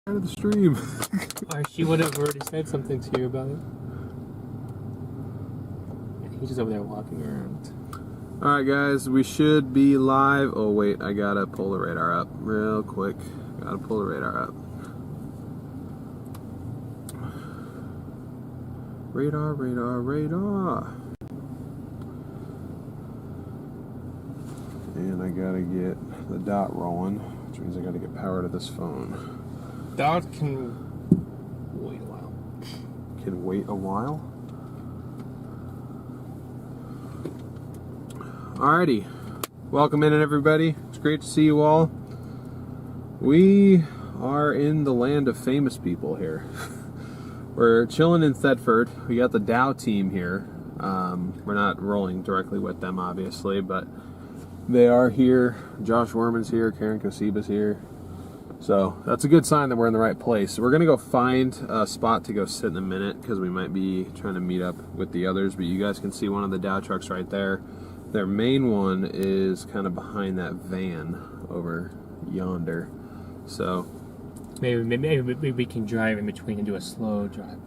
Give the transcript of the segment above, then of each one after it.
Of the stream. She would have already said something to you about it. Yeah, he's just over there walking around. Alright guys, we should be live. Oh wait, I gotta pull the radar up real quick. Gotta pull the radar up. Radar, radar, radar. And I gotta get the dot rolling, which means I gotta get power to this phone. Dot can wait a while. Can wait a while? Alrighty. Welcome in everybody. It's great to see you all. We are in the land of famous people here. We're chilling in Thetford. We got the Dow team here. We're not rolling directly with them obviously, but they are here. Josh Werman's here, Karen Kosiba's here. So that's a good sign that we're in the right place. We're going to go find a spot to go sit in a minute because we might be trying to meet up with the others. But you guys can see one of the Dow trucks right there. Their main one is kind of behind that van over yonder. So maybe we can drive in between and do a slow drive.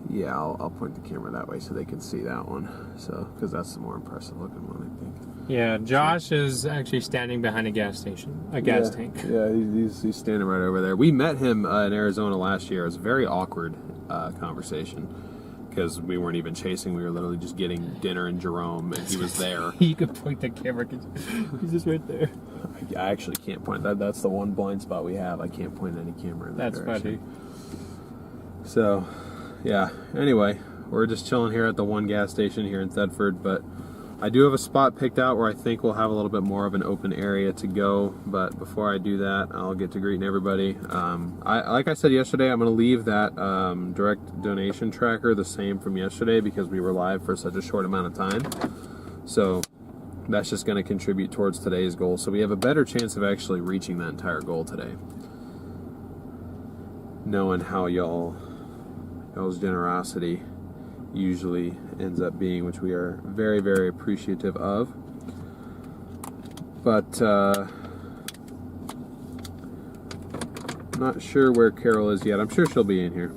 Yeah, I'll point the camera that way so they can see that one. So because that's the more impressive looking one, I think. Yeah, Josh is actually standing behind a gas station, a gas tank. Yeah, he's standing right over there. We met him in Arizona last year. It was a very awkward conversation because we weren't even chasing. We were literally just getting dinner in Jerome, and he was there. You could point the camera because he's just right there. I actually can't point. That's the one blind spot we have. I can't point any camera in that direction. Funny. So, yeah. Anyway, we're just chilling here at the one gas station here in Thetford, but I do have a spot picked out where I think we'll have a little bit more of an open area to go, but before I do that, I'll get to greeting everybody. Like I said yesterday, I'm going to leave that direct donation tracker the same from yesterday because we were live for such a short amount of time. So that's just going to contribute towards today's goal. So we have a better chance of actually reaching that entire goal today. Knowing how y'all's generosity usually ends up being, which we are very, very appreciative of. But not sure where Carol is yet. I'm sure she'll be in here.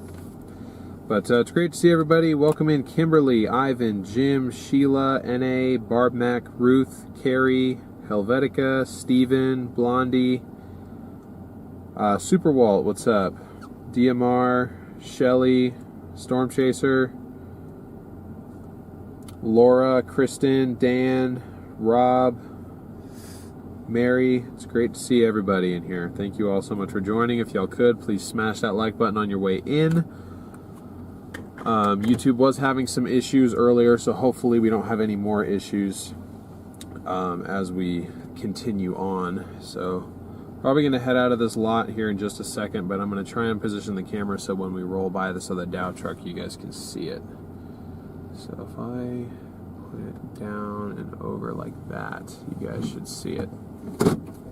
But it's great to see everybody. Welcome in Kimberly, Ivan, Jim, Sheila, N.A., Barb Mac, Ruth, Carrie, Helvetica, Steven, Blondie, Superwalt, what's up? DMR, Shelly, Storm Chaser, Laura, Kristen, Dan, Rob, Mary. It's great to see everybody in here. Thank you all so much for joining. If y'all could, please smash that like button on your way in. YouTube was having some issues earlier, so hopefully we don't have any more issues as we continue on. So probably going to head out of this lot here in just a second, but I'm going to try and position the camera so when we roll by this other Dow truck, you guys can see it. So if I put it down and over like that, you guys should see it.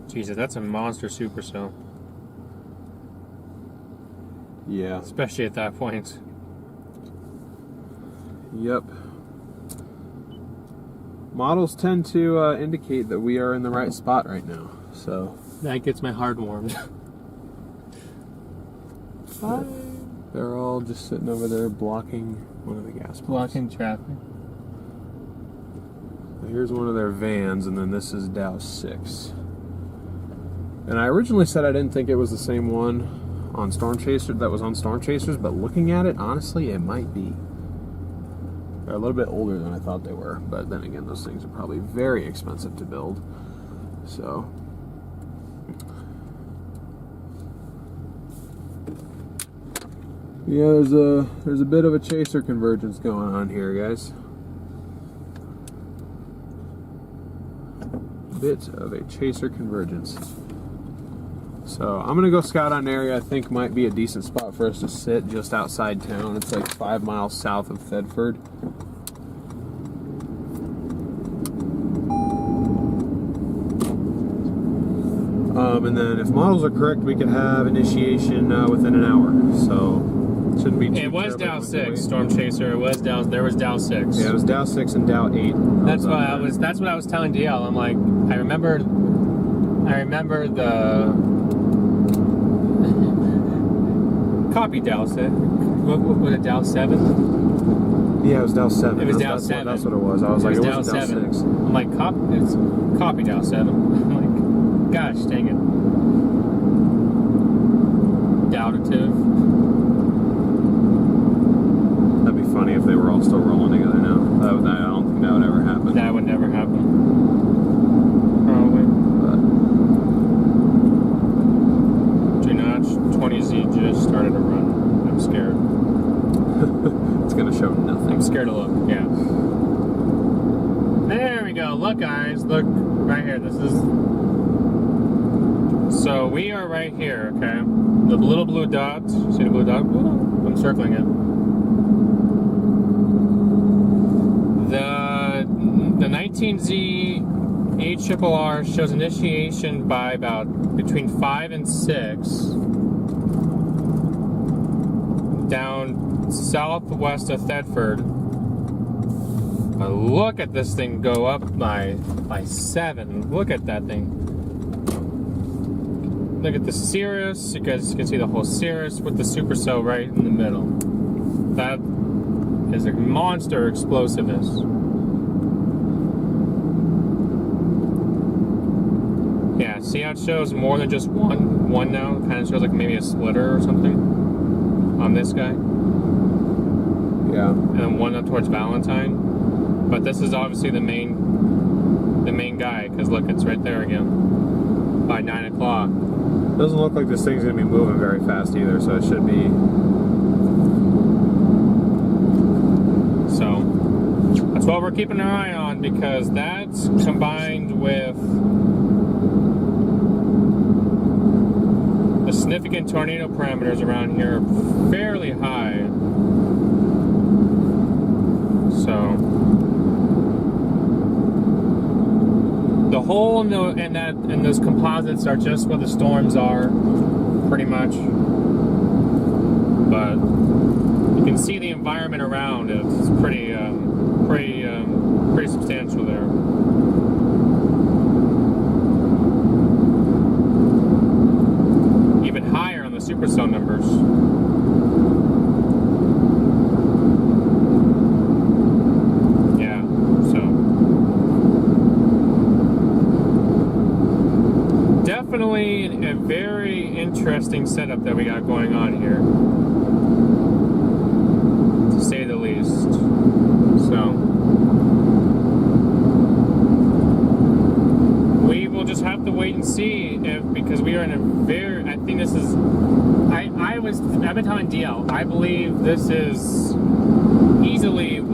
Jesus, that's a monster supercell. Yeah. Especially at that point. Yep. Models tend to indicate that we are in the right spot right now, so that gets my heart warmed. They're all just sitting over there blocking one of the gas pumps. Blocking traffic. Here's one of their vans, and then this is Dow 6. And I originally said I didn't think it was the same one on Storm Chaser that was on Storm Chasers, but looking at it, honestly, it might be. They're a little bit older than I thought they were, but then again, those things are probably very expensive to build. So yeah, there's a bit of a chaser convergence going on here, guys. Bit of a chaser convergence. So I'm gonna go scout on an area I think might be a decent spot for us to sit just outside town. It's like 5 miles south of Thedford. And then if models are correct, we could have initiation within an hour. So shouldn't be too It was Dow terribly 6, Storm Chaser. It was Dow. There was Dow 6. Yeah, it was Dow 6 and Dow 8. That's what I was telling DL. I'm like, I remember the copy Dow 6. What was it? Dow 7? Yeah, it was Dow 7. It was Dow 7. That's what it was. I was like, it wasn't Dow 6. I'm like, it's copy Dow 7. I'm like, gosh, dang it. Doubtative. That'd be funny if they were all still rolling together now. I don't think that would ever happen. That would never happen. Probably. But 20Z just started to run. I'm scared. It's gonna show nothing. I'm scared to look, yeah. There we go. Look, guys. Look right here. This is... So we are right here, okay? The little blue dot. See the blue dot? I'm circling it. The 19Z HRRR shows initiation by about between 5 and 6 down southwest of Thedford. But look at this thing go up by 7. Look at that thing. Look at the Cirrus. You guys can see the whole Cirrus with the supercell right in the middle. That is a monster explosiveness. Yeah, see how it shows more than just one now? It kind of shows like maybe a splitter or something on this guy. Yeah. And then one up towards Valentine. But this is obviously the main guy, because look, it's right there again by 9 o'clock. Doesn't look like this thing's gonna be moving very fast either, so it should be. So that's what we're keeping an eye on, because that's combined with the significant tornado parameters around here are fairly high. So the hole and those composites are just where the storms are, pretty much. But you can see the environment around. It's pretty substantial there. Even higher on the supercell numbers. a very interesting setup that we got going on here, to say the least. So we will just have to wait and see because we are in a very, I think this is, I've been telling DL, I believe this is easily we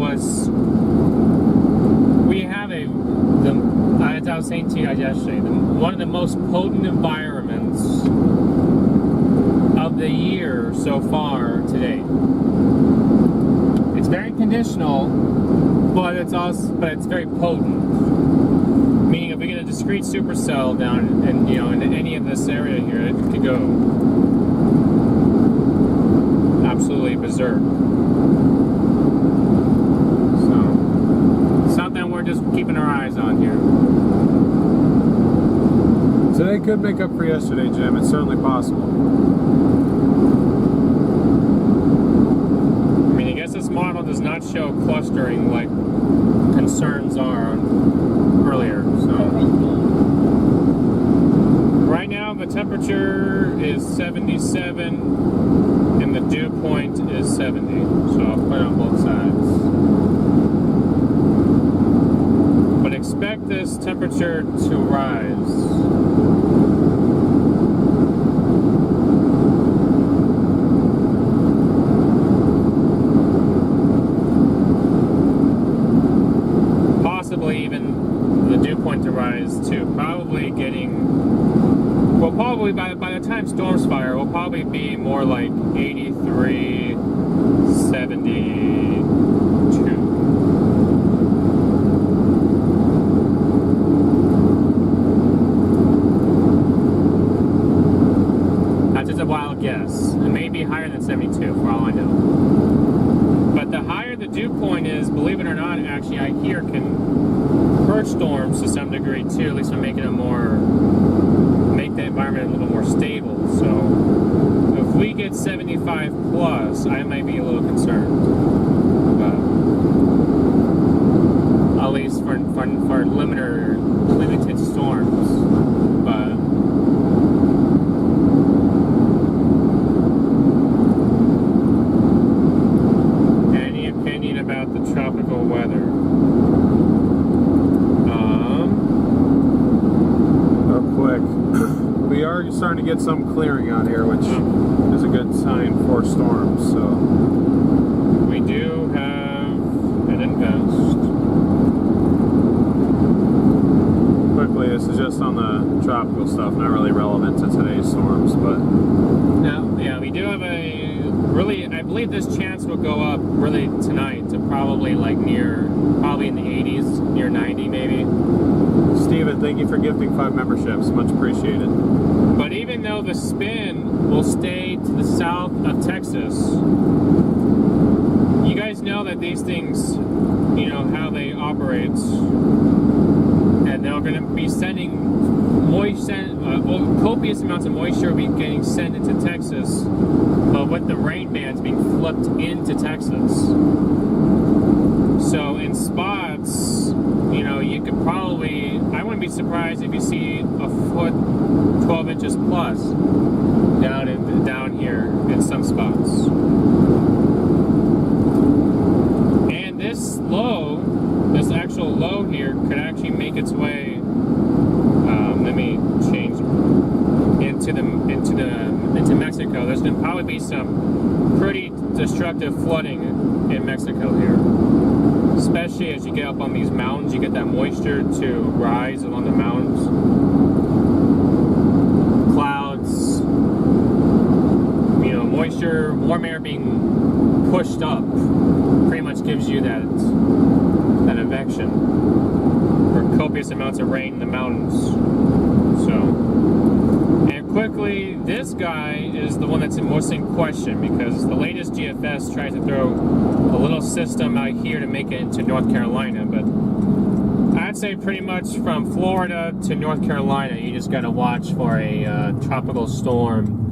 have as I was saying to you guys yesterday, one of the most potent environments of the year so far to date. It's very conditional, but it's very potent. Meaning, if we get a discrete supercell down in any of this area here, it could go absolutely berserk. So, something we're just keeping our eyes on here. Today could make up for yesterday, Jim. It's certainly possible. I mean, I guess this model does not show clustering like concerns are earlier. So, right now the temperature is 77 and the dew point is 70. So I'll put it on both sides. But expect this temperature to rise. To rise to probably by the time storms fire, we'll probably be more like 83, 72. That's just a wild guess. It may be higher than 72 for all I know. But the higher the dew point is, believe it or not, actually I hear can hurt storms to some degree too, at least by making it make the environment a little more stable. So if we get 75 plus, I might be a little concerned. But at least for limited storms. But any opinion about the tropical weather? We are starting to get some clearing out here, which is a good sign for storms. So we do have an invest. Quickly, this is just on the tropical stuff, not really relevant to today's storms, but now, yeah, we do have I believe this chance will go up really tonight to probably in the 80s, near 90 maybe. Steven, thank you for gifting 5 memberships. Much appreciated. But even though the spin will stay to the south of Texas, you guys know that these things, how they operate, and they're going to be sending copious amounts of moisture will be getting sent into Texas, but with the rain bands being flipped into Texas. So in spots, you could probably, I wouldn't be surprised if you see a foot, 12 inches plus down here in some spots. And this actual low here could actually make its way, let me change, into Mexico. There's going to probably be some pretty destructive flooding in Mexico here. Especially as you get up on these mountains, you get that moisture to rise along the mountains. Clouds, moisture, warm air being pushed up pretty much gives you that advection for copious amounts of rain in the mountains. So, and quickly, this guy is the one that's most in question because the latest GFS tries to throw a little system out here to make it into North Carolina, but I'd say pretty much from Florida to North Carolina, you just gotta watch for a tropical storm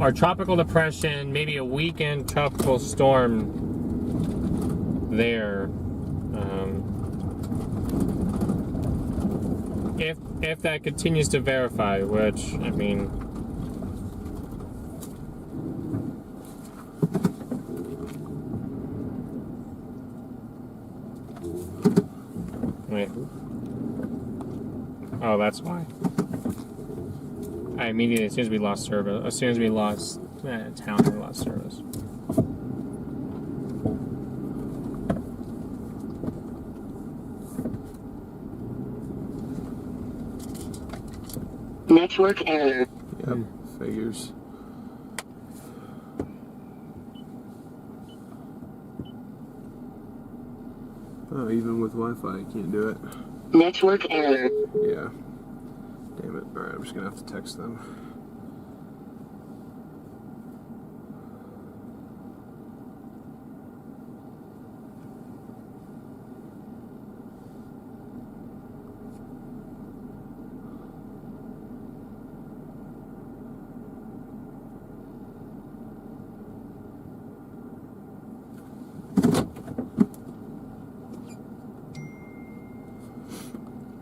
or tropical depression, maybe a weekend tropical storm there. if that continues to verify, which, I mean... Wait. Oh, that's why. I immediately, as soon as we lost service, as soon as we lost town, we lost service. Network error. Yep, figures. Oh, even with Wi-Fi, you can't do it. Network error. Yeah. Damn it. Alright, I'm just gonna have to text them.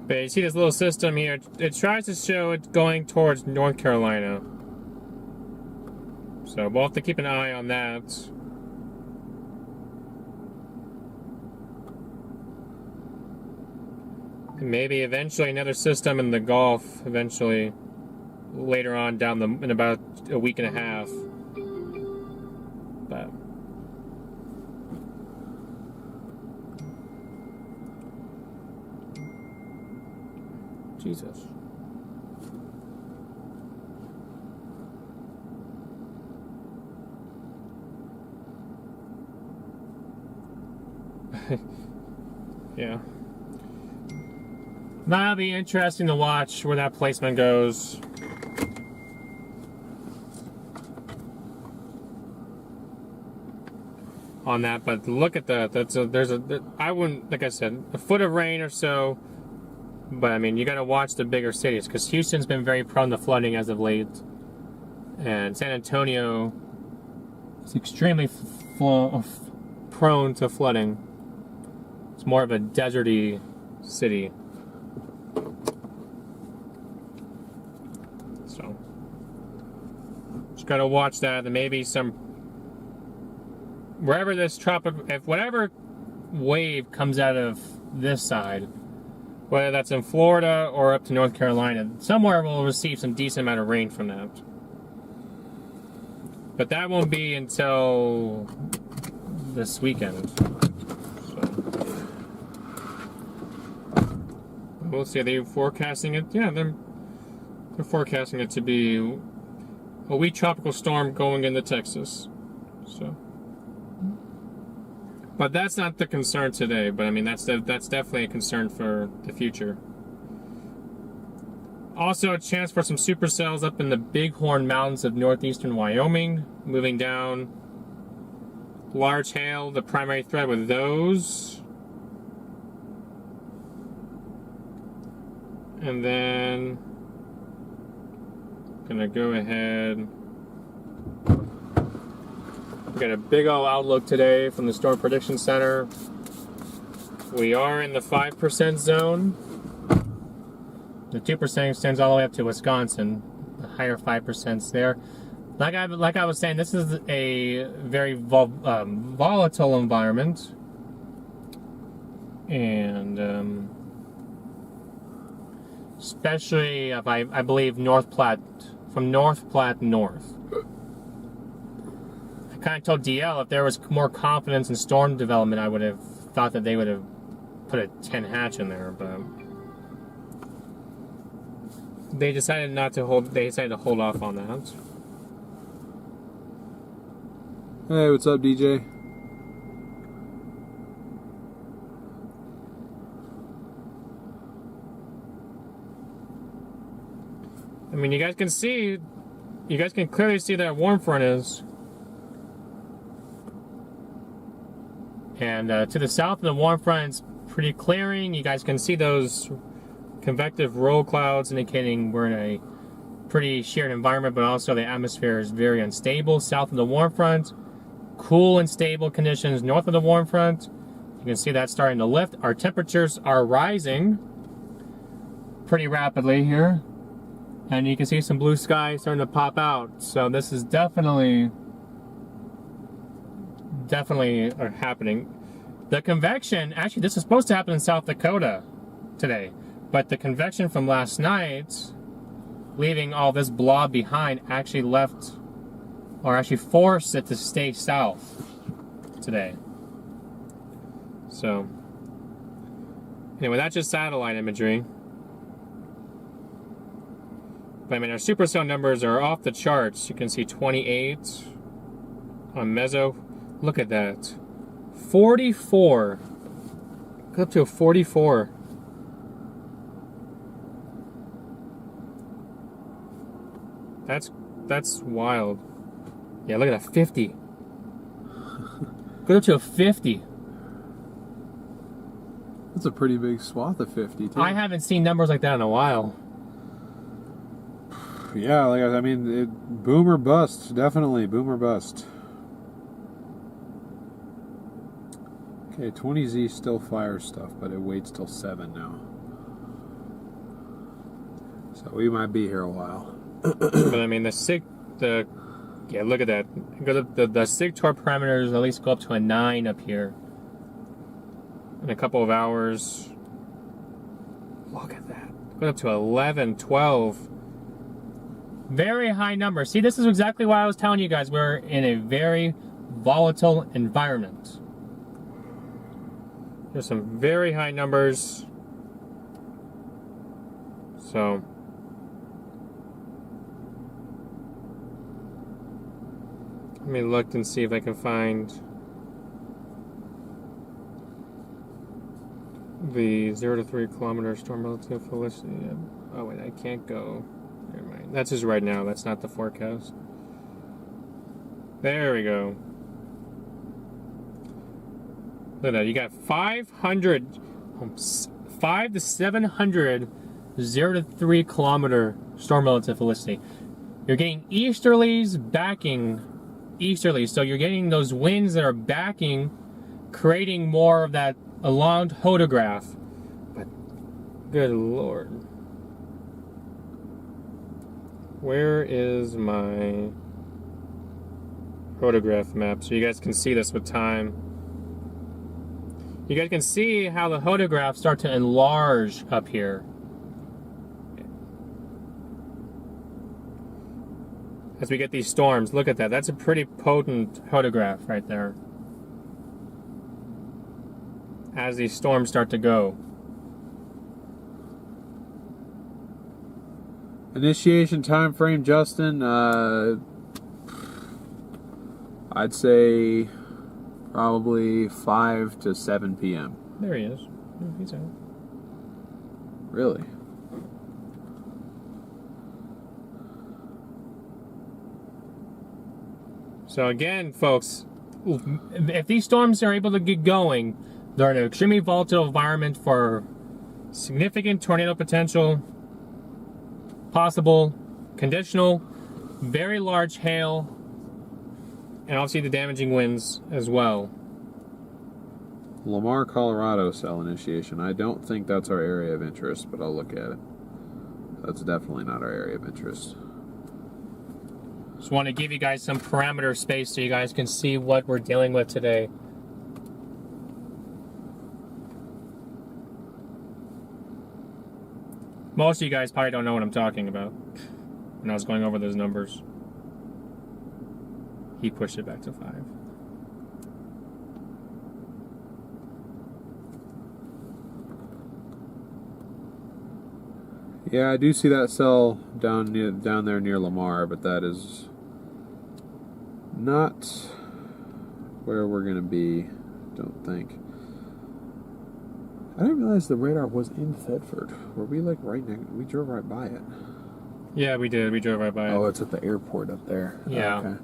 But you see this little system here, it tries to show it going towards North Carolina. So we'll have to keep an eye on that. And maybe eventually another system in the Gulf, eventually later on in about a week and a half. But Jesus. Yeah. That'll be interesting to watch where that placement goes. On that, but look at that. I wouldn't, like I said, a foot of rain or so. But I mean, you got to watch the bigger cities because Houston's been very prone to flooding as of late, and San Antonio is extremely prone to flooding. It's more of a deserty city, so just got to watch that. And maybe wherever this if whatever wave comes out of this side, whether that's in Florida or up to North Carolina, somewhere we'll receive some decent amount of rain from that. But that won't be until this weekend. So we'll see. Are they forecasting it? Yeah, they're forecasting it to be a weak tropical storm going into Texas. So. But that's not the concern today. But I mean, that's definitely a concern for the future. Also, a chance for some supercells up in the Bighorn Mountains of northeastern Wyoming. Moving down. Large hail, the primary threat with those. And then gonna go ahead. We got a big old outlook today from the Storm Prediction Center. We are in the 5% zone. The 2% extends all the way up to Wisconsin. The higher 5%'s there. Like I was saying, this is a very volatile environment. And especially if I believe North Platte, from North Platte north. I kind of told DL if there was more confidence in storm development, I would have thought that they would have put a 10 hatch in there, but they decided not to hold. They decided to hold off on that. Hey, what's up, DJ? I mean, you guys can clearly see that warm front is. And to the south of the warm front, it's pretty clearing. You guys can see those convective roll clouds indicating we're in a pretty sheared environment, but also the atmosphere is very unstable. South of the warm front, cool and stable conditions. North of the warm front, you can see that starting to lift. Our temperatures are rising. pretty rapidly here. And you can see some blue sky starting to pop out. So this is definitely happening. The convection, actually this is supposed to happen in South Dakota today. But the convection from last night, leaving all this blob behind, actually forced it to stay south today. So, anyway, that's just satellite imagery. But I mean, our supercell numbers are off the charts. You can see 28 on meso. Look at that. 44. Go up to a 44. That's wild. Yeah, look at that, 50. Go up to a 50. That's a pretty big swath of 50, too. I haven't seen numbers like that in a while. Yeah, I mean, boom or bust. Definitely, boom or bust. Okay, 20Z still fires stuff, but it waits till 7 now. So we might be here a while. But I mean, yeah, look at that. The SIG torque parameters at least go up to a 9 up here. In a couple of hours. Look at that. Go up to 11, 12. Very high numbers. See, this is exactly why I was telling you guys we're in a very volatile environment. There's some very high numbers. So let me look and see if I can find the 0 to 3 kilometer storm relative felicity. Oh wait, I can't go. Never mind. That's just right now. That's not the forecast. There we go. Look at that. You got 5 to 700 0 to 3 kilometer storm relative felicity. You're getting easterlies backing easterlies, so you're getting those winds that are backing, creating more of that elonged hodograph. But good lord, where is my hodograph map so you guys can see this with time? You guys can see how the hodographs start to enlarge up here. As we get these storms, look at that. That's a pretty potent hodograph right there. As these storms start to go. Initiation time frame, Justin. I'd say probably 5 to 7 p.m. There he is. He's out. Really? So again, folks, if these storms are able to get going, they're in an extremely volatile environment for significant tornado potential, possible, conditional, very large hail, and obviously the damaging winds as well. Lamar, Colorado cell initiation. I don't think that's our area of interest, but I'll look at it. That's definitely not our area of interest. Just want to give you guys some parameter space so you guys can see what we're dealing with today. Most of you guys probably don't know what I'm talking about when I was going over those numbers. He pushed it back to 5. Yeah, I do see that cell down there near Lamar, but that is not where we're gonna be. Don't think. I didn't realize the radar was in Thetford. Were we like right next? We drove right by it. Yeah, we did. We drove right by it. Oh, it's at the airport up there. Yeah. Okay.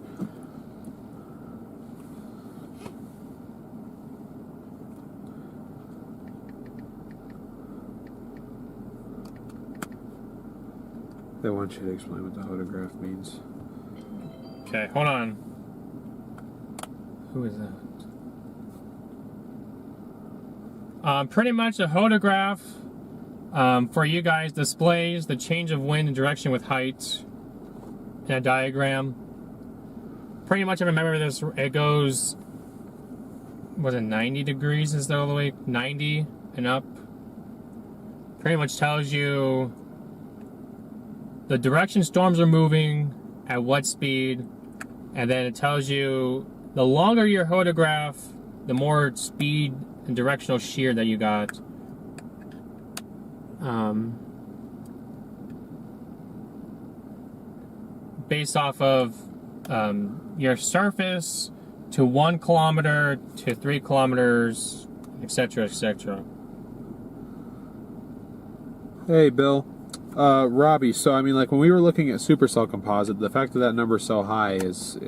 They want you to explain what the hodograph means. Okay, hold on. Who is that? Pretty much a hodograph For you guys, displays the change of wind and direction with height in a diagram. Pretty much I remember this, it goes, was it 90 degrees instead all the way 90 and up? Pretty much tells you the direction storms are moving, at what speed, and then it tells you the longer your photograph, the more speed and directional shear that you got. Based off of your surface to 1 kilometer to 3 kilometers, etc., etc. Hey, Bill. Robbie, so I mean, like when we were looking at supercell composite, the fact that that number's so high is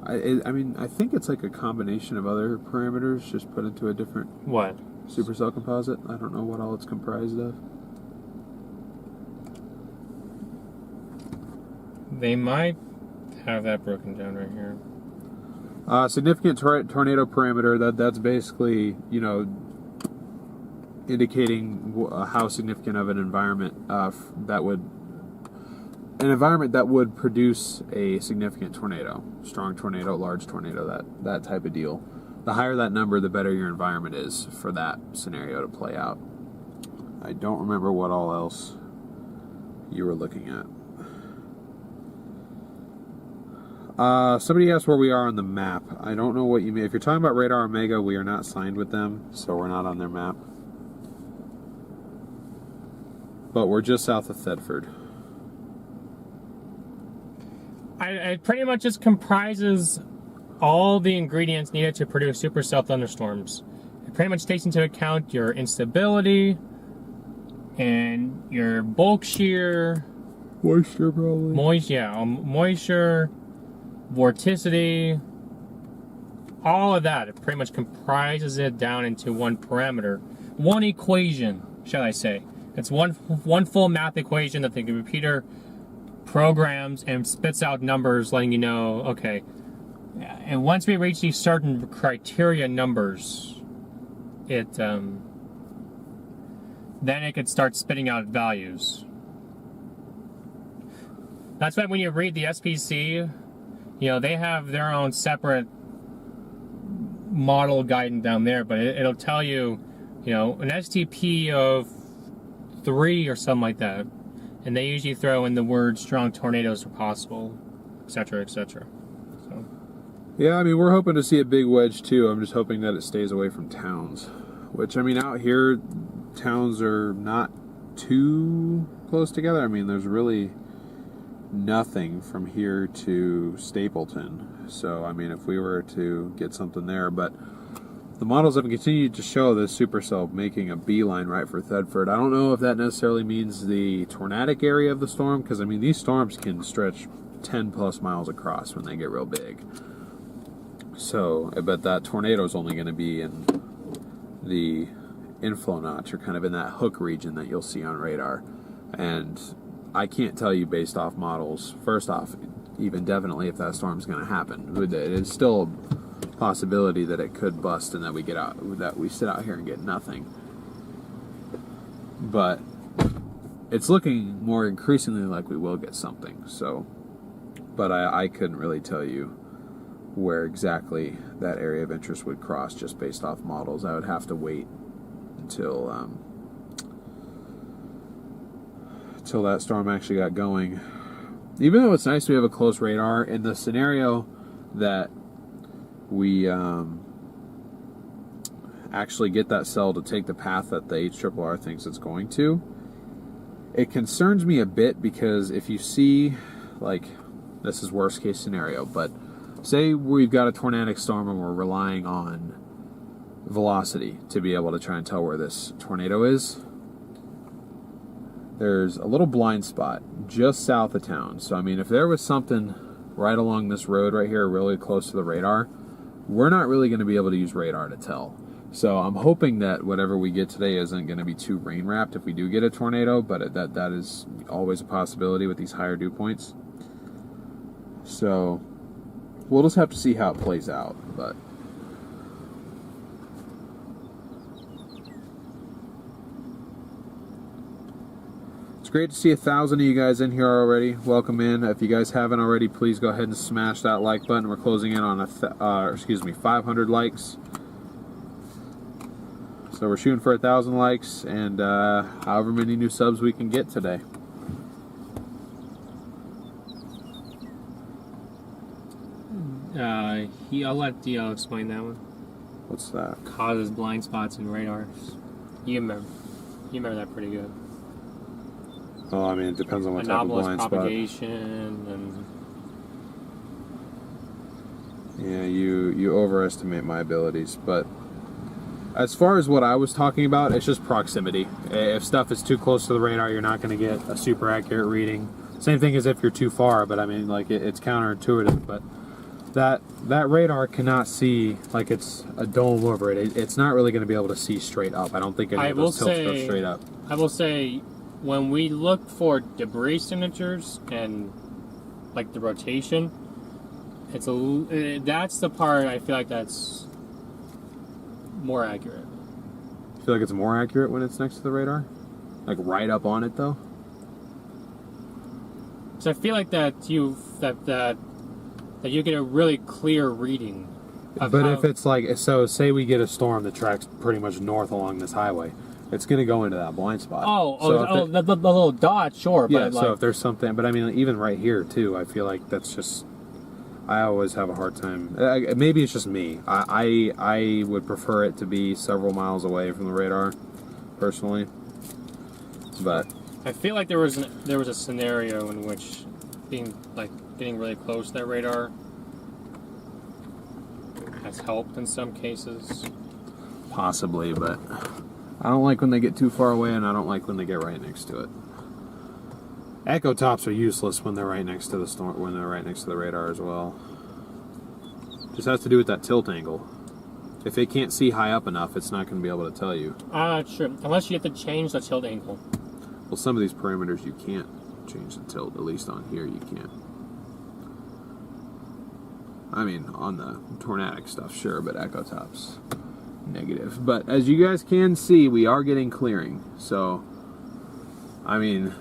I mean, I think it's like a combination of other parameters just put into a different What? supercell composite. I don't know what all it's comprised of. They might have that broken down right here. Significant tornado parameter, that's basically, you know, indicating how significant of an environment that would produce a significant tornado, strong tornado, large tornado, that type of deal. The higher that number, the better your environment is for that scenario to play out. I don't remember what all else you were looking at. Somebody asked where we are on the map. I don't know what you mean. If you're talking about Radar Omega, we are not signed with them, so we're not on their map. But we're just south of Thetford. It pretty much just comprises all the ingredients needed to produce supercell thunderstorms. It pretty much takes into account your instability and your bulk shear. Moisture, probably. Moisture, vorticity, all of that. It pretty much comprises it down into one parameter, one equation, shall I say. It's one full math equation that the computer programs and spits out numbers letting you know, okay, and once we reach these certain criteria numbers, then it could start spitting out values. That's why when you read the SPC, you know, they have their own separate model guidance down there, but it'll tell you, you know, an STP of 3 or something like that. And they usually throw in the word strong tornadoes are possible, etc., etc. So. Yeah, I mean, we're hoping to see a big wedge too. I'm just hoping that it stays away from towns. Which, I mean, out here, towns are not too close together. I mean, there's really nothing from here to Stapleton. So, I mean, if we were to get something there, but the models have continued to show this supercell making a beeline right for Thetford. I don't know if that necessarily means the tornadic area of the storm, because, I mean, these storms can stretch 10 plus miles across when they get real big. So, I bet that tornado is only going to be in the inflow notch, or kind of in that hook region that you'll see on radar. And I can't tell you based off models, first off, even definitely if that storm's going to happen. It is still a possibility that it could bust and that we sit out here and get nothing. But it's looking more increasingly like we will get something. So, but I couldn't really tell you where exactly that area of interest would cross just based off models. I would have to wait until that storm actually got going. Even though it's nice we have a close radar, in the scenario that we actually get that cell to take the path that the HRRR thinks it's going to, it concerns me a bit, because if you see, like, this is worst case scenario, but say we've got a tornadic storm and we're relying on velocity to be able to try and tell where this tornado is. There's a little blind spot just south of town. So, I mean, if there was something right along this road right here, really close to the radar, we're not really going to be able to use radar to tell. So I'm hoping that whatever we get today isn't going to be too rain wrapped if we do get a tornado, but that is always a possibility with these higher dew points. So we'll just have to see how it plays out. But great to see 1,000 of you guys in here already. Welcome in. If you guys haven't already, please go ahead and smash that like button. We're closing in on 500 likes. So we're shooting for 1,000 likes and however many new subs we can get today. I'll let DL explain that one. What's that? Causes blind spots in radars. You remember that pretty good. Well, I mean, it depends on what type of blind propagation spot. And yeah, you overestimate my abilities. But as far as what I was talking about, it's just proximity. If stuff is too close to the radar, you're not going to get a super accurate reading. Same thing as if you're too far, but I mean, like, it's counterintuitive. But that radar cannot see, like, it's a dome over it. It's not really going to be able to see straight up. I don't think any of those tilts go straight up. I will say, when we look for debris signatures and like the rotation, that's the part I feel like that's more accurate. You feel like it's more accurate when it's next to the radar? Like right up on it though? So I feel like that you get a really clear reading. But if it's like, so say we get a storm that tracks pretty much north along this highway, it's going to go into that blind spot. The little dot, sure. Yeah, but so if there's something, but I mean, even right here too, I feel like that's just, I always have a hard time. Maybe it's just me. I would prefer it to be several miles away from the radar, personally. But I feel like there was a scenario in which getting really close to that radar has helped in some cases. Possibly, but I don't like when they get too far away, and I don't like when they get right next to it. Echo tops are useless when they're right next to the storm, when they're right next to the radar as well. Just has to do with that tilt angle. If it can't see high up enough, it's not going to be able to tell you. True. Unless you have to change the tilt angle. Well, some of these parameters you can't change the tilt. At least on here, you can't. I mean, on the tornadic stuff, sure, but echo tops, negative. But as you guys can see, we are getting clearing. So, I mean,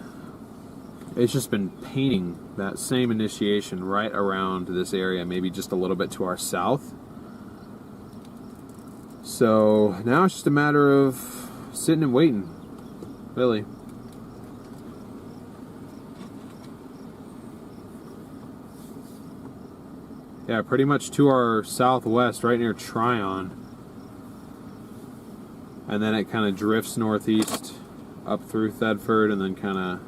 it's just been painting that same initiation right around this area, maybe just a little bit to our south. So now it's just a matter of sitting and waiting, really. Yeah, pretty much to our southwest, right near Tryon. And then it kind of drifts northeast up through Thedford, and then kind of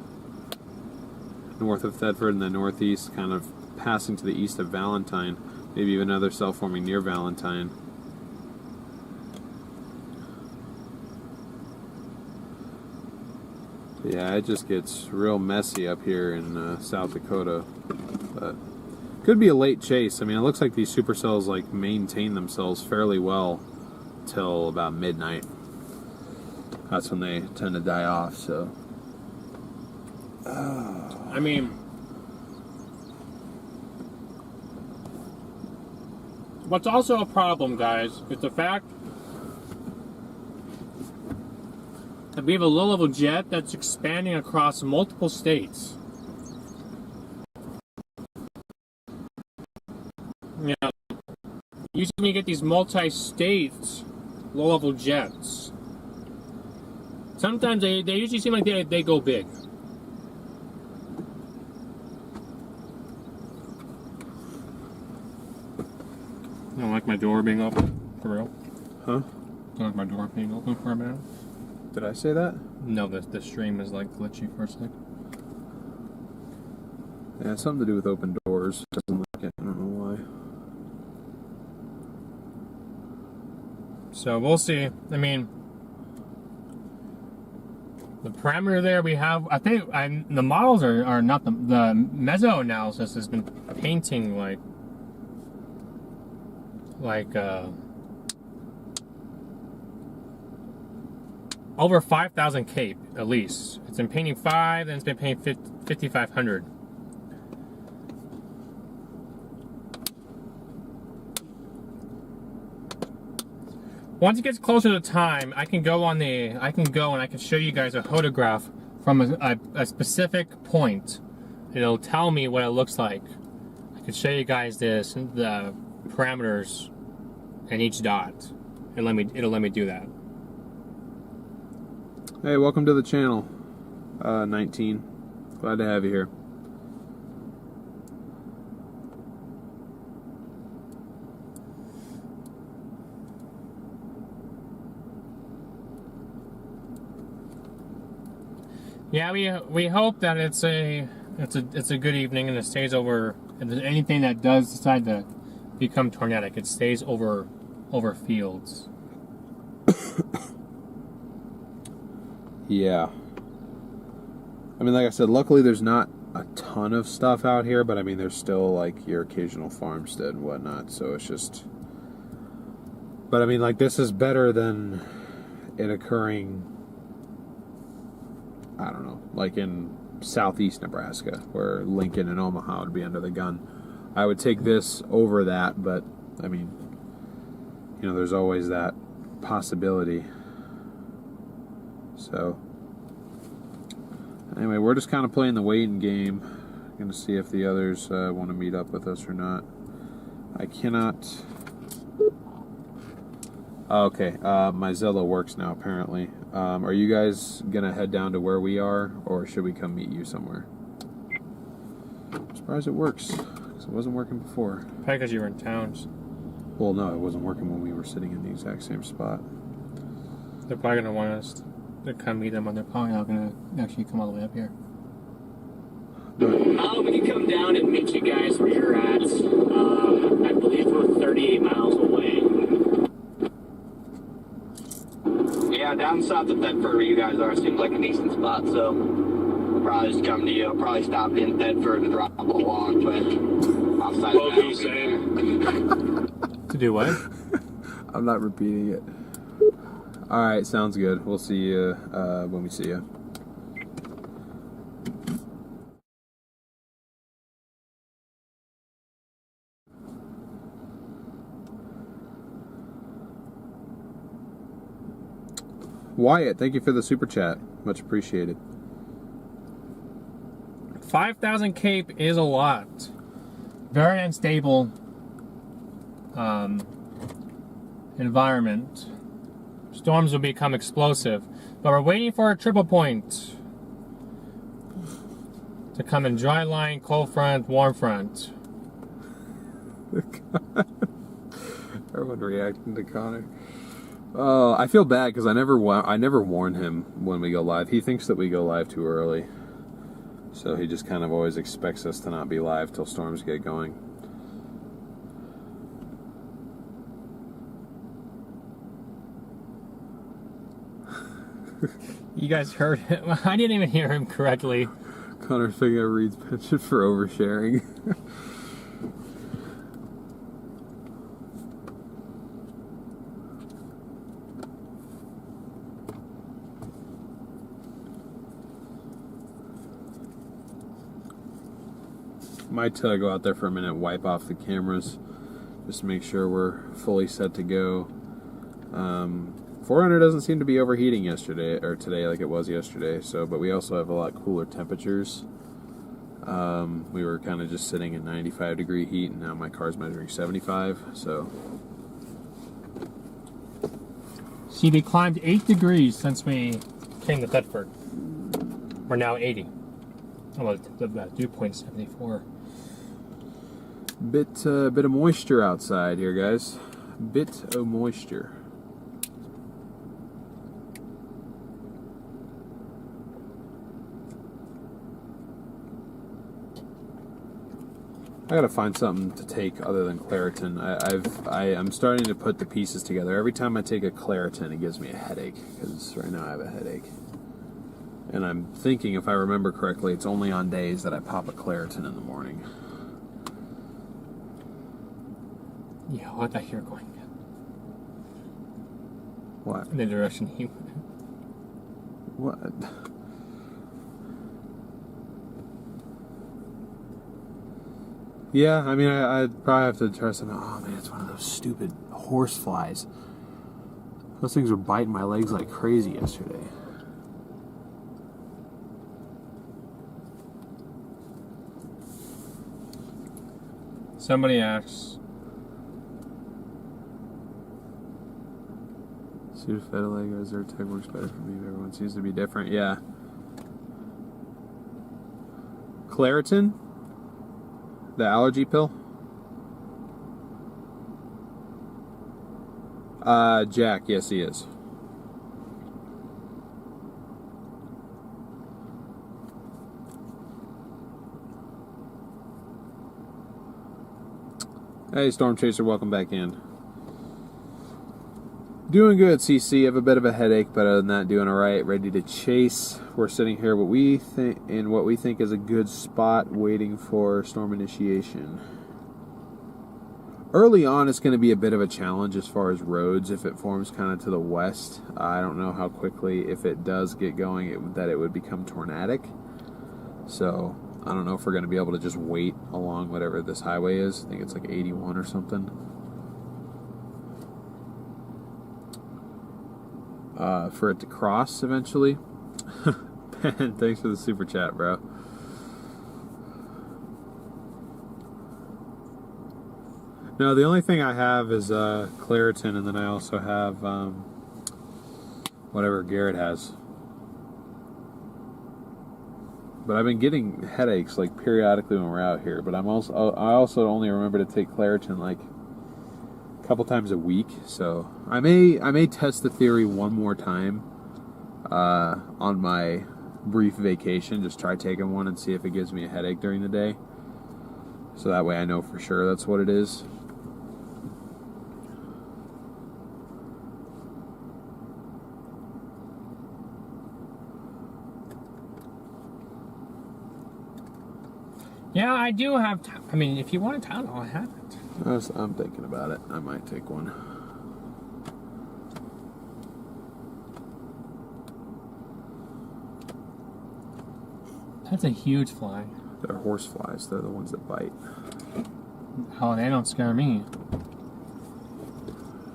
north of Thedford, and then northeast, kind of passing to the east of Valentine. Maybe even another cell forming near Valentine. Yeah, it just gets real messy up here in South Dakota. But could be a late chase. I mean, it looks like these supercells like maintain themselves fairly well till about midnight. That's when they tend to die off. So, I mean, what's also a problem, guys, is the fact that we have a low-level jet that's expanding across multiple states. You know, usually when you get these multi-state low-level jets, sometimes they usually seem like they go big. You don't like my door being open, for real? huh? You don't like my door being open for a minute? Did I say that? No, the stream is like glitchy for a sec. Yeah, it's something to do with open doors. Doesn't like it. I don't know why. So we'll see. I mean, the parameter there we have, I think the models are not the meso analysis has been painting like over 5,000 cape at least. It's been painting 5, then it's been painting 5,500. Once it gets closer to time, I can go and I can show you guys a photograph from a specific point. It'll tell me what it looks like. I can show you guys this, the parameters in each dot. It'll let me do that. Hey, welcome to the channel, 19. Glad to have you here. Yeah, we hope that it's a good evening and it stays over. If there's anything that does decide to become tornadic, it stays over fields. Yeah. I mean, like I said, luckily there's not a ton of stuff out here, but I mean, there's still like your occasional farmstead and whatnot, so it's just... But I mean, like, this is better than it occurring, I don't know, like in southeast Nebraska, where Lincoln and Omaha would be under the gun. I would take this over that, but I mean, you know, there's always that possibility. So, anyway, we're just kind of playing the waiting game. Going to see if the others want to meet up with us or not. I cannot... Okay, my Zillow works now, apparently. Are you guys going to head down to where we are, or should we come meet you somewhere? I'm surprised it works, because it wasn't working before. Probably because you were in town. Well, no, it wasn't working when we were sitting in the exact same spot. They're probably going to want us to come meet them, but they're probably not going to actually come all the way up here. We can come down and meet you guys where you're at. I believe we're 38 miles away. Yeah, down south of Thetford where you guys are seems like a decent spot, so we'll probably just come to you. I'll probably stop in Thetford and drop a log, but outside of that, To do what? I'm not repeating it. Alright, sounds good. We'll see you when we see you. Wyatt, thank you for the super chat. Much appreciated. 5,000 Cape is a lot. Very unstable environment. Storms will become explosive. But we're waiting for a triple point to come in: dry line, cold front, warm front. Everyone reacting to Connor. Oh, I feel bad because I never warn him when we go live. He thinks that we go live too early, so he just kind of always expects us to not be live till storms get going. You guys heard him? I didn't even hear him correctly. Connor figuring out Reed's penchant for oversharing. Might go out there for a minute, wipe off the cameras, just to make sure we're fully set to go. 400 doesn't seem to be overheating today like it was yesterday. So, but we also have a lot cooler temperatures. We were kind of just sitting in 95 degree heat, and now my car's measuring 75. So, See, they climbed 8 degrees since we came to Thetford. We're now 80. Well, dew point 74. bit of moisture outside here, guys. Bit of moisture. I gotta find something to take other than Claritin. I'm starting to put the pieces together. Every time I take a Claritin, it gives me a headache, because right now I have a headache. And I'm thinking, if I remember correctly, it's only on days that I pop a Claritin in the morning. Yeah, what I hear going. What? In the direction he went. What? Yeah, I mean, I'd probably have to try something. Oh man, it's one of those stupid horse flies. Those things were biting my legs like crazy yesterday. Somebody asks. Sudafed or Zyrtec works better for me. Everyone seems to be different. Yeah. Claritin? The allergy pill? Jack, yes he is. Hey Storm Chaser, welcome back in. Doing good, CC. Have a bit of a headache, but other than that, doing alright. Ready to chase. We're sitting here what we think is a good spot, waiting for storm initiation. Early on, it's going to be a bit of a challenge as far as roads. If it forms kind of to the west, I don't know how quickly, if it does get going, that it would become tornadic. So I don't know if we're going to be able to just wait along whatever this highway is. I think it's like 81 or something. For it to cross eventually. Ben, thanks for the super chat, bro. No, the only thing I have is Claritin, and then I also have whatever Garrett has. But I've been getting headaches like periodically when we're out here. But I also only remember to take Claritin like a couple times a week. So I may test the theory one more time on my brief vacation. Just try taking one and see if it gives me a headache during the day. So that way I know for sure that's what it is. Yeah, I do have. I mean, if you want a Tylenol, I have it. I'm thinking about it. I might take one. That's a huge fly. They're horse flies. They're the ones that bite. Oh, they don't scare me.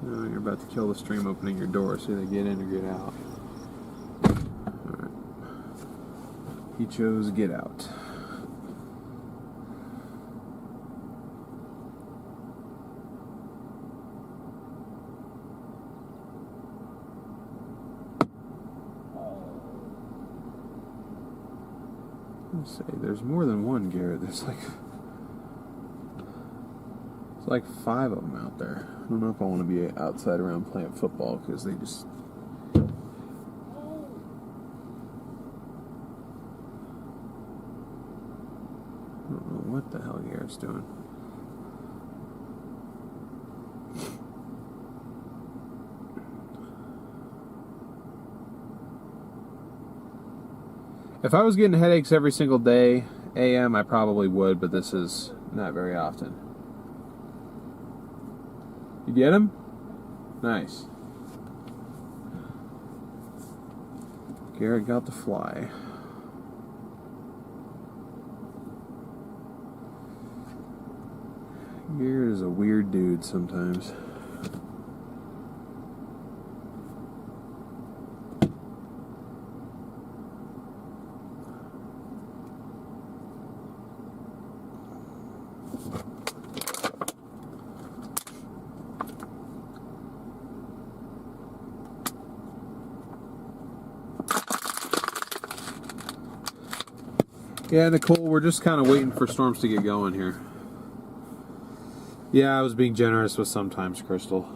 Oh, you're about to kill the stream opening your door. See they get in or get out. Alright. He chose get out. Let's say there's more than one Garrett. There's like 5 of them out there. I don't know if I want to be outside around playing football because they just. I don't know what the hell Garrett's doing. If I was getting headaches every single day, AM, I probably would, but this is not very often. You get him? Nice. Garrett got the fly. Garrett is a weird dude sometimes. Yeah, Nicole, we're just kind of waiting for storms to get going here. Yeah, I was being generous with sometimes, Crystal.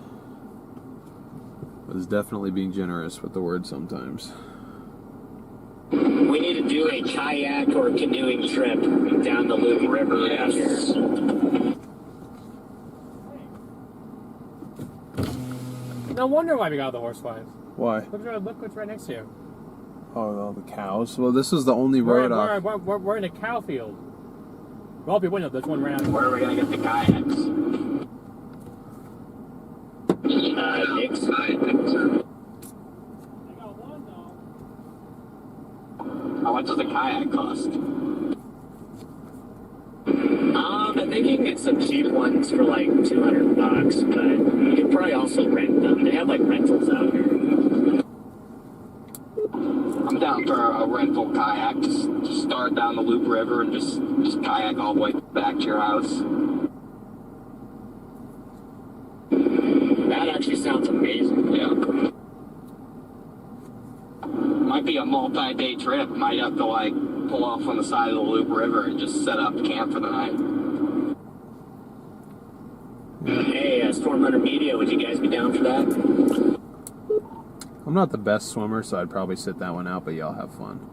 I was definitely being generous with the word sometimes. We need to do a kayak or canoeing trip down the Loop River. Yes. No wonder why we got the horseflies. Why? Look what's right next to you. Oh, the cows. Well, this is the only road We're in a cow field. Well, if you wouldn't have, there's one right out. Where are we going to get the kayaks? Nick's. I got one, though. How much does a kayak cost? I think you can get some cheap ones for like $200, but you can probably also rent them. They have like rentals out here. I'm down for a rental kayak. Just start down the Loop River and just kayak all the way back to your house. amazing. Yeah. Might be a multi-day trip. Might have to like pull off on the side of the Loop River and just set up camp for the night. Hey, StormRunner Media, would you guys be down for that? I'm not the best swimmer, so I'd probably sit that one out, but y'all have fun.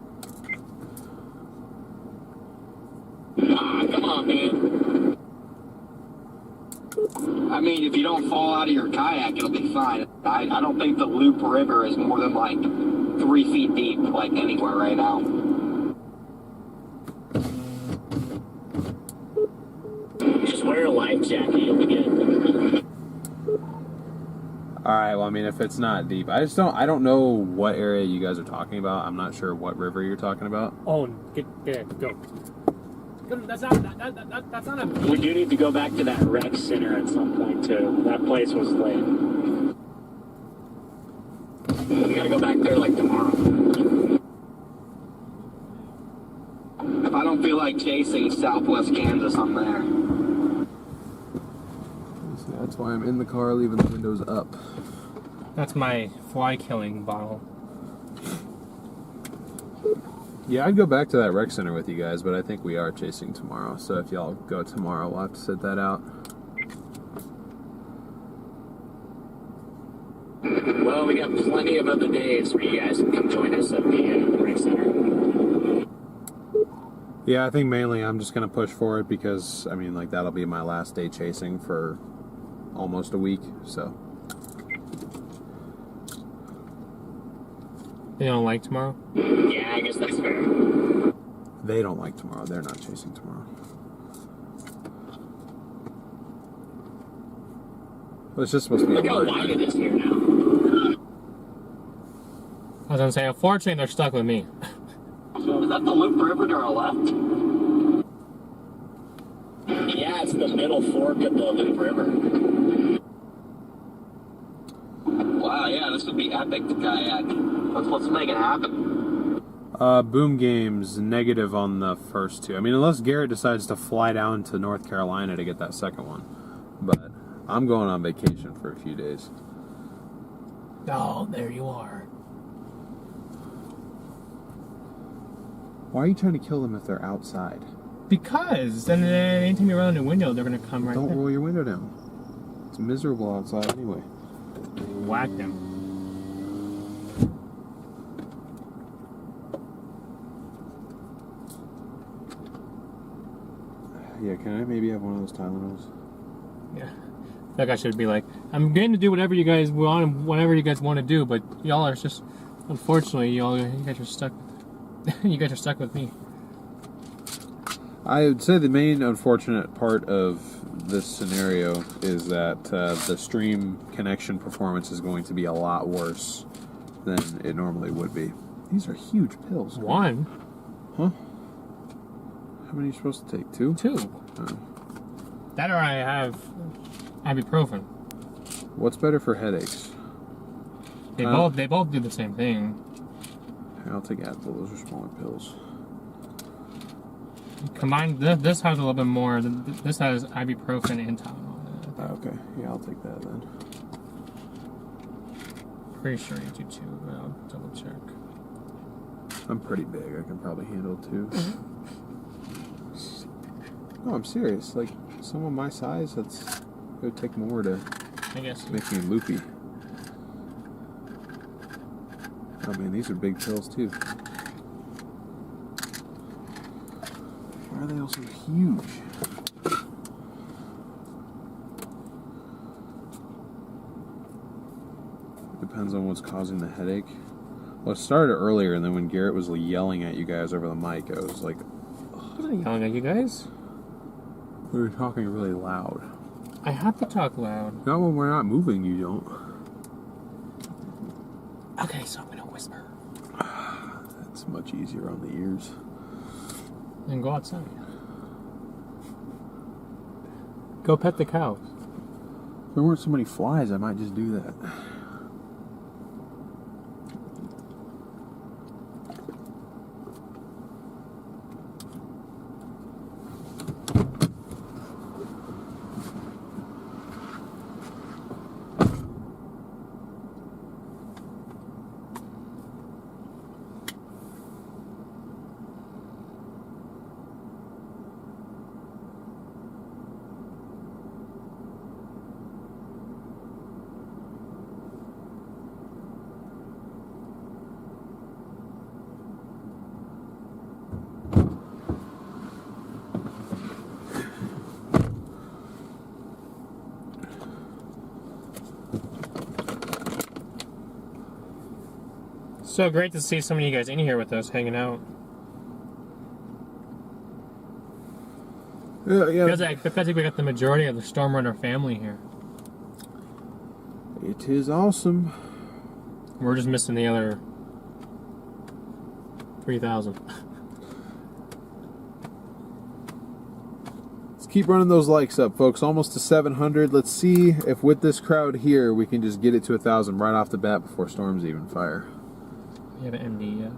Come on, man. I mean, if you don't fall out of your kayak, it'll be fine. I don't think the Loop River is more than like 3 feet deep, like anywhere right now. Just wear a life jacket, you'll be good. Alright, well, I mean, if it's not deep, I don't know what area you guys are talking about. I'm not sure what river you're talking about. Oh, get go. That's not a. We do need to go back to that rec center at some point, too. That place was lit. We gotta go back there like tomorrow. If I don't feel like chasing Southwest Kansas, I'm there. See, that's why I'm in the car, leaving the windows up. That's my fly killing bottle. Yeah, I'd go back to that rec center with you guys, but I think we are chasing tomorrow. So if y'all go tomorrow, we'll have to sit that out. Well, we got plenty of other days where you guys can come join us at the rec center. Yeah, I think mainly I'm just going to push for it because, I mean, like, that'll be my last day chasing for almost a week, so. You don't like tomorrow? Yeah, I guess that's fair. They don't like tomorrow. They're not chasing tomorrow. Well, it's just supposed to be Look how a wide line. it is here now. I was gonna say, unfortunately, they're stuck with me. Is that the Loop River to our left? Yeah, it's the middle fork of the Loop River. Wow, yeah, this would be epic to kayak. Let's make it happen. Boom Games negative on the first two. I mean, unless Garrett decides to fly down to North Carolina to get that second one. But I'm going on vacation for a few days. Oh, there you are. Why are you trying to kill them if they're outside? Because then anytime you roll in the window, they're gonna come right Don't there. roll your window down. It's miserable outside anyway. Whack them. Yeah, can I maybe have one of those Tylenols? Yeah. I feel like I should be like, I'm going to do whatever you guys want, whatever you guys want to do, but y'all are just, unfortunately, you guys are stuck. You guys are stuck with me. I would say the main unfortunate part of this scenario is that the stream connection performance is going to be a lot worse than it normally would be. These are huge pills. One, Huh? How many are you supposed to take? Two? two. Oh. That or I have ibuprofen. What's better for headaches? They both do the same thing. I'll take Advil. Those are smaller pills. Combined, this has a little bit more. This has ibuprofen and Tylenol in it. Oh, okay. Yeah, I'll take that then. Pretty sure you do too, but I'll double check. I'm pretty big. I can probably handle two. No, I'm serious. Like, someone my size, it would take more to I guess. make me loopy. Oh man, these are big pills too. Why are they all so huge? Depends on what's causing the headache. Well, it started earlier, and then when Garrett was yelling at you guys over the mic, I was like, I wasn't yelling at you guys. we were talking really loud. I have to talk loud. Not when we're not moving, you don't. Okay, so I'm gonna whisper. That's much easier on the ears. And go outside. Go pet the cows. If there weren't so many flies, I might just do that. So great to see some of you guys in here with us, hanging out. Yeah. Feels like we got the majority of the StormRunner family here. It is awesome. We're just missing the other 3,000. Let's keep running those likes up, folks. Almost to 700. Let's see if with this crowd here we can just get it to 1,000 right off the bat before storms even fire. We have an MD yet?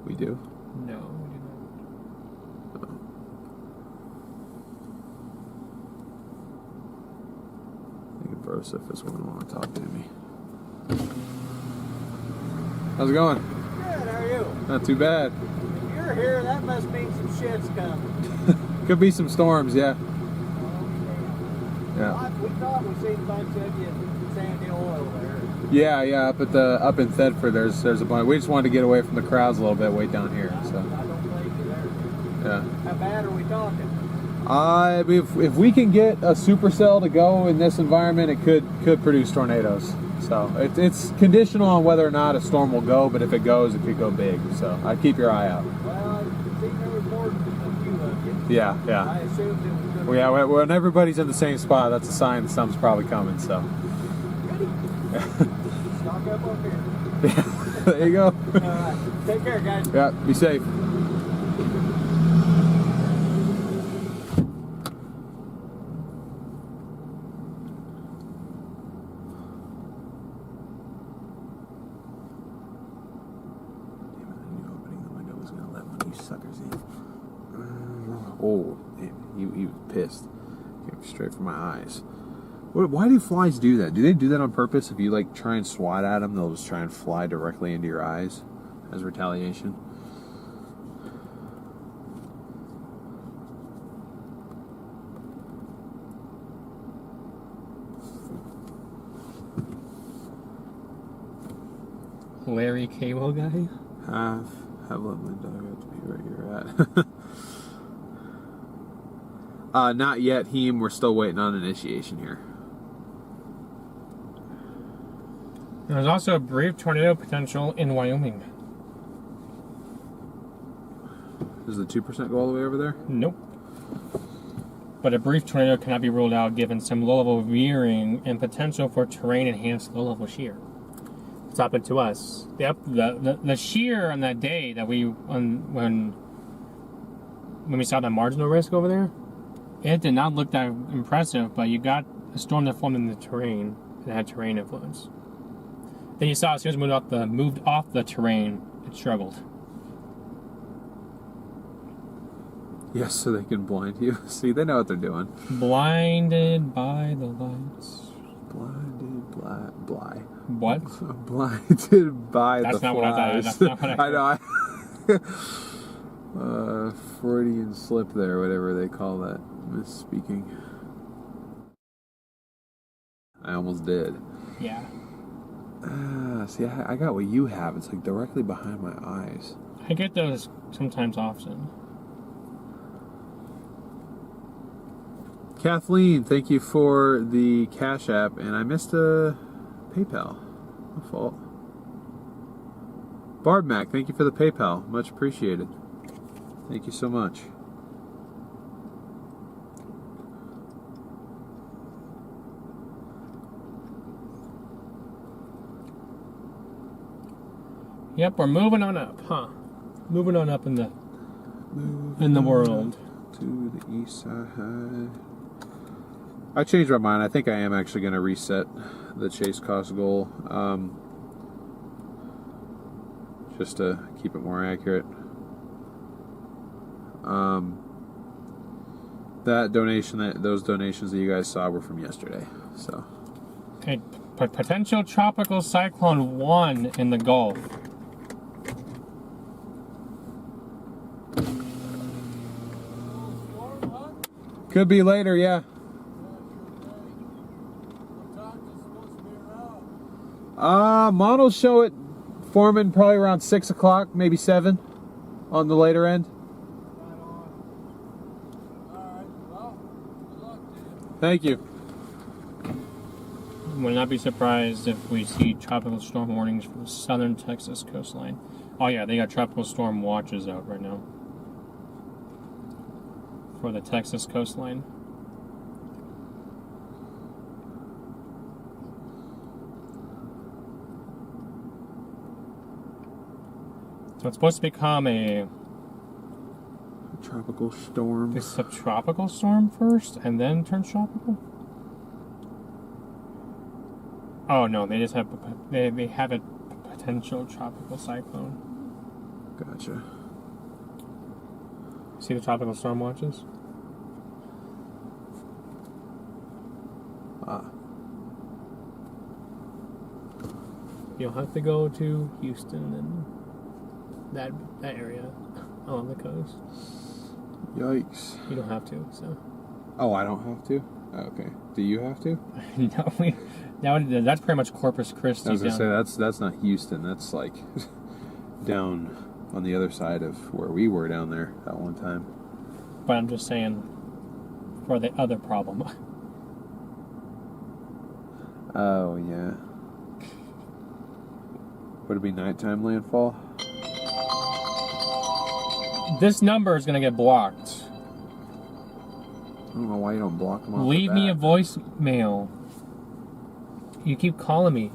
We do? No, we do not. I think Broseph is going to want to talk to me. How's it going? Good, how are you? Not too bad. If you're here, that must mean some shit's coming. Could be some storms, yeah. Oh, Yeah. we thought we seen a bunch of you at Sandy Oil there. Yeah. Up in Thetford, there's a bunch. We just wanted to get away from the crowds a little bit, way down here. So I don't blame you there. yeah. How bad are we talking? If we can get a supercell to go in this environment, it could produce tornadoes. So it's conditional on whether or not a storm will go, but if it goes, it could go big. So I'd keep your eye out. Well, I've seen there was more than a few of you. Yeah. I assumed it was going to Well, yeah, when everybody's in the same spot, that's a sign that something's probably coming. So Goody. Stock up here. there you go. All right. Take care, guys. Yeah, be safe. Oh, he was pissed. Came straight for my eyes. Why do flies do that? Do they do that on purpose? If you like try and swat at them, they'll just try and fly directly into your eyes as retaliation. Larry Cable guy? Have let my dog out to be where you're at. Not yet, Heem. We're still waiting on initiation here. There's also a brief tornado potential in Wyoming. Does the 2% go all the way over there? Nope. But a brief tornado cannot be ruled out given some low-level veering and potential for terrain-enhanced low-level shear. It's happened to us. The shear on that day that when we saw that marginal risk over there, it did not look that impressive, but you got a storm that formed in the terrain and had terrain influence. Then you saw as soon as it moved off the terrain, it struggled. Yes, so they can blind you. See, they know what they're doing. Blinded by the lights. Blinded, bly. What? Blinded by That's the not flies. what I thought. That's not what I know. Freudian slip there, whatever they call that. Misspeaking. I almost did. Yeah. See, I got what you have. It's like directly behind my eyes. I get those sometimes often. Kathleen, thank you for the Cash App, and I missed a PayPal. My fault. Bardmac, thank you for the PayPal. Much appreciated. Thank you so much. Yep, we're moving on up, huh? Moving on up in the world. To the east side. I changed my mind. I think I am actually going to reset the chase cost goal. Just to keep it more accurate. Those donations that you guys saw were from yesterday. So, Okay, potential tropical cyclone 1 in the Gulf. could be later, yeah. Models show it forming probably around 6 o'clock, maybe 7 on the later end. Thank you. Would not be surprised if we see tropical storm warnings for the southern Texas coastline. Oh yeah, they got tropical storm watches out right now for the Texas coastline. So it's supposed to become a tropical storm. a subtropical storm first, and then turn tropical. Oh no, they just have they have a potential tropical cyclone. Gotcha. See the tropical storm watches? Ah. You'll have to go to Houston and that area along the coast. Yikes. You don't have to, so. Oh, I don't have to? Okay. Do you have to? No, that's pretty much Corpus Christi. I was gonna down. say that's not Houston. That's like down on the other side of where we were down there that one time. But I'm just saying for the other problem. Oh yeah. Would it be nighttime landfall? This number is gonna get blocked. I don't know why you don't block them off. Leave the me a bat. voicemail. You keep calling me.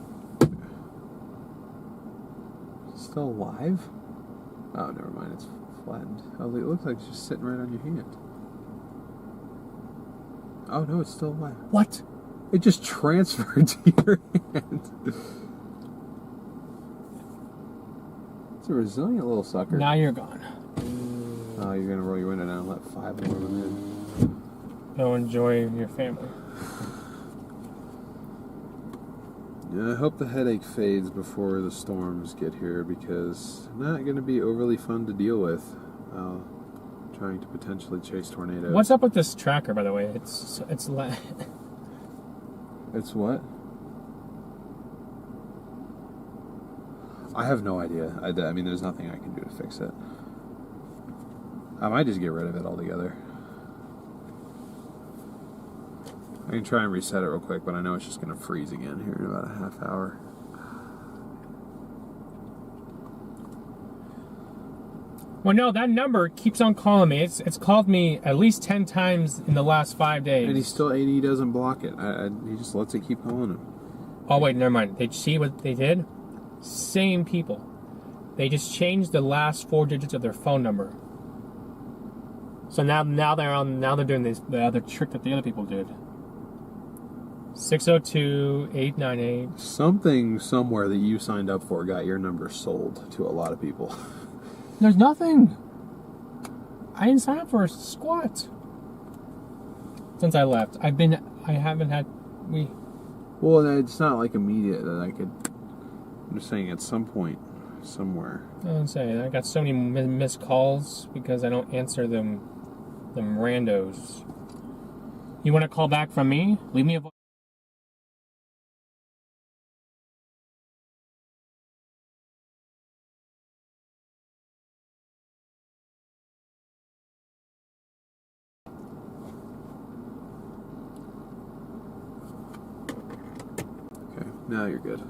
Still alive? Oh, never mind. It's flattened. Oh, it looks like it's just sitting right on your hand. Oh no, it's still alive. What? It just transferred to your hand. It's a resilient little sucker. Now you're gone. Oh, you're gonna roll your window down and let 5 more of them in. Go enjoy your family. Yeah, I hope the headache fades before the storms get here, because not going to be overly fun to deal with. Trying to potentially chase tornadoes. What's up with this tracker, by the way? It's It's what? I have no idea. I mean, there's nothing I can do to fix it. I might just get rid of it altogether. I can try and reset it real quick, but I know it's just going to freeze again here in about a half hour. Well, no, that number keeps on calling me. It's called me at least 10 times in the last 5 days. And he's still 80, he doesn't block it. He just lets it keep calling him. Oh, wait, never mind. They see what they did? Same people. They just changed the last 4 digits of their phone number. So now they're doing the other trick that the other people did. 602-898. Something somewhere that you signed up for got your number sold to a lot of people. There's nothing. I didn't sign up for a squat. Since I left. I haven't had... Well, it's not like immediate that I could... I'm just saying at some point, somewhere. I don't say. I got so many missed calls because I don't answer them randos. You want to call back from me? Leave me a voice. Okay, now you're good.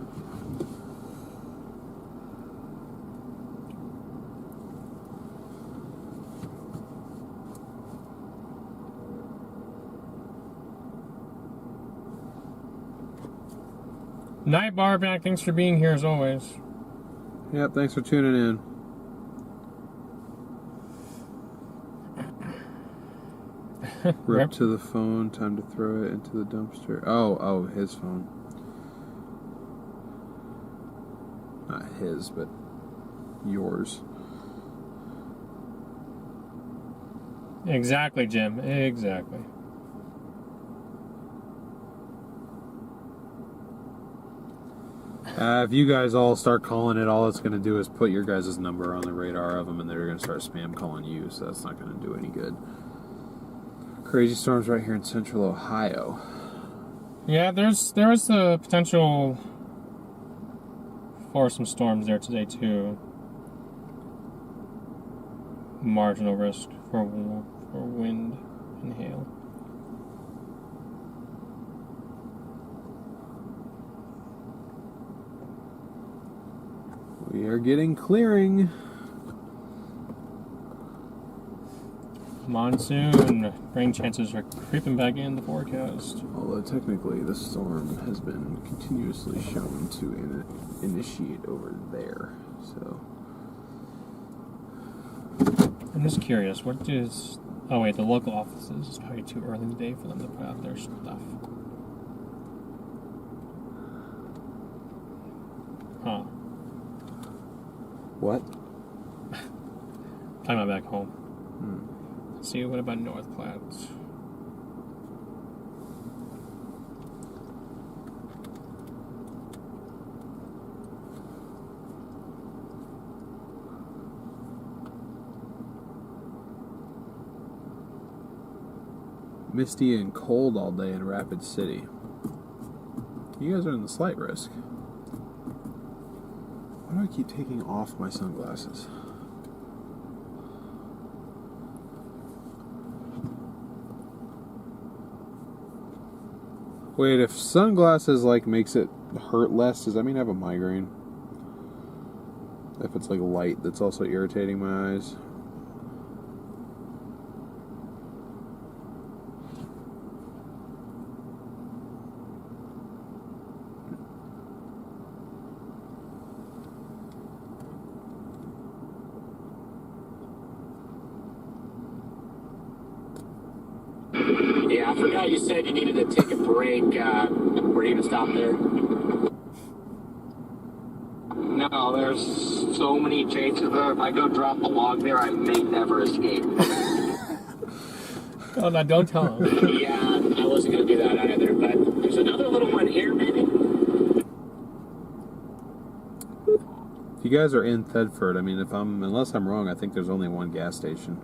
Night Barback, thanks for being here as always. Yep, thanks for tuning in. Rip to the phone, time to throw it into the dumpster. Oh, his phone. Not his, but yours. Exactly, Jim. Exactly. If you guys all start calling it, all it's going to do is put your guys' number on the radar of them, and they're going to start spam calling you, so that's not going to do any good. Crazy storms right here in central Ohio. Yeah, there is the potential for some storms there today too. Marginal risk for wind and hail. We are getting clearing. Monsoon. Rain chances are creeping back in the forecast. Although technically the storm has been continuously shown to initiate over there. So I'm just curious, what does... Oh wait, the local offices, it's probably too early in the day for them to put out their stuff. Huh. what? Talking about back home. Let's see, what about North Platte? Misty and cold all day in Rapid City. You guys are in the slight risk. Why do I keep taking off my sunglasses? Wait, if sunglasses like makes it hurt less, does that mean I have a migraine? If it's like light that's also irritating my eyes. Yeah, I forgot you said you needed to take a break. Were you going to stop there? No, there's so many chases there. If I go drop a log there, I may never escape. Oh, no, don't tell them. Yeah, I wasn't going to do that either, but there's another little one here, maybe? If you guys are in Thedford, I mean, unless I'm wrong, I think there's only one gas station.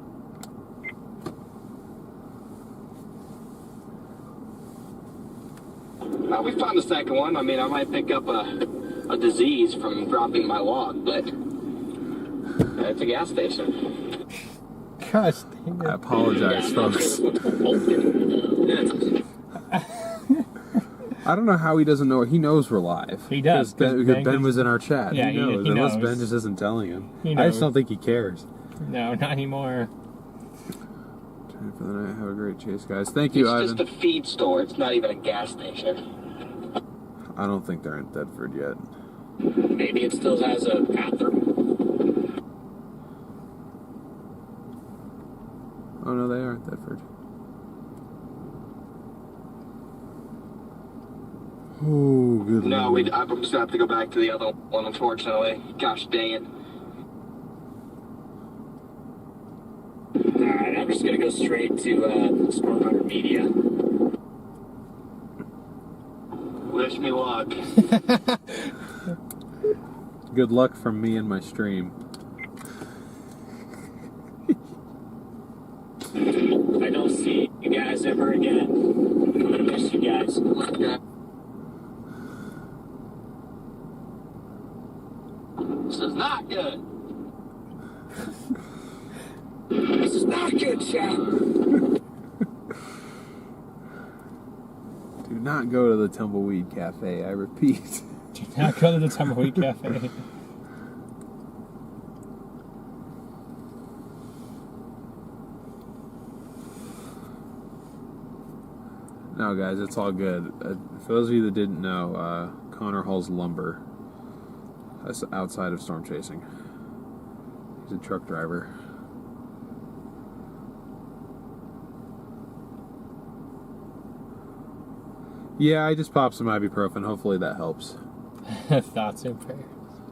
We found the second one. I mean, I might pick up a disease from dropping my log, but it's a gas station. Gosh dang I it. apologize, folks. I don't know how he doesn't know. He knows we're live. He does, Because Ben was in our chat. Yeah, he knows. he Unless knows. Ben just isn't telling him. He I just knows. don't think he cares. No, not anymore. Time for the night. Have a great chase, guys. Thank you, It's Ivan. just a feed store. It's not even a gas station. I don't think they're in Thedford yet. Maybe it still has a bathroom. Oh, no, they are in Thedford. Oh, good No, Lord. I'm just gonna have to go back to the other one, unfortunately. Gosh dang it. Alright, I'm just going to go straight to StormRunner Media. Wish me luck. Good luck from me and my stream. I don't see you guys ever again. I'm going to miss you guys. This is not good. This is not good, chat. Do not go to the Tumbleweed Cafe, I repeat. Do not go to the Tumbleweed Cafe. No, guys, it's all good. For those of you that didn't know, Connor hauls lumber. That's outside of storm chasing. He's a truck driver. Yeah, I just popped some ibuprofen. Hopefully that helps. Thoughts and prayers.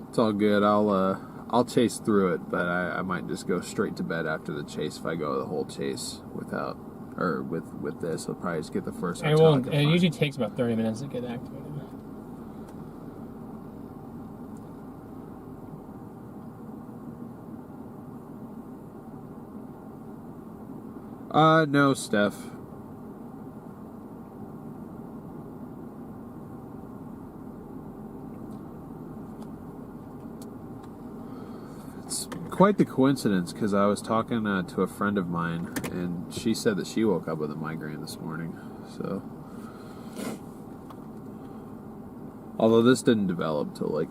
It's all good. I'll chase through it, but I might just go straight to bed after the chase if I go the whole chase without, or with this. I'll probably just get the first hotel I can It find. usually takes about 30 minutes to get activated. No, Steph. It's quite the coincidence because I was talking to a friend of mine and she said that she woke up with a migraine this morning. So, although this didn't develop till like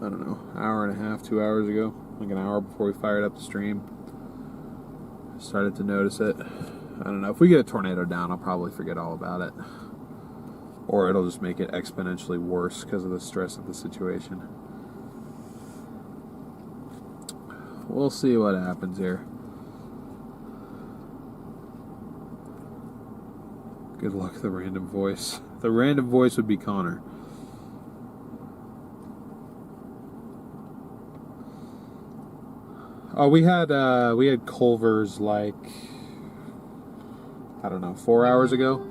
I don't know, hour and a half, 2 hours ago, like an hour before we fired up the stream. Started to notice it. I don't know. If we get a tornado down, I'll probably forget all about it. Or it'll just make it exponentially worse because of the stress of the situation. We'll see what happens here. Good luck, the random voice. The random voice would be Connor. Oh, we had Culver's like, I don't know, 4 hours ago.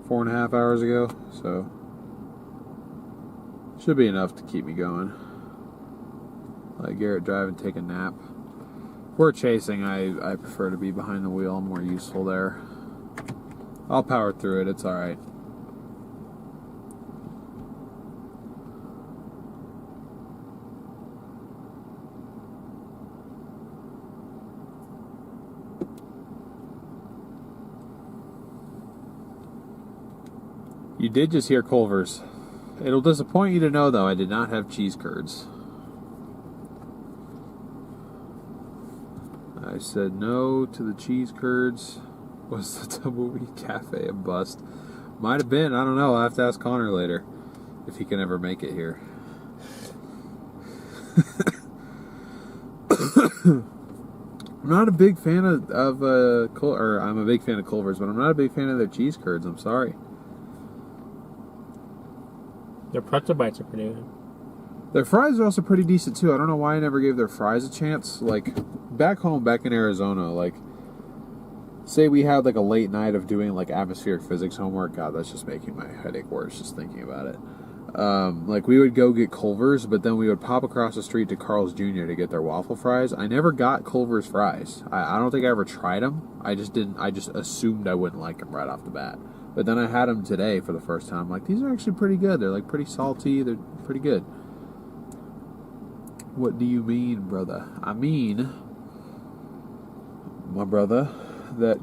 Four and a half hours ago, so should be enough to keep me going. Let Garrett drive and take a nap. If we're chasing, I prefer to be behind the wheel. I'm more useful there. I'll power through it, it's alright. You did just hear Culver's. It'll disappoint you to know, though, I did not have cheese curds. I said no to the cheese curds. Was the Tumbleweed Cafe a bust? Might have been. I don't know. I'll have to ask Connor later if he can ever make it here. I'm not a big fan of I'm a big fan of Culver's, but I'm not a big fan of their cheese curds. I'm sorry. Their pretzel bites are pretty good. Their fries are also pretty decent too. I don't know why I never gave their fries a chance. Like, back home, back in Arizona, like, say we had like a late night of doing like atmospheric physics homework. God, that's just making my headache worse just thinking about it. Like, we would go get Culver's, but then we would pop across the street to Carl's Jr. to get their waffle fries. I never got Culver's fries. I don't think I ever tried them. I just assumed I wouldn't like them right off the bat. But then I had them today for the first time. Like, these are actually pretty good. They're like pretty salty. They're pretty good. What do you mean, brother? I mean, my brother, that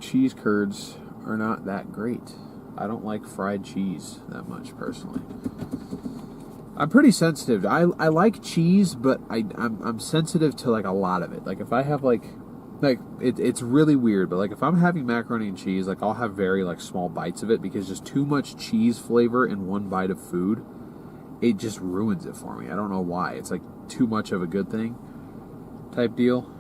cheese curds are not that great. I don't like fried cheese that much, personally. I'm pretty sensitive. I like cheese, but I'm sensitive to like a lot of it. Like, if I have like it's really weird, but like if I'm having macaroni and cheese, like I'll have very like small bites of it, because just too much cheese flavor in one bite of food, it just ruins it for me. I don't know why. It's like too much of a good thing type deal.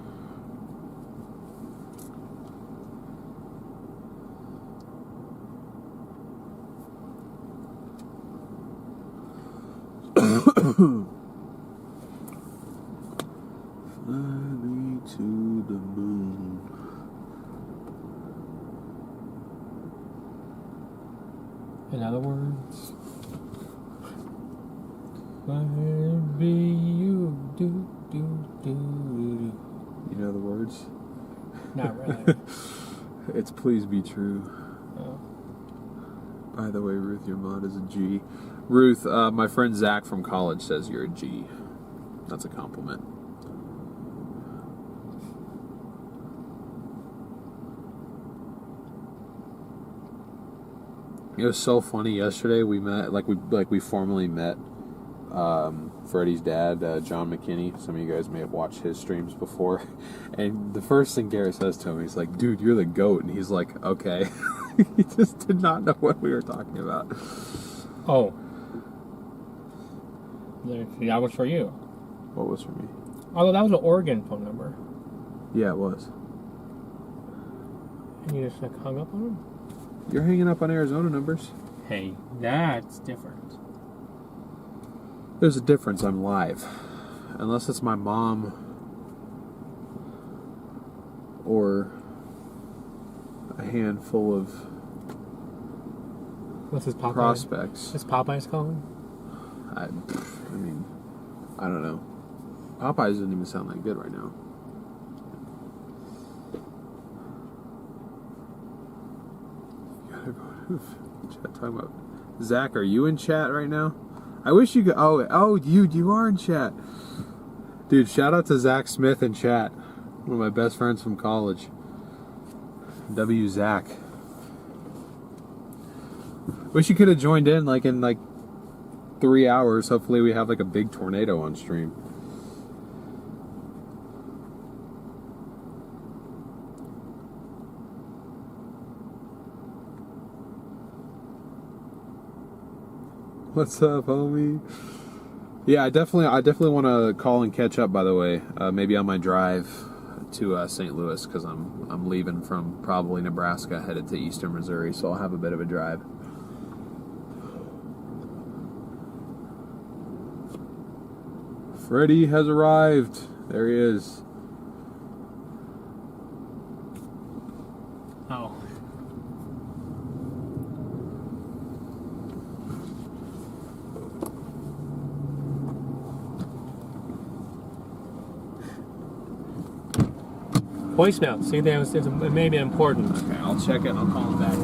Fly me to the moon. In other words, I'll be you, do, do, do, do. You know the words? Not really. It's Please Be True. Oh. By the way, Ruth, your mod is a G. Ruth, my friend Zach from college says you're a G. That's a compliment. It was so funny. Yesterday we met, we formally met Freddie's dad, John McKinney. Some of you guys may have watched his streams before. And the first thing Garrett says to him, he's like, "Dude, you're the GOAT." And he's like, "Okay." He just did not know what we were talking about. Oh. That was for you. What was for me? Although that was an Oregon phone number. Yeah, it was. And you just like hung up on him? You're hanging up on Arizona numbers. Hey, that's different. There's a difference. I'm live. Unless it's my mom or a handful of What's his Popeye? prospects. Is Popeye's calling? I mean, I don't know. Popeyes doesn't even sound that good right now. Chat talking about Zach. Are you in chat right now? I wish you could. Oh, you are in chat, dude. Shout out to Zach Smith in chat. One of my best friends from college. W. Zach. Wish you could have joined in like in like 3 hours. Hopefully we have like a big tornado on stream. What's up, homie? Yeah, I definitely want to call and catch up. By the way, maybe on my drive to St. Louis, because I'm leaving from probably Nebraska, headed to eastern Missouri, so I'll have a bit of a drive. Freddie has arrived. There he is. Oh. Voicemail. See, it may be important. Okay, I'll check it and I'll call him back.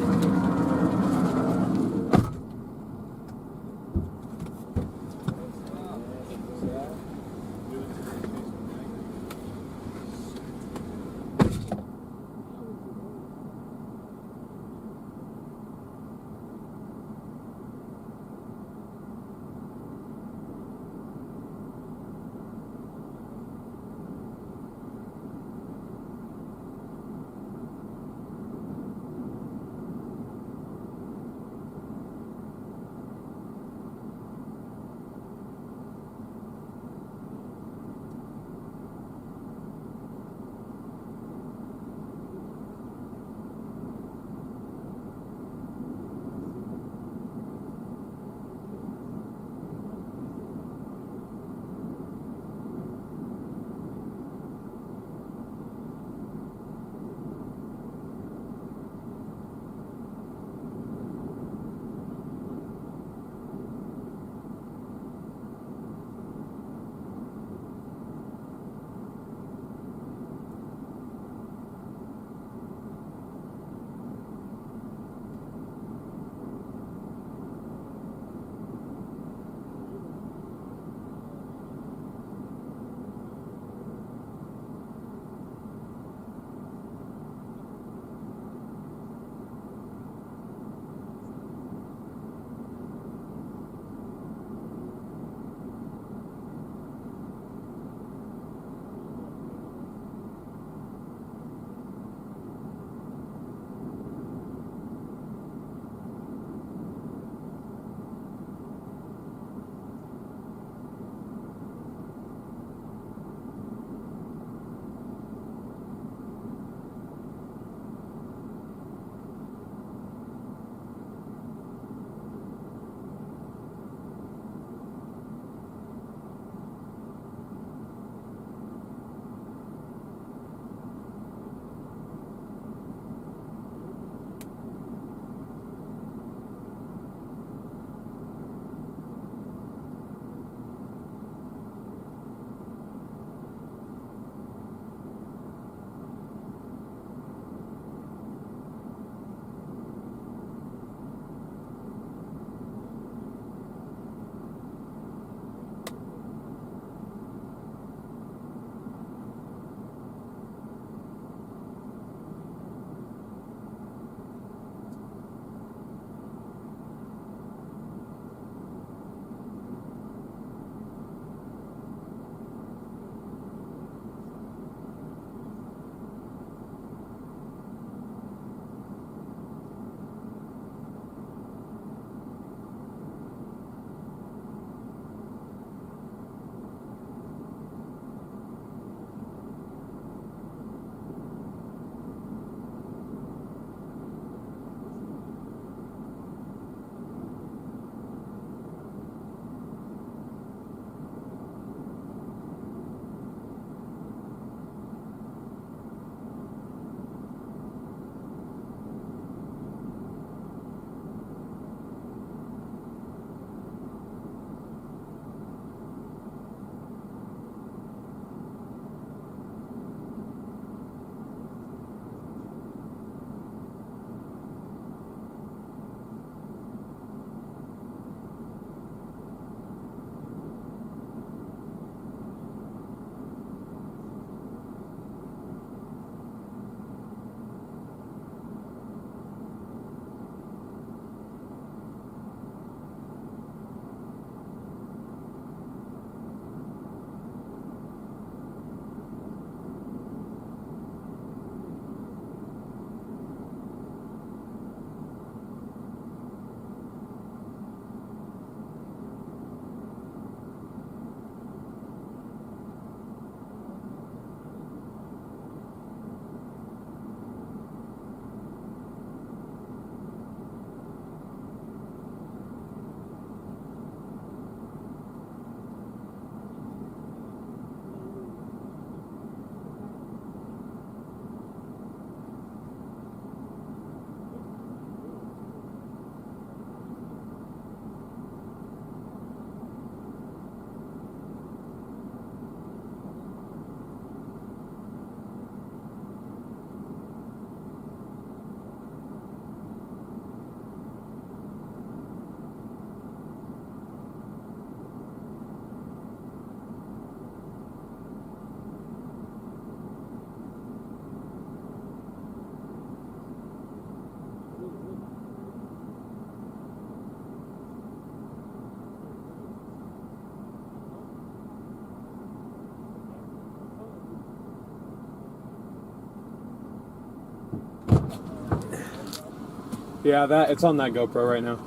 Yeah, it's on that GoPro right now.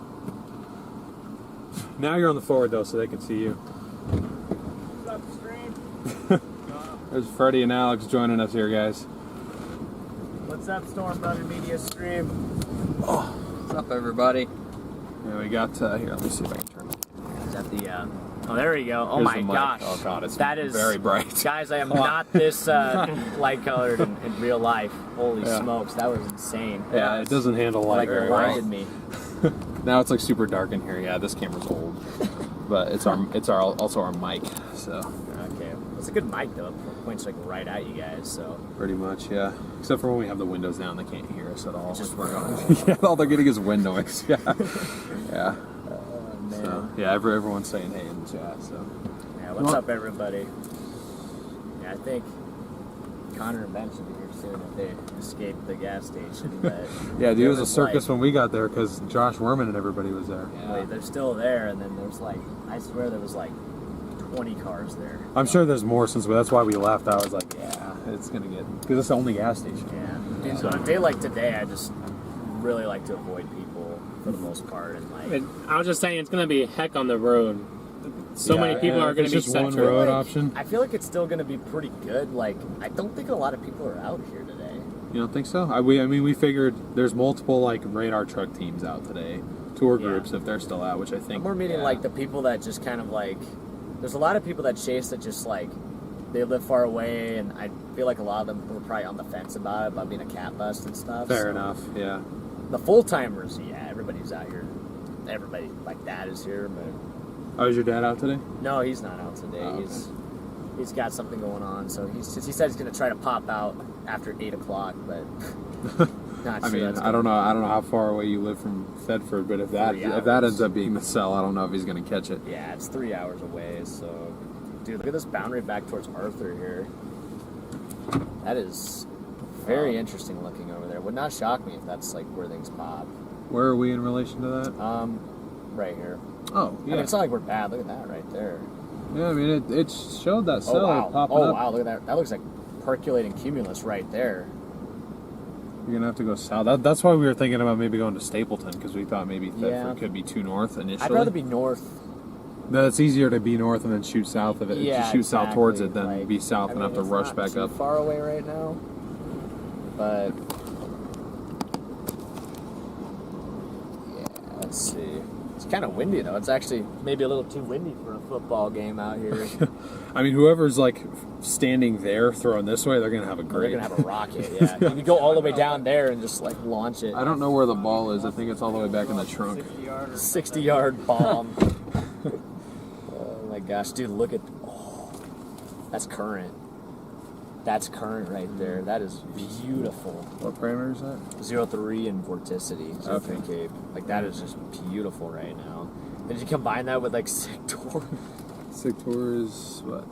Now you're on the forward though, so they can see you. What's up, stream? There's Freddie and Alex joining us here, guys. What's up, StormRunner Media Stream? What's up, everybody? Yeah, we got here. Let me see if I can turn it. Is that the? Oh, there we go. Oh Here's my the mic. gosh! Oh god, it's that is very bright. Guys, I am not this light colored in real life. Holy Yeah. smokes, that was insane. Yeah, it doesn't handle light Like very well. reminded me. Now it's like super dark in here. Yeah, this camera's old, but it's also our mic. So Okay, it's a good mic though. It points like right at you guys. So pretty much, yeah. Except for when we have the windows down, they can't hear us at all. It's just yeah, all they're getting is wind noise. Yeah, yeah. man. So yeah, everyone's saying hey in the chat. So Yeah, what's up, everybody? Yeah, I think Connor and Ben should be here soon if they escape the gas station. But yeah, dude, it was a was circus like- when we got there because Josh Werman and everybody was there. Wait, they're still there, and then there's like, I swear there was like 20 cars there. I'm sure there's more since that's why we left. I was like, yeah, it's gonna get because it's the only gas station. Yeah. Dude, so on a day like today, I just really like to avoid people for the most part, and like. I was just saying, it's going to be a heck on the road. So many people are going to be just one set road for option. I feel like it's still going to be pretty good. Like, I don't think a lot of people are out here today. You don't think so? I mean, we figured there's multiple like radar truck teams out today, tour Yeah. groups if they're still out, which I think. We're meeting yeah. like the people that just kind of like. There's a lot of people that chase that just like they live far away, and I feel like a lot of them were probably on the fence about being a cat bust and stuff. Fair so. enough. Yeah. The full timers, yeah, everybody's out here. Everybody, like Dad is here, but Oh, is your dad out today? no, he's not out today. Oh, okay. He's got something going on, so he said he's going to try to pop out after 8 o'clock, but not sure. I mean, that's I don't know how far away you live from Thetford, but if that 3 ends up being the cell, I don't know if he's gonna catch it. Yeah, it's 3 hours away. So, dude, look at this boundary back towards Arthur here. That is very interesting looking over there. Would not shock me if that's like where things pop. Where are we in relation to that? Right here. Oh, I mean, yeah. it's not like we're bad. Look at that right there. Yeah, I mean, it showed that cell popping Oh up. wow! Look at that. That looks like percolating cumulus right there. You're gonna have to go south. That's why we were thinking about maybe going to Stapleton because we thought maybe Thetford Yeah. could be too north initially. I'd rather be north. No, it's easier to be north and then shoot south of it. Yeah, to shoot south towards it exactly. than Like, be south I and mean, have to it's rush not back too up. far away right now, but yeah. Let's see. It's kind of windy though. It's actually maybe a little too windy for a football game out here. I mean, whoever's like standing there throwing this way, they're gonna have a They're great. gonna have a rocket. Yeah, you could go all the way down there and just like launch it. I don't know where the ball is. I think it's all the way back in the trunk. 60-yard bomb. Oh my gosh, dude! Look at. Oh, that's current. That's current right there. That is beautiful. What parameter is that? 0.3 and vorticity. 0.3 Cape. Like that is just beautiful right now. Did you combine that with like Sector? Sector is what?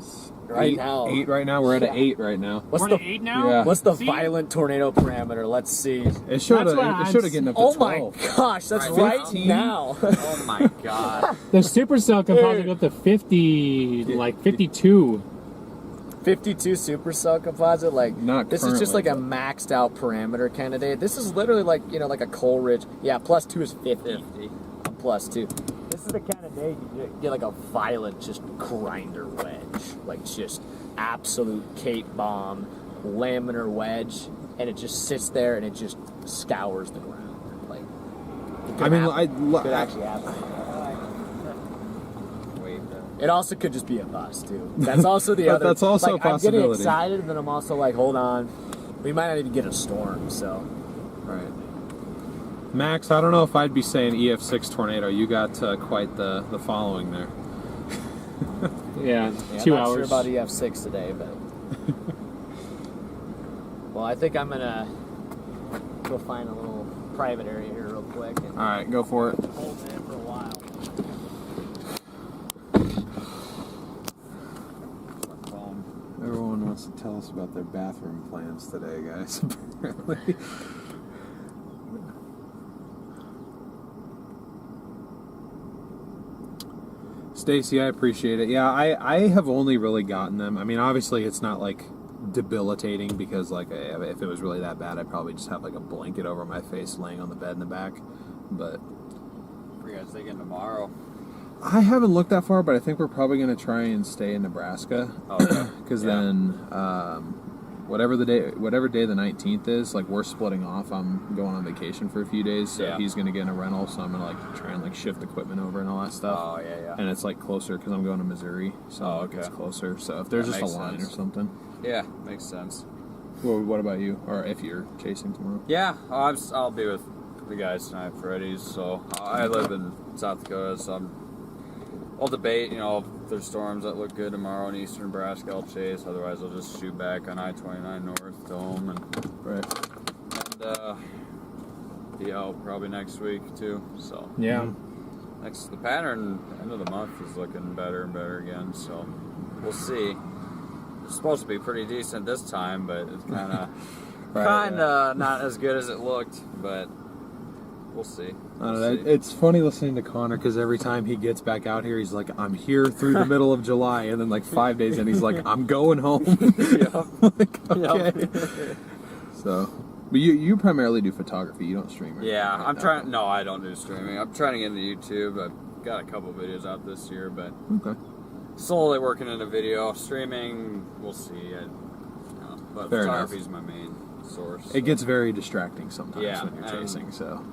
Right 8, now. 8 right now. We're at an 8 right now. What's We're the at 8 now? Yeah. What's the See? violent tornado parameter? Let's see. It should That's what have. It I'm should have getting up to Oh 12. my gosh, that's Right. right 15? now. Oh my god. The supercell composite go up to 50, like 52. 52 supercell composite, like Not this is just like currently, a maxed out parameter candidate. This is literally like, you know, like a Coleridge. Yeah, plus 2 is 50. Plus 2. This is the kind of day you get like a violent just grinder wedge. Like just absolute Cape bomb, laminar wedge, and it just sits there and it just scours the ground. Like it could I mean, happen. Could actually happen. It also could just be a bust too. That's also the other. That's also like, a I'm getting possibility. excited, and then I'm also like, hold on, we might not even get a storm. So Right. Max, I don't know if I'd be saying EF6 tornado. You got quite the following there. Yeah, yeah, 2 I'm not hours. sure about EF6 today, but well, I think I'm gonna go find a little private area here real quick and All right, go for it. hold it in for a while. Everyone wants to tell us about their bathroom plans today, guys. Apparently. Stacy, I appreciate it. Yeah, I have only really gotten them. I mean, obviously it's not like debilitating because like if it was really that bad, I'd probably just have like a blanket over my face laying on the bed in the back. But What are you guys thinking tomorrow? I haven't looked that far, but I think we're probably going to try and stay in Nebraska because then whatever day the 19th is, like we're splitting off. I'm going on vacation for a few days, so he's going to get in a rental, so I'm going to like try and like shift equipment over and all that stuff. Oh, yeah. And it's like closer because I'm going to Missouri, so it's closer. So if there's just a line or something. Yeah, makes sense. Well, what about you? Or if you're chasing tomorrow? Yeah, I'll be with the guys tonight for Eddie's. So I live in South Dakota, so I'll debate. You know, if there's storms that look good tomorrow in eastern Nebraska, I'll chase. Otherwise, I'll just shoot back on I-29 north to home and be out probably next week too. So the pattern end of the month is looking better and better again. So we'll see. It's supposed to be pretty decent this time, but it's kind of not as good as it looked. But we'll see. It's funny listening to Connor because every time he gets back out here, he's like, "I'm here through the middle of July," and then like 5 days in, he's like, "I'm going home." Like, okay. So, but you primarily do photography. You don't stream, right? Yeah, I'm trying. No, I don't do streaming. I'm trying to get into YouTube. I've got a couple videos out this year, but slowly working into video streaming. We'll see. But photography is my main source. It gets very distracting sometimes when you're chasing. So,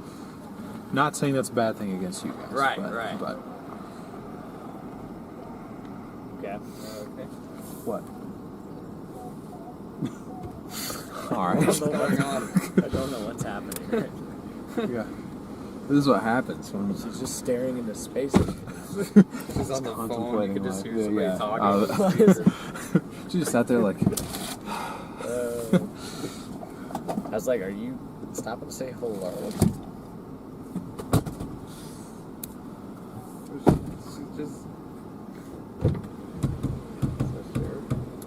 not saying that's a bad thing against you guys. Right. But Okay. what? All right. I don't know what's happening. Right? Yeah. This is what happens when She's just staring into space. She's on the phone. You can just hear somebody talking. She just sat there like. I was like, "Are you stopping to say hello?"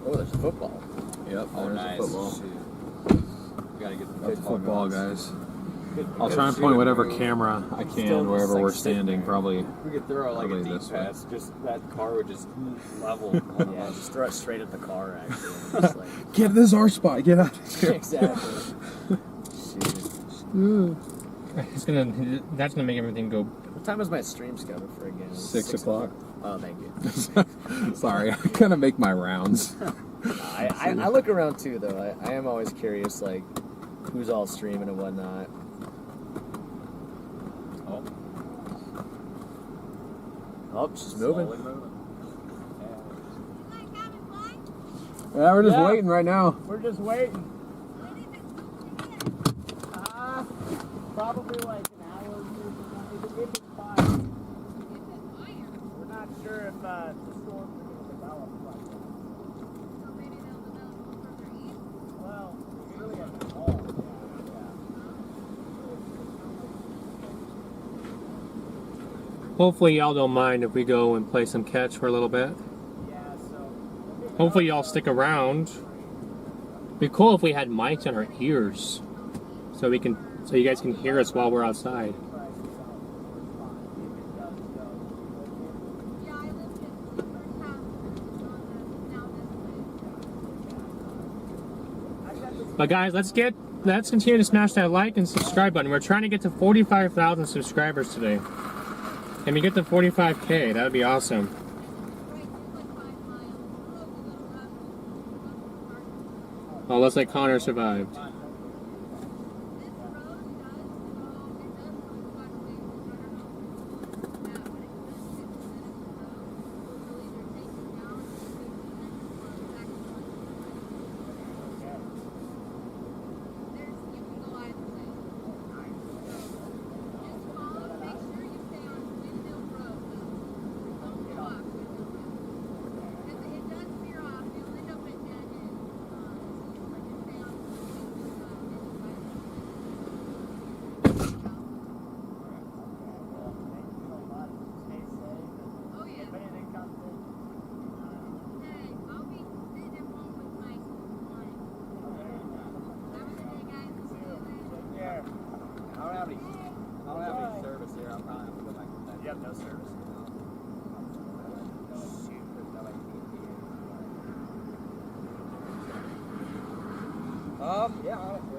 Oh, there's football. Yep. Oh, there's nice. football. Gotta get the That's football, guys. I'll Good try and point shooting whatever move. camera I can Still wherever just, like, we're sitting standing. there. Probably. We could throw like Probably a deep this way. pass. Just that car would just level. Yeah, just throw it straight at the car, actually. And just like, Get this is our spot. Get out of here. exactly. That's gonna make everything go. What time is my stream scheduled for again? 6 o'clock. Oh, thank you. Sorry, I kind of make my rounds. I look around too, though. I am always curious, like, who's all streaming and whatnot. Oh, she's moving. Yeah, we're just waiting right now. We're just waiting. Probably like an hour or two. If it's fire. We're not sure if the storms are going to develop like that. Well, we really have to call. Hopefully y'all don't mind if we go and play some catch for a little bit. Hopefully y'all stick around. It'd be cool if we had mics in our ears, so you guys can hear us while we're outside. But guys, let's continue to smash that like and subscribe button. We're trying to get to 45,000 subscribers today. Can we get to 45K? That would be awesome. Oh, looks like Connor survived. I don't have any service here. I'll probably have to go back to that. You have no service. Shoot, there's no AT&T. off? Yeah, honestly.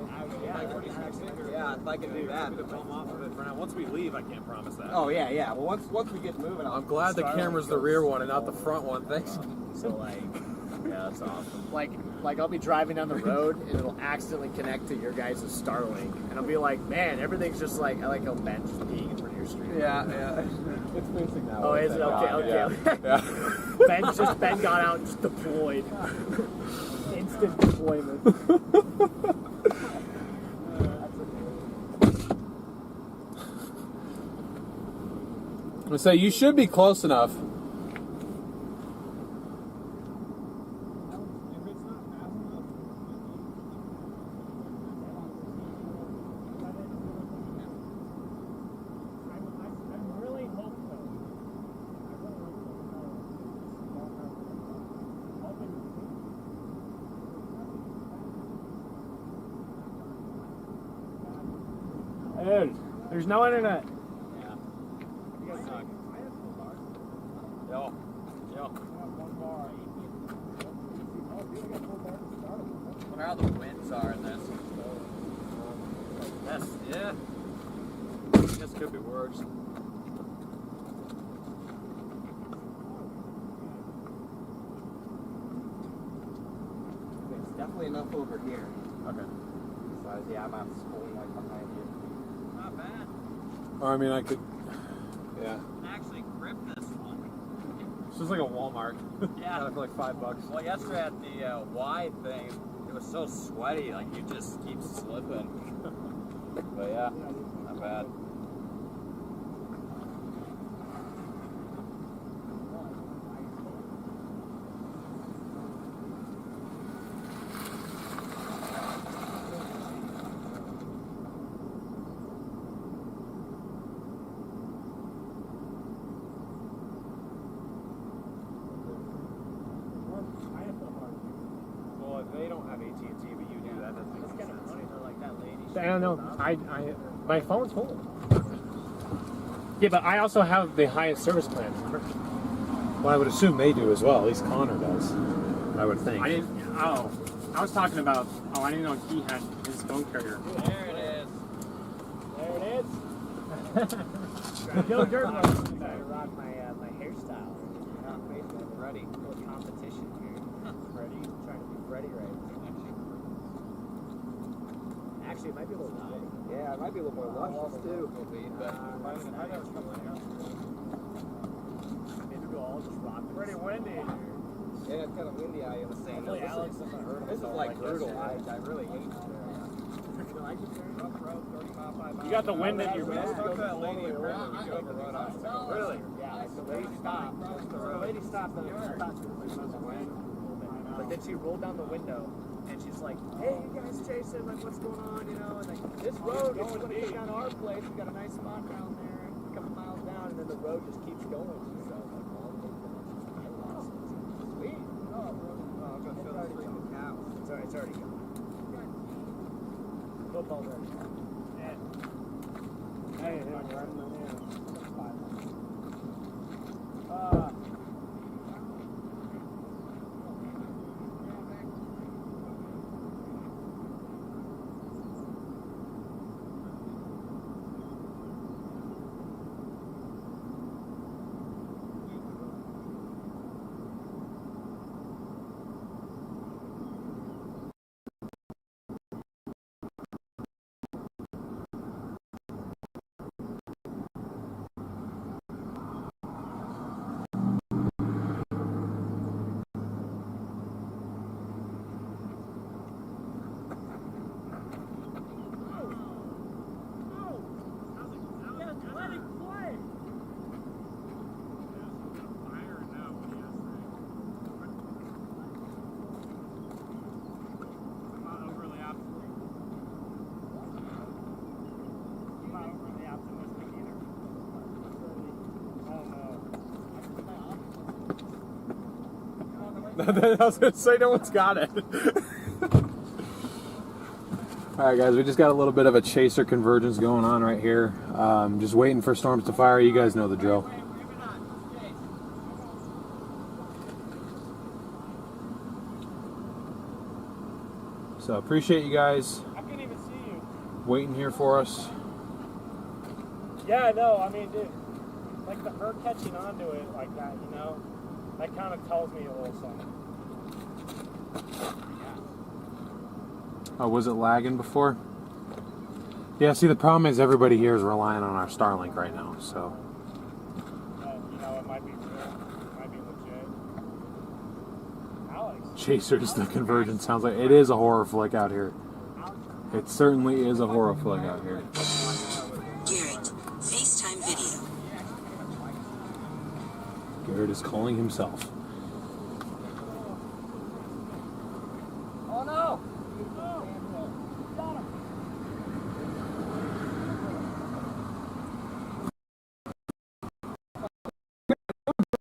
Yeah, if I can do that. Film off of it for now. Once we leave, I can't promise that. Oh yeah. Well, once we get moving, I'm glad the camera's the rear one and not the front one. Thanks. So like, yeah, that's awesome. Like I'll be driving down the road and it'll accidentally connect to your guys' Starlink, and I'll be like, man, everything's just like, I like how Ben's just peeing in front of your screen. Yeah. It's facing that way. Oh, is it? Okay. Yeah. Ben got out and just deployed. Instant deployment. So you should be close enough. Dude, there's no internet. Yo. I wonder how the winds are in this. Yeah. This could be worse. It's definitely enough over here. Okay. Besides, yeah, I'm out schooling like behind you. Not bad. Or I mean, I could. Yeah. Actually grip this one. It's just like a Walmart. Yeah. Got it for like $5. Well, yesterday at the wide thing, it was so sweaty, like you just keep slipping. But yeah, not bad. Well, if they don't have AT&T, but you do, that doesn't make sense. I don't know. My phone's full. Yeah, but I also have the highest service plan. Remember? Well, I would assume they do as well. At least Connor does. I would think. I didn't. Oh, I was talking about. Oh, I didn't know he had his phone carrier. There it is. There it is. Joe Dirt wants to rock my hairstyle. Not basically ready. A little competition here. Freddie, trying to be Freddie right. Actually, it might be a little light. Yeah, it might be a little more luscious too. Maybe we'll all just rock. Pretty windy. Yeah, it's kind of windy out. You were saying. Hopefully Alex doesn't hurt This is himself like brutal. yesterday. I really hate it. You got the wind in your I mouth. spoke to that lady in Brandon. We could overrun us. Really? Yeah, like the lady stopped. The lady stopped and I thought she was like, "There's a wind." But then she rolled down the window and she's like, "Hey, you guys chasing? Like, what's going on? You know?" And like, this road, if you want to get down to our place, we got a nice spot down there, a couple miles down, and then the road just keeps going. So I was like, "Oh, sweet." It's already gone. Football's already gone. Hey, right in the hand. I was going to say no one's got it. Alright guys, we just got a little bit of a chaser convergence going on right here. Just waiting for storms to fire. You guys know the drill. So appreciate you guys I couldn't even see you. waiting here for us. Yeah, I know. I mean, dude, like her catching onto it like that, you know, that kind of tells me a little something. Oh, was it lagging before? Yeah, see, the problem is everybody here is relying on our Starlink right now, so. You know, it might be real. It might be legit. Alex. Chasers, the convergence sounds like it is a horror flick out here. It certainly is a horror flick out here. Garrett, FaceTime video. Garrett is calling himself. Oh no!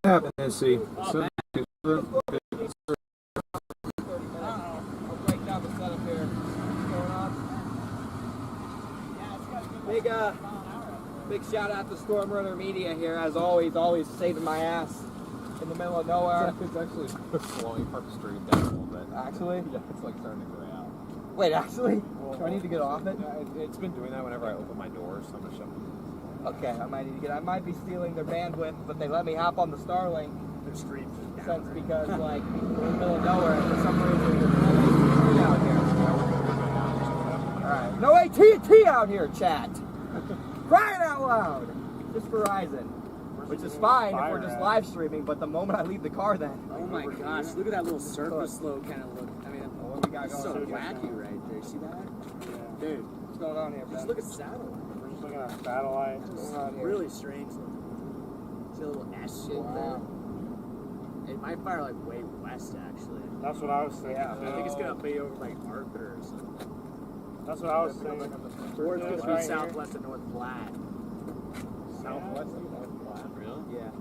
What happened, see? So, Big shout out to StormRunner Media here, as always saving my ass in the middle of nowhere. it's actually slowing our stream down a little bit. Actually? Yeah, it's like starting to gray out. Wait, actually? Do I need to get off it? It's been doing that whenever I open my doors, so I'm gonna shut it. Okay, I might need to get. I might be stealing their bandwidth, but they let me hop on the Starlink. Their streams is Since because like we're in the middle of nowhere, and for some reason there's no AT&T out here. All right, no AT&T out here, chat. Crying out loud. Just Verizon, which is fine if we're just live streaming. But the moment I leave the car, then. Oh my gosh, look at that little surface low kind of look. I mean, What we got it's going so on? wacky right there. See that? Dude, What's going on here, just Ben? look at satellite. We're just looking at satellite. What's going on here? Really strange looking. See a little S shape there? It might fire like way west actually. That's what I was thinking. Yeah, I think it's gonna be over like Arbiter or something. That's what I was thinking. Or it's gonna be southwest of North Platte. Southwest of North Platte. Really? Yeah.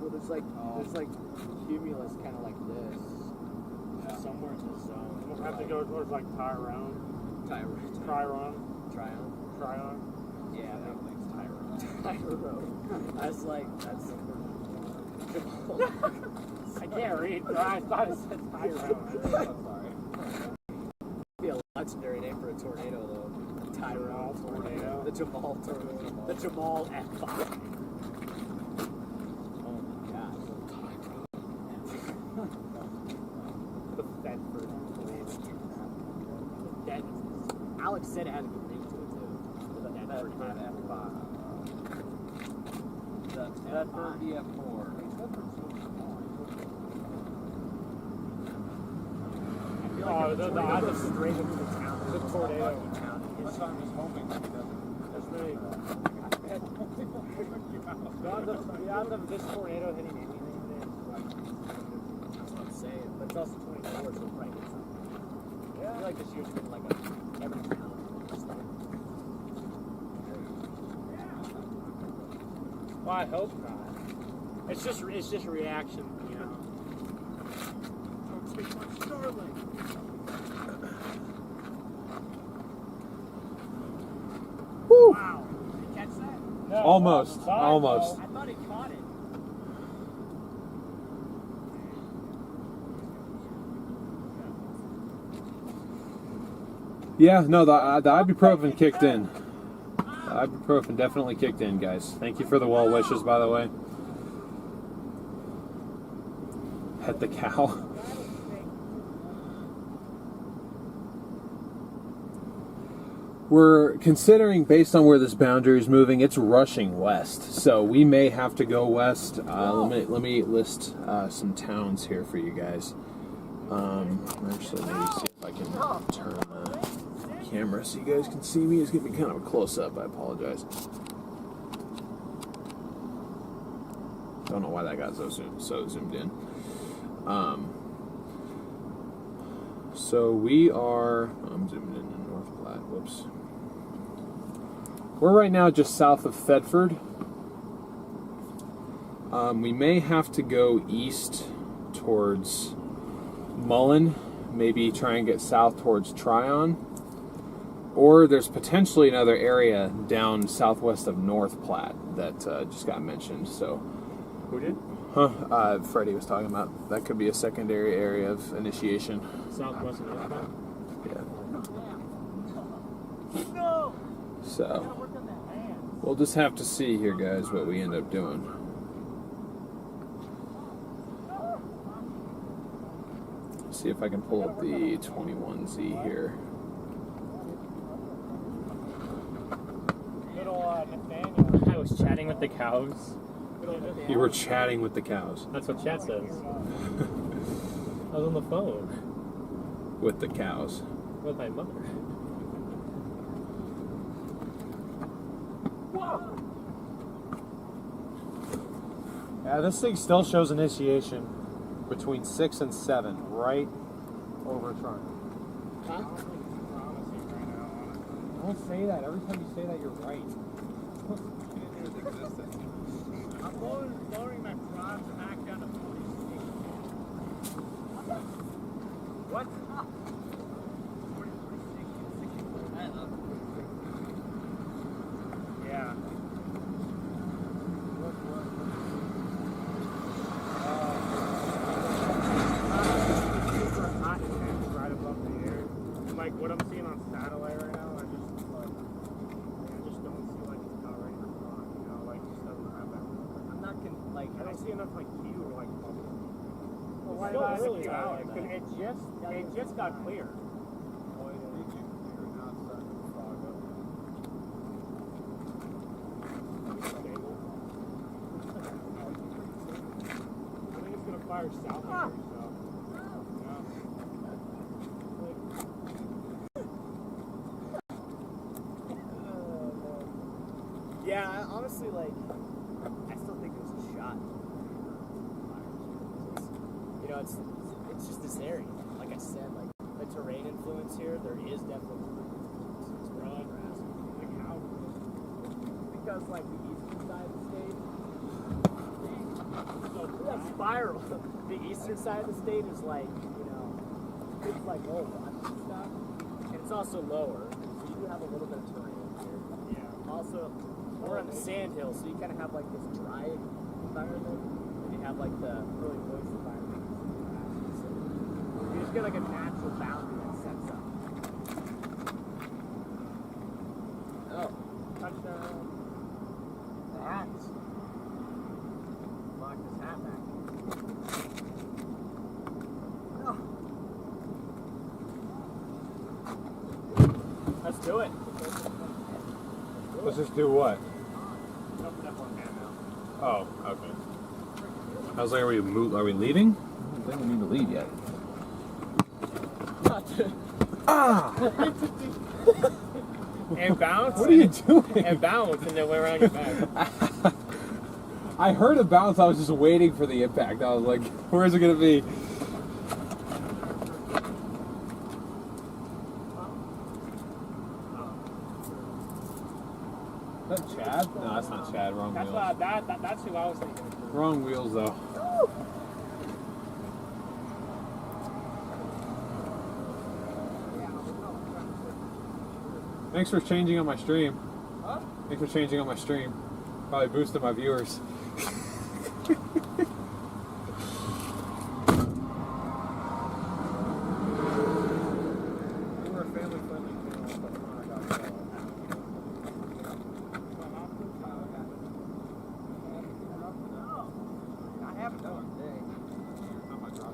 Well, there's like cumulus kind of like this. Somewhere in the zone. We'll have to go towards like Tyrone. Tryon. Yeah, that one's Tyrone. Tyrone. That's I can't read, but I thought it said Tyrone. I'm sorry. Be a legendary name for a tornado though. The Tyrone tornado. The Jamal tornado. The Jamal F5. Oh my god. The Bedford. Alex said it had a good name to it too. The Bedford F5. The Bedford EF4. Oh, the odds of straight into the town. The tornado. That's what I was hoping that he doesn't. That's really. The odds of this tornado hitting anything is That's what I'm saying. But it's also 24, so right it's I feel like this year's been like every town. Well, I hope not. It's just reaction, you know. Don't speak much Starlink. Woo! Wow. Did you catch that? No, Almost. I Almost. thought he caught it. Yeah, no, the ibuprofen kicked in. The ibuprofen definitely kicked in, guys. Thank you for the well wishes, by the way. Pet the cow. We're considering, based on where this boundary is moving, it's rushing west. So we may have to go west. Let me list some towns here for you guys. Actually, maybe see if I can turn the camera so you guys can see me. It's gonna be kind of a close-up. I apologize. Don't know why that got so zoomed in. So we are. I'm zooming in North Platte. Whoops. We're right now just south of Thetford. We may have to go east towards Mullen, maybe try and get south towards Tryon, or there's potentially another area down southwest of North Platte that just got mentioned. So, Who did? Freddie was talking about that could be a secondary area of initiation. Southwest of North Platte? Yeah. No. So we'll just have to see here, guys, what we end up doing. See if I can pull up the 21Z here. I was chatting with the cows. You were chatting with the cows. That's what chat says. I was on the phone With the cows. with my mother. Yeah, this thing still shows initiation between 6 and 7, right over front. Huh? Don't say that. Every time you say that, you're right. I'm lowering my prods back down to 46. What? 46. Yeah. Super hot and right above the air. Like what I'm seeing on satellite right now, I just don't see like it's not ready for fun, you know, like just doesn't have that. I'm not I don't see enough like Q or like bubble. Well, why Still not early Q though, out? because it just got clear. I think it's gonna fire south of here, so. Yeah, honestly, like, I still think it was a shot. You know, it's just this area. Like I said, like the terrain influence here, there is definitely it's really Nebraska. Like how? Because like the eastern side of the state, so that spiral. The eastern side of the state is like, you know, it's like old and stuff, and it's also lower, so you do have a little bit of terrain here. Yeah. Also, we're on the sand hill, so you kind of have like this dry environment, and you have like the really moist environment. So you just get like a natural boundary that sets up. Oh. Touchdown. The hats. Lock this hat back. Oh. Let's do it. Let's just do what? Open up on hand now. Oh, okay. I was like, are we leaving? I don't think we need to leave yet. And bounce. What are you doing? And bounce, and then went around your back. I heard a bounce. I was just waiting for the impact. I was like, where is it going to be? Is that Chad? No, that's not Chad. Wrong That's wheels. that's who I was thinking. Wrong wheels, though. Thanks for changing on my stream. Huh? Thanks for changing on my stream. Probably boosted my viewers. We're a family-friendly channel, but we're not I haven't done it today. Not my drop.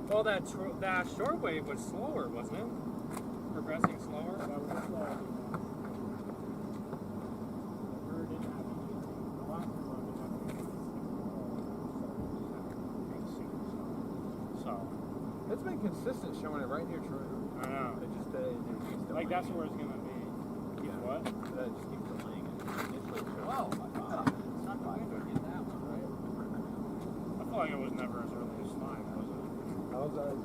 Well, that shortwave was slower, wasn't it? Progressing slower. So It's been consistent showing it right near Toronto. I know. It just Like that's where it's gonna be. Yeah. What? That just keeps delaying it. Wow. It's not bad to get that one, right? I feel like it was never as early as 5, was it? How was that?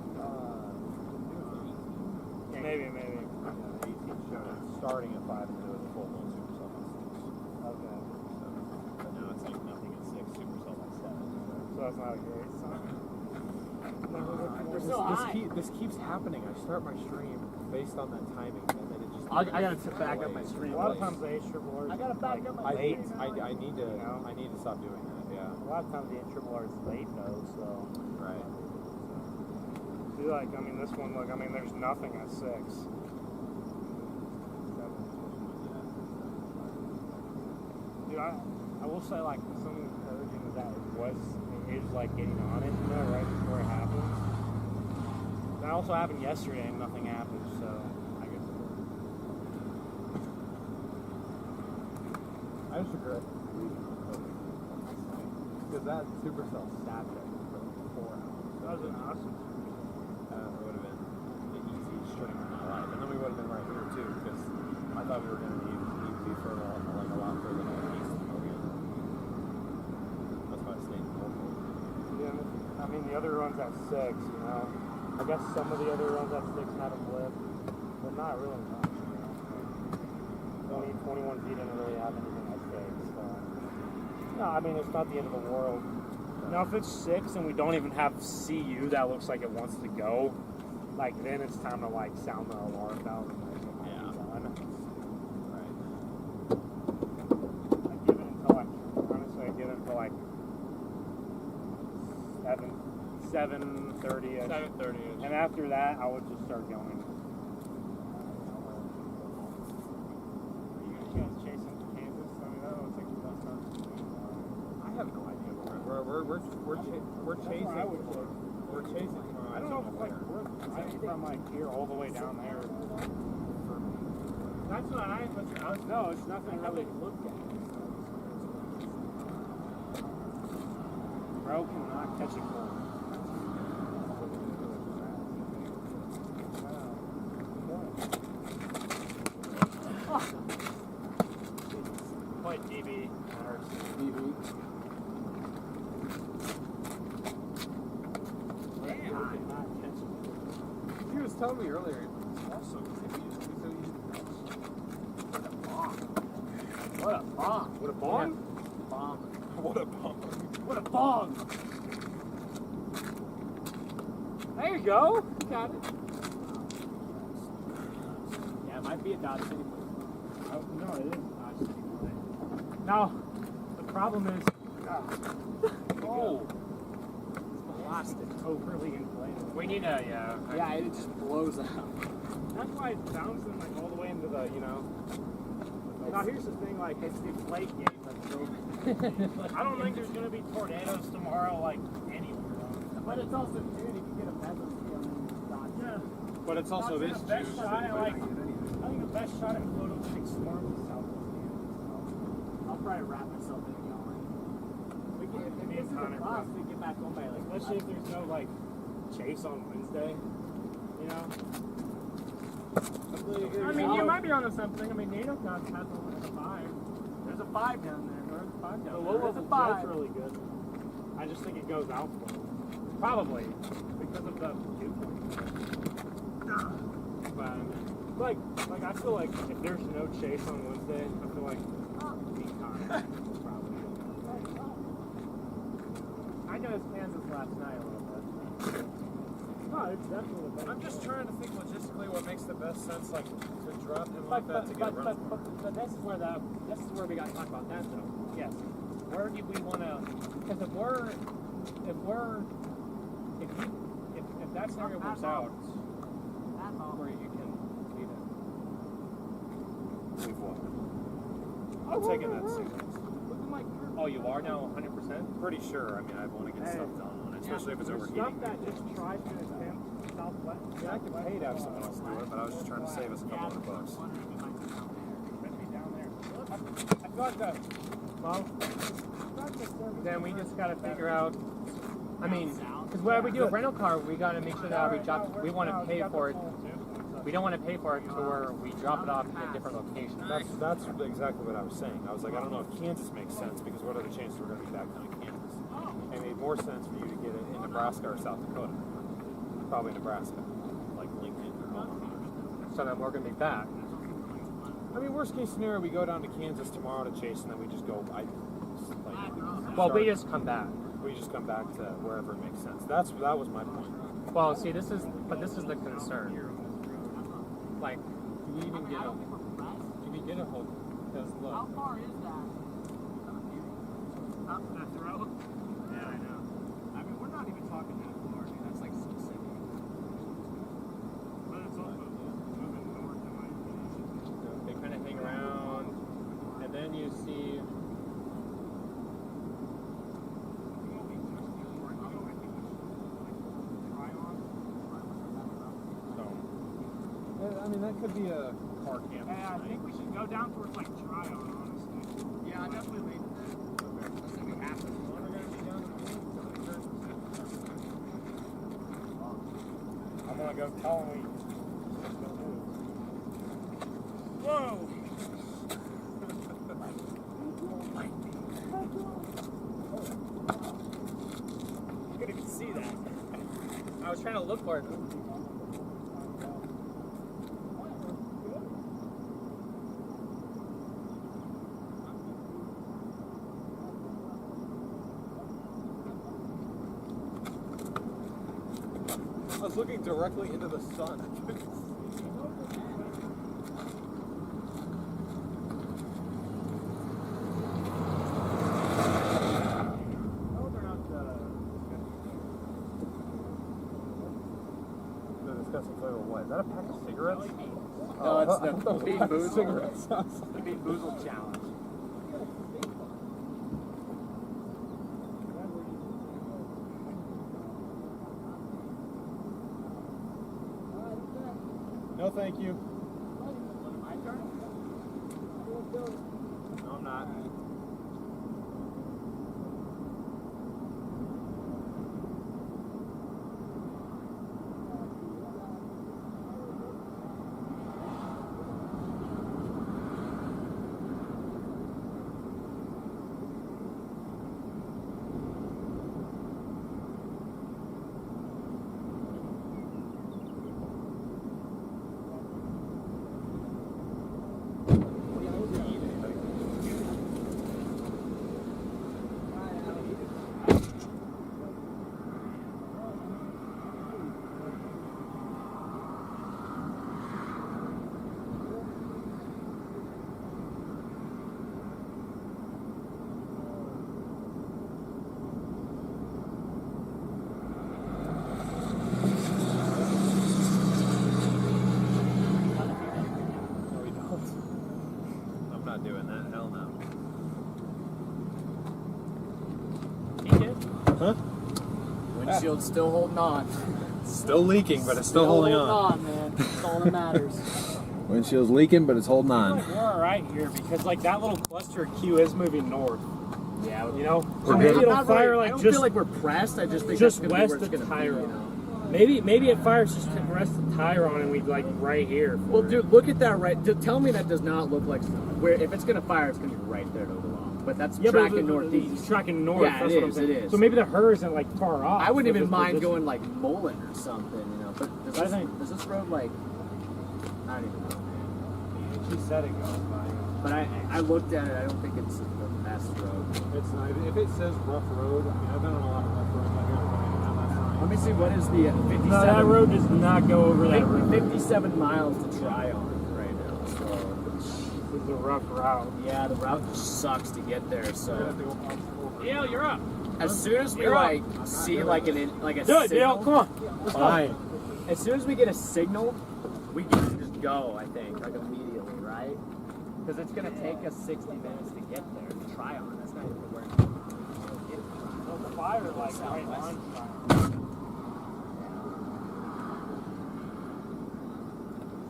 Maybe. Yeah, 18 showed it starting at 5 and there was a full blown supercell at 6. Okay. But now it's like nothing at 6, supercell at 7. So that's not a great sign. We're so high. This keeps happening. I start my stream based on that timing, and then it just I gotta back up my stream. A lot of times the ARRR. I gotta back up my late. stream. I need to stop doing that. Yeah. A lot of times the ARRR is late though, so. Right. See, like, I mean, this one, look, I mean, there's nothing at 6. Dude, I will say, like, something encouraging is that it is like getting on it, you know, right before it happens. That also happened yesterday and nothing happened, so I guess it worked. I just regret because that Supercell sat there for 4 hours. That was an awesome. It would have been the easiest stream of my life, and then we would have been right here too, because I thought we were going to need to be further, like a lot further northeast than Hogan. That's why I stayed local. Yeah, I mean, the other runs at 6, you know. I guess some of the other runs at 6 had a blip, but not really much, you know. 21 feet didn't really have anything at 6, so. No, I mean, it's not the end of the world. Now, if it's 6 and we don't even have CU that looks like it wants to go, like, then it's time to, like, sound the alarm bell. Yeah. Right. I give it until, like, honestly, I give it until, like, 7:30ish. 7:30ish. And after that, I would just start going. Are you guys chasing Kansas? I mean, that looks like the best time. I have no idea. We're chasing. I would look. We're chasing. I don't know if, like, I think from, like, here all the way down there. That's what no, it's nothing really looked at. Bro cannot catch a cold. Play DB. He was telling me earlier. It's also What a bomb. What a bomb? Bomb. What a bomb. What a bomb. There you go. You got it. Yeah, it might be a Dodge City plate. Oh, no, it is Dodge City plate. Now, the problem is, Oh. It's lost it. Overly inflated. We need a, yeah, it just blows out. That's why it's bouncing like all the way into the, you know. Now here's the thing, like it's the plate gate that's broken. I don't think there's gonna be tornadoes tomorrow, like anywhere. But it's also, dude, if you get a bezel seal in Dodge. Yeah. But it's also this The best juice. shot at, like, I think the best shot at photogenic storm is southwest Kansas. I'll probably wrap myself in a yarn. We can, if this is a bus, we get back home by like. Especially if there's no like chase on Wednesday, you know. I mean, you might be onto something. I mean, NATO Cons has a 5. There's a 5 down there. There's a 5 down The there. low There's level a 5. jet's really good. I just think it goes out for them. Probably because of the dew point. But like I feel like if there's no chase on Wednesday, I feel like Econ will probably. I noticed Kansas last night a little bit. No, it's definitely the best. I'm just trying to think logistically what makes the best sense, like to drop him But, like that to get a run. but this is where we got to talk about that though. Yes. Where do we want to? Because if that scenario works out, where you can leave it. Leave what? I'm taking that 6. Oh, you are now 100%. Pretty sure. I mean, I want to get stuff done on it, especially if it's Stuff overheating. that just tries to attempt southwest. Yeah, I could pay to have someone else do it, but I was just trying to save us a couple $100. Especially down there. I feel like that. Well, then we just got to figure out. I mean, because when we do a rental car, we got to make sure that we want to pay for it. We don't want to pay for it to where we drop it off in a different location. That's exactly what I was saying. I was like, I don't know if Kansas makes sense, because what are the chances we're going to be back down in Kansas? It made more sense for you to get it in Nebraska or South Dakota. Probably Nebraska, like Lincoln or Omaha. So then we're going to be back. I mean, worst case scenario, we go down to Kansas tomorrow to chase, and then we just go. Well, we just come back. We just come back to wherever it makes sense. That was my point. Well, see, this is the concern. Like, you even get a hold? Because look. How far is that? Up the throat? Yeah, I know. I mean, we're not even talking that far, dude. That's like 670. But it's also moving north in my opinion. They kind of hang around, and then you see. I mean, that could be a car camp. Yeah, I think we should go down towards like Tryon, honestly. Yeah, I definitely lean there. Let's say we have to. We're going to be down I'm gonna go tell him we. Whoa! You couldn't even see that. I was trying to look for it. I was looking directly into the sun. Discussing flavor what? Is that a pack of cigarettes? No, it's the Bean Boozled. Cigarettes. The Bean Boozled challenge. No, thank you. My turn? No, I'm not. Doing that, hell no. Huh? Windshield's still holding on. Still leaking, but it's still holding on. Man. That's all that matters. Windshield's leaking, but it's holding on. We're alright here because like that little cluster of Q is moving north. Yeah, You know? We're So maybe good. it'll fire like I don't just feel like we're pressed. I just think just that's gonna be west where it's of gonna be, Tyron. you know? Maybe it fires just to rest of Tyron and we like right here. Well, dude, look at that right. Tell me that does not look like where if it's gonna fire, it's gonna be right there to the long. But that's tracking northeast. It's tracking north. Yeah, that's it what I'm is, saying. it is. So maybe the her isn't like far off. I wouldn't with even this mind position. going like Mullen or something, you know. But does this road like? I don't even know, man. She said it goes by. But I looked at it. I don't think it's the best road. It's not. If it says rough road, I mean, I've been on a lot of rough roads out here. Let me see. What is the 57? No, that road does not go over that road. 57 miles to try on right now. So This is a rough route. yeah, the route just sucks to get there. So Dale, you're up. as soon as we like see like a Do it, signal, Dale. Come on. Let's go. Fine. as soon as we get a signal, we can just go. I think like immediately, right? Because it's gonna take us 60 minutes to get there to try on. That's not even where. Well, the fire like right on.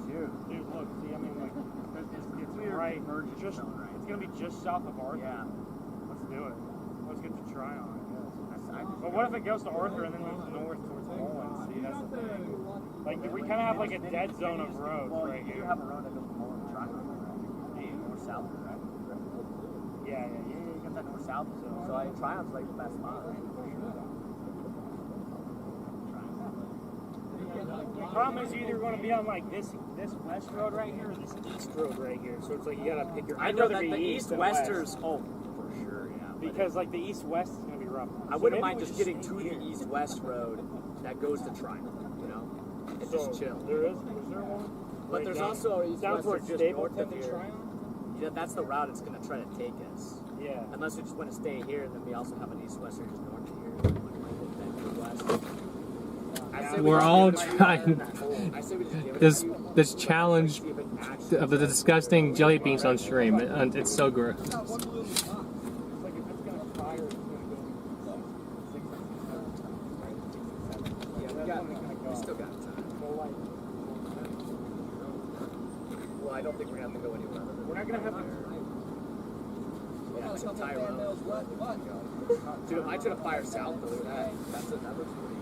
Dude, look, see, I mean, like, it's right, just, it's gonna be just south of Arthur. Yeah. Let's do it. Let's get to try on, I guess. But what if it goes to Arthur and then moves north towards Mullen? See, that's the thing. Like, we kind of have like a dead zone of roads right You here. have a road that goes to Mullen to try on, right? North south, right? Yeah. You got that north south zone. So I Tryon's like the best spot, right? The problem is you're either going to be on like this west road right here or this east road right here. So it's like you gotta pick your. I I'd know rather that be the east than east-westers, west. oh, for sure, yeah. but Because like the east-west is gonna be rough. I So wouldn't maybe mind we just getting to stay the here. east-west road that goes to Tryon, you know? and just chill. Is there one? But there's also down towards just north Stapleton of and here. Tryon? Yeah, that's the route it's going to try to take us. Yeah. Unless we just want to stay here, then we also have an east-west here just north of here. We're all trying this challenge of the disgusting jelly beans on stream, and it's so gross. It's like if it's going to fire, it's going to go 6, 7, 8, 9, 10, 11. Yeah, We still got time. Well, I don't think we're going to have to go anywhere. We're not going to have to. Yeah, some Tyrone. Dude, if I try to fire south, though, look at that. That looks pretty.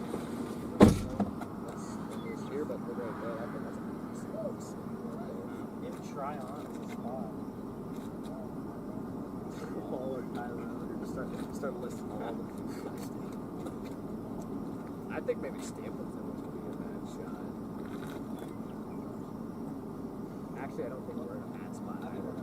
It's here, but we're right there. That's a In Tryon, it's a spot. all of Tyrone. Start listing all of them. I think maybe Stapleton would be a bad shot. Actually, I don't think we're in a bad spot either.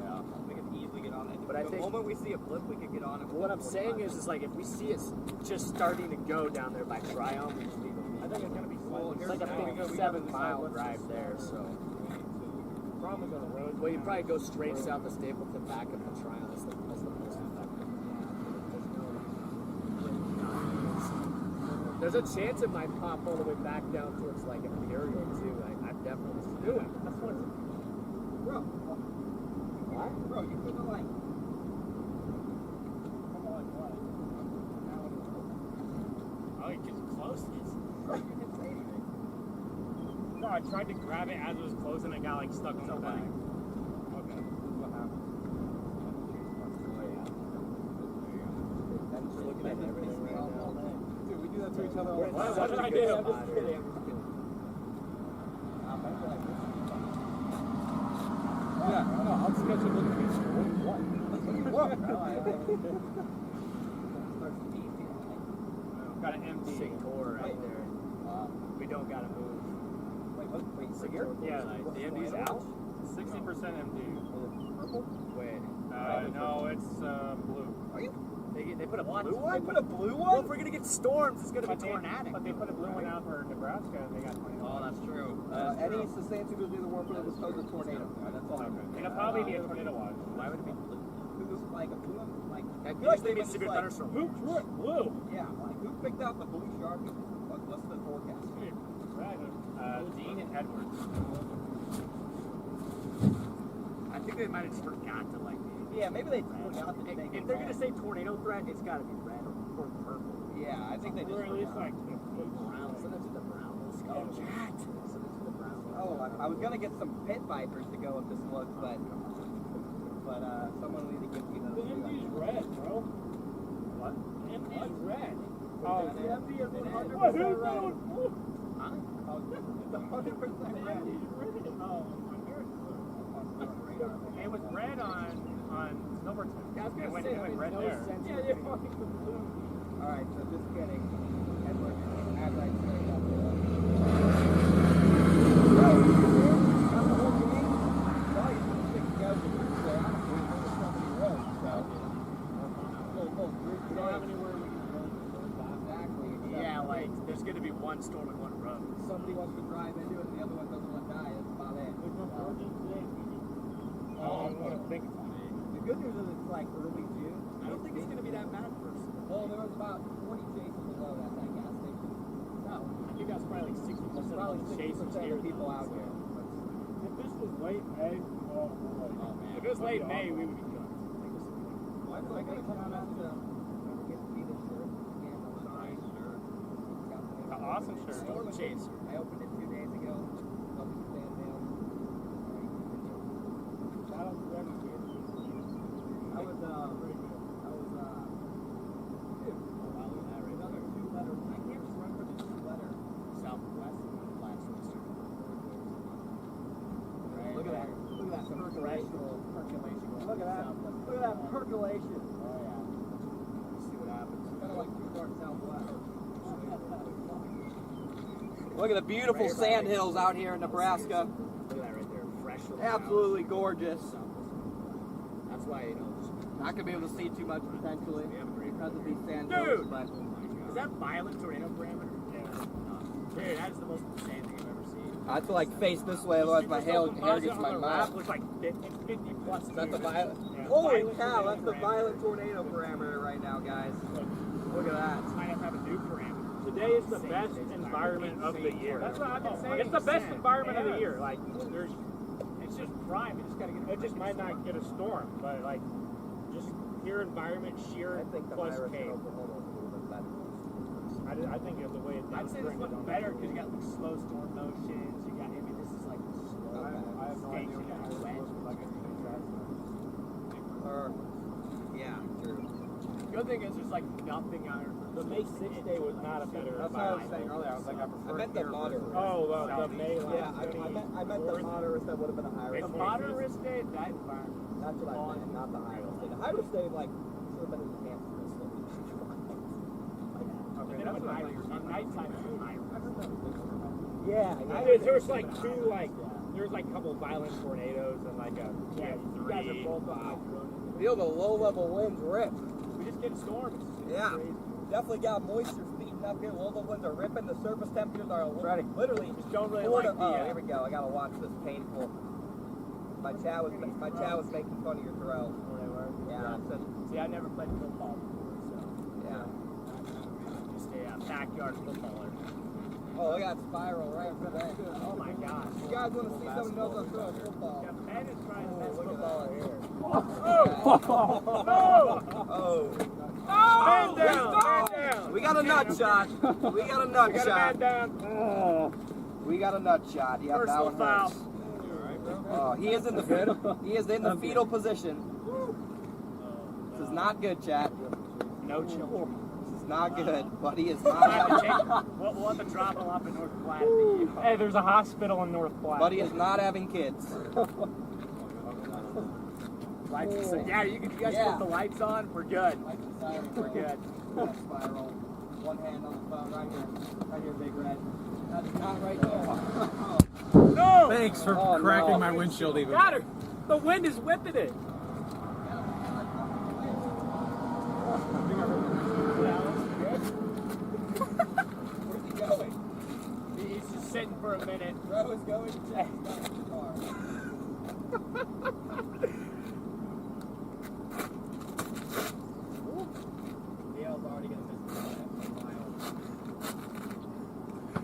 Yeah, we can easily get on it. But I the think- moment we see a blip, we can get on it. What I'm saying is like if we see it just starting to go down there by Tryon, we just leave it. I think it's going to be It's slightly. like a big 7-mile drive there, so. Problem is on the road. Well, you probably go straight south of Stapleton, back up to Tryon. That's the most effective. There's a chance it might pop all the way back down towards like Imperial too. I've definitely seen Do that. it. That's what it's. Bro, What? bro, you put the like. Oh, it gets close. Bro, you didn't say anything. No, I tried to grab it as it was close and it got like stuck on the back. Okay. This is what happened. Just looking at everything right now. Dude, we do that to each other all the What time. did I do? I'm just kidding. I'm just kidding. Yeah, no, I'll sketch it with you. What? What? Got an empty. Sick core right there. We don't gotta move. Wait, so you're? Yeah, The MD's out? 60% empty. Wait. No, it's blue. Are you? They put a blue They one? put a blue Well, one? if we're gonna get storms, it's gonna be But they tornadic. put a blue one out for Nebraska and they got 20. Oh, that's true. Any sustained supervision of the warm was posed a tornado. That's all. It'll probably be a tornado watch. Why would it be blue? Who was like a blue one? Like, That I feel like usually they means went severe like- thunderstorm. Blue. Yeah, like who picked out the blue Sharpie? What's the forecast? Dean and Edwards. I think they might have just forgot to like. Yeah, maybe they forgot to take If they're gonna say tornado threat, it's gotta be red or purple. Yeah, I think they just Or at least forgot. like Brown. Send it to the brown. Let's go. Oh, chat. Send it to the brown. Oh, I was gonna get some pit vipers to go with this look, but someone will need to give me those. the MD's red, bro. What? The MD's red. Oh, the MD is 100% What? Who's red. going blue? Huh? It's 100% The red. MD's red. Oh, on here it's blue. It was red on Silverton. Yeah, I was It gonna went, say it went that red makes no there. sense. Yeah, you're fucking blue. Alright, so just kidding. Edward, as I say that. Yeah, like there's gonna be one storm and one road. Somebody wants to drive into it and the other one doesn't want to die. That's about it. The good news is it's like early June. I don't think it's gonna be that bad for us. Well, there was about 20 chases below at that gas station. No, I think that's probably like 60% There's of probably the chasers 60% here. of people out here. If this was late May, oh boy. If it was late May, we would be good. Why am I going to come out to get me the shirt? And the sign shirt. The awesome shirt. Storm chaser. I opened it 2 days ago. Nothing stand down. Shout out to them. I was, dude, another 2-letter. I can't remember the 2-letter. Southwest last Easter. Look at that. Look at that percolation. Percolation. Look at that. Look at that percolation. Oh yeah. Let's see what happens. Kind of like too far southwest. Look at the beautiful sand hills out here in Nebraska. Look at that right there. Fresh. Absolutely gorgeous. That's why, you know, just Not gonna be able to see too much potentially because of these sand Dude! hills, but is that violent tornado parameter? Yeah. Dude, that's the most insane thing I've ever seen. I have to like face this way, otherwise my hair gets in my mouth. Was like 50 plus. Is that the violent? Yeah, Holy violent cow, that's the parameter. violent tornado parameter right now, guys. Look at that. Might have to have a new parameter. Today is the best environment of the year. That's what I've been saying. It's the best environment of the year. Like, there's, It's just prime. You just gotta get. it just might not get a storm, but like, just pure environment, sheer I think the plus virus in K. Oklahoma is a little bit better. I think the way it's I'd say this looks better because you got like slow storm motions. You got. I mean, this is like slow. I have no idea what You got wet. Yeah, true. Good thing is there's like nothing on it. The May 6th day was not a better That's what I was environment. saying earlier. I was like, I prefer meant the moderate. Oh, the May Yeah, I meant the moderate that would have been a high risk. The moderate risk day, that environment. That's what I meant, not the high risk. The high risk day, like, should have been enhanced for this one. Okay, that's what I at nighttime too. Yeah, There's like two, like, there's like a couple violent tornadoes and like a You guys are 3. both on. Feel the low-level winds rip. We just get storms. Yeah. Definitely got moisture speeding up here. Low-level winds are ripping. The surface temperatures are literally Just don't really four like to, the. here we go. I gotta watch this painful. My chat was making fun of your throw. Yeah. See, I never played football before, so Yeah. just a backyard footballer. Oh, I got spiral right for that. Oh my gosh. You guys want to see someone knows how to throw a football? Yeah, Ben is trying the best Look at footballer that. here. Oh. Man down, man down. We got a nut shot. We got a nut Got a shot. man down. We got a nut shot. Yeah, that Personal one foul. hurts. Oh, he is in the fetal position. This is not good, chat. No children. This is not good, but he is We'll have not. to take- we'll have to drop him off in North Platte. Hey, there's a hospital in North Platte. But he is not having kids. Lights. Yeah, you guys Yeah. put the lights on. We're good. We're good. Spiral. One hand on the phone right here, Big Red. That's not right there. No! Thanks for Oh, cracking no. my windshield even. Got her. The wind is whipping it. Where's he going? He's just sitting for a minute. Bro is going to check the car. Dale's already gonna miss the mile.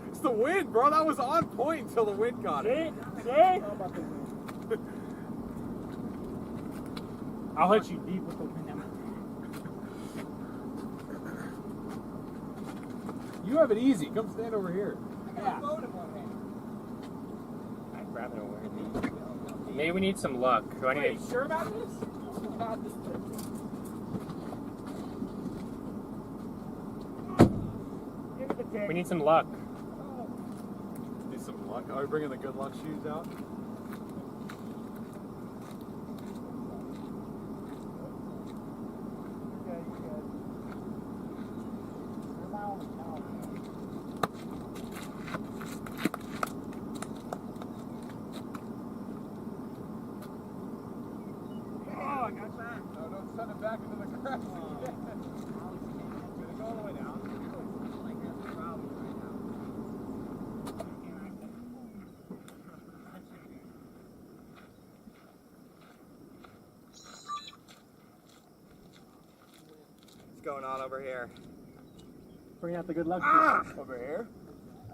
It's the wind, bro. That was on point until the wind got it. See? I'll hit you deep with the wind. You have it easy. Come stand over here. Yeah. Phone in one hand. I'm grabbing over. Maybe we need some luck. Do I need Wait, sure about this? God, this Give me the tick. We need some luck. Need some luck. Are we bringing the good luck shoes out? Oh, I got that. No, don't send it back into the grass. Did it go all the way down? Like that's a problem right now. What's going on over here? Bring out the good luck. Over here?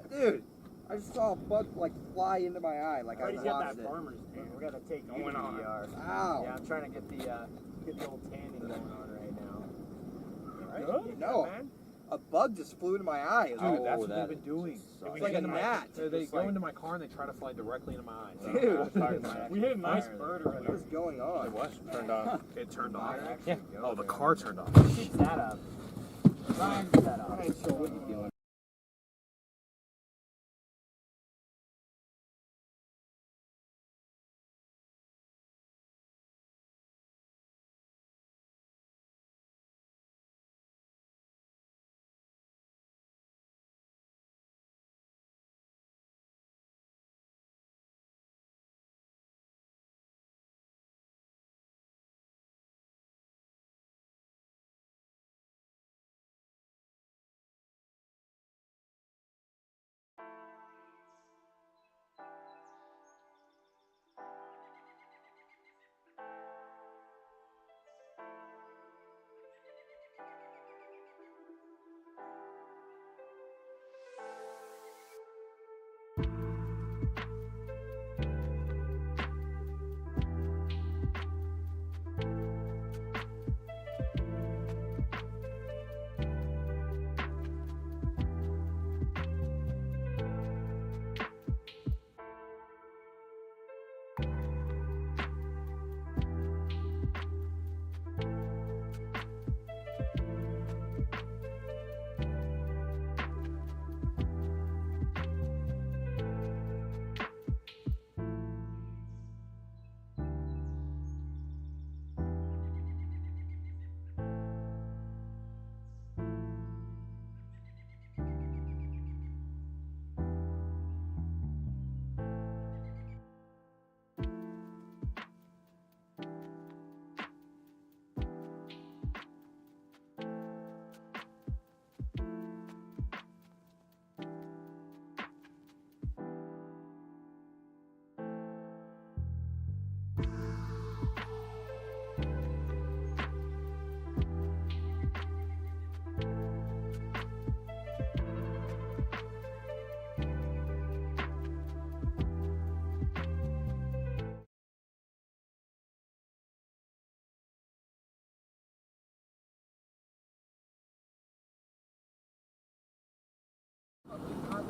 Dude, I just saw a bug like fly into my eye. Like I Already got watched that it. farmer's tan. We're gonna take going on. Ow. Yeah, I'm trying to get the old tanning going on right now. Right? No, a bug just flew into my eye. Dude, that's what they've been doing. It's like a gnat. They go into my car and they try to fly directly into my eyes. Dude, We hit a nice bird what already. is going on? It was turned off. It turned off. Yeah. Oh, the car turned off. Keep that up. Try and keep that up. So what are you doing?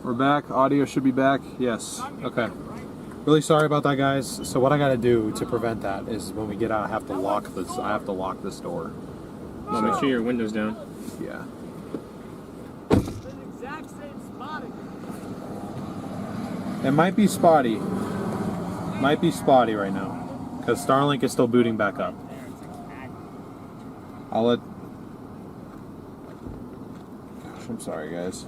We're back. Audio should be back. Yes. Okay. Really sorry about that, guys. So what I got to do to prevent that is when we get out, I have to lock this. I have to lock this door. Well, make sure your window's down. Yeah. Exact same spotting. It might be spotty. Might be spotty right now because Starlink is still booting back up. I'll let. Gosh, I'm sorry, guys.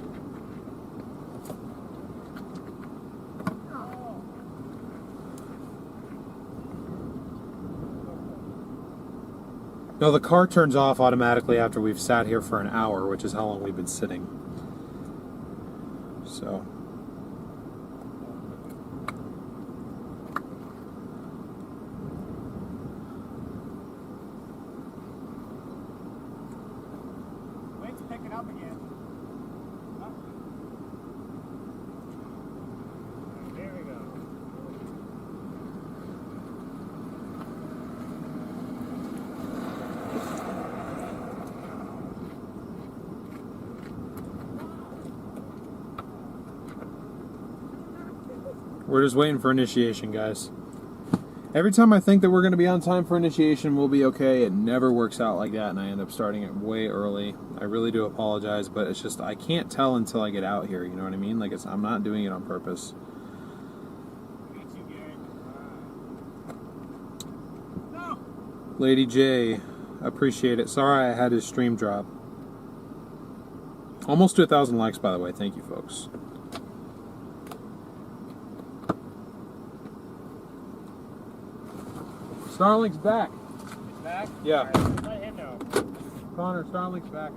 No, the car turns off automatically after we've sat here for an hour, which is how long we've been sitting. So. Wind's picking up again. There we go. We're just waiting for initiation, guys. Every time I think that we're going to be on time for initiation, we'll be okay. It never works out like that, and I end up starting it way early. I really do apologize, but it's just I can't tell until I get out here. You know what I mean? Like I'm not doing it on purpose. No. Lady J, appreciate it. Sorry I had his stream drop. Almost to 1,000 likes, by the way. Thank you, folks. Starlink's back. It's back? Yeah. All right, let him know. Connor, Starlink's back.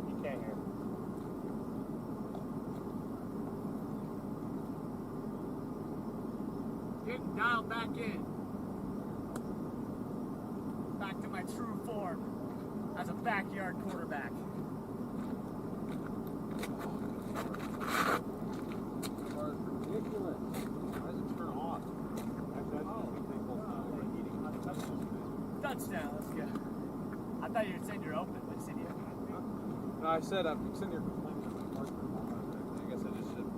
You can't hear. Getting dialed back in. Back to my true form as a backyard quarterback. Ridiculous. Why does it turn off? Touchdown, let's go. I thought you were saying you're open. Let's see you. No, I said I'm sitting here complaining about my partner. I guess I just should.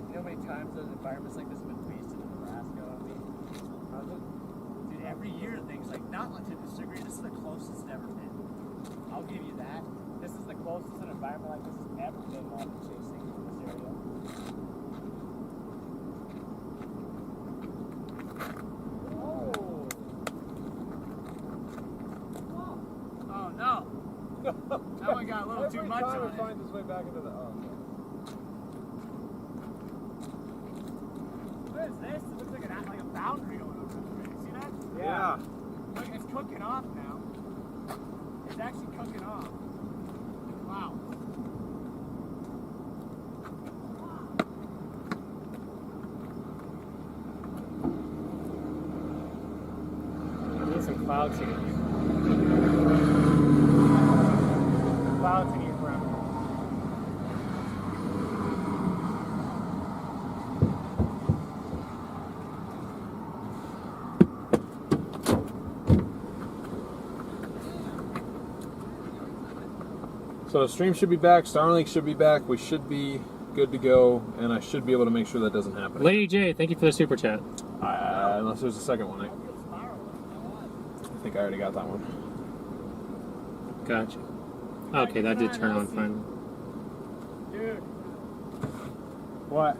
You know how many times those environments like this have been faced in Nebraska? I mean, dude, every year things like not to this degree. This is the closest it's ever been. I'll give you that. This is the closest an environment like this has ever been while I've been chasing in this area. Oh no! That one got a little too much on it. Finds its way back into the. What is this? It looks like a boundary going over there. You see that? Yeah. Look, it's cooking off now. It's actually cooking off. Wow. There's some clouds here. Clouds in your ground. So the stream should be back, Starlink should be back, we should be good to go, and I should be able to make sure that doesn't happen. Lady J, thank you for the super chat. Unless there's a second one. I think I already got that one. Gotcha. Okay, that did turn on finally. Dude. What?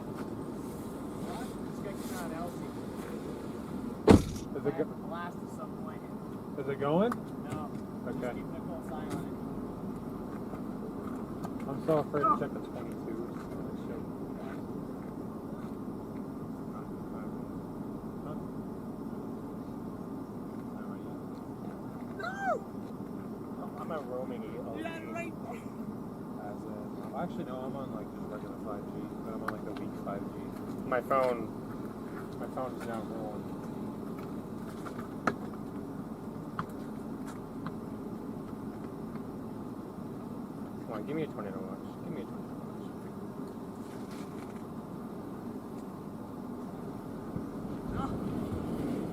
Is it blast at some point? Is it going? No. Okay. Just keeping a close eye on it. I'm so afraid to check the 22. I'm a roaming EO. Yeah, right. Actually, no, I'm on like just regular 5G, but I'm on like the weak 5G. My phone is now rolling. Come on, give me a tornado watch. Give me a tornado watch.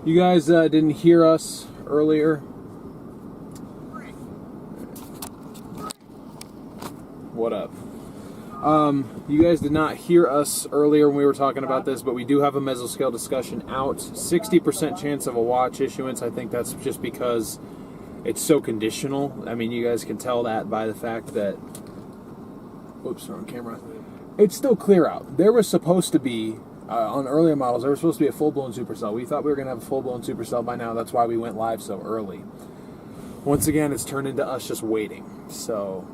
You guys didn't hear us earlier. What up? You guys did not hear us earlier when we were talking about this, but we do have a mesoscale discussion out. 60% chance of a watch issuance. I think that's just because it's so conditional. I mean, you guys can tell that by the fact that... Oops, wrong camera. It's still clear out. There was supposed to be, on earlier models, there was supposed to be a full-blown supercell. We thought we were going to have a full-blown supercell by now. That's why we went live so early. Once again, it's turned into us just waiting. So...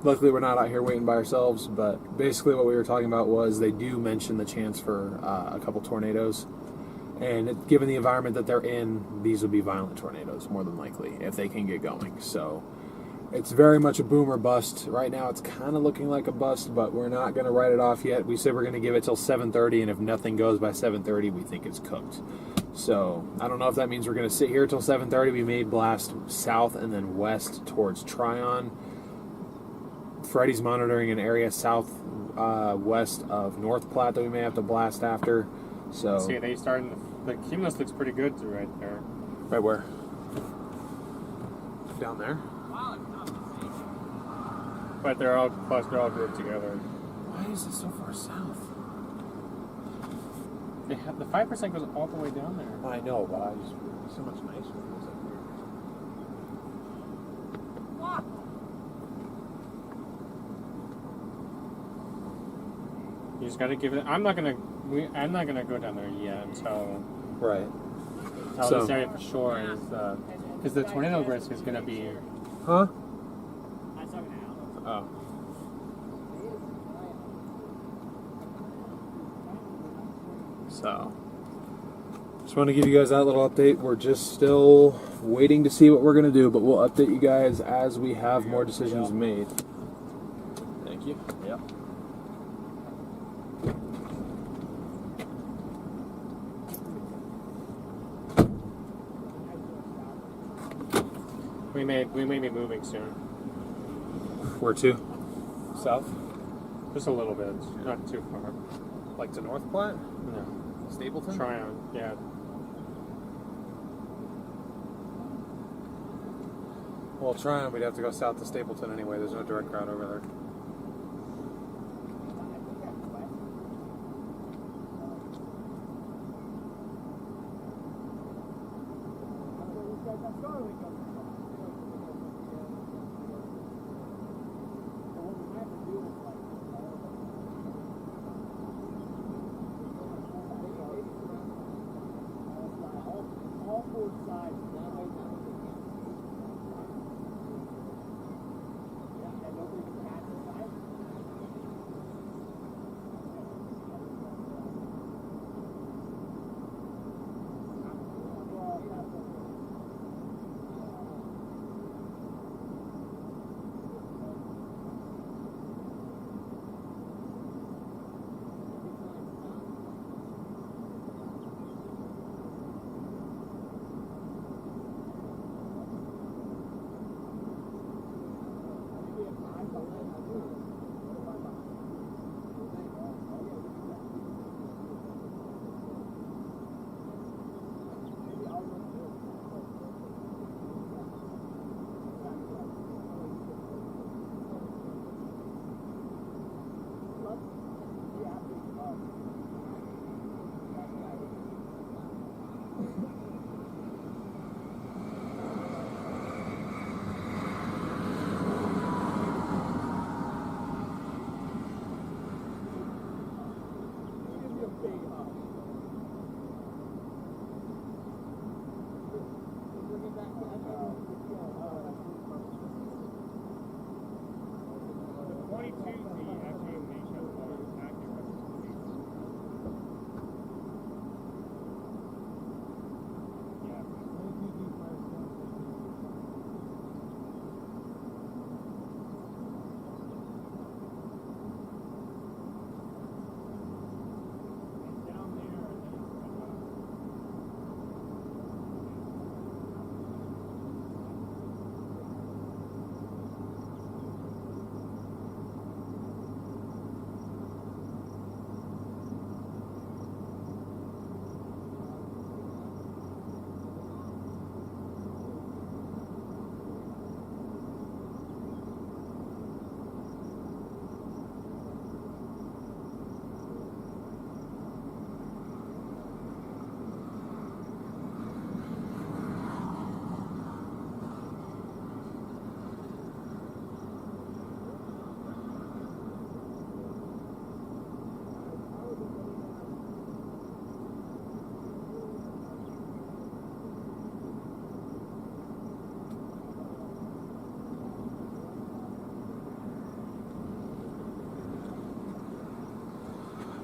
luckily, we're not out here waiting by ourselves, but basically what we were talking about was they do mention the chance for a couple tornadoes. And given the environment that they're in, these would be violent tornadoes, more than likely, if they can get going. So it's very much a boom or bust. Right now, it's kind of looking like a bust, but we're not going to write it off yet. We said we're going to give it till 7:30, and if nothing goes by 7:30, we think it's cooked. So I don't know if that means we're going to sit here till 7:30. We may blast south and then west towards Tryon. Freddie's monitoring an area south west of North Platte that we may have to blast after. So see, they starting the cumulus looks pretty good too right there. Right where? Down there. But they're all grouped together. Why is it so far south? They have, the 5% goes all the way down there. I know, but I just so much nicer when it was up here. You just got to give it. I'm not gonna go down there yet until this area for sure is because the tornado risk is gonna be. Huh? Oh. So, just want to give you guys that little update. We're just still waiting to see what we're gonna do, but we'll update you guys as we have more decisions made. Thank you. Yep. We may be moving soon. Where to? South? Just a little bit, not too far. Like to North Platte? No. Stapleton? Tryon, yeah. Well, Tryon, we'd have to go south to Stapleton anyway. There's no direct route over there.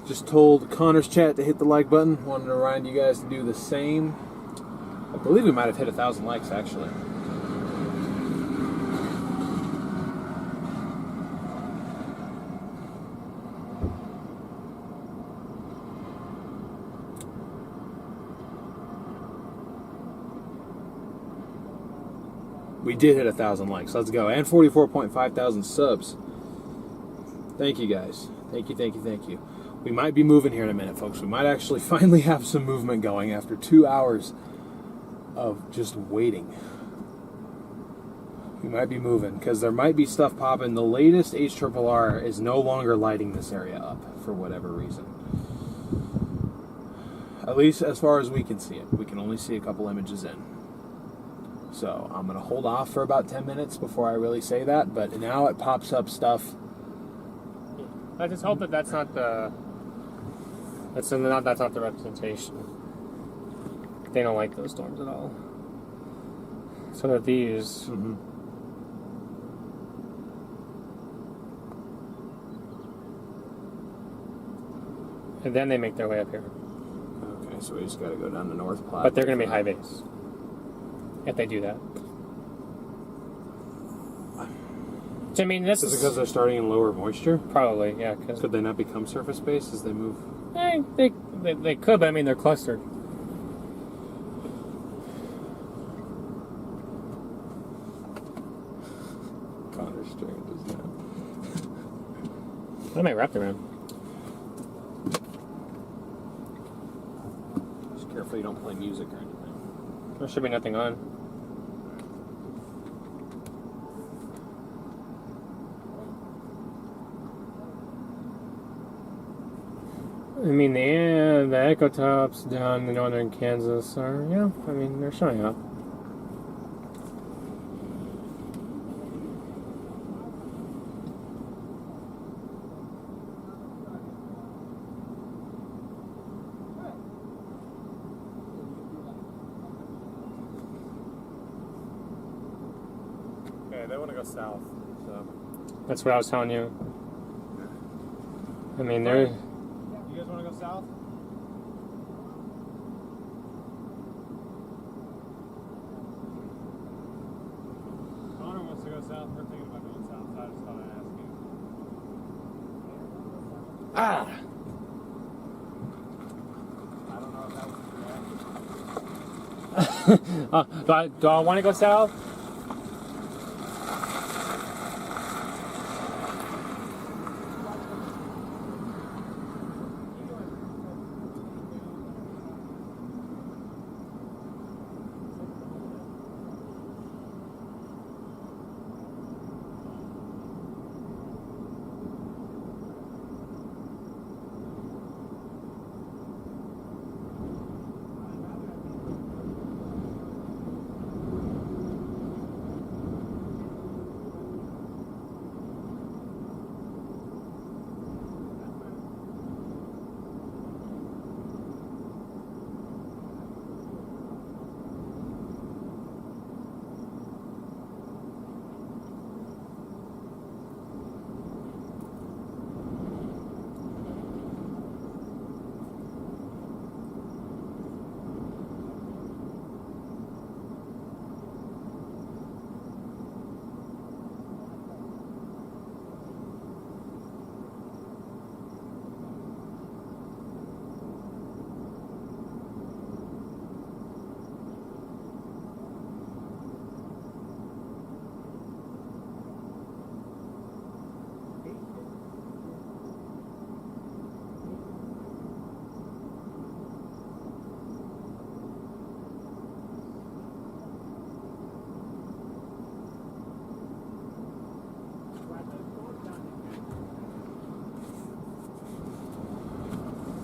Just told Connor's chat to hit the like button. Wanted to remind you guys to do the same. I believe we might have hit 1,000 likes, actually. We did hit 1,000 likes. Let's go. And 44.5 thousand subs. Thank you, guys. Thank you, thank you, thank you. We might be moving here in a minute, folks. We might actually finally have some movement going after 2 hours of just waiting. We might be moving because there might be stuff popping. The latest HRRR is no longer lighting this area up for whatever reason. At least as far as we can see it. We can only see a couple images in. So I'm going to hold off for about 10 minutes before I really say that. But now it pops up stuff. I just hope that that's not the representation. They don't like those storms at all. So that these. Mm-hmm. And then they make their way up here. Okay, so we just got to go down the North Platte. But they're going to be high base if they do that. So, I mean, this is it because they're starting in lower moisture? Probably, yeah. Could they not become surface based as they move? They could, but I mean, they're clustered. Connor's string does not. I might wrap them around. Just careful you don't play music or anything. There should be nothing on. I mean, the echo tops down in northern Kansas are, yeah, I mean, they're showing up. Okay, they want to go south, so. That's what I was telling you. I mean, they're... You guys want to go south? Connor wants to go south. We're thinking about going south, so I just thought I'd ask you. I don't know if that was correct. do I want to go south?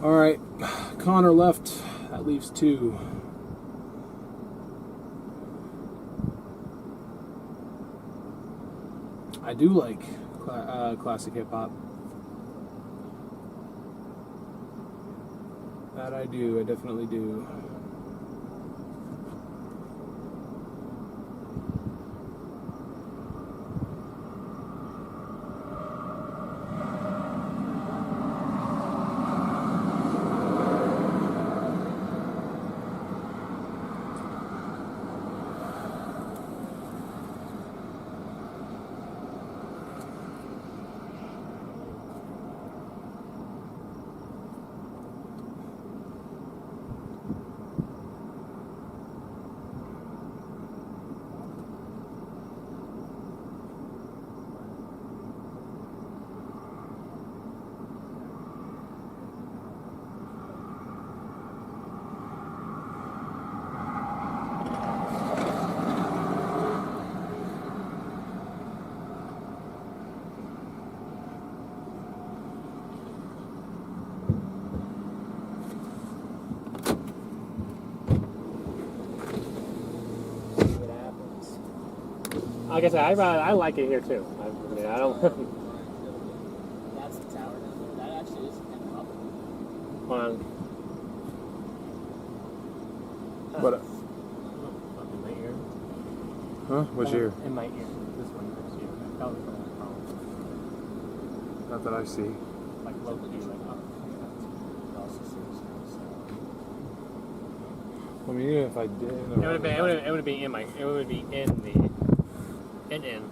All right, Connor left. That leaves two. I do like classic hip hop. That I do. I definitely do. Like I said, I like it here too. I mean, I don't. That's the tower down there. That actually is kind of up. Hold on. What? In my ear. Huh? What's your? In my ear. This one next to you. I felt it from the phone. Not that I see. Like low key, like up. I mean, even if I did, It would be in my. It would be in the. In.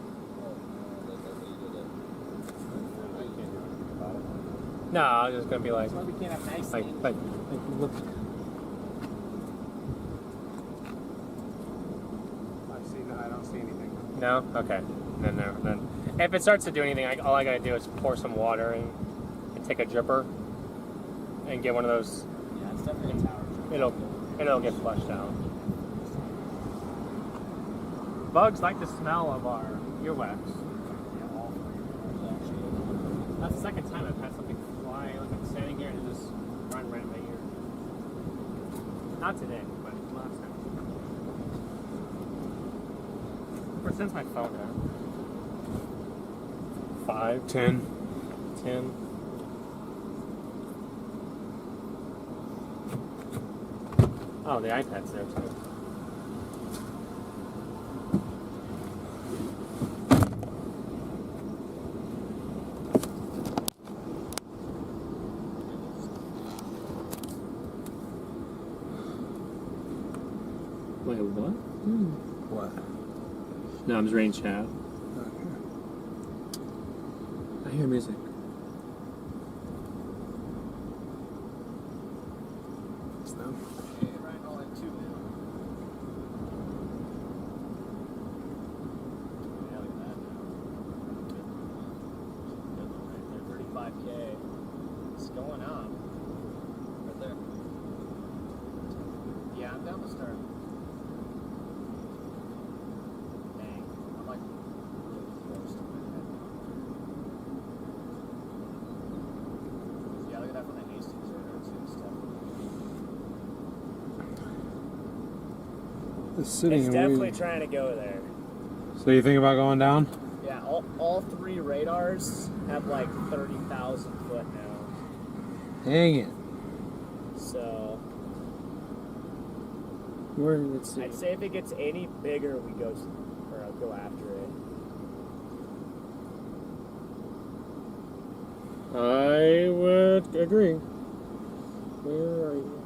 No, I was just gonna be like. That's why we can't have nice Like things. look. I don't see anything. No? Okay. Then. If it starts to do anything, all I gotta do is pour some water and take a dripper and get one of those. Yeah, it's definitely a tower. It'll get flushed out. Bugs like the smell of our earwax. That's the second time I've had something fly. Like I'm standing here and it just run right in my ear. Not today, but last time. Or since my phone now. 5, 10. Oh, the iPad's there too. Wait, what? What? No, I'm just reading chat. I hear music. It's them. It's going up. Right there. Yeah, I'm down the start. Dang. I'm like really close to my head. Yeah, look at that from the Hastings radar too and stuff. It's sitting It's and definitely waiting. trying to go there. So you think about going down? Yeah, all three radars have like 30,000 foot now. Dang it. So Let's see. I'd say if it gets any bigger, we go I'll go after it. I would agree. Where are you?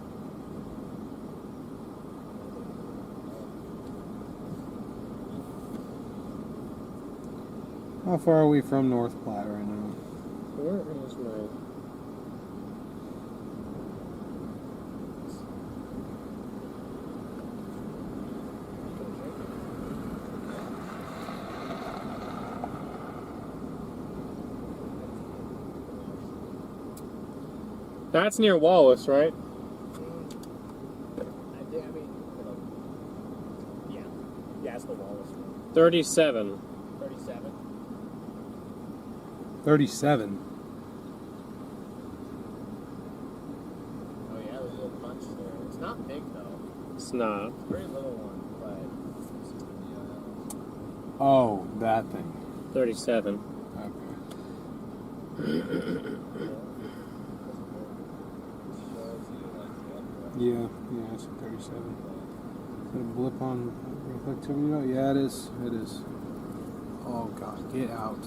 How far are we from North Platte right now? Where is my... That's near Wallace, right? Yeah, it's the Wallace one. 37. 37. 37. Oh yeah, there's a little bunch there. It's not big though. It's not. It's a very little one, but Oh, that thing. 37. Yeah, it's a 37. Is that a blip on reflectivity? Yeah, it is. It is. Oh, God, get out.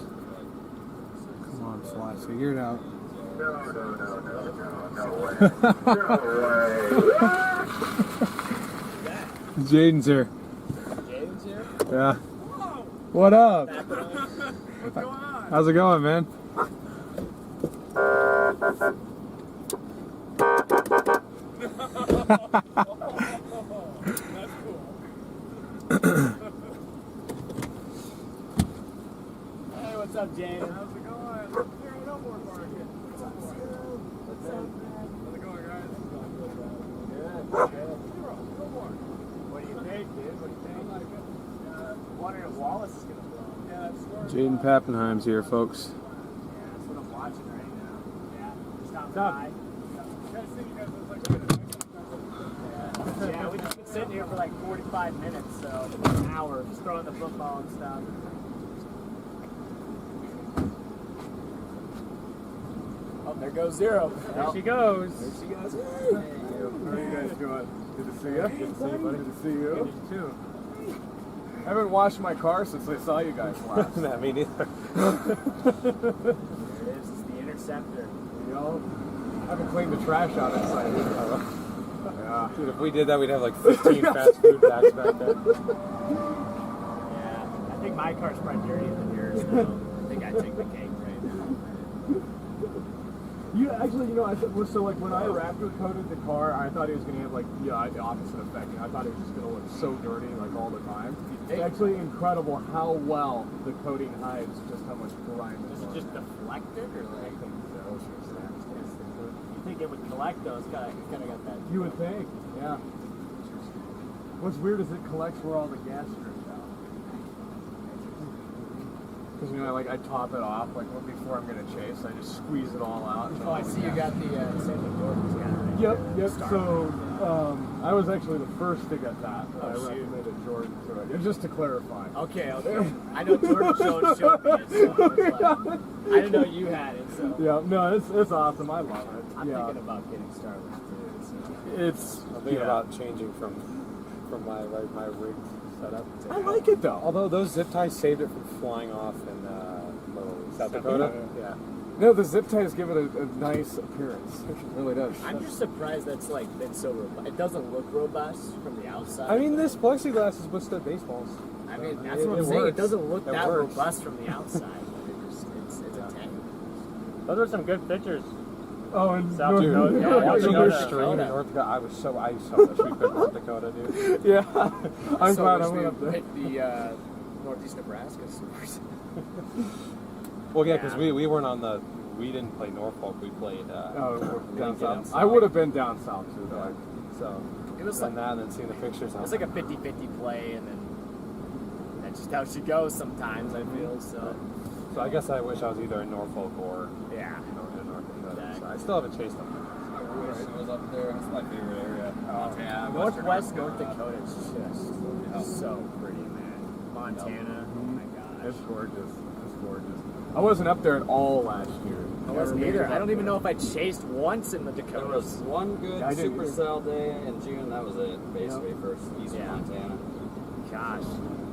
Come on, fly. Figure it out. No way. Jaden's here. Jaden's here? Yeah. What up? What's going on? How's it going, man? That's cool. Hey, what's up, Jaden? How's it going? Here, no more market. What's up, man? How's it going, guys? Good. No more. What do you think, dude? What do you think? Wondering if Wallace is gonna blow. Yeah, that's storm. Jaden Pappenheim's here, folks. Yeah, that's what I'm watching right now. Yeah, just stopping What's up? by. You guys think you guys look like Yeah, we've just been sitting here for like 45 minutes, so an hour, just throwing the football and stuff. Oh, there goes zero. There she goes. There she goes. How are you guys doing? Good to see you. Good to see you, buddy. Good to see you. You too. I haven't washed my car since I saw you guys last. Nah, me neither. There it is. It's the Interceptor. You know, I haven't cleaned the trash out inside either. Yeah. Dude, if we did that, we'd have like 15 fast food bags back there. Yeah. I think my car's probably dirtier than yours, though. I think I take the cake right now. You actually, you know, so like when I Raptor coated the car, I thought it was gonna have like the opposite effect. I thought it was just gonna look so dirty like all the time. It's actually incredible how well the coating hides just how much grime Is it just deflected, or like? I think so. You think it would collect though? It's kind of got that. You would think, yeah. What's weird is it collects where all the gas drips out. Because you know, like I top it off like before I'm gonna chase, I just squeeze it all out. Oh, I see you got the same thing Jordan's got. Right? Yep. So I was actually the first to get that. I shoot. recommended Jordan to it, just to clarify. Okay. I know Jordan showed me it, so I didn't know you had it. So Yeah, no, it's awesome. I love it. I'm thinking about getting Starless too. So. It's I'm thinking about changing from my rig setup. I like it though. Although those zip ties saved it from flying off in South Dakota. Yeah. No, the zip ties give it a nice appearance. It really does. I'm just surprised that's like been so robust. It doesn't look robust from the outside. I mean, this plexiglass is withstood baseballs. I mean, that's what I'm saying. works. It doesn't look It that works. robust from the outside. It's a tank. Those are some good pictures. Oh, and South North Dakota. Yeah, North watching Dakota. your stream in North Dakota, I was so wish we could North Dakota, dude. Yeah, I'm So glad I wish went we up there. hit the Northeast Nebraska supers. Well, yeah, because we weren't on the. We didn't play Norfolk. We played Down Lincoln south. and I would have been down south too, though. So It was and like that, and then seeing the pictures. it's like a 50-50 play, and then that's just how she goes sometimes. I feel so. So I guess I wish I was either in Norfolk or Yeah. North Dakota. Exactly. So I still haven't chased them. I wish it was up there. It's my favorite area. Montana, Northwest North Dakota is just so pretty, man. Montana, oh my gosh. It's gorgeous. It's gorgeous. I wasn't up there at all last year. I wasn't either. I don't even know if I chased once in the There Dakotas. was one good I didn't supercell day in June. That was it, basically, for East Yeah. Montana. Gosh.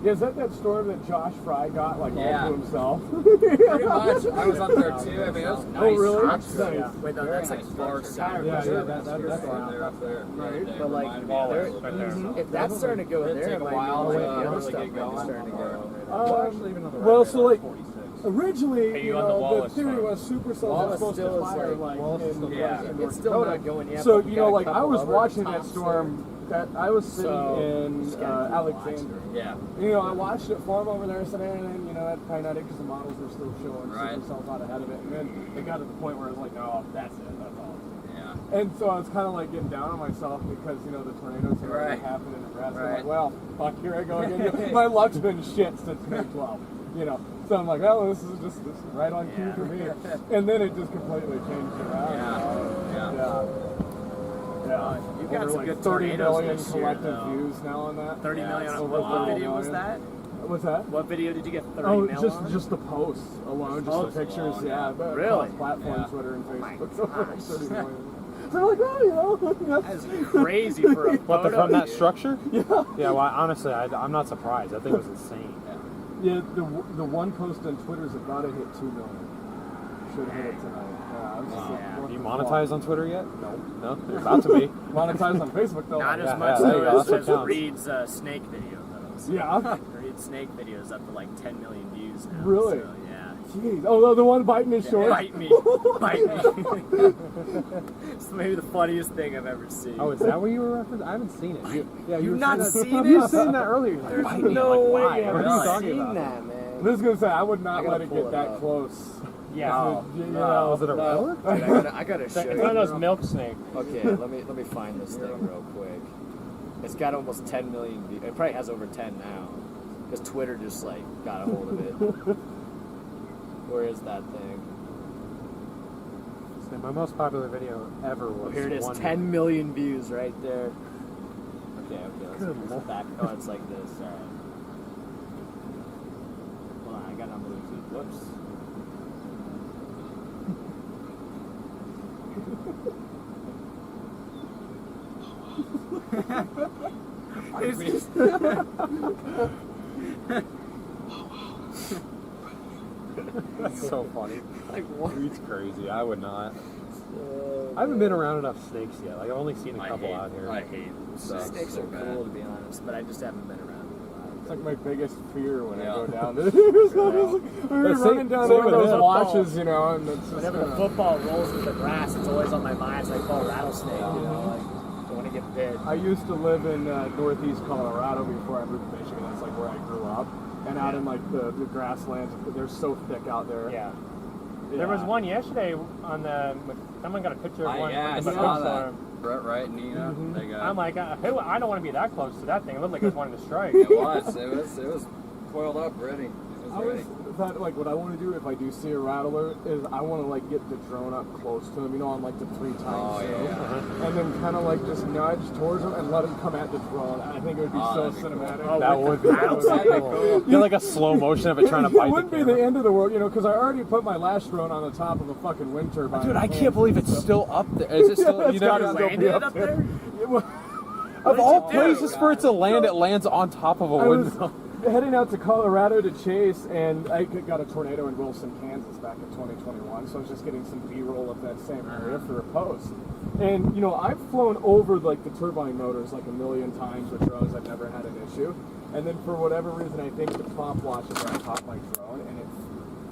Yeah, is that storm that Josh Fry got like all Yeah. to himself? Pretty much. I was up there too. I mean, it was Oh, nice. really? Actually. Nice. Wait, no, Very that's like nice far structure. south. Yeah, Sure, that's they're right. up there. Right. But like, Reminded me all of right, that. right there. if that's starting to go It'd there, take it a might while be to the other really stuff get might be going. starting to go. Well, so like originally, Hey, you you on the know, the Wallace theory farm. was supercells are Wallace supposed still to is fire like- like Wallace in still the Yeah. North It's still Dakota. not going yet. So but we you got know, a like I couple was other watching that Thompson. storm. That I was sitting So, in just gotta keep Alexandria. Yeah. You know, I watched it form over there, and then, you know, at Kinetic, because the models were still showing Right. supercells out ahead of it, and then it got to the point where it was like, oh, that's it, that's all. Yeah. And so I was kind of like getting down on myself because, you know, the tornadoes had already Right. happened in Nebraska. I'm Right. like, well, fuck, here I go again. My luck's been shit since May 12, you know. So I'm like, oh, this is right on cue for me. And then it just completely changed around. Yeah. Yeah. You've got Over some like good 30 tornadoes million this year, collective though. views now on that. 30 million. it's On over what 30 video was million. that? What's that? What video did you get 30 Oh, mil on? just the posts alone, just the pictures, alone, yeah. yeah. But Really? across platforms, Yeah. Twitter and Oh my Facebook, so gosh. 30 million. So I'm like, oh, you know, That's crazy for a What, photo. from that structure? Yeah. Yeah, well, honestly, I'm not surprised. I think it was insane. yeah, the one post on Twitter is about to hit 2 million. Should hit it tonight. Yeah, I was just like, Yeah. what Are you the monetized on Twitter yet? No, you're about to be. fuck? Monetized on Facebook though. Not Yeah, as much there you go. though That's what as counts. Reed's snake video though. So Yeah. Reed's snake video is up to like 10 million views now. Really? So, yeah. Jeez. Oh, the one biting his short. Bite me. Bite me. It's maybe the funniest thing I've ever seen. Oh, is that what you were referencing? I haven't seen it. Yeah, You've were not saying that- seen You it? were saying that earlier. You're like, There's bite me. no Like, way why? you What haven't are you talking seen about? that, man. This is gonna say I would not gotta let it pull get it that up. close. Yeah. You Was know, it a rattler? Dude, I gotta show It's you. one of those milk snakes. Okay, let me find this thing real quick. It's got almost 10 million views. It probably has over 10 now. Because Twitter just like got a hold of it. Where is that thing? So my most popular video ever was Oh, here it is. one- 10 million views right there. Okay. Let's go back. Oh, it's like this. Hold on, I got it on Bluetooth. Whoops. It's just... That's so funny. Like what? It's crazy. I would not. I haven't been around enough snakes yet. Like I've only seen a couple out here. I hate snakes. Snakes so are bad. cool, to be honest, but I just haven't been around in a while. It's like my biggest fear when I Yeah. go down there. We're running down same one of with those him. watches, you know, and it's just Whenever the football rolls with the grass, it's always on my mind. It's like, oh, rattlesnake, you know, like, don't want to get bit. I used to live in northeast Colorado before I moved to Michigan. That's like where I grew up. And out in like the grasslands, they're so thick out there. Yeah. There was one yesterday on the. Someone got a picture of one. I with the saw post that. on. Brett Wright and Nina. They got. I'm like, I don't want to be that close to that thing. It looked like it was wanting to strike. It was. It was coiled up, ready. It was I ready. thought like what I want to do if I do see a rattler is I want to like get the drone up close to him, you know, on like the 3 times Oh, zoom, yeah. and then kind of like just nudge towards him and let him come at the drone. I think it would be so that'd be cool. cinematic. Oh, That would be cool. Get like a slow motion of it trying to bite It wouldn't the be camera. the end of the world, you know, because I already put my last drone on the top of a fucking wind turbine. Dude, I can't believe it's still up there. Is it still? It's You gotta know, still be up there. of all places for it to land, it lands on top of a I was window. heading out to Colorado to chase, and I got a tornado in Wilson, Kansas back in 2021, so I was just getting some B-roll of that same area for a post. And, you know, I've flown over, like, the turbine motors, like, a million times with drones. I've never had an issue. And then, for whatever reason, I think the prompt washer got caught my drone, and it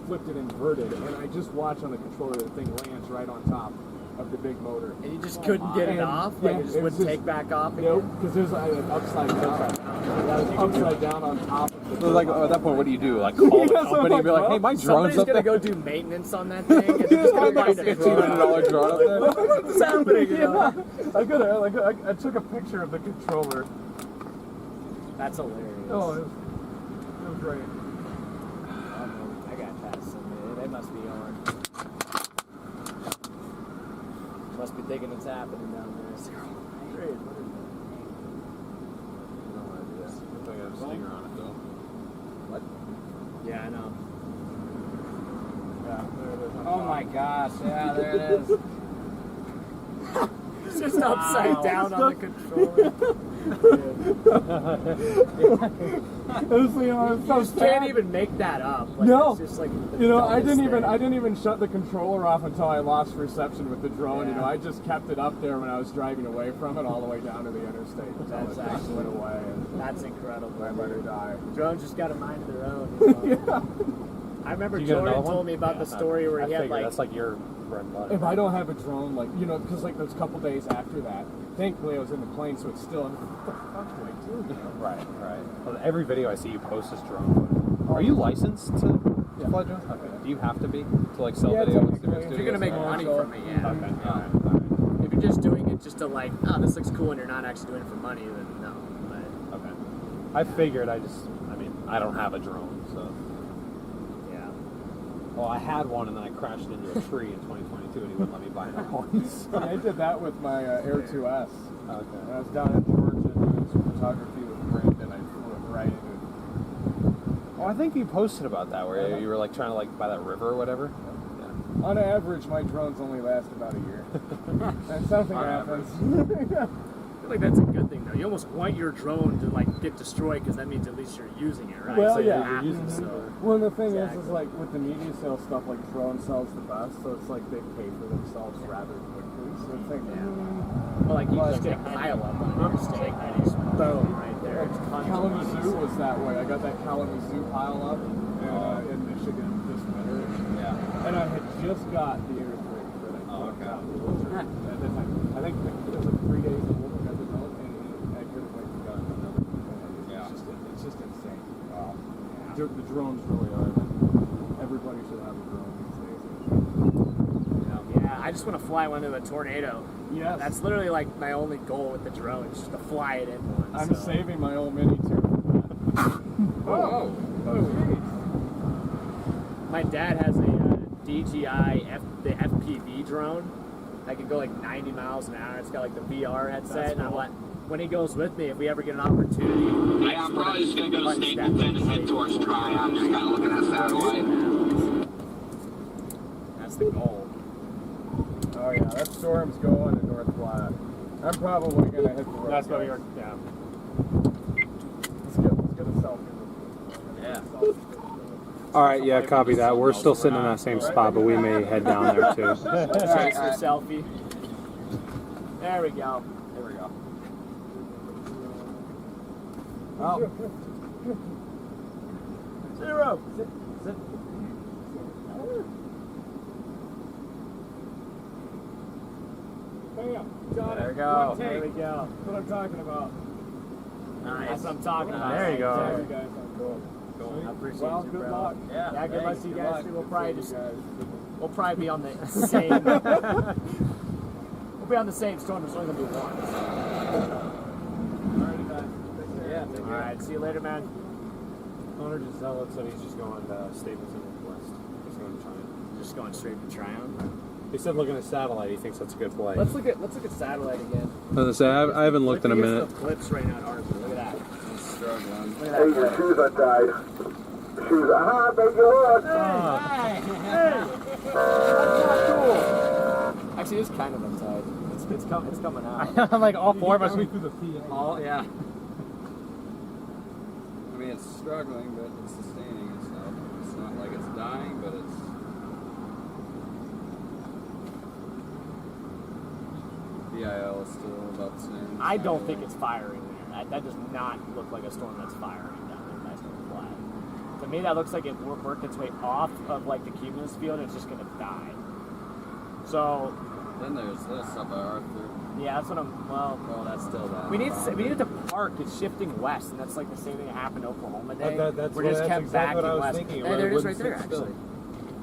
flipped it inverted. And I just watched on the controller, the thing lands right on top of the big motor. And you just couldn't get it And, off? Like, yeah, it just it was wouldn't just- take back off again? Nope, because there's an upside down. Upside down on top of the So like at that point, what do? Like call the Yeah, so I'm company and be like, like, "Hey, my Somebody's drone's up gonna there." go do maintenance on that thing, and they're just gonna Like a find a $1,500 drone up there. What's happening? You know? I took a picture of the controller. That's hilarious. Oh, it was great. I got past somebody. They must be on. Must be thinking it's happening down there. Great. What is What? Yeah, I know. Yeah, there it is. Oh my gosh! Yeah, there it is. It's just upside down on the controller. Honestly, you know, it's so You sad. can't even make that up. Like, No. It's just like the You know, I dumbest thing. didn't even shut the controller off until I lost reception with the drone. You Yeah. know, I just kept it up there when I was driving away from it, all the way down to the interstate. Until That's it just actually- went away, and That's incredible. I let her die. Drones just got a mind of their own. You know? I remember You get another Jordan one? told me about the story where I he had figured like that's like your bread and butter. If I don't have a drone, like, you know, because like those couple days after that, thankfully I was in the plane, so it's still. What the fuck do I do? You know? Right. Well, every video I see you post is drone. Are you licensed to fly drones? Okay. Do you have to be to like sell Yeah, video? technically. if you're gonna make money from it, yeah. Okay. If you're just doing it just to like, oh, this looks cool, and you're not actually doing it for money, then no. But Okay. I figured. I don't have a drone, so. yeah, Well, I had one and then I crashed into a tree in 2022 and he wouldn't let me buy another one. So. I did that with my Air 2S. Okay. When I was down in Georgia doing some photography with Brandon, I flew it right into. Oh, I think you posted about that where you were like trying to like by that river or whatever. Yeah. On average, my drones only last about a year. And something happens. I feel like that's a good thing though. You almost want your drone to like get destroyed because that means at least you're using it, right? Well, so yeah. You're using Mhm. so. Well, and the thing Exactly. is like with the media sales stuff, like drone sells the best, so it's like they pay for themselves rather quickly. So it's like, Well, like you just get a pile up on your state and you just boom right there. It's tons of money. Kalamazoo was that way. I got that Kalamazoo pile up in Michigan this winter. Yeah. And I had just got the Air 3 that I Oh, okay. at that time. I think it was like 3 days old when I got the drone, and I couldn't wait to get another one. Yeah. It's just insane. The drones really are. Everybody should have a drone these days. Yeah, I just want to fly one into a tornado. Yes. That's literally like my only goal with the drone, is just to fly it in one. I'm so. saving my old Mini too. Oh. My dad has a DJI the FPV drone. I can go like 90 miles an hour. It's got like the VR headset. That's And I'm cool. like, when he goes with me, if we ever get an opportunity. Yeah, I'm probably just gonna go to Stapleton and head towards Tryon, just kind of looking at satellite. That's the goal. Oh yeah, that storm's going to North Platte. I'm probably gonna hit the road. That's what you're. Yeah. Let's get a selfie. Yeah. All right, yeah, copy that. We're still sitting in that same spot, but we may head down there too. Chase the selfie. There we go. There we go. Oh. 0. Sit. Bam. Got There it. we go. One take. There we go. That's what I'm talking about. Nice. That's what I'm talking about. There you go. Sorry, you guys. Cool. I appreciate Well, you, good bro. luck. Yeah, good luck to you guys. We'll probably just guys. we'll probably be on the same. We'll be on the same storm. There's only gonna be one. Alrighty, guys. Yeah. All right. See you later, man. Connor just said he's just going to Stapleton West. He's going to Tryon. Just going straight to Tryon. He said looking at satellite. He thinks that's a good play. Let's look at satellite again. I haven't looked in a minute. The flips right now at Arthur. Look at that. I'm struggling. Look at that. Your shoes are tied. Shoes are high, make you look. Hey! That's not cool. Actually, it's kind of untied. It's coming out. I'm like all four of us. Oh, yeah. I mean, it's struggling, but it's sustaining and stuff. It's not like it's dying, but it's. DIL is still about the same. I don't think it's firing there. That does not look like a storm that's firing down there. That's going to fly. To me, that looks like it worked its way off of like the cumulus field. And it's just going to die. So Then there's this up at Arthur. yeah, that's what I'm. Well, That's still that. we need to park. It's shifting west, and that's like the same thing that happened in Oklahoma Day. That's we just what- kept that's exactly backing what I was west. thinking, Hey, where there it it is, right wouldn't there. sit still.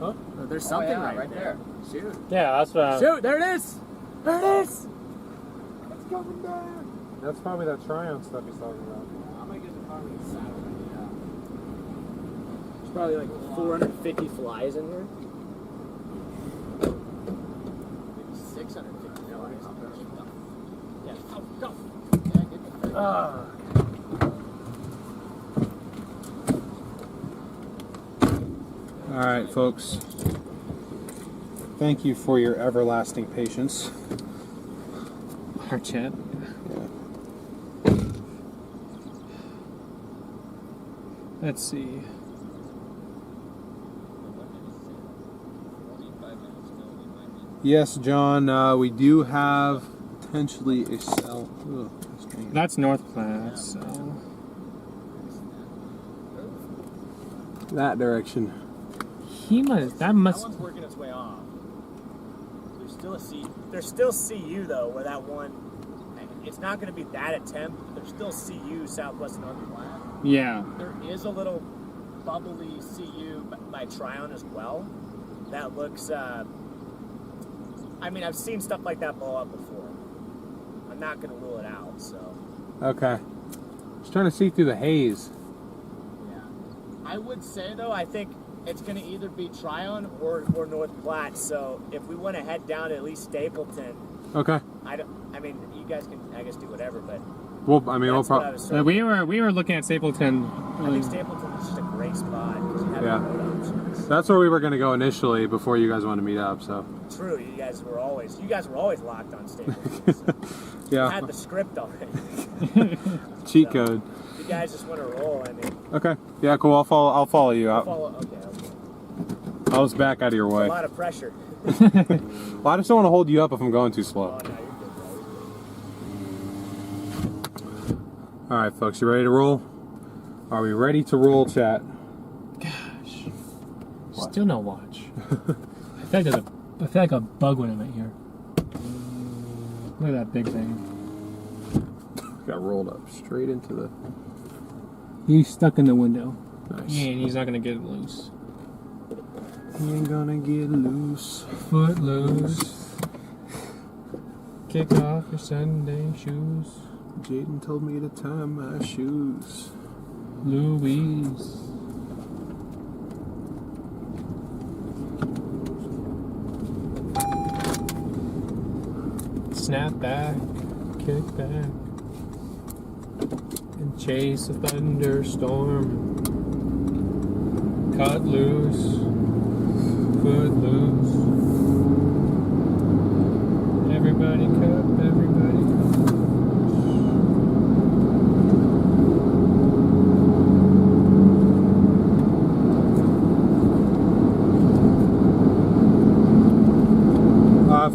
Actually, there's something right there. Shoot. Yeah, that's what. Shoot! There it is. There it is. It's coming down. That's probably that Tryon stuff he's talking about. I might get the car with a satellite. Yeah. There's probably like 450 flies in here. Maybe 650 flies. Yeah, go. Yeah, get the All right, folks. Thank you for your everlasting patience. Our chat. Let's see. Yes, John, we do have potentially a cell. Ugh, That's North Platte. So that direction. he must. That must. That one's working its way off. There's still CU though, where that one. It's not going to be that attempt. There's still CU southwest of North Platte. Yeah. There is a little bubbly CU by Tryon as well. That looks. I mean, I've seen stuff like that blow up before. I'm not going to rule it out. So. Okay. Just trying to see through the haze. Yeah. I would say though, I think it's going to either be Tryon or North Platte. So if we want to head down to at least Stapleton. Okay. I mean, you guys can, I guess, do whatever, but Well, I mean, we'll that's what I probably. was We were looking at Stapleton. I think Stapleton is just a great spot because you have Yeah. road options. That's where we were going to go initially before you guys wanted to meet up. So. True, you guys were always locked on Stapleton. So. Yeah. You had the script already. Cheat code. You guys just want to roll. I mean, Okay. Yeah. Cool. I'll follow you out. okay. I was back out of your A way. lot of pressure. Well, I just don't want to hold you up if I'm going too slow. Oh, no, you're good, bro. All right, folks, you ready to roll? Are we ready to roll, chat? Gosh. Still no watch. I feel like a bug when I'm in here. Look at that big thing. Got rolled up straight into the. He's stuck in the window. Nice. Yeah, and he's not gonna get loose. He ain't gonna get loose. Foot loose. Kick off your Sunday shoes. Jaden told me to tie my shoes. Louise. Snap back. Kick back. and chase a thunderstorm. Cut loose, foot loose. Everybody cup, everybody cup.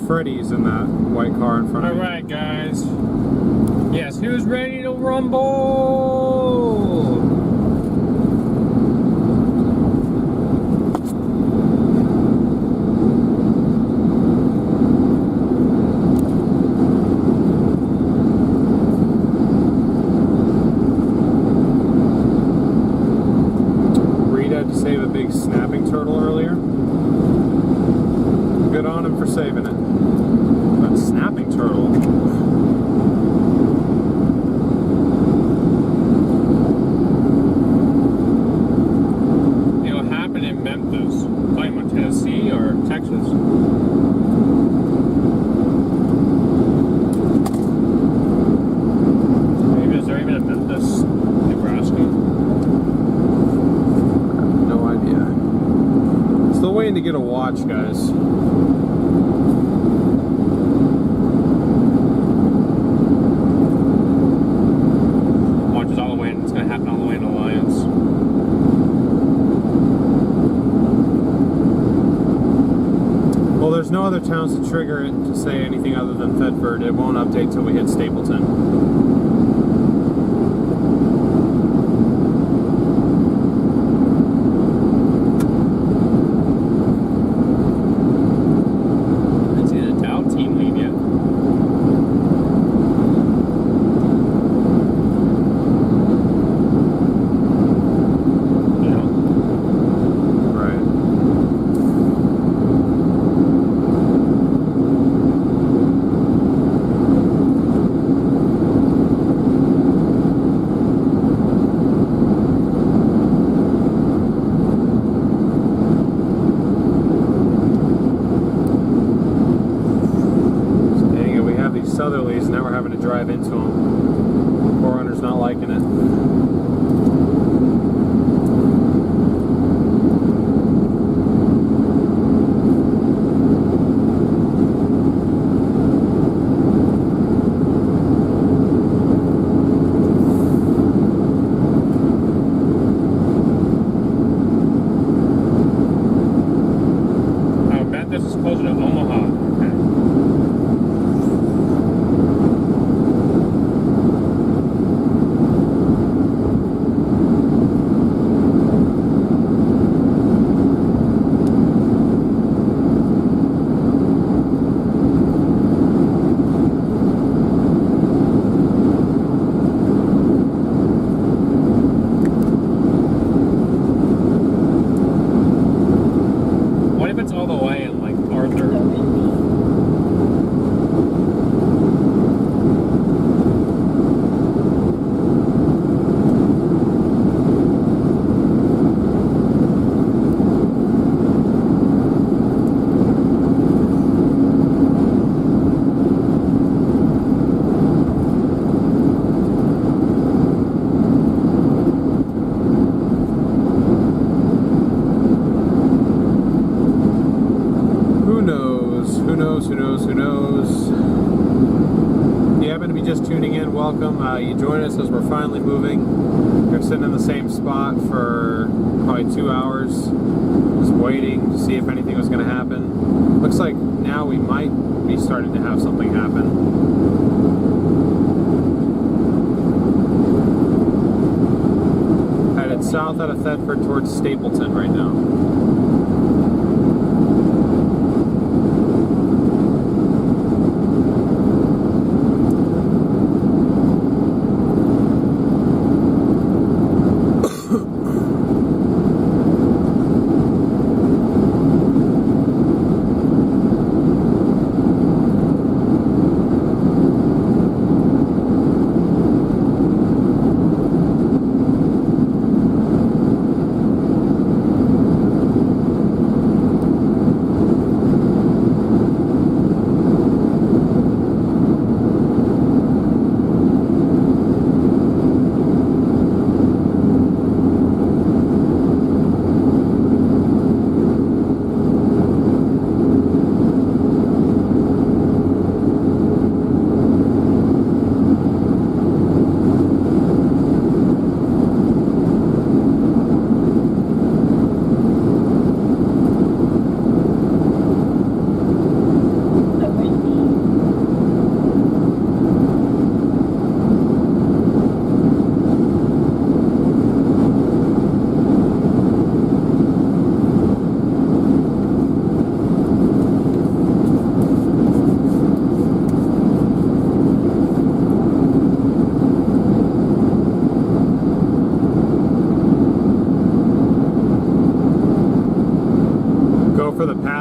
Freddy's in that white car in front of me. Alright, guys. Yes, who's ready to rumble? Reed had to save a big snapping turtle earlier. Good on him for saving it. But snapping turtle. You know what happened in Memphis? Talking about Tennessee or Texas? Maybe is there even a Memphis, Nebraska? No idea. Still waiting to get a watch, guys. Watch is all the way, it's going to happen all the way in Alliance. Well, there's no other towns to trigger it to say anything other than Thetford. It won't update till we hit Stapleton. Southerlies, now we're having to drive into them. 4Runner's not liking it. I bet this is closer to Omaha. All the way in like Arthur. Who knows? If you happen to be just tuning in, welcome. You join us as we're finally moving. We're sitting in the same spot for probably 2 hours, just waiting to see if anything was going to happen. Looks like now we might be starting to have something happen. Headed south out of Thetford towards Stapleton right now.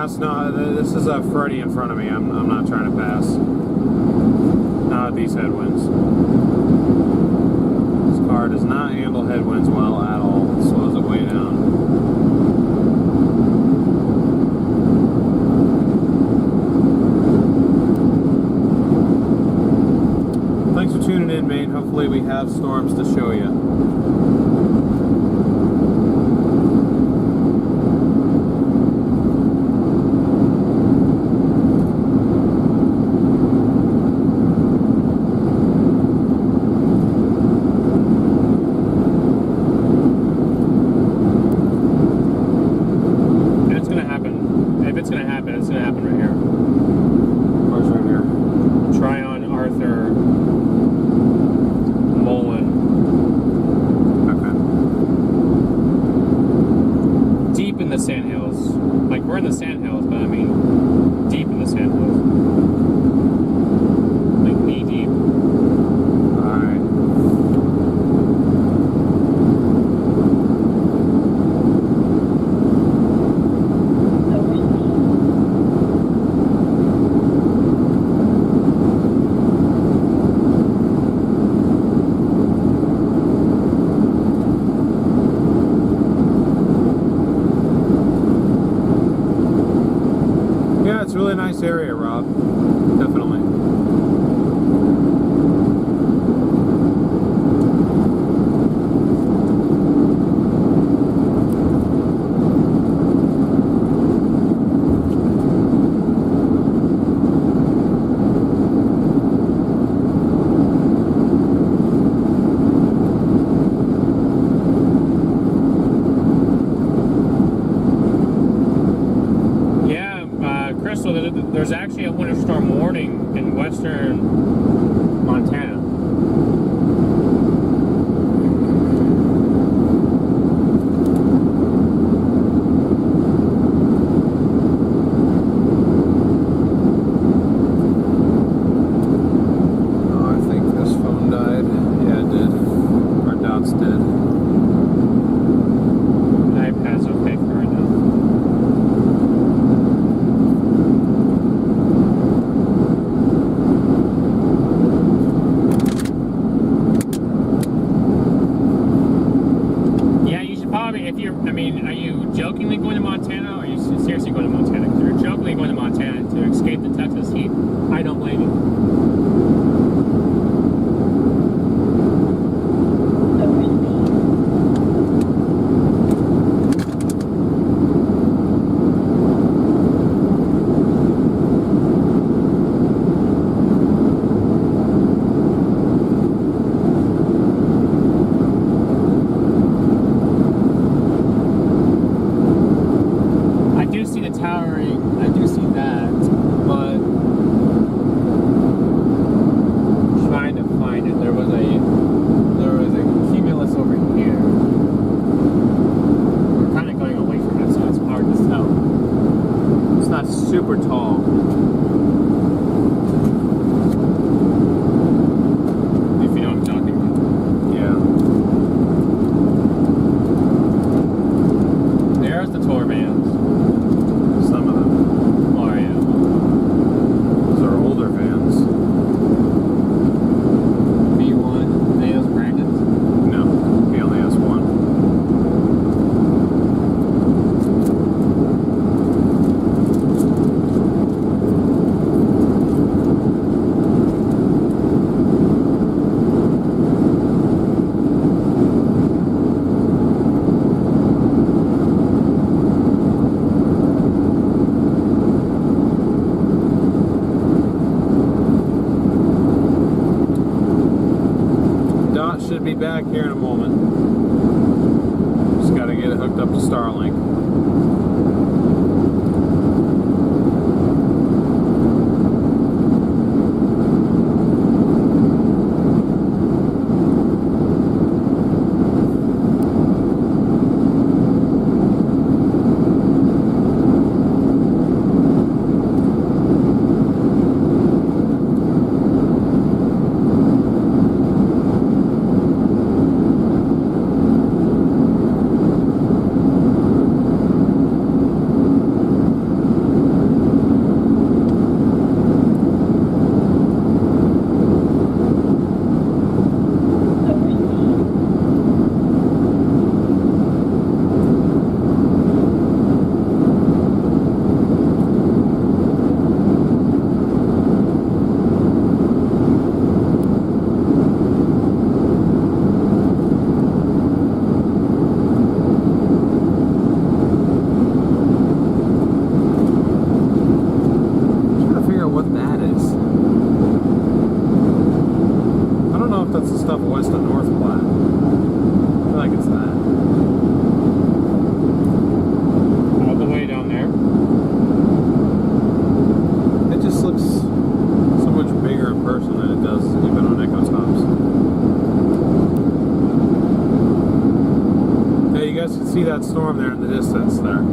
pass? No, this is a Freddy in front of me. I'm not trying to pass. Not with these headwinds. This car does not handle headwinds well at all. It slows it way down. Thanks for tuning in, mate. Hopefully we have storms to show you. It's a really nice area, Rob. Definitely. There's actually a winter storm warning in western Montana. Oh, I think this phone died. Yeah, it did. Our dot's dead. iPad's okay for right now. Are you jokingly going to Montana, or are you seriously going to Montana? Because if you're jokingly going to Montana to escape the Texas heat, I don't blame you. I do see that, but trying to find it. There was a cumulus over here. We're kind of going away from it, so it's hard to tell. It's not super tall. If you know what I'm talking about. Yeah. There's the tour vans. Some of them. Oh, yeah. Those are older vans. B1. They those Brandon's? No, he only has one. Should be back here in a moment. Just got to get it hooked up to Starlink. if that's the stuff west of North Platte. I feel like it's that. All the way down there. It just looks so much bigger in person than it does even on Echo Tops. Yeah, you guys can see that storm there in the distance there.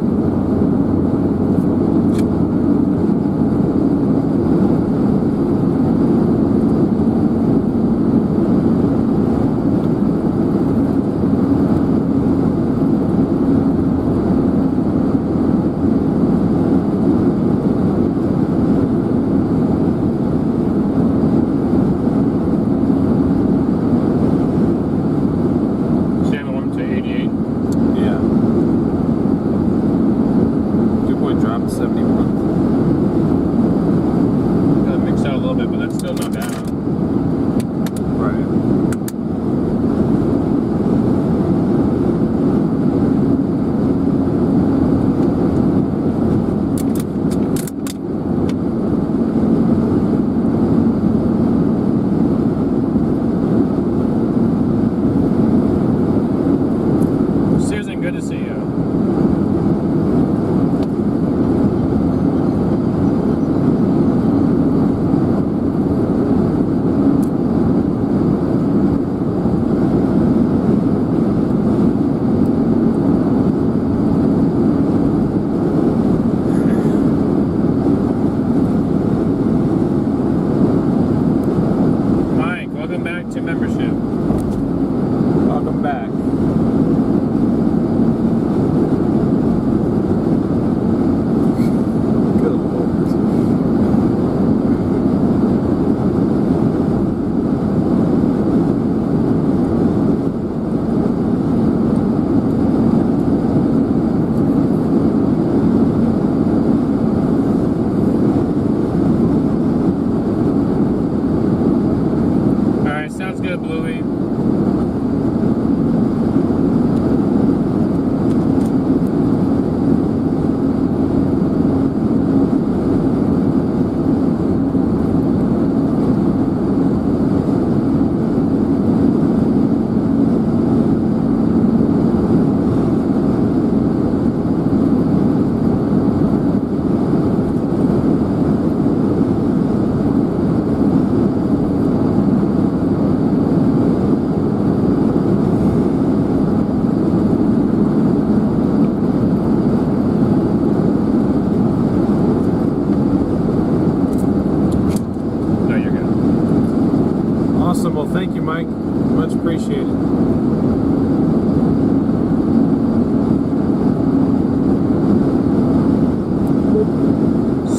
Thank you, Mike. Much appreciated.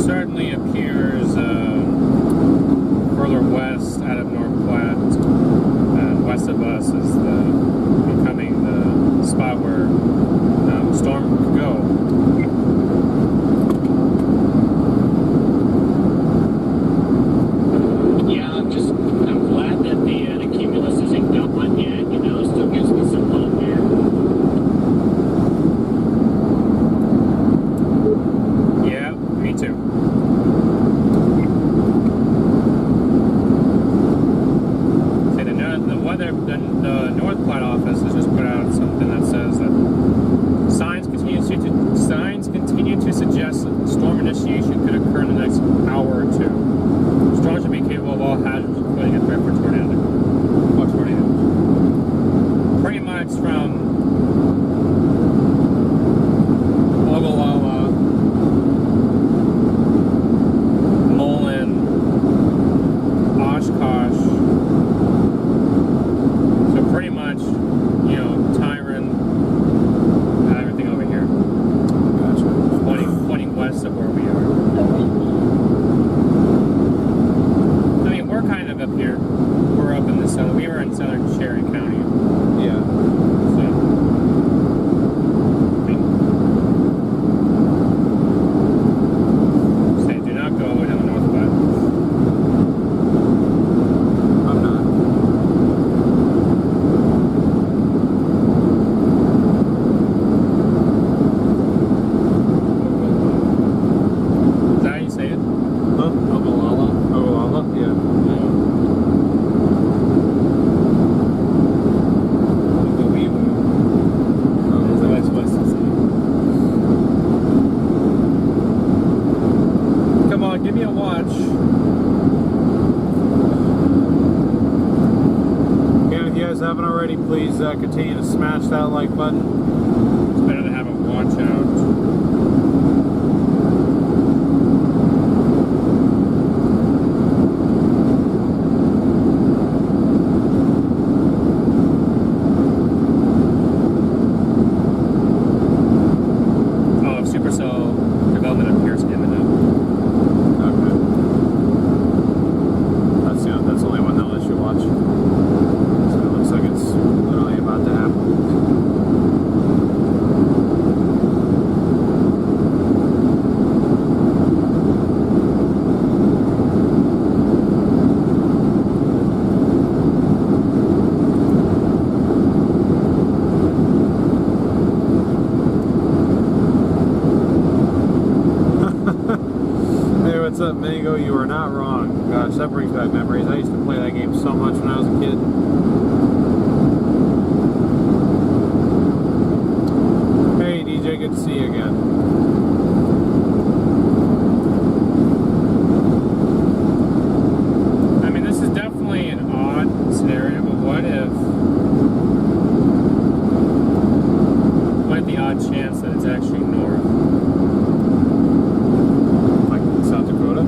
Certainly appears further west out of North Platte, west of us is becoming the spot where storm could go. haven't already, please continue to smash that like button. It's better to have a watch out. Mango, you are not wrong. Gosh, that brings back memories. I used to play that game so much when I was a kid. Hey DJ, good to see you again. I mean, this is definitely an odd scenario, but what if the odd chance that it's actually north? South Dakota?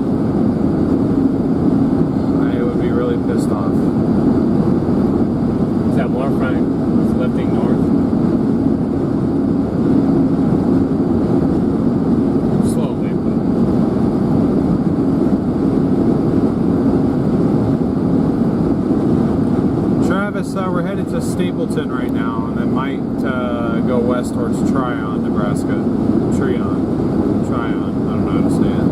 I would be really pissed off. Is that more front is lifting north? Slowly, but... Travis, we're headed to Stapleton right now, and then might go west towards Tryon, Nebraska. Tryon. I don't know how to say it.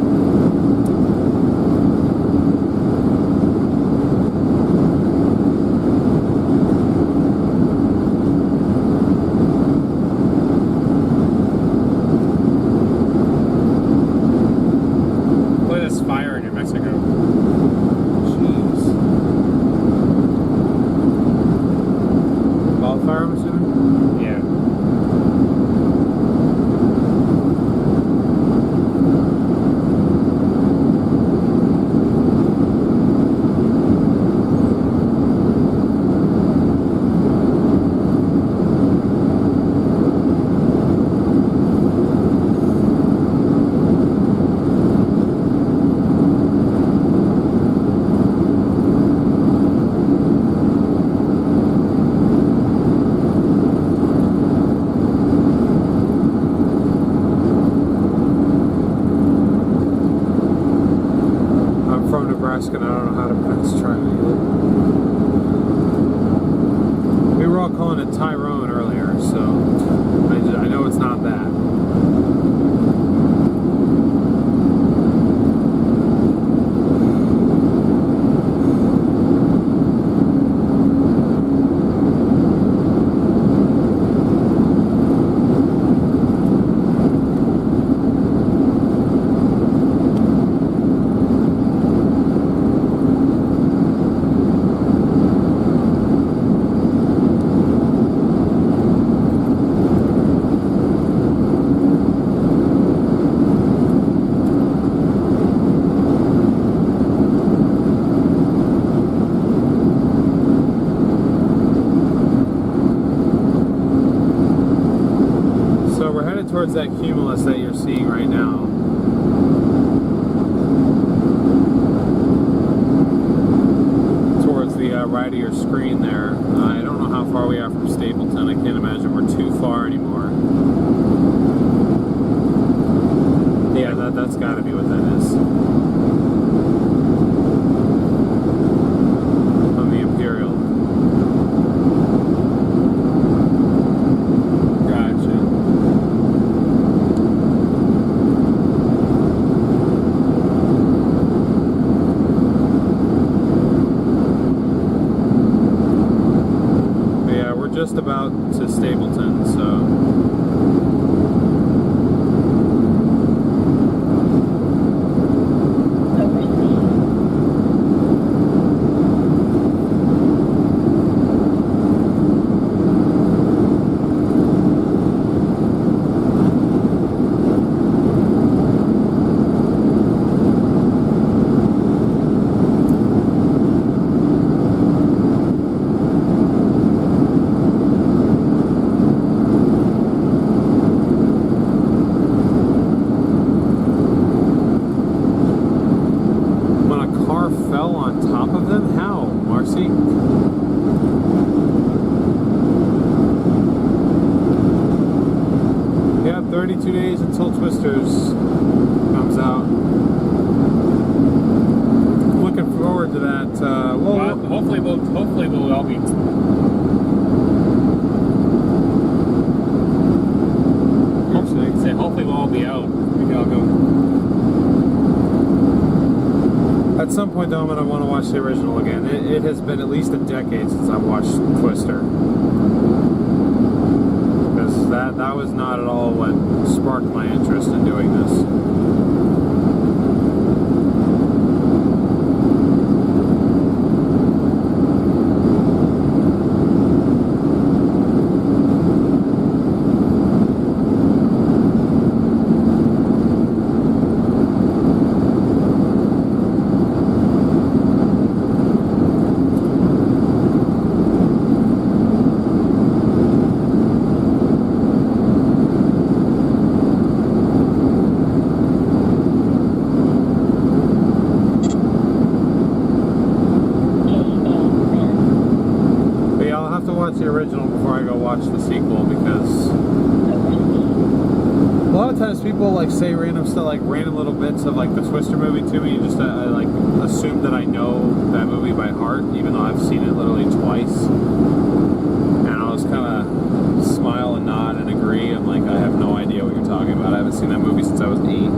Nebraska, and I don't know how to pronounce Tryon either. We were all calling it Tyrone earlier, so I know it's not that. Towards that cumulus that you're seeing right now. Towards the right of your screen there. I don't know how far we are from Stapleton. I can't imagine we're too far anymore. Yeah, that's got to be what that is. From the Imperial. Just about to Stapleton, so Yeah, 32 days until Twisters comes out. Looking forward to that. Well, hopefully we'll all be. Hopefully we'll all be out. We can all go. At some point, though, I'm going to want to watch the original again. It has been at least a decade since I've watched Twister. Because that was not at all what sparked my interest in doing this. The original before I go watch the sequel, because a lot of times people like say random stuff, like random little bits of like the Twister movie to me, just I like assume that I know that movie by heart, even though I've seen it literally twice, and I'll just kind of smile and nod and agree. I'm like, I have no idea what you're talking about. I haven't seen that movie since I was 8.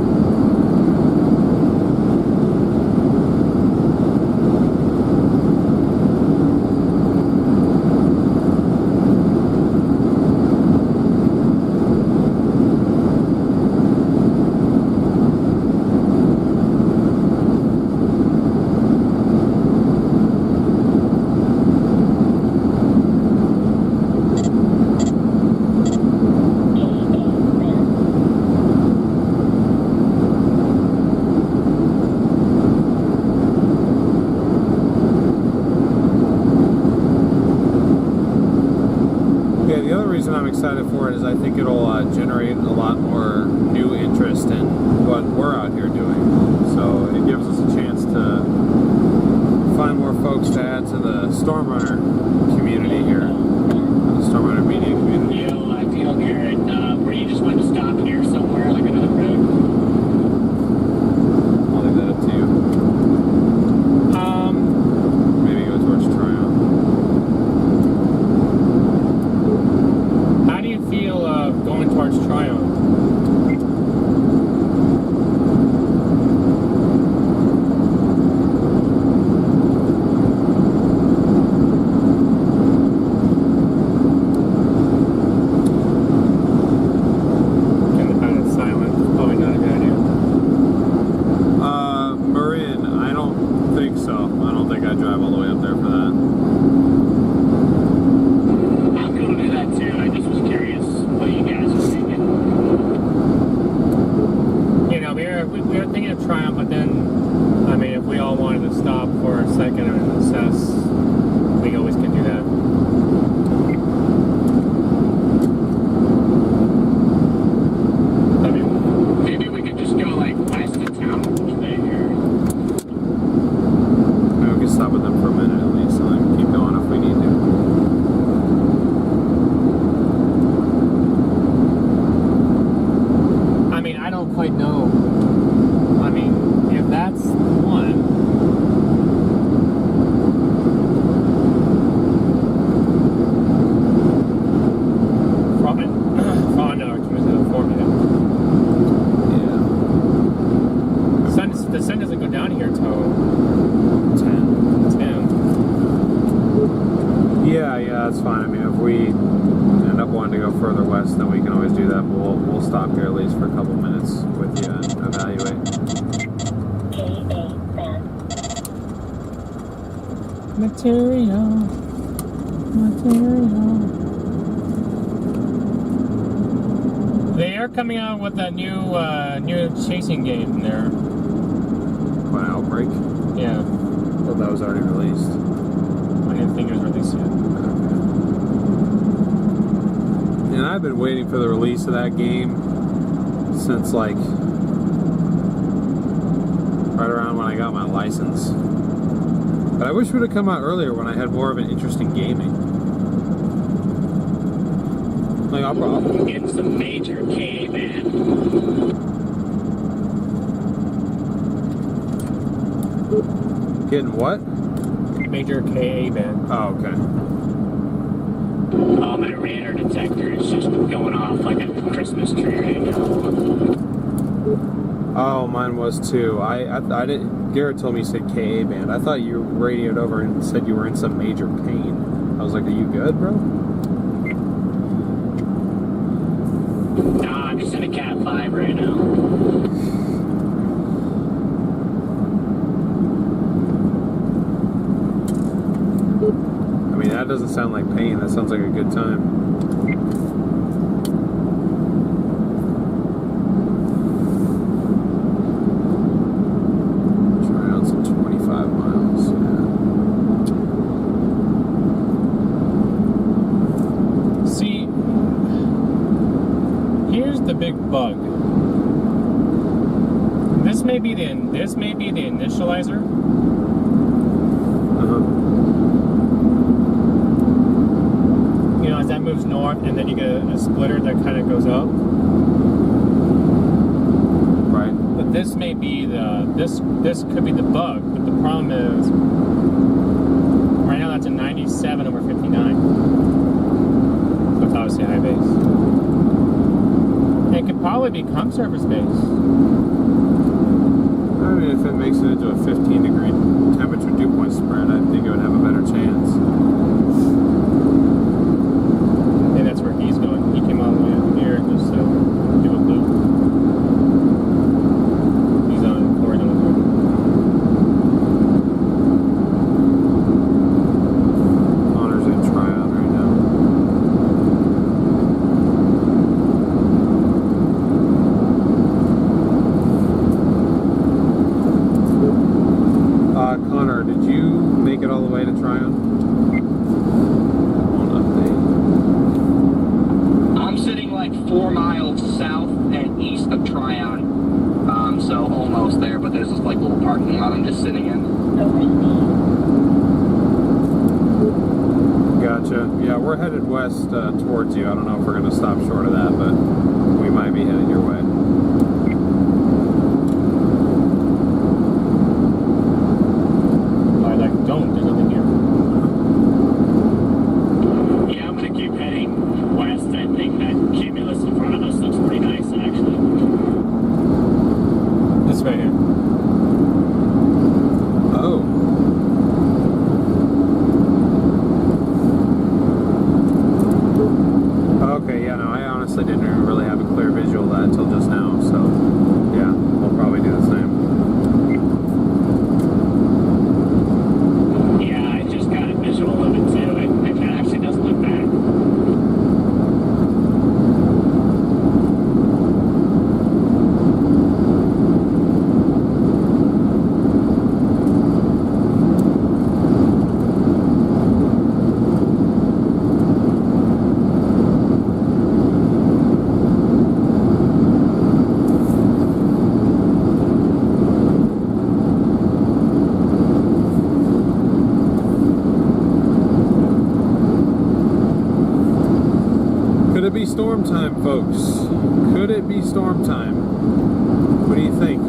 I'm excited for it is I think it'll generate a lot more new interest in what we're out here doing. So it gives us a chance to find more folks to add to the StormRunner community here, the StormRunner media community. I feel Garrett, where you just want to stop here somewhere, like another road. I'll leave that up to you. Maybe go towards Tryon. Going towards Tryon. Kind of silent. Probably not a good idea. Marin, I don't think so. I don't think I'd drive all the way up there for that. I'm going to do that too. I just was curious what you guys are thinking. You know, we were thinking of Tryon, but then, I mean, if we all wanted to stop for a second and assess, we always can do that. I mean, maybe we could just go like west of town today here. Maybe we can stop with them for a minute at least, and then keep going if we need to. I don't quite know. I mean, if that's one. The sun doesn't go down here until 10. Yeah, that's fine. I mean, if we end up wanting to go further west, then we can always do that. But we'll stop here at least for a couple minutes with you and evaluate. Material. They are coming out with a new chasing game there. What, Outbreak? Yeah. I thought that was already released. I didn't think it was released yet. And I've been waiting for the release of that game since like right around when I got my license. But I wish it would have come out earlier when I had more of an interest in gaming. Like, I'll probably Getting some major K, man. Getting what? Major KA, man. Oh, okay. My radar detector is just going off like a Christmas tree right now. Oh, mine was too. I didn't. Garrett told me you said KA band. I thought you radioed over and said you were in some major pain. I was like, are you good, bro? Nah, I'm just in a Cat 5 right now. I mean, that doesn't sound like pain. That sounds like a good time. Try out some 25 miles. Yeah. See, here's the big bug. This may be the initializer. You know, as that moves north, and then you get a splitter that kind of goes up. Right. But this may be this could be the bug. But the problem is, right now that's a 97 over 59. So it's obviously high base. It could probably become surface base. I mean, if it makes it into a 15-degree temperature dew point spread, I think it would have a better chance. I think that's where he's going. He came all the way up here just to do a loop. He's on Oregon. Connor's in tryout right now. Connor, did you make it all the way to Tryon? I'm sitting like 4 miles south and east of Tryon. So almost there, but there's this like little parking lot I'm just sitting in. Gotcha. Yeah, we're headed west towards you. I don't know if we're going to stop short of that, but we might be headed your way. Don't, there's nothing here. Yeah, I'm gonna keep heading west. I think that cumulus in front of us looks pretty nice, actually. This right here. Oh. Okay, yeah, no, I honestly didn't even really have a clear visual of that until just now, so yeah, we'll probably do the same. Could it be storm time, folks? Could it be storm time? What do you think?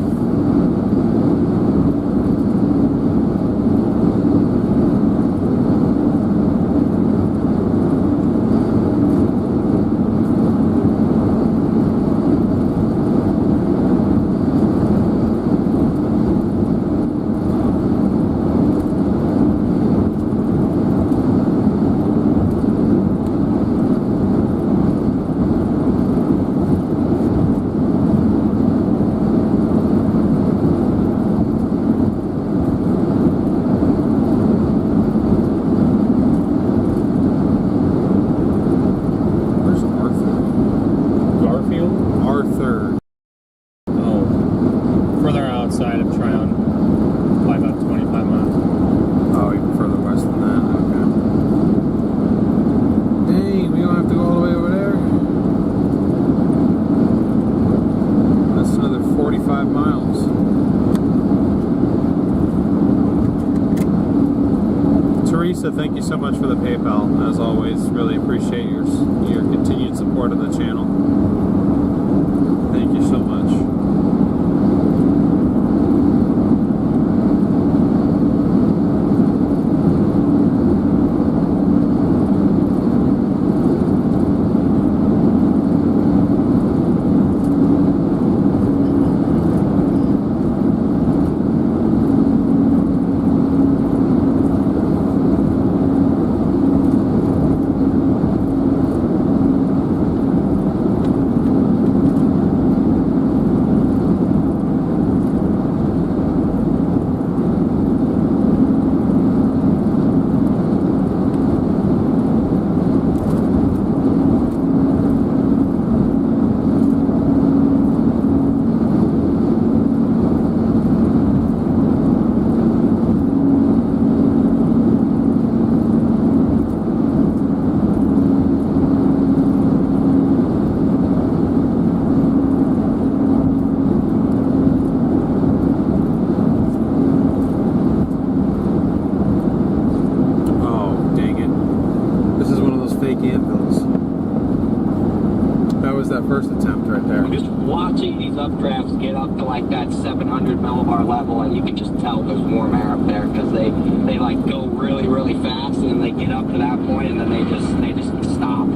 Melissa, thank you so much for the PayPal. As always, really appreciate your continued support of the channel. Thank you so much. First attempt right there. Just watching these updrafts get up to like that 700 millibar level, and you can just tell there's warm air up there because they like go really, really fast, and then they get up to that point, and then they just stop.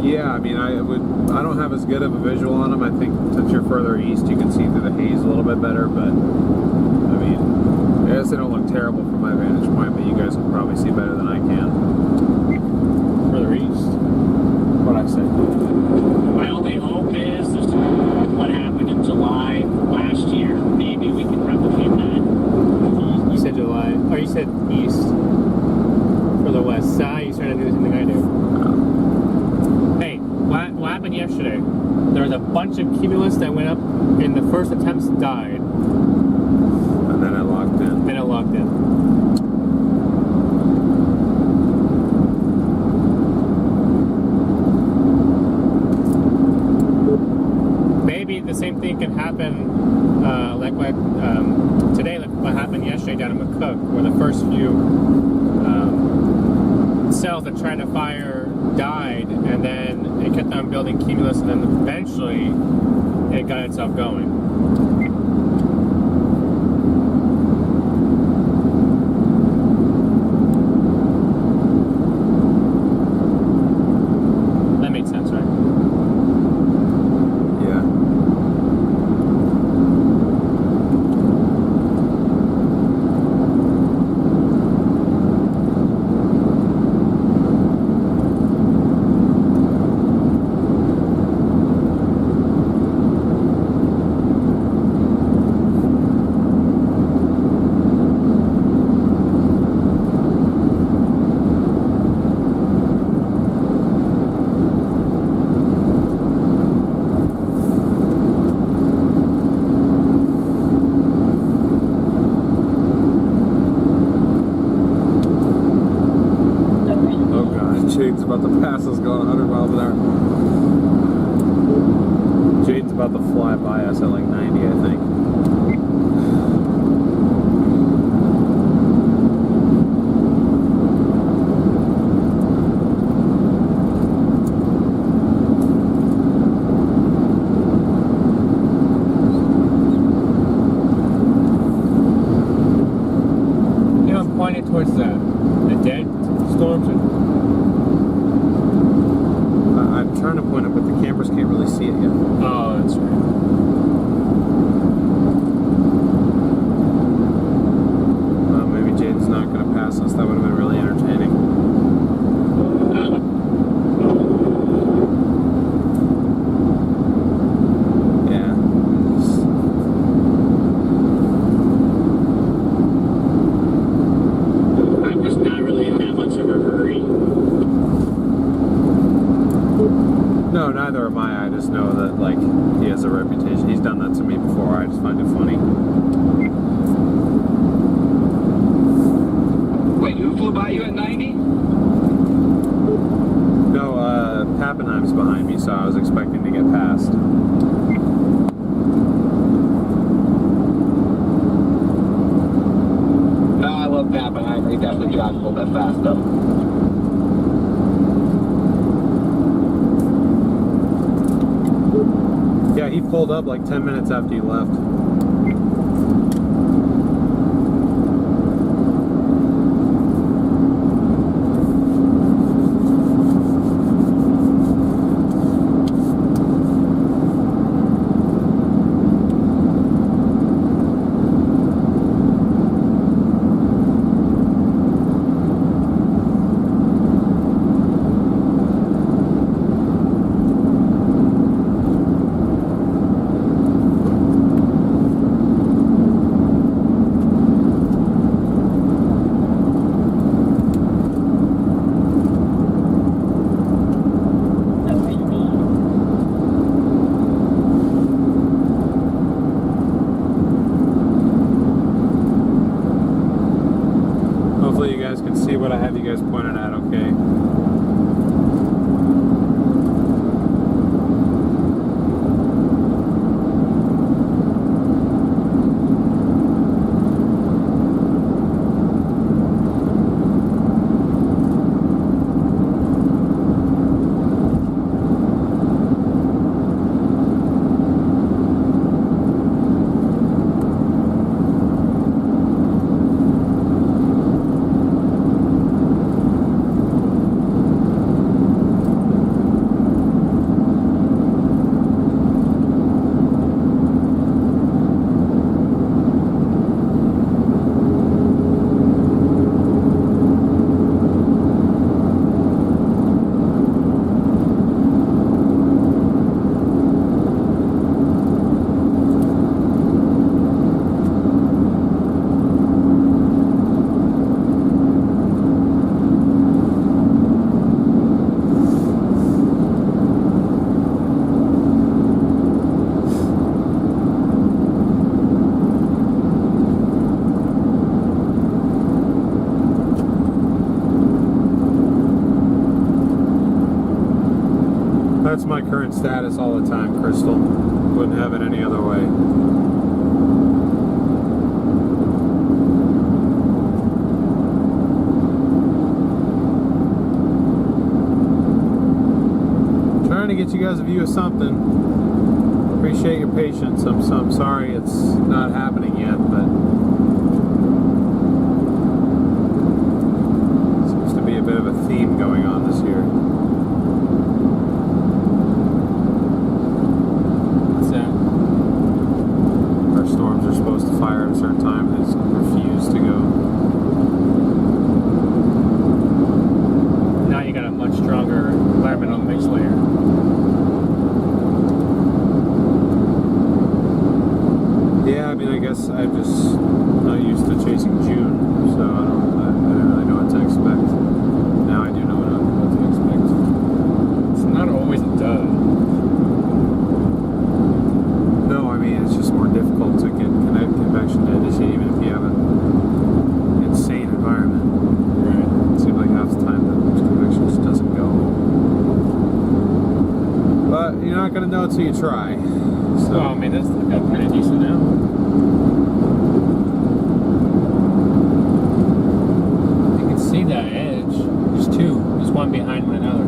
Yeah, I mean, I don't have as good of a visual on them. I think since you're further east, you can see through the haze a little bit better, but I mean, I guess they don't look terrible from my vantage point, but you guys can probably see better than I can. Further east? What'd I say? Well, the hope is what happened in July last year. Maybe we can replicate that. You said July. Oh, you said east. For the west side, you're trying to do the same thing I do. Hey, what happened yesterday? There was a bunch of cumulus that went up in the first attempts, died. And then it locked in. Then it locked in. Maybe the same thing can happen like what today, like what happened yesterday down in McCook, where the first few cells that tried to fire died, and then it kept on building cumulus, and then eventually it got itself going. That made sense, right? Yeah. Jaden's about to pass us going 100 miles an hour. Jaden's about to fly by us at like 90, I think. You know, I'm pointed towards the dead storms. I'm trying to point it, but the cameras can't really see it yet. Oh, that's right. Maybe Jaden's not going to pass us. That would have been really entertaining. Yeah. I'm just not really in that much of a hurry. No, neither am I. I just know that, like, he has a reputation. He's done that to me before. I just find it funny. Wait, who flew by you at 90? No, Pappenheim's behind me, so I was expecting to get past. No, I love Pappenheim. He definitely drives a little bit fast though. Yeah, he pulled up like 10 minutes after you left. Hopefully you guys can see what I have you guys pointed at, okay? That's my current status all the time, Crystal. Wouldn't have it any other way. Trying to get you guys a view of something. Appreciate your patience. I'm sorry it's not happening yet, but seems to be a bit of a theme going on this year. Storms are supposed to fire at a certain time, they just refuse to go. Now you got a much stronger environmental mix layer. Yeah, I mean, I guess I'm just not used to chasing June, so I didn't really know what to expect. Now I do know what to expect. It's not always a dud. No, I mean, it's just more difficult to get convection to initiate, even if you have an insane environment. Right. It seems like half the time the convection just doesn't go. But you're not going to know until you try. So. Well, I mean, that's got pretty decent now. You can see that edge. There's two. There's one behind one another.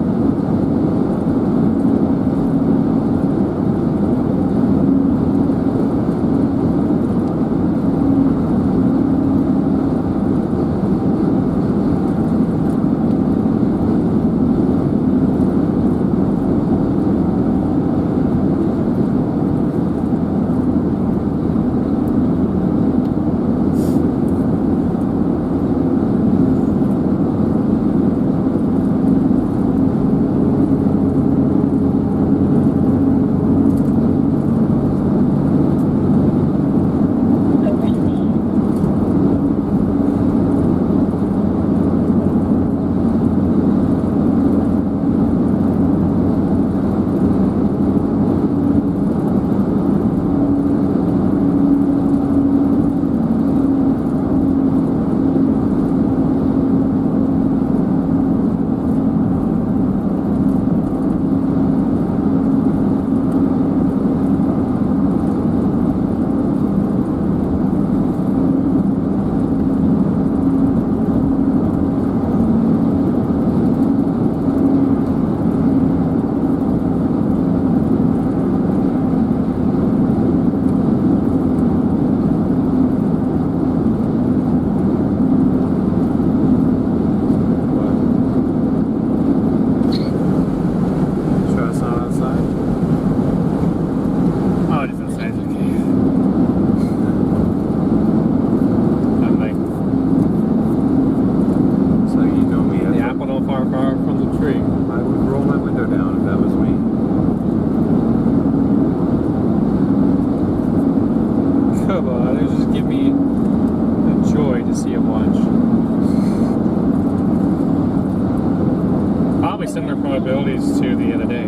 similar probabilities to the other day.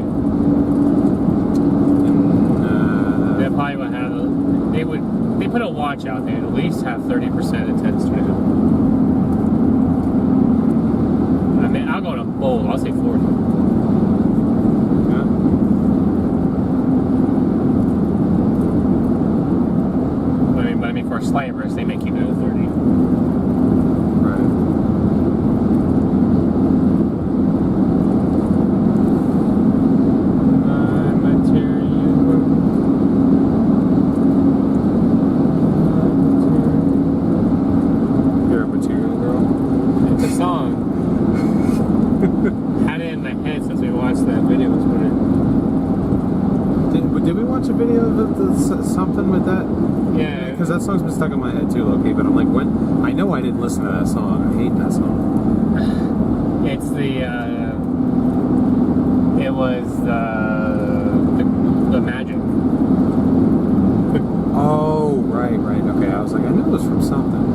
They probably would have. They put a watch out there. At least have 30% intense tornado. I mean, I'll go to bold. I'll say 40. But I mean, for a slight burst, they may keep it at 30. Something with that? Yeah. Because that song's been stuck in my head too, low-key, but I'm like, when? I know I didn't listen to that song. I hate that song. It's the, it was the Magic. Oh, right. Okay, I was like, I knew it was from something.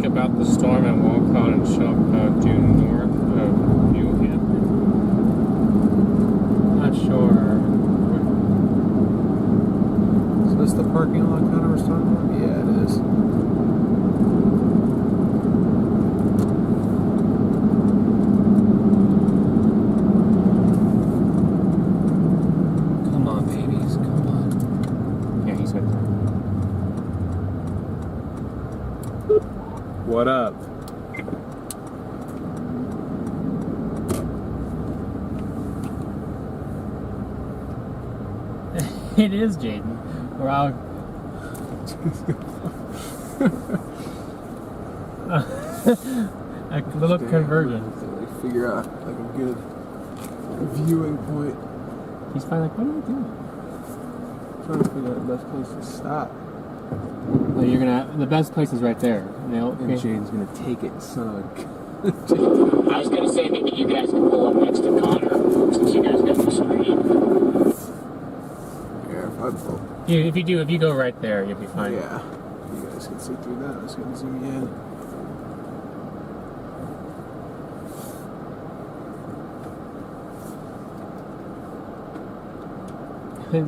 About the storm and wall cloud and shock cloud due north of New Hampton. Not sure. Is this the parking lot Connor was talking about? Yeah, it is. Come on, babies, come on. Yeah, he's right there. What up? It is Jaden. We're out. A little conversion. Like figure out like a good viewing point. He's probably like, what are we doing? Trying to figure out the best place to stop. Well, you're gonna. The best place is right there. And Jaden's gonna take it, son of a. I was gonna say maybe you guys can pull up next to Connor since you guys got the screen. Yeah, if I pull. If you go right there, you'll be fine. Yeah. You guys can see through that. Let's go zoom in.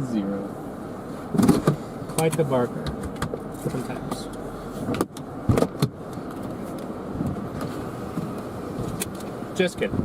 Zero. Quite the barker. Sometimes. Just kidding.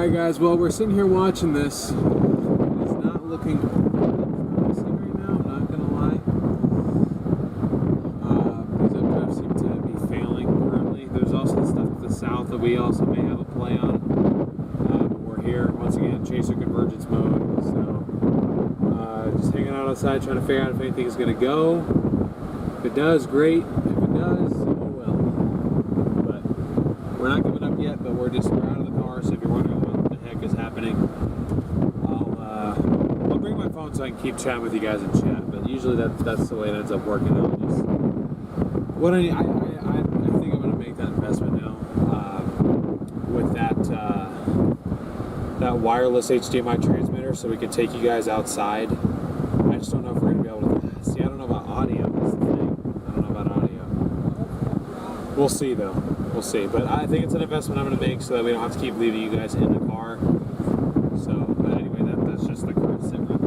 Alright guys, well we're sitting here watching this. It's not looking promising right now, I'm not gonna lie. These updrafts seem to be failing currently. There's also the stuff to the south that we also may have a play on. But we're here, once again, chaser convergence mode. So just hanging out outside trying to figure out if anything is gonna go. If it does, great. If it does, oh well. But we're not giving up yet, but we're out of the car, so if you're wondering what the heck is happening, I'll bring my phone so I can keep chatting with you guys in chat, but usually that's the way it ends up working out. Just what I think I'm going to make that investment now with that wireless HDMI transmitter so we can take you guys outside. I just don't know if we're going to be able to see. I don't know about audio. That's the thing. I don't know about audio. We'll see though. We'll see. But I think it's an investment I'm going to make so that we don't have to keep leaving you guys in the car. So, but anyway, that's just the current sit rep.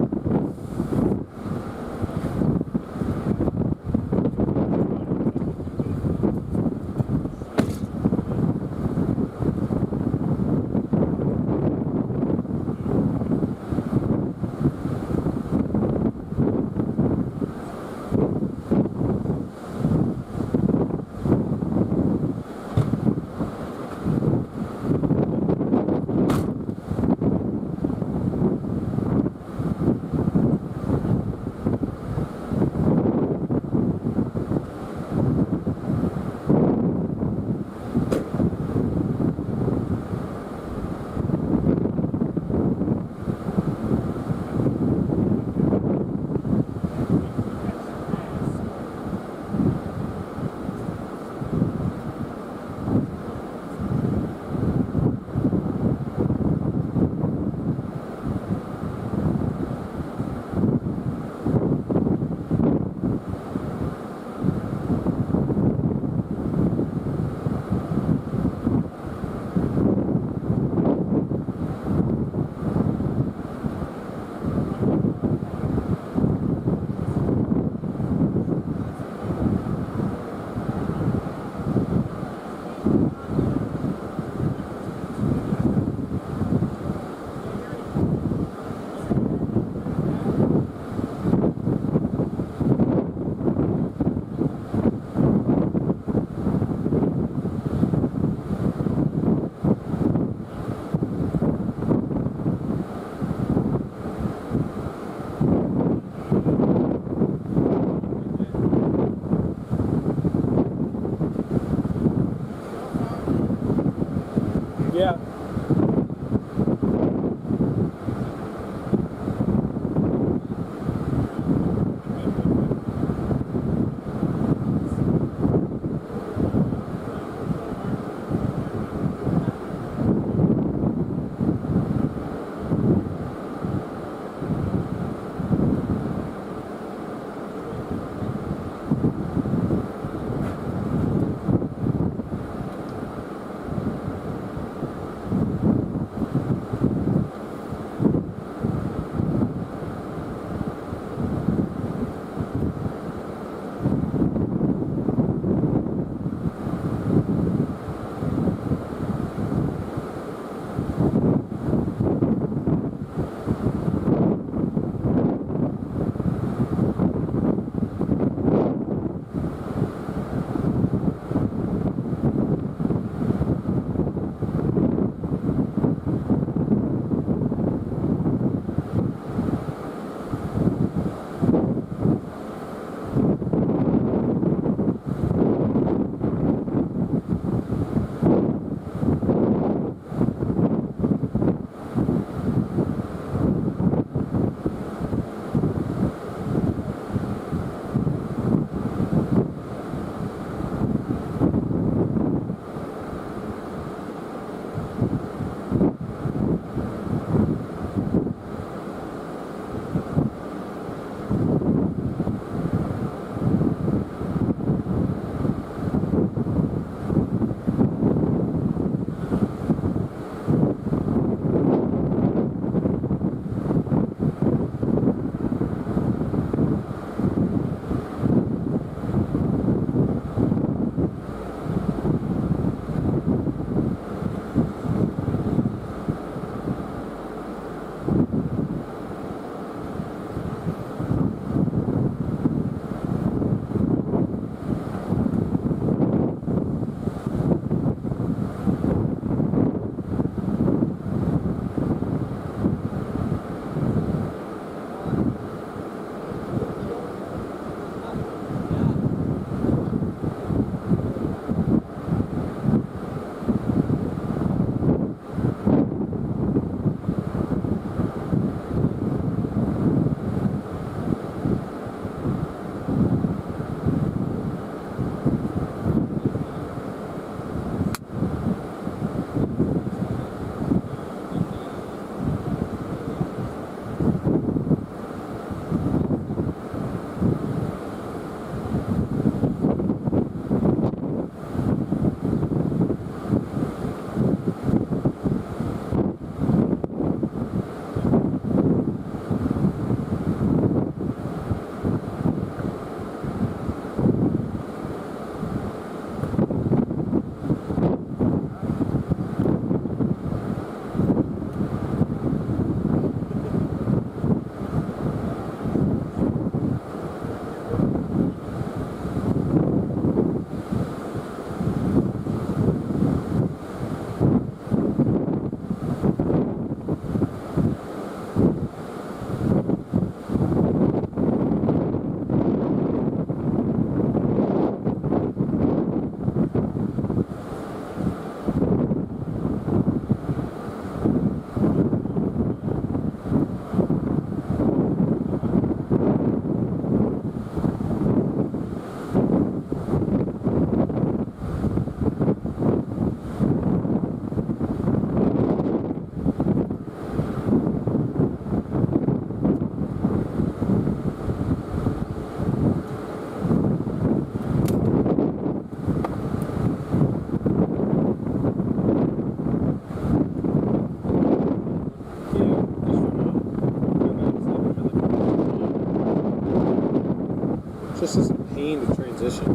This is a pain to transition.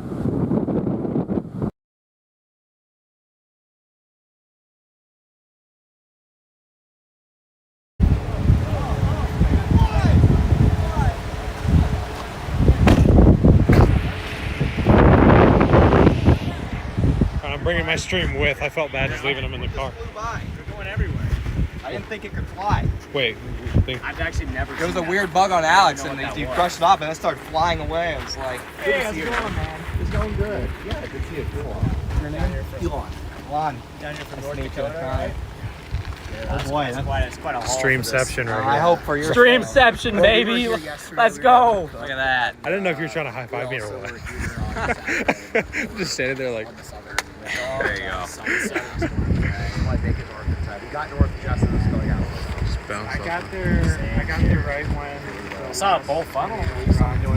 I'm bringing my stream with. I felt bad just leaving them in the car. They're going everywhere. I didn't think it could fly. Wait, I've actually never. There was a weird bug on Alex, and you crushed it off, and it started flying away. I was like, Hey, how's it going, man? It's going good. Yeah, good to see you. Your name? Elon. Elon. Down here from Nice to meet you. Dakota. Oh boy, It's quite a haul. Streamception right I here. hope for your Streamception, baby. Let's go. Look at that. I didn't know if you were trying to high five me or what. Just standing there like. There you go. We got north of Justice, so I got there right when. I saw a bull funnel.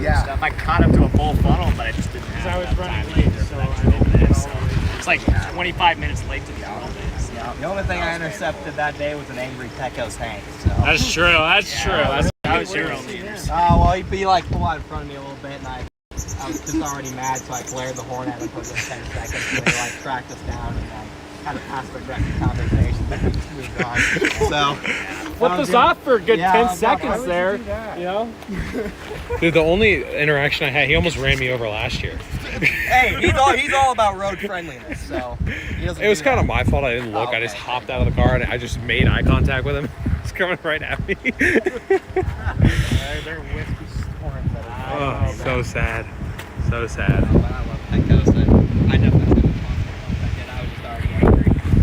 Yeah. Stuff. I caught up to a bull funnel, but I just didn't have I was enough running time late, to so get I over didn't this. know. It's like 25 minutes late to the funnel. The only thing I intercepted that day was an angry Pecos Hank. So. That's true. That's true. That was your only. Well, he like pulled out in front of me a little bit, and I was just already mad, so I blared the horn at him for just 10 seconds, and they like tracked us down and had a passive-aggressive conversation. Moved on. So, Flip us off for a good 10 seconds would there. you do that? You know? Dude, the only interaction I had, he almost ran me over last year. Hey, he's all about road friendliness, so he doesn't It was do kind that. of my fault. I didn't look. Oh, I just okay. hopped out of the car and I just made eye contact with him. He's coming right at me. They're whiskey storms. Oh, so sad. So sad. I definitely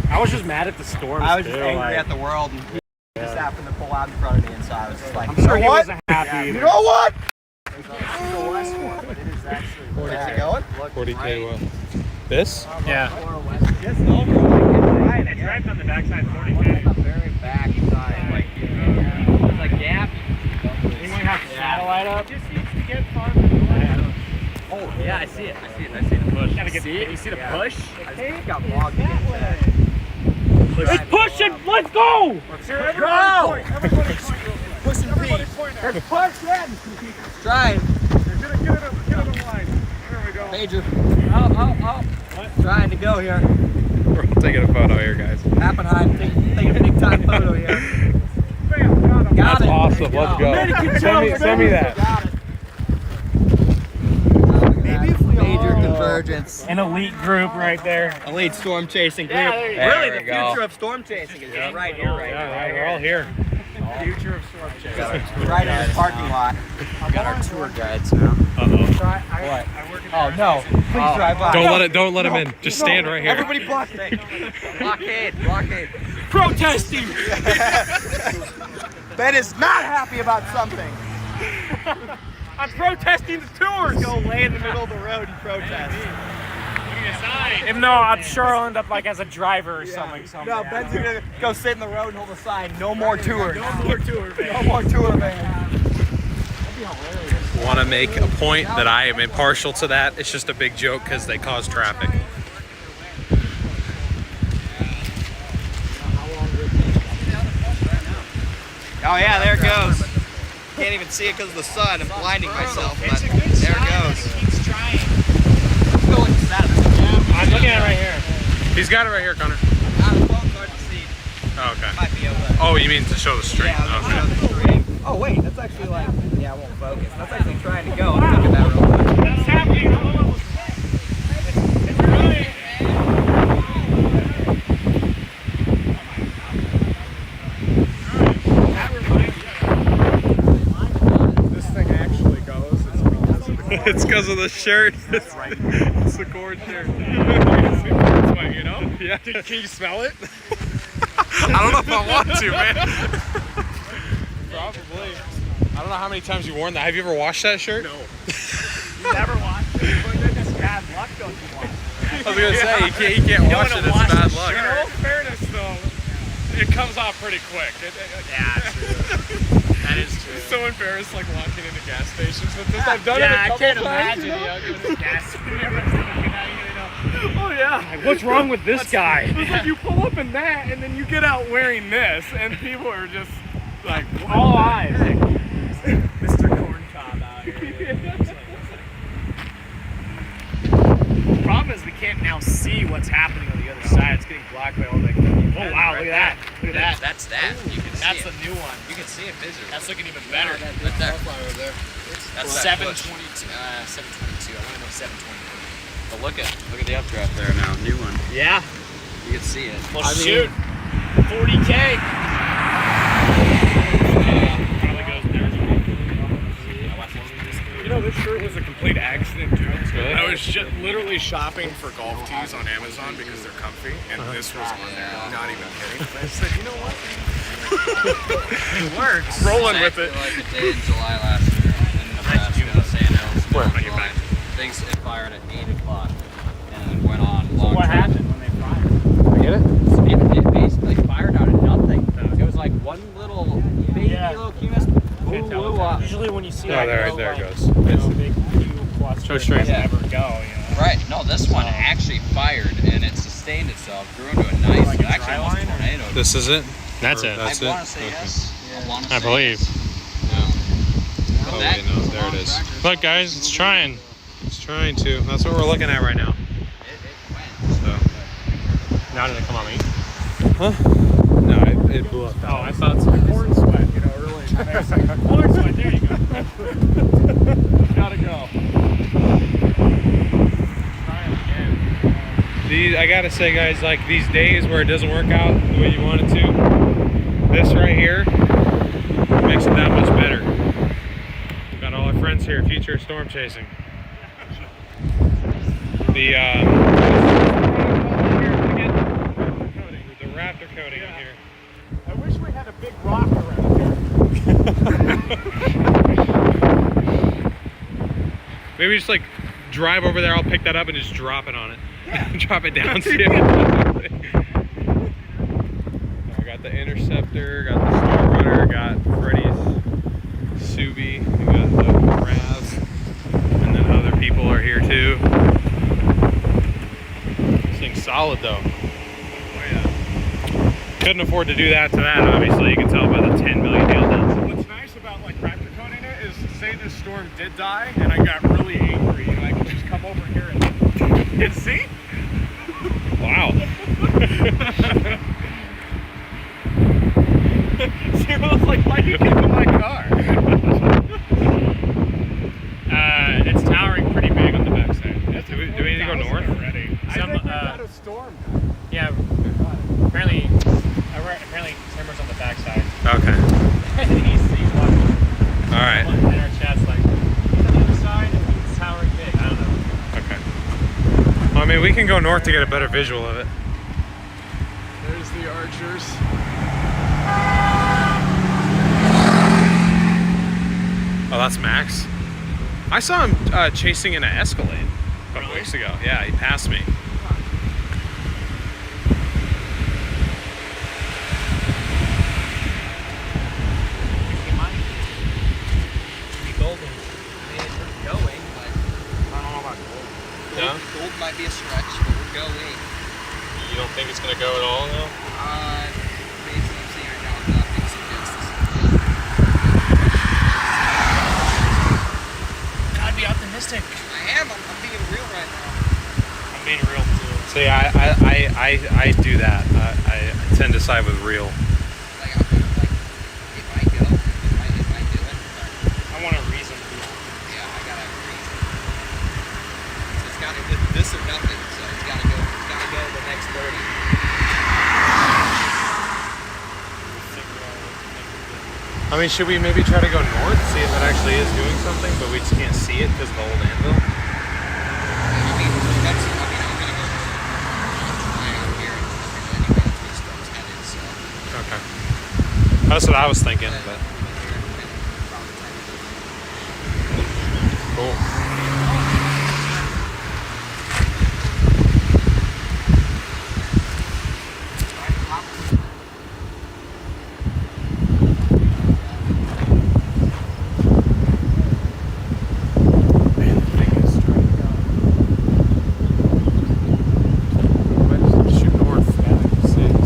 I was just mad at the storm. I was just angry at the world, and he just happened to pull out in front of me, and so I was just like, I'm sure he what? wasn't happy either. You know what? It's the west one, but it is actually. Where's it going? 40K what? This? Yeah. Just over. It's right on the backside 40K. The very back side, like, there's a gap. You might have to satellite up. Just needs to get far. Oh, yeah, I see it. I see the push. Gotta get you see the push? I think it got logged in. It's pushing! Let's go! Go! Everybody point. Pushing Everybody Pete. point out. Let's push in. Trying. Get it in line. There we go. Major. Oh. Trying to go here. We're all taking a photo here, guys. Pappenheim, taking a big time photo here. Bam, got him. Got That's it. awesome. There you Let's go. Send me that. Got it. Major convergence. An elite group right there. Elite storm chasing group. Yeah, there you go. Really, There the we go. future of storm chasing is just right here, right Yeah, now. we're all here. Future of storm chasing. Right in the parking lot. We got our tour guides now. I work in Oh no! Please drive by. Don't let him in. Just stand right here. Everybody blockade. Blockade. Protesting! Ben is not happy about something. I'm protesting the tours! Go lay in the middle of the road and protest. Even though I'm sure I'll end up like as a driver or something. No, Ben's gonna go sit in the road and hold a sign. No more tours. No more tour. No more tour, man. Want to make a point that I am impartial to that. It's just a big joke because they cause traffic. Oh yeah, there it goes. Can't even see it because of the sun. I'm blinding myself. But there it goes. I'm looking at it right here. He's got it right here, Connor. Oh, okay. Might be able to. Oh, you mean to show the stream? Yeah, Okay. I'll show the stream. Oh wait, that's actually like, yeah, it won't focus. That's actually trying to go. Let's look at that real quick. What's happening? It's really. This thing actually goes. It's because of the It's because of the shirt. It's the cord shirt. You know? Yeah. Can you smell it? I don't know if I want to, man. Probably. I don't know how many times you worn that. Have you ever washed that shirt? No. You never watched it, but then it's bad luck, don't you watch it? I was gonna say you can't wash it. It's bad luck. In all fairness, though, it comes off pretty quick. Yeah, true. That is true. It's so embarrassed, like walking into gas stations with this. I've done it Yeah, a I couple can't times, imagine, you know? going to gas station. Oh yeah. What's wrong with this guy? It's like you pull up in that, and then you get out wearing this, and people are just like, what All the eyes. heck? Mr. Corn Cob out here. what's happening on the other side. It's getting blocked by all that. Oh wow, look at that. Look at that. That's that. You can see That's it. the new one. You can see it visually. That's looking even better. Right there. That's that 722. 722. I want to know 722. But look at the updraft there now. New one. Yeah. You can see it. Well, shoot. 40K. Probably goes there. You know, this shirt was a complete accident, too. I was just literally shopping for golf tees on Amazon because they're comfy, and this was on there. Not even kidding. I said, you know what? It works. Rolling with it. Like a day in July last year in Nebraska, Sand Hills. Where? On your back. Things it fired at 8 o'clock and went on long. What happened when they fired? Get it? It basically fired out of nothing. It was like one little baby little cumulus blew up. Usually when you see there it goes. It's a big few clusters that never go, you know. Right. No, this one actually fired and it sustained itself, grew into a nice, Like a actually dry almost line? tornado. This is it? That's it. I want to say yes. I believe. Oh, wait, no, there it is. Look, guys, it's trying. It's trying to. That's what we're looking at right now. So. Now did it come on me? Huh? No, it blew up. Oh, I thought some corn sweat, you know, really nice. Corn sweat, there you go. Gotta go. Try it again. I gotta say, guys, like these days where it doesn't work out the way you want it to, this right here makes it that much better. Got all our friends here, future storm chasing. The raptor coating in here. I wish we had a big rock around here. Maybe just like drive over there, I'll pick that up and just drop it on it. Yeah. Drop it down. I got the Interceptor, got the StormRunner, got Freddy's Subi, we got the Raz, and then other people are here too. This thing's solid though. Oh yeah. Couldn't afford to do that to that, obviously. You can tell by the 10 million nail downs. What's nice about like raptor coating it is, say this storm did die, and I got really angry, and I could just come over here and see. Wow. Zero's like, why you get in my car? It's towering pretty big on the backside. Do we need to go north? Already. Some, I think we got a storm. Yeah, apparently timber's on the backside. Okay. he's watching. All right. And our chat's like, he's on the other side and he's towering big. I don't know. Okay. Well, I mean, we can go north to get a better visual of it. There's the archers. Oh, that's Max. I saw him chasing in an Escalade a couple weeks ago. Yeah, he passed me. Gold might be a stretch, but we're going. You don't think it's going to go at all, though? Based on what I'm seeing right now, nothing suggests this. Gotta be optimistic. I am. I'm being real right now. I'm being real too. See, I do that. I tend to side with real. Like, it might go. It might do it. But I want a reason. yeah, I gotta have a reason. So it's gotta do this or nothing. So it's gotta go. It's gotta go the next 30. I mean, should we maybe try to go north, see if it actually is doing something, but we just can't see it because of the old anvil? I'm gonna go fly out here and anyway, that's where the storm's headed. So. Okay. That's what I was thinking, but cool.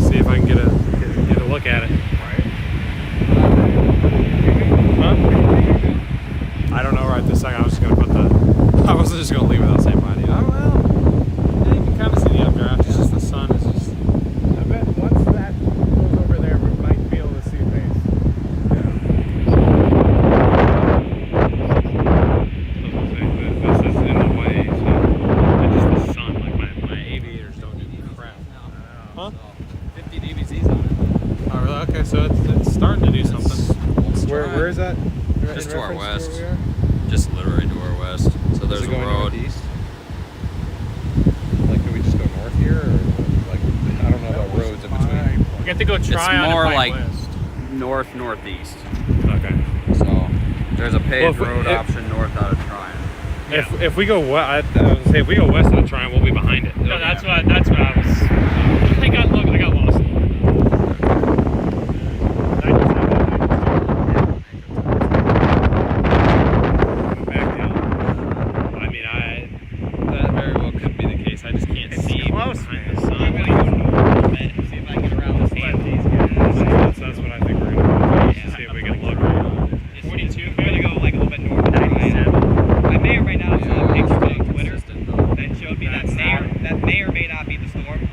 See if I can get a look at it. Just to our west. Just literally to our west. So there's a road. Northeast? Like, can we just go north here, or like I don't know about roads in between? You have to go try It's on more Pine like West. northeast. Okay. So there's a paved road option north out of Tryon. If we go west, I was gonna say if we go west of the Tryon, we'll be behind it. No, that's what I was. I got lost. Back down. I mean, that very well could be the case. I just can't see close, behind the sun. I'm gonna go see if I can get around this hand. That's what I think we're gonna do. See if we can look. 42. We're gonna go like a little bit north of 97. I may or may not have seen a picture on Twitter that showed me that may or may not be the storm.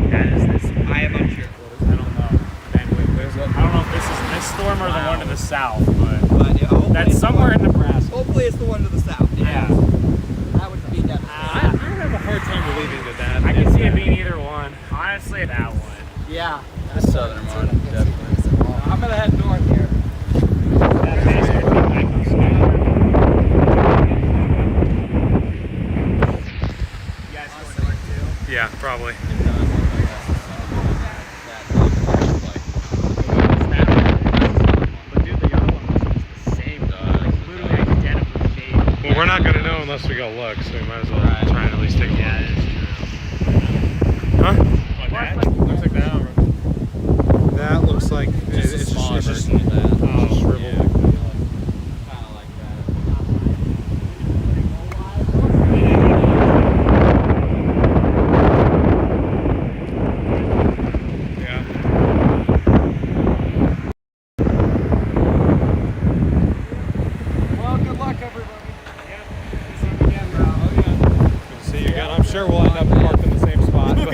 That is this. I am unsure. I don't know. I don't know if this is this storm or the one to the south, but yeah, that's somewhere in Nebraska. Hopefully it's the one to the south. Yeah. That would be devastating. I have a hard time believing that. I can see it being either one. Honestly, that one. Yeah. The southern one, definitely. I'm gonna head north here. Yeah, probably. Well, we're not gonna know unless we go look, so we might as well try and at least take a look. Huh? What, that? Looks like that. That looks like Just a smaller version of that. shriveled. Kind of like that. Yeah. Well, good luck, everybody. See you again. I'm sure we'll end up parked in the same spot, but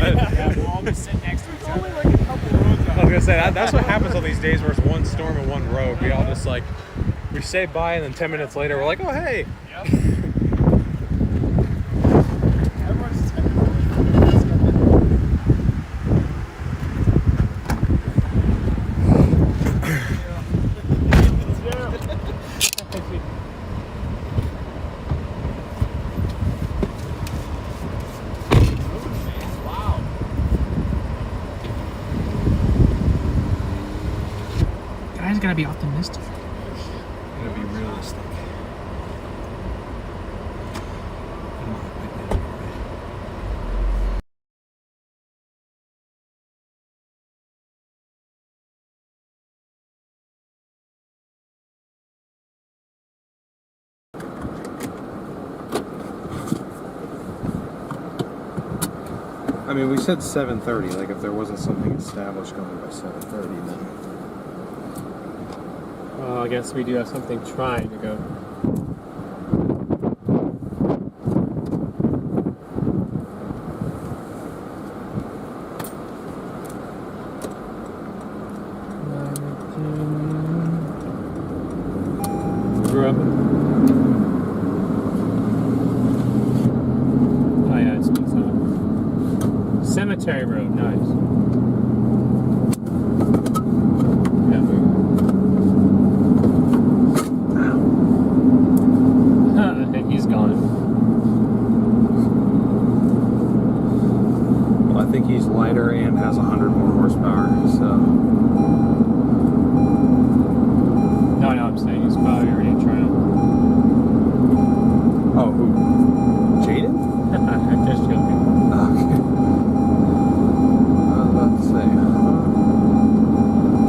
We'll all just sit next to each other. I was gonna say that's what happens on these days where it's one storm and one road. We all just like we say bye, and then 10 minutes later we're like, oh hey. Guys gotta be optimistic. Gotta be realistic. I mean, we said 7:30. Like, if there wasn't something established going by 7:30, then. Well, I guess we do have something trying to go. Grew up. Oh yeah, it's Cemetery Road, nice. He's gone. Well, I think he's lighter and has 100 more horsepower, so. No, I'm saying he's probably already in trial. Oh, who? Jaden? I'm just joking. Okay. I was about to say.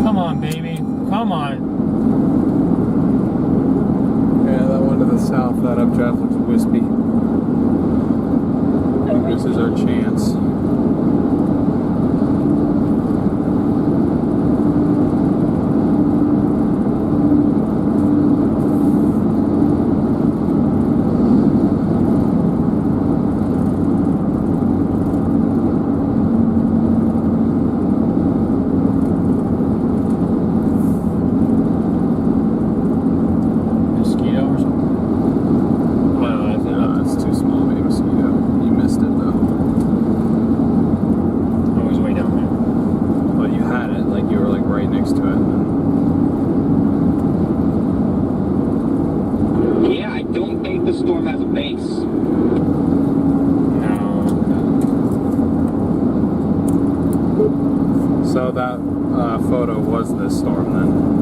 Come on, baby. Come on. Yeah, that one to the south, that updraft looks wispy. I think this is our chance. Mosquito or something? No, it's too small to be a mosquito. You missed it though. storm has a base. So that photo was this storm then.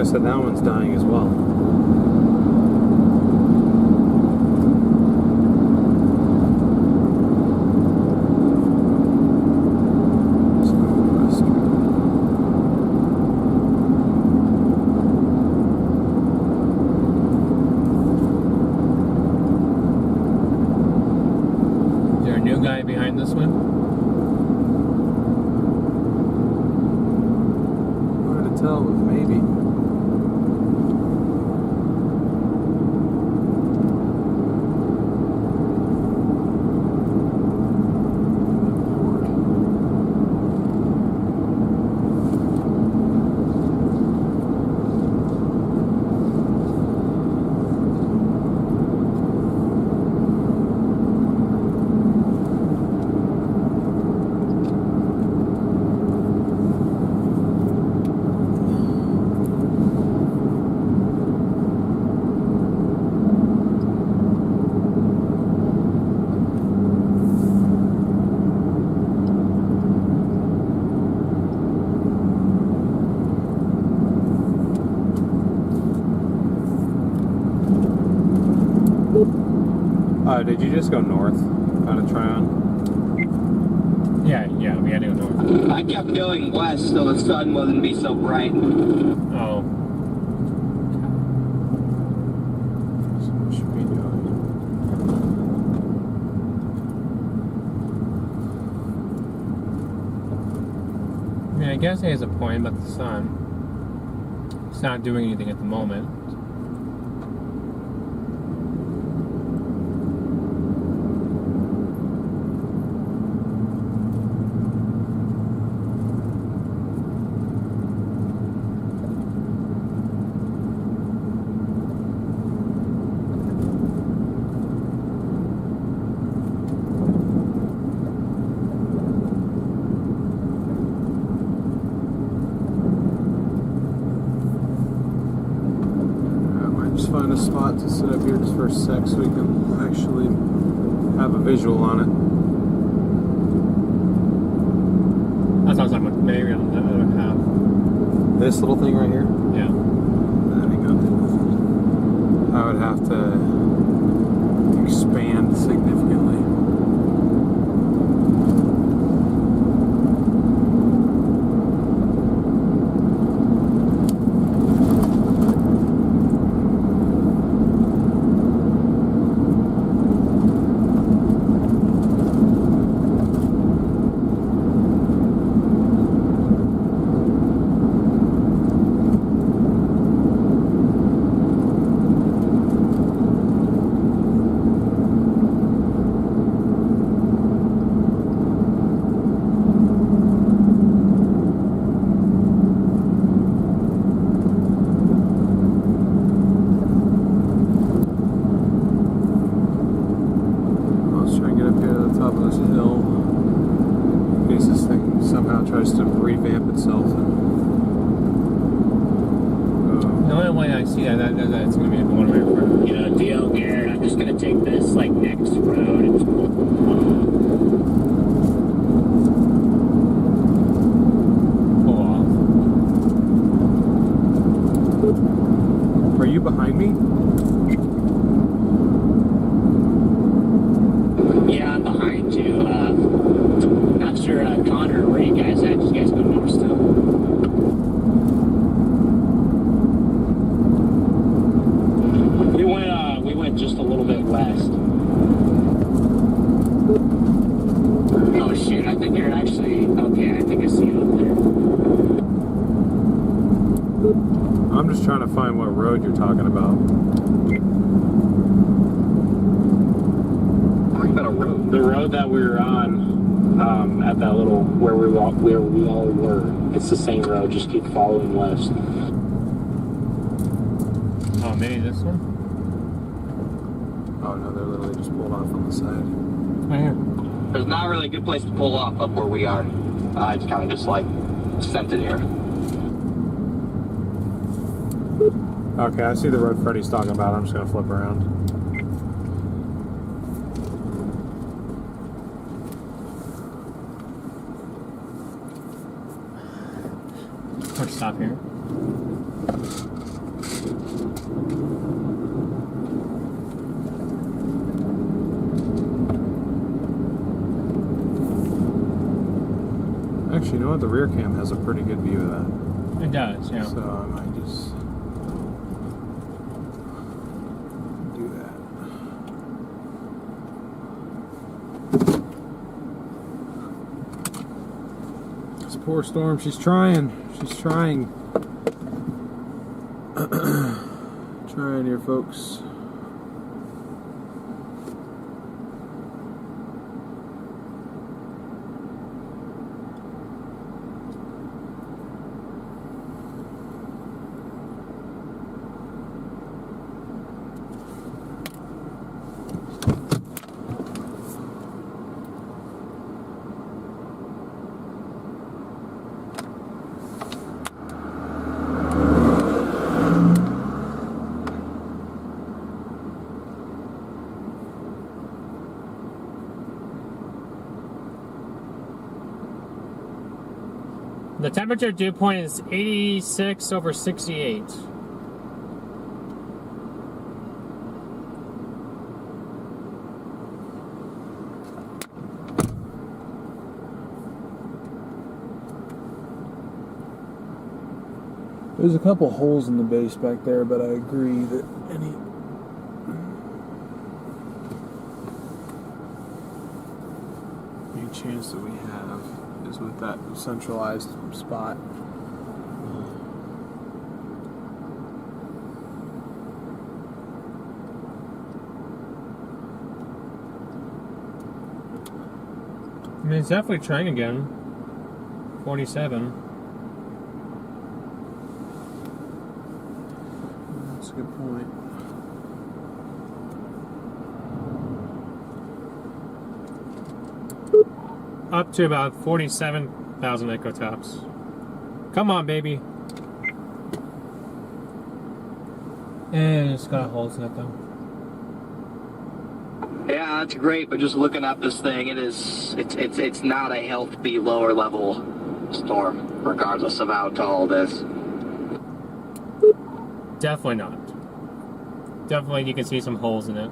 So that one's dying as well. Is there a new guy behind this one? Hard to tell, but maybe. Did you just go north on a Tryon? Yeah, we had to go north. I kept going west so the sun wouldn't be so bright. Oh. Should be doing. I mean, I guess he has a point about the sun. It's not doing anything at the moment. Find a spot to sit up here just for a sec so we can actually have a visual on it. That's what I was talking about, maybe on the other half. This little thing right here? Yeah. That ain't gonna do nothing. I would have to expand significantly. Tries to revamp itself. The only way I see that it's going to be the one right in front. You know, deal, Garrett, I'm just going to take this, like, next road and pull off. Are you behind me? yeah, I'm behind you. trying to find what road you're talking about. The road that we were on, at that little where we all were. It's the same road. Just keep following west. Oh, maybe this one? Oh no, they're literally just pulled off on the side. Right here. There's not really a good place to pull off up where we are. It's kind of just like sent it here. Okay, I see the road Freddie's talking about. I'm just gonna flip around. Or stop here. Actually, you know what? The rear cam has a pretty good view of that. It does, yeah. So I might just do that. This poor Storm, she's trying. She's trying. Trying here, folks. The temperature dew point is 86 over 68. There's a couple holes in the base back there, but I agree that any chance that we have is with that centralized spot. I mean, it's definitely trying again. 47. That's a good point. Up to about 47,000 ecotops. Come on, baby. And it's got holes in it, though. Yeah, that's great, but just looking at this thing, it's not a healthy lower level storm, regardless of how tall it is. Definitely not. Definitely you can see some holes in it.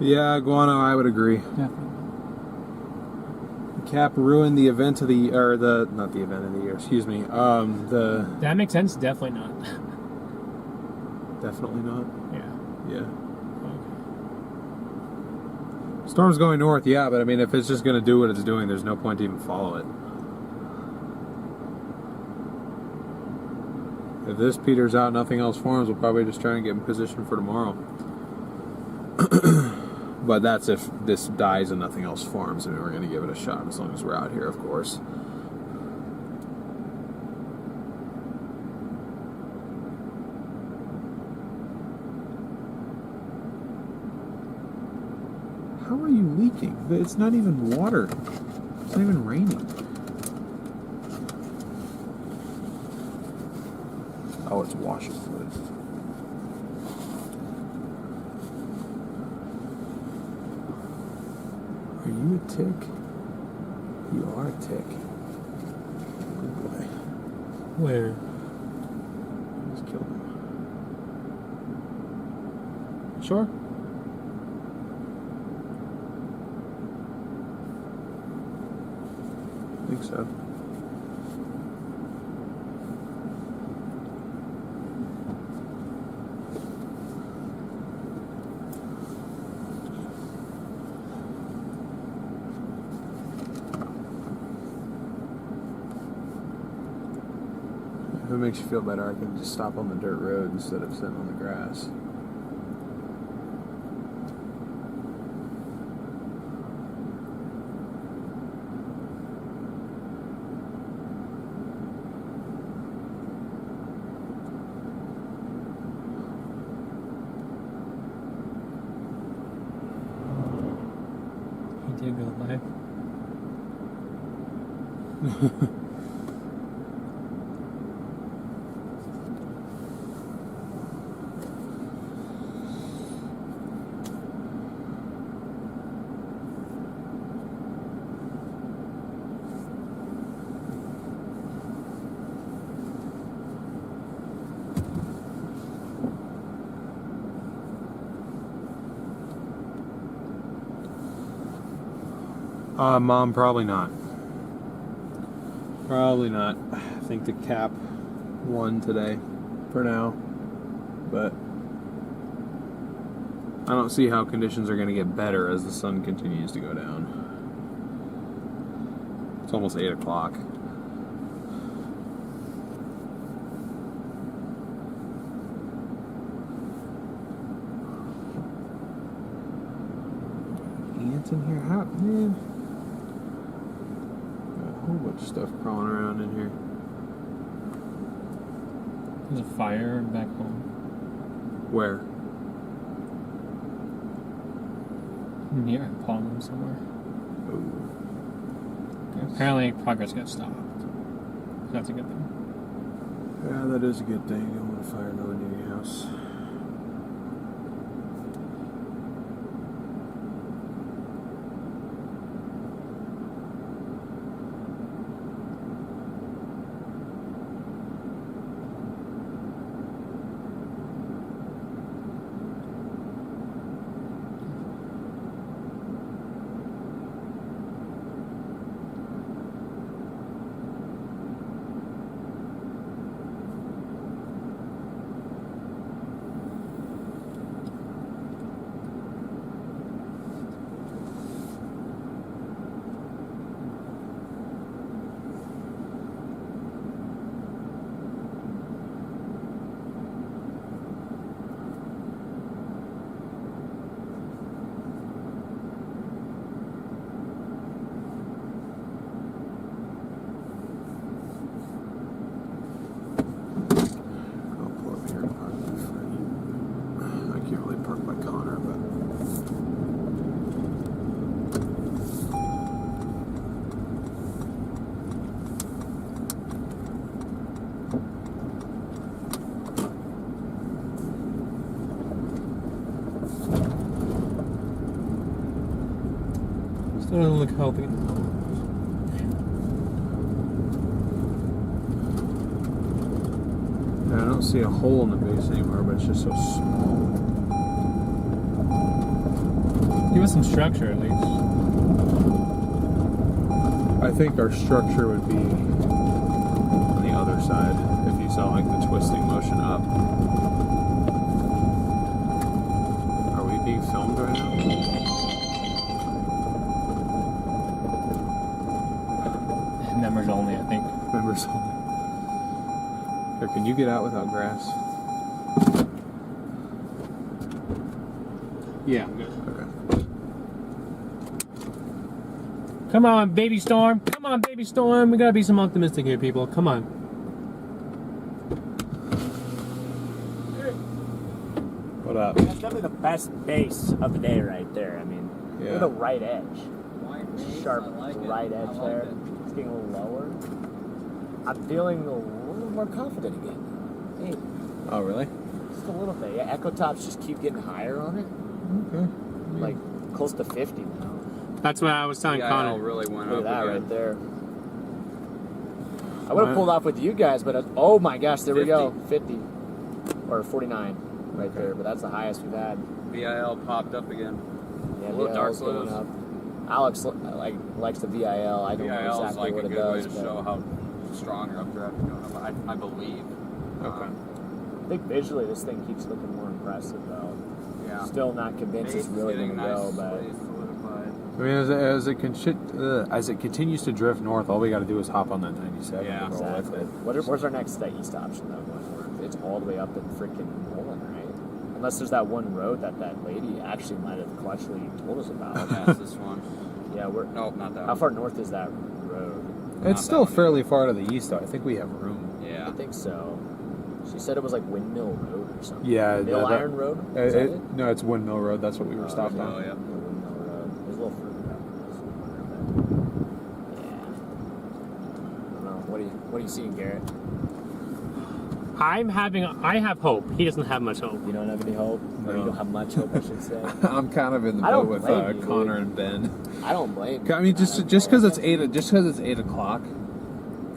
Yeah, Guano, I would agree. Yeah. Cap ruined the event of the, or the, not the event of the year, excuse me. That makes sense. Definitely not. Definitely not. Yeah. Yeah. Storm's going north, yeah, but I mean, if it's just going to do what it's doing, there's no point to even follow it. If this peters out, nothing else forms, we'll probably just try and get in position for tomorrow. But that's if this dies and nothing else forms. I mean, we're going to give it a shot as long as we're out here, of course. How are you leaking? It's not even water. It's not even raining. Oh, it's washing fluid. Are you a tick? You are a tick. Good boy. Where? Just killed him. Sure. I think so. it makes you feel better, I can just stop on the dirt road instead of sitting on the grass. He did go live. Mom, probably not. Probably not. I think the cap won today for now. But I don't see how conditions are going to get better as the sun continues to go down. It's almost 8 o'clock. Ants in here? How, man? Got a whole bunch of stuff crawling around in here. There's a fire back home. Where? Near Palm somewhere. Ooh. Apparently progress got stopped. That's a good thing. Yeah, that is a good thing. You don't want to fire no one near your house. Still doesn't look healthy. I don't see a hole in the base anymore, but it's just so small. Give us some structure at least. I think our structure would be on the other side if you saw like the twisting motion up. Are we being filmed right now? Members only, I think. Members only. Here, can you get out without grass? Yeah, I'm good. Okay. Come on, baby storm. Come on, baby storm. We gotta be some optimistic here, people. Come on. What up? That's definitely the best base of the day right there. I mean, Yeah. with a right edge. Sharp like it. right edge I like there. it. It's getting a little lower. I'm feeling a little more confident again. Hey, Oh, really? just a little bit. Yeah, echo tops just keep getting higher on it. Okay. Like close to 50 now. That's what I was telling Yeah, Connor. it really went Look up at that again. right there. I would have pulled off with you guys, but oh my gosh, there we go. 50 or 49 right there. But that's the highest we've had. VIL popped up again. Yeah, A little VIL's dark going lows. up. Alex likes the VIL. I don't know VIL is exactly like what a it good way does. to but show how strong your updraft is going up. I believe. Okay. I think visually this thing keeps looking more impressive though. Yeah. Still not convinced it's Base is really getting going to go, but nicely solidified. side. I mean, as it continues to drift north, all we got to do is hop on that 97. Yeah, and roll with Exactly. it. Where's our next east option though? Going north? It's all the way up in freaking Poland, right? Unless there's that one road that lady actually might have clutchly told us about. Yeah, it's this one. Yeah, we're. Nope, not that How one. far north is that road? It's still fairly far to the east, though. I think we have room. Yeah. I think so. She said it was like Windmill Road or something. Yeah, Mill that- Iron Road. Is that it? No, it's Windmill Road. That's what we were stopped Oh, on. yeah. Windmill Road. It's a little further up. Yeah. I don't know. What are you seeing, Garrett? I have hope. He doesn't have much hope. You don't have any hope? Or you No. don't have much hope, I should say. I'm kind of in the I boat don't with blame you, Connor dude. and Ben. I don't blame you. I mean, just because it's 8 o'clock.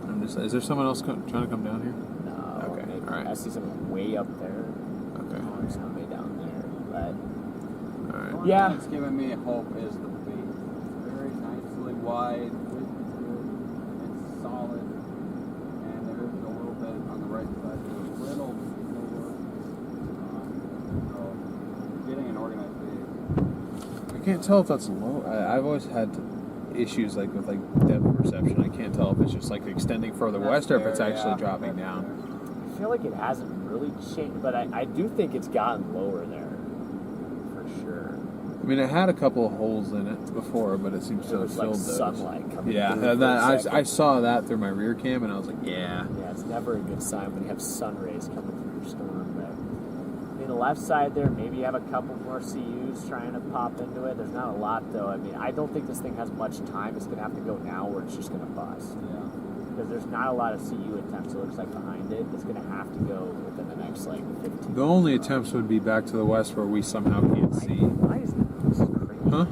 I'm just. Is there someone else trying to come down here? No. Okay, Maybe. all right. I see someone way up there. Okay. There's somebody down there. But All right. The one Yeah. thing that's giving me hope is the weight. It's very nicely wide. Width is good. It's solid. And there is a little bit on the right side. There's a little lower. So getting an organized base. I can't tell if that's low. I've always had issues with depth perception. I can't tell if it's just extending further west or if it's actually dropping down. I feel like it hasn't really changed, but I do think it's gotten lower there. For sure. I mean, it had a couple of holes in it before, but it seems to It have was like filled those. sunlight coming Yeah, through. that, for a second. I saw that through my rear cam, and I was like, yeah. Yeah, it's never a good sign when you have sun rays coming through your storm. But I mean, the left side there, maybe you have a couple more CUs trying to pop into it. There's not a lot, though. I mean, I don't think this thing has much time. It's going to have to go now or it's just going to bust. Yeah. Because there's not a lot of CU attempts, it looks like, behind it. It's going to have to go within the next, 15 The only attempts would be back to the west where we somehow can't see. Why is this crazy? Huh?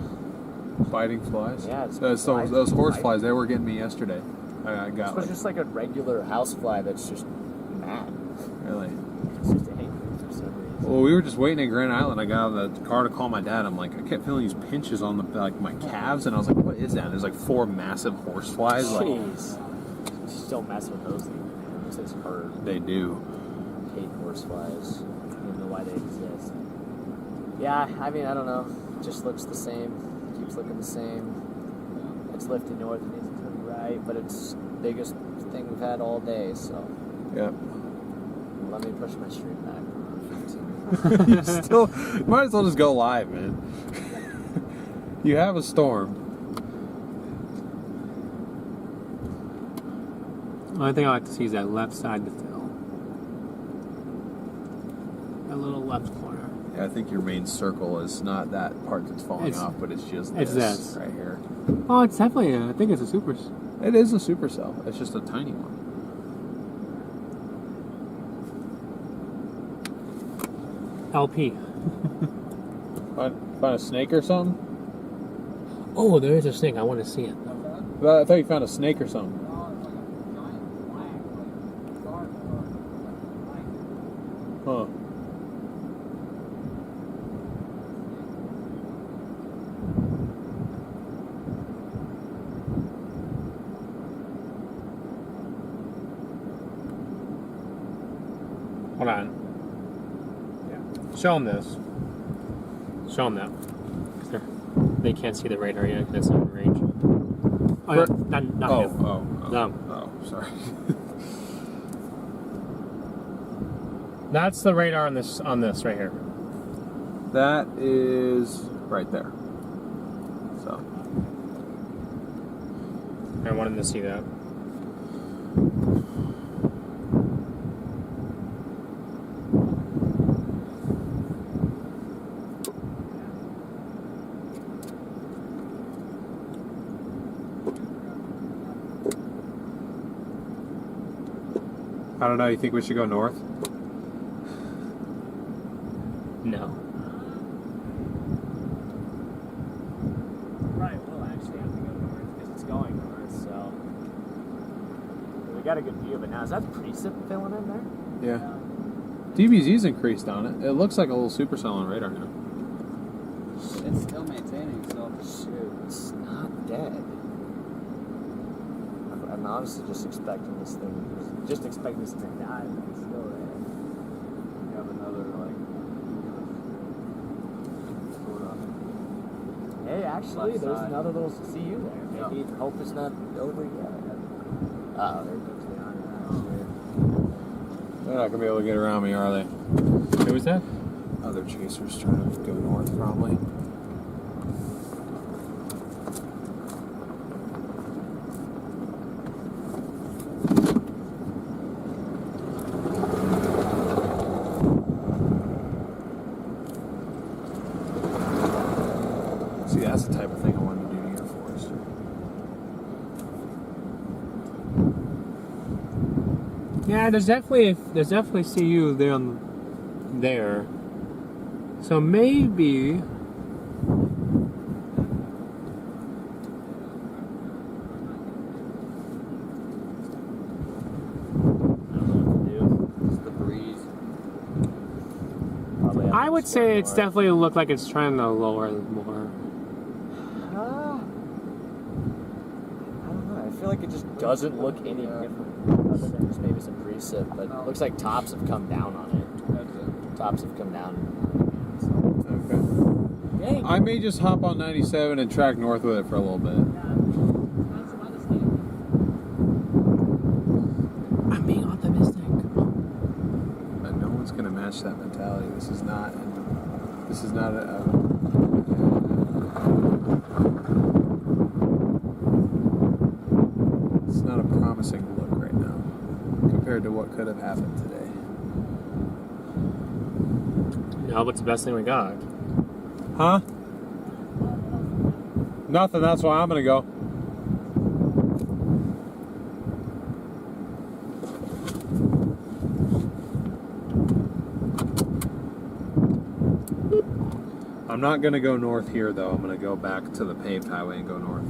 Biting flies? Yeah, it's those flies horse biting. flies, they were getting me yesterday. I This got was just like a regular housefly that's just mad. really. It's just angry for some reason. Well, we were just waiting at Grand Island. I got out of the car to call my dad. I'm like, I kept feeling these pinches on my calves, and I was like, what is that? And there's 4 massive horse flies. Jeez. Just don't mess with those things, man. Those things hurt. They do. I hate horseflies. I don't even know why they exist. Yeah, I mean, I don't know. It just looks the same. Keeps looking the same. It's lifting north. It needs to turn right, but it's the biggest thing we've had all day, so. Yeah. Let me push my stream back. You still might as well just go live, man. You have a storm. The only thing I like to see is that left side to fill. That little left corner. Yeah, I think your main circle is not that part that's falling off, but it's just it's this right here. Oh, it's definitely I think it's a super. It is a supercell. It's just a tiny one. LP. Find a snake or something? Oh, there is a snake. I want to see it. I thought you found a snake or something. Huh. Hold on. Yeah. Show them this. Show them that. 'Cause they can't see the radar yet because it's not in range. Oh, yeah. Not him. Oh, No. oh, sorry. That's the radar on this right here. That is right there. So. I wanted to see that. I don't know. You think we should go north? No. Right, we'll actually have to go north because it's going north, so. We got a good view of it now. Is that precip filling in there? Yeah. DBZ's increased on it. It looks like a little supercell on radar now. It's still maintaining, so. Shoot, it's not dead. I'm honestly just expecting this thing to die, but it's still there. You have another, Hey, actually, left there's side. another little CU there. Maybe hope it's not over yet. Oh, there goes the iron. They're not gonna be able to get around me, are they? Who was that? Other chasers trying to go north, probably. See, that's the type of thing I wanted to do to your forest. Yeah, there's definitely CU there on there. So maybe It's the breeze. I would say it's definitely look like it's trying to lower more. I don't know. I feel like it just doesn't look any different, other than just maybe some precip. But it looks like tops have come down on it. Tops have come down. Okay. Dang. I may just hop on 97 and track north with it for a little bit. I'm being optimistic. But no one's gonna match that mentality. This is not a it's not a promising look right now compared to what could have happened today. No, what's the best thing we got? Huh? Nothing, that's why I'm gonna go. I'm not gonna go north here though. I'm gonna go back to the paved highway and go north.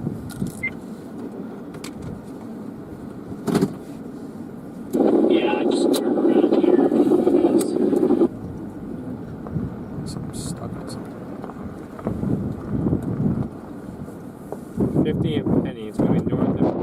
Yeah, I just turn around here. Something's stuck in something. 50 and penny. It's going to be north of 45.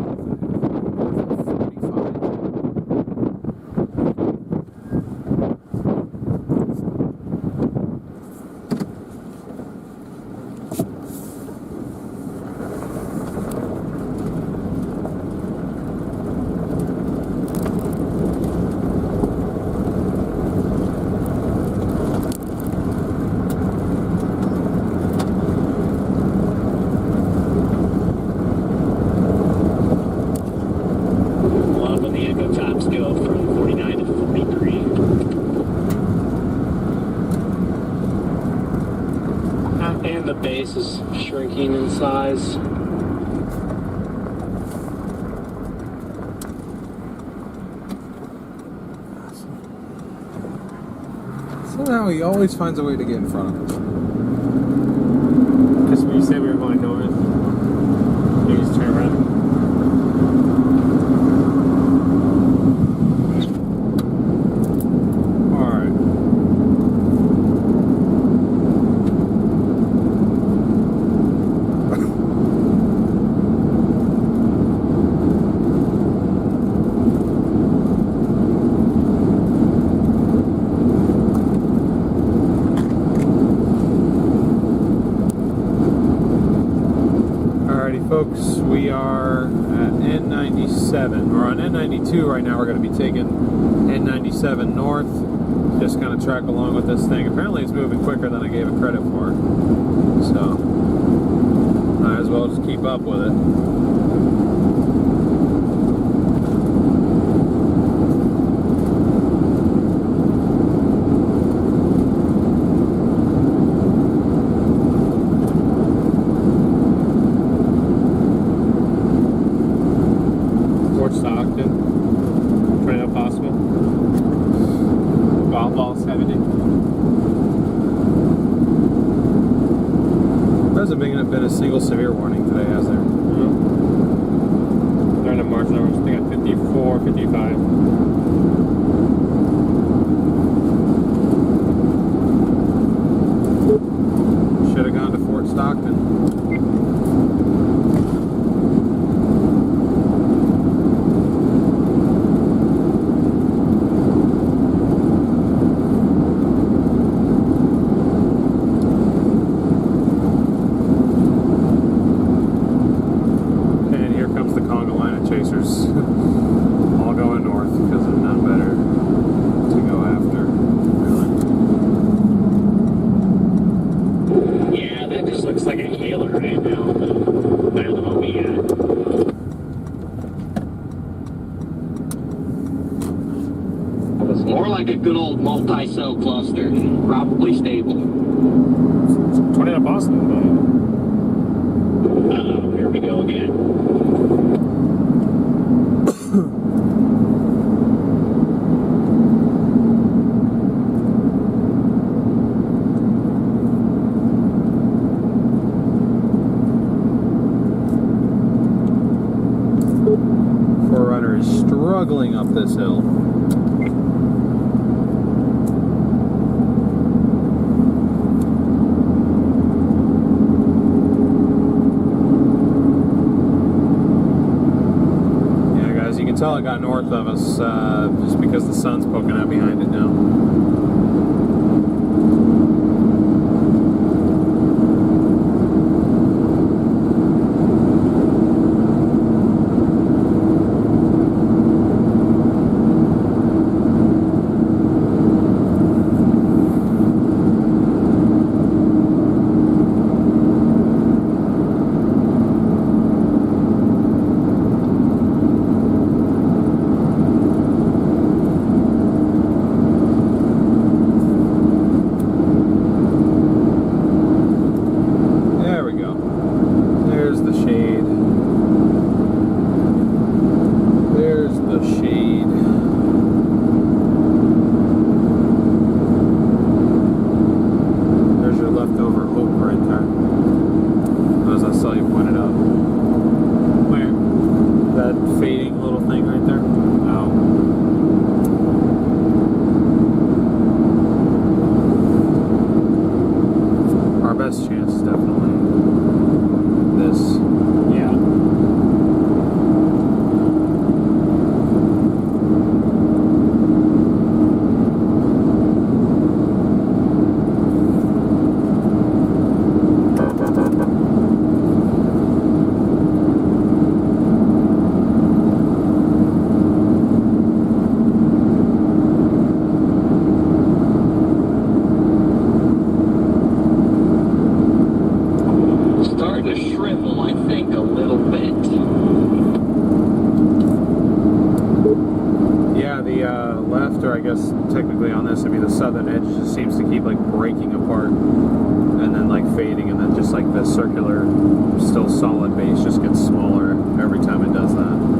Love when the echo tops go from 49 to 43. And the base is shrinking in size. Somehow he always finds a way to get in front of us. because we said we were going north. You just turn around. Folks, we are at N97, or on N92 right now. We're going to be taking N97 north, just kind of track along with this thing. Apparently it's moving quicker than I gave it credit for, so might as well just keep up with it. Been a single severe warning today, has there? They're in a March numbers. They got 54, 55. Should have gone to Fort Stockton. anti-cell cluster, probably stable. Tornado Boston. Uh-oh, here we go again. StormRunner is struggling up this hill. Tell it got north of us just because the sun's poking out behind it now. Technically on this, I mean the southern edge just seems to keep like breaking apart and then like fading, and then just like the circular still solid base just gets smaller every time it does that.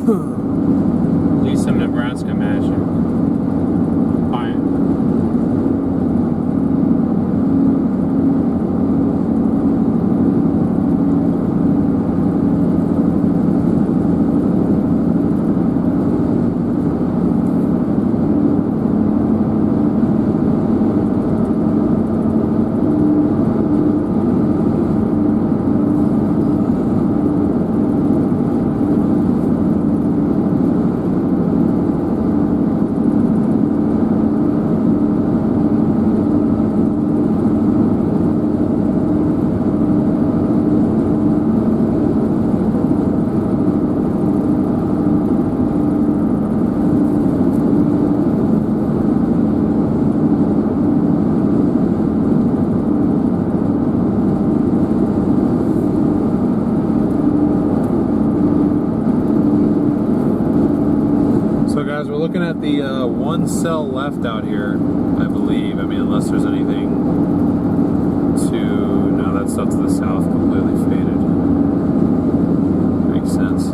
At least some Nebraska magic. Fine. We're looking at the one cell left out here, I believe. I mean, unless there's anything to... No, that stuff to the south completely faded. Makes sense.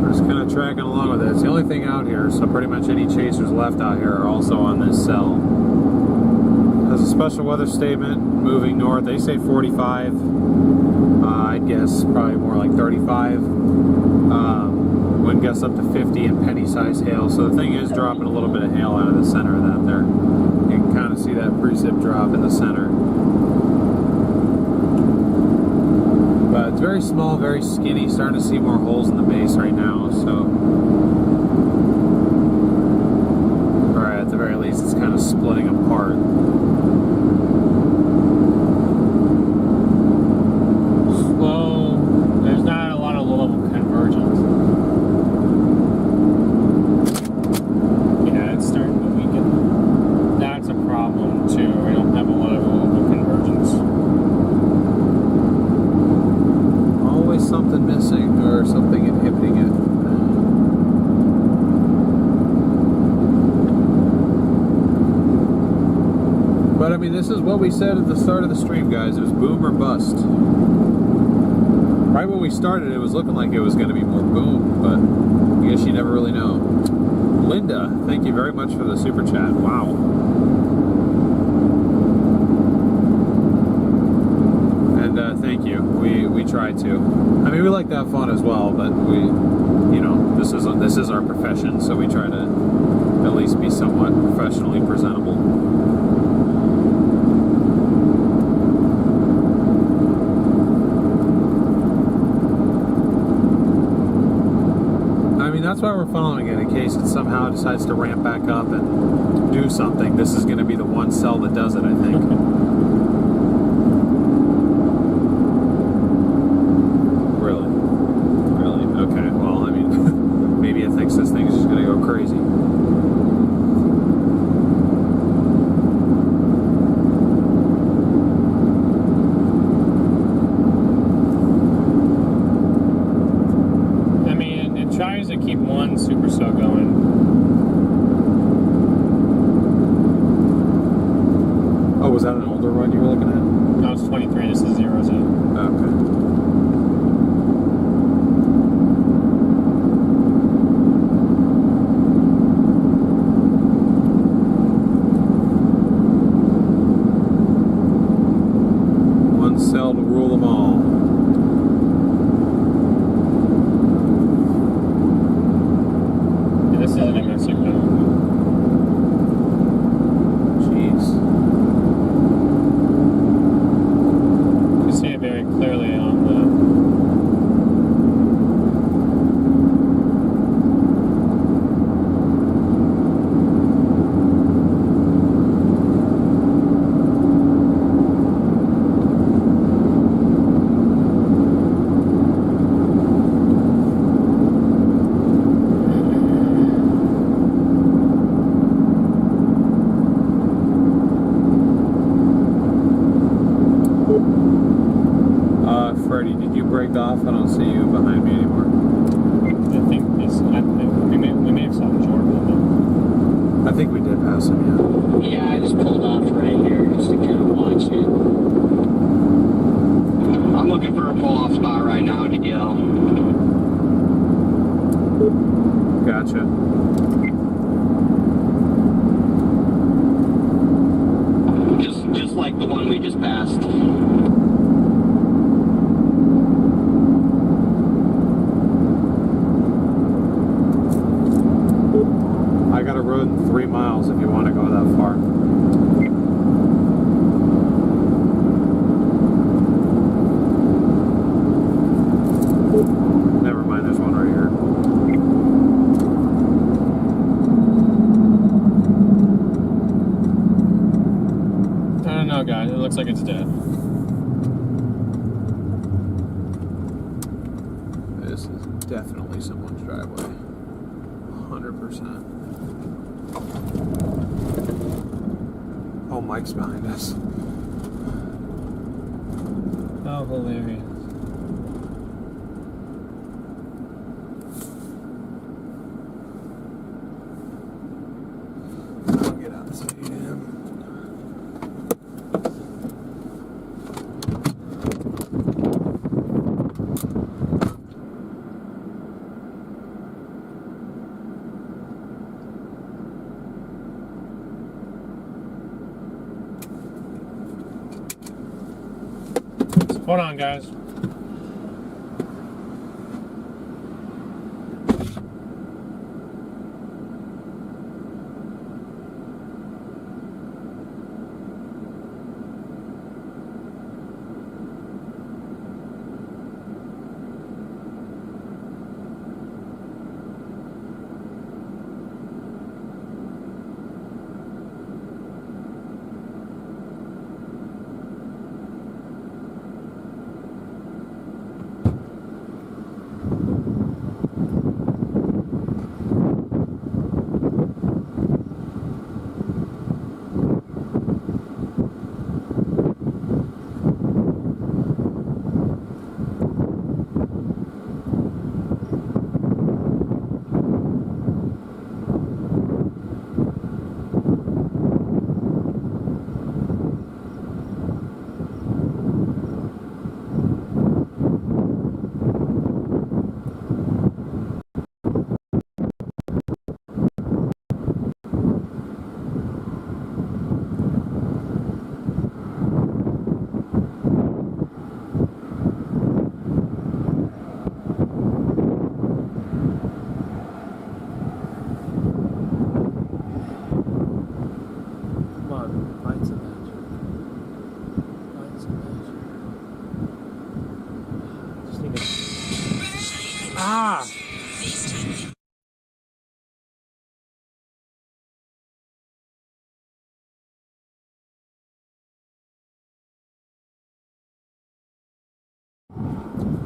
We're just kind of tracking along with it. It's the only thing out here, so pretty much any chasers left out here are also on this cell. Has a special weather statement moving north. They say 45. I'd guess probably more like 35. Wind gusts up to 50 and penny-sized hail. So the thing is dropping a little bit of hail out of the center of that there. You can kind of see that precip drop in the center. But it's very small, very skinny. Starting to see more holes in the base right now. So, or at the very least, it's kind of splitting apart. Slow. There's not a lot of low-level convergence. Yeah, it's starting to weaken. That's a problem too. We don't have a lot of low-level convergence. Always something missing or something inhibiting it. But I mean, this is what we said at the start of the stream, guys. It was boom or bust. Right when we started, it was looking like it was going to be more boom, but I guess you never really know. Linda, thank you very much for the super chat. Wow. And thank you. We try to. I mean, we like to have fun as well, but we, you know, this is our profession, so we try to at least be somewhat professionally presentable. That's why we're following it, in case it somehow decides to ramp back up and do something. This is going to be the one cell that does it, I think. Really? Really? Okay, well, I mean, maybe it thinks this thing is just going to go crazy. To keep one supercell going. Oh, was that an older one you were looking at? No, it's 23. This is 0 Z. Okay. One cell to rule them all. This isn't a good signal. Jeez. You can see it very clearly on the... Freddy, did you break off? I don't see you behind me anymore. I think we may have saw Jordan. I think we did pass him, yeah. Yeah, I just pulled off right here just to kind of watch it. I'm looking for a pull-off spot right now to go. Gotcha. Just like the one we just passed. I got a road 3 miles if you want to go that far. Never mind, there's one right here. I don't know, guys. It looks like it's dead. This is definitely someone's driveway. 100%. Oh, Mike's behind us. How hilarious. I'll get out and see him. Hold on, guys.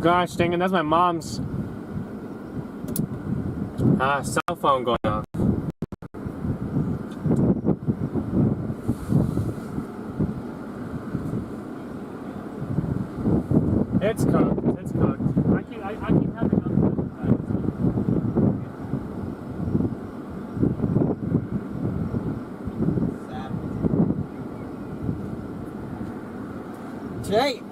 Gosh dang it, that's my mom's cell phone going off. It's cooked. It's cooked. I keep having Jake!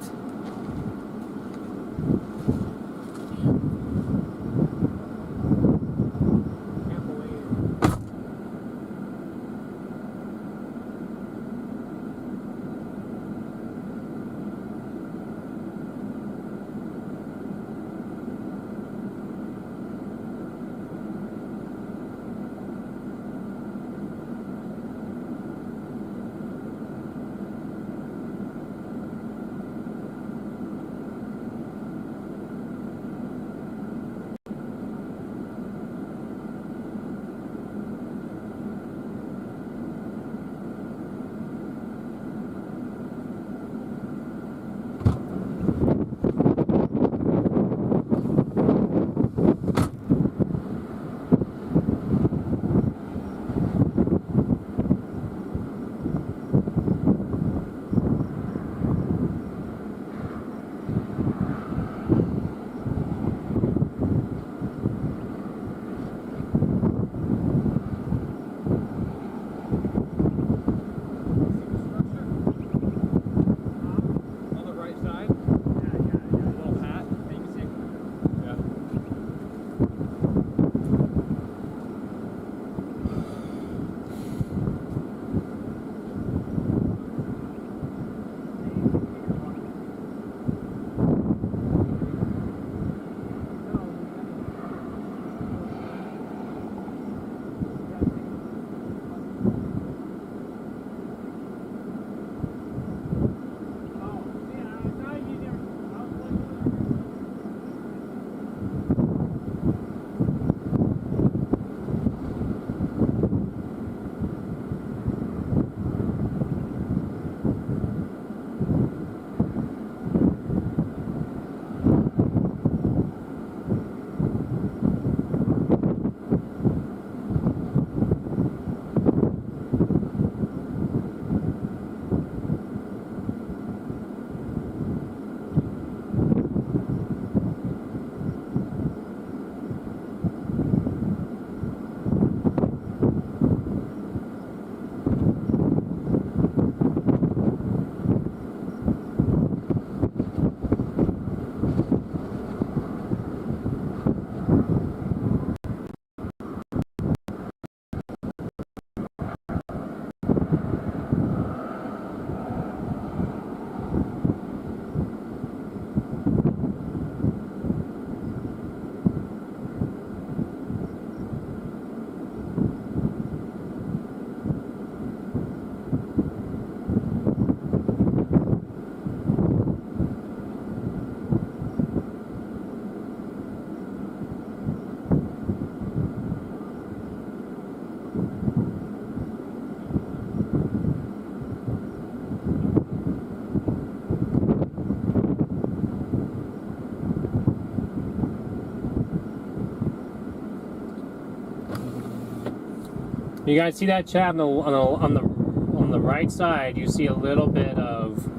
You guys see that, chat? On the right side, you see a little bit of.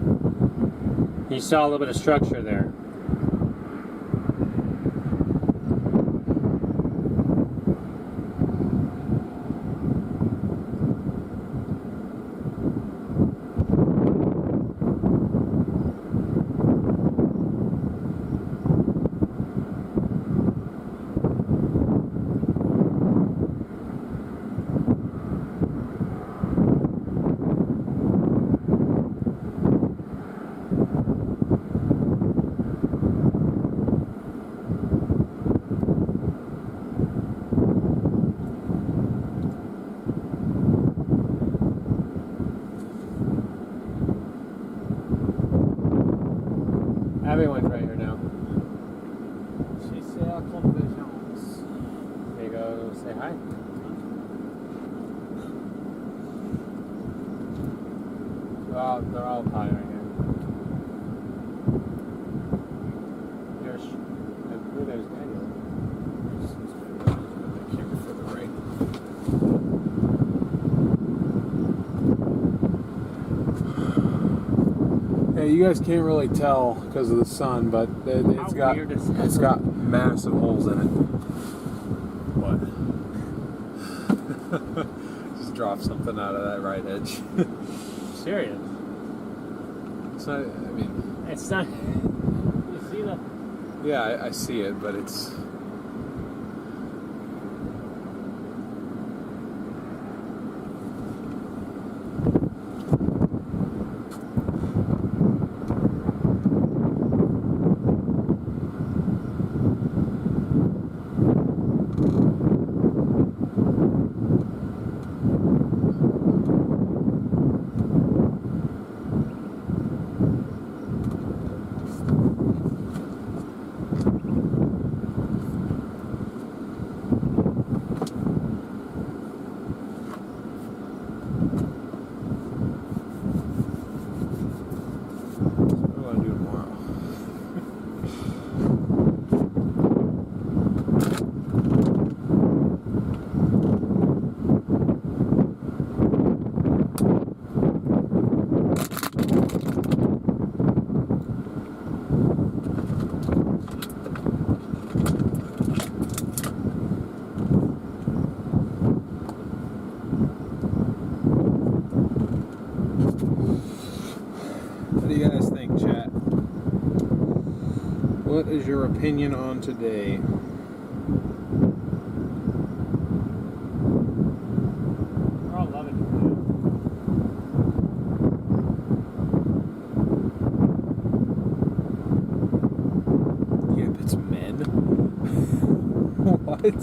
You saw a little bit of structure there. Everyone's right here now. There you go, say hi. They're all potty right here. Yeah, you guys can't really tell because of the sun, but it's got massive holes in it. What? Just drop something out of that right edge. Serious? It's not. I mean, it's not. You see the? Yeah, I see it, but it's. What do you guys think, chat? What is your opinion on today? We're all loving it. Yeah, it's men. What?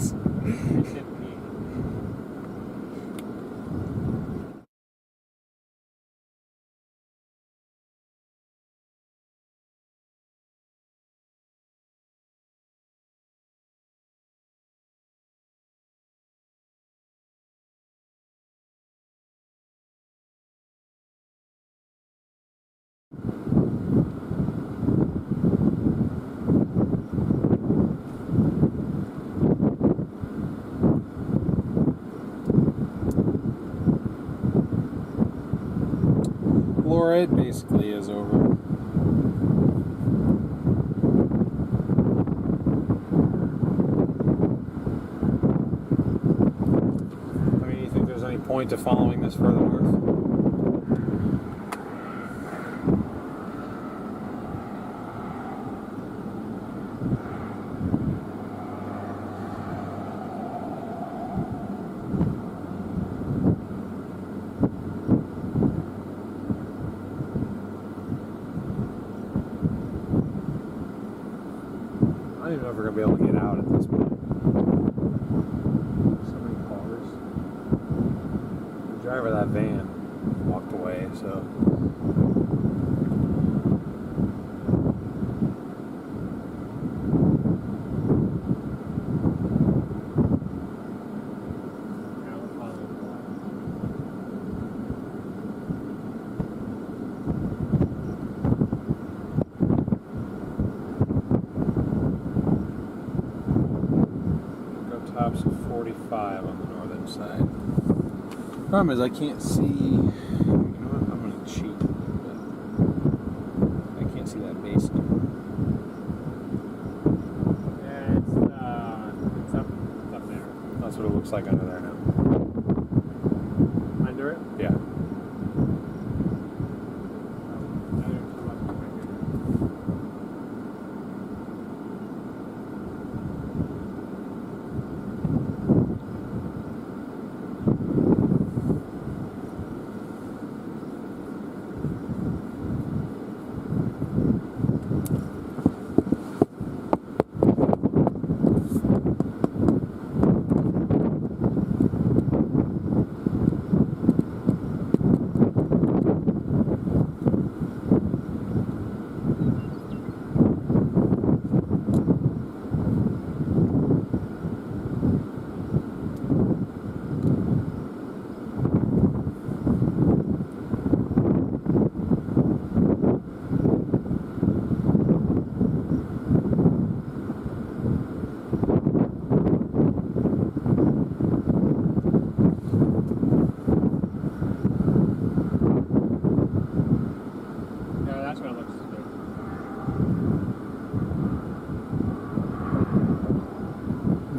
Laura, it basically is over. I mean, you think there's any point to following this further north? I don't even know if we're going to be able to get out at this point. So many cars. The driver of that van walked away, so. Tops of 45 on the northern side. Problem is I can't see. You know what? I'm going to cheat. I can't see that base number. Yeah, it's up there. That's what it looks like under there now. Under it? Yeah.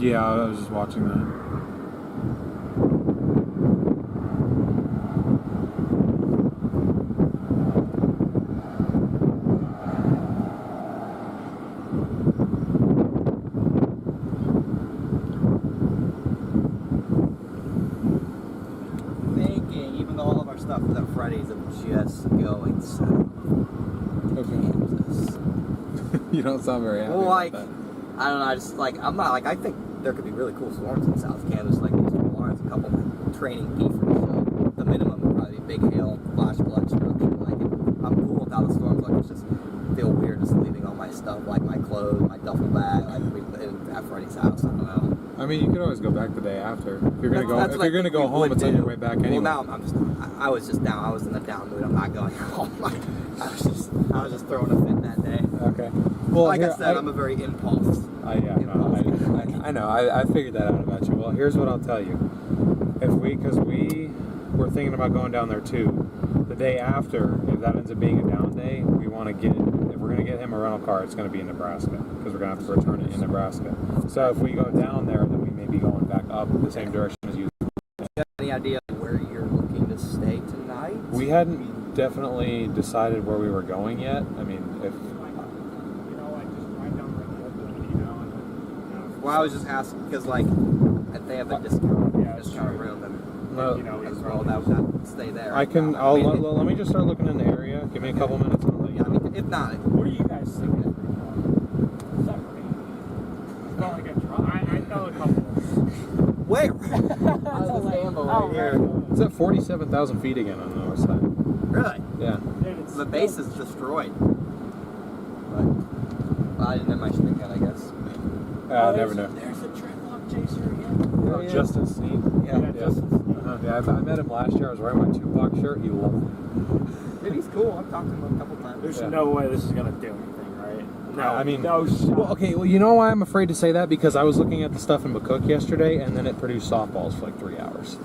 Yeah, I was just watching that. Thinking, even though all of our stuff is at Freddy's, I'm just going south. Okay. You don't sound very happy Well, like, about I don't know, I just, like, I'm not, like, I think there could be really cool storms in South Kansas, like Eastern Lawrence, a couple of training beefers, so the minimum would probably be big hail, flash flood structure, like, I'm cool without the storms, like, it's just feel weird just leaving all my stuff, like my clothes, my duffel bag, like, at Freddy's house, I don't know. I mean, you could always go back the day after. If you're gonna go home, it's on your way back anyway. Well, now I'm just, I was just down, I was in the down mood, I'm not going home, like, I was just throwing a fit that day. Okay. Well, like I said, I'm a very impulse. I know. I figured that out about you. Well, here's what I'll tell you. Because we were thinking about going down there too. The day after, if that ends up being a down day, we want to get. If we're gonna get him a rental car, it's gonna be in Nebraska because we're gonna have to return it in Nebraska. So if we go down there, then we may be going back up the same direction as you. Do you have any idea where you're looking to stay tonight? We hadn't definitely decided where we were going yet. I mean, if. Well, I was just asking because, like, if they have a discount room, then you know, as well, that would stay there. I can. Let me just start looking in the area. Give me a couple minutes. And I'll let you know. I mean, if not, what are you guys thinking? Is that right? It's not like a drop. I know a couple. Where? Right here. It's at 47,000 feet again on the north side. Really? Yeah. The base is destroyed. But I didn't have my stick gun, I guess. Never know. There's a dreadlock chaser again. Oh, Justin Sneak. Yeah. Justin Sneak. Yeah, I met him last year. I was wearing my Tupac shirt. He loved it. Dude, he's cool. I've talked to him a couple times. There's no way this is gonna do anything, right? No. I mean, no shot. Well, okay. Well, you know why I'm afraid to say that? Because I was looking at the stuff in McCook yesterday, and then it produced softballs for like 3 hours.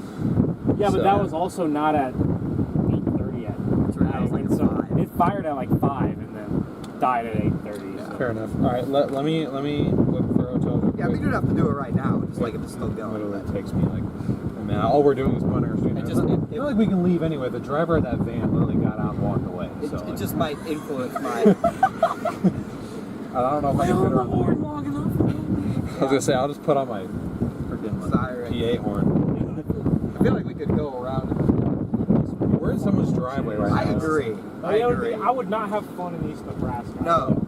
Yeah, but that was also not at 8:30 yet. That's right. That was like so 5. it fired at like 5 and then died at 8:30. Yeah. Fair enough. All right. Let me look for a hotel. Yeah, we don't have to do it right now. Just like if it's still going. Literally, it takes me like a minute. All we're doing is pointing our street. It's not like we can leave anyway. The driver of that van literally got out and walked away. It just might influence my. I don't know if I can fit around. Long enough. I was gonna say I'll just put on my freaking siren PA horn. I feel like we could go around. We're in someone's driveway right now. I agree. I would not have fun in East Nebraska. No.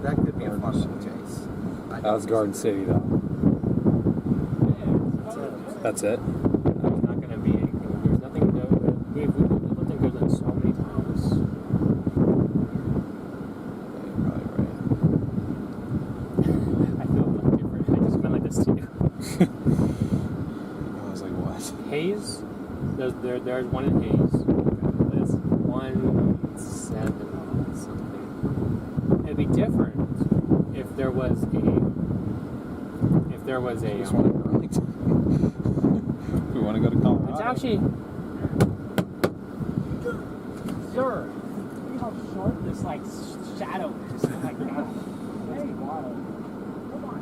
That could be a fun little chase. That was Garden City though. That's it. There's not going to be anything. There's nothing to do. We've lived in Goodland so many times. I feel a little different. I just felt like this too. I was like, what? Hayes? There's one in Hayes. There's 1.7 something. It'd be different if there was a. Just one in Burlington. We want to go to Colorado. It's actually. Sir, see how short this like shadow is. Oh my god. Hey, water. Come on.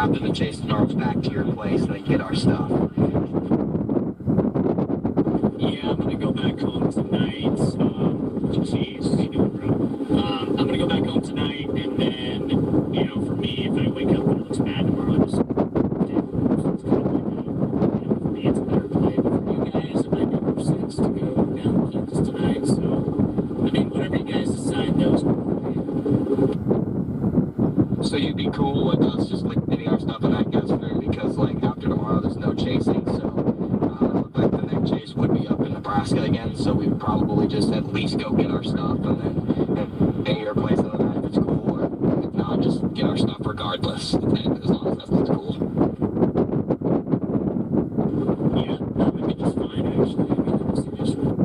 after the chase storms back to your place and then get our stuff. Yeah, I'm gonna go back home tonight. Jeez, what are you doing, bro? I'm gonna go back home tonight, and then, you know, for me, if I wake up and it looks bad tomorrow, I'm just it's kind of like a, you know, for me, it's a better play. But for you guys, it might make more sense to go down to Kansas tonight. So, I mean, whatever you guys decide, those. So you'd be cool with us just like getting our stuff in that guy's food because like after tomorrow there's no chasing, so it looked like the next chase would be up in Nebraska again, so we would probably just at least go get our stuff and then pay your place in the night if it's cool, or if not, just get our stuff regardless, and as long as that's cool. Yeah, that would be just fine, actually. I mean, that was the issue.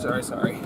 Sorry.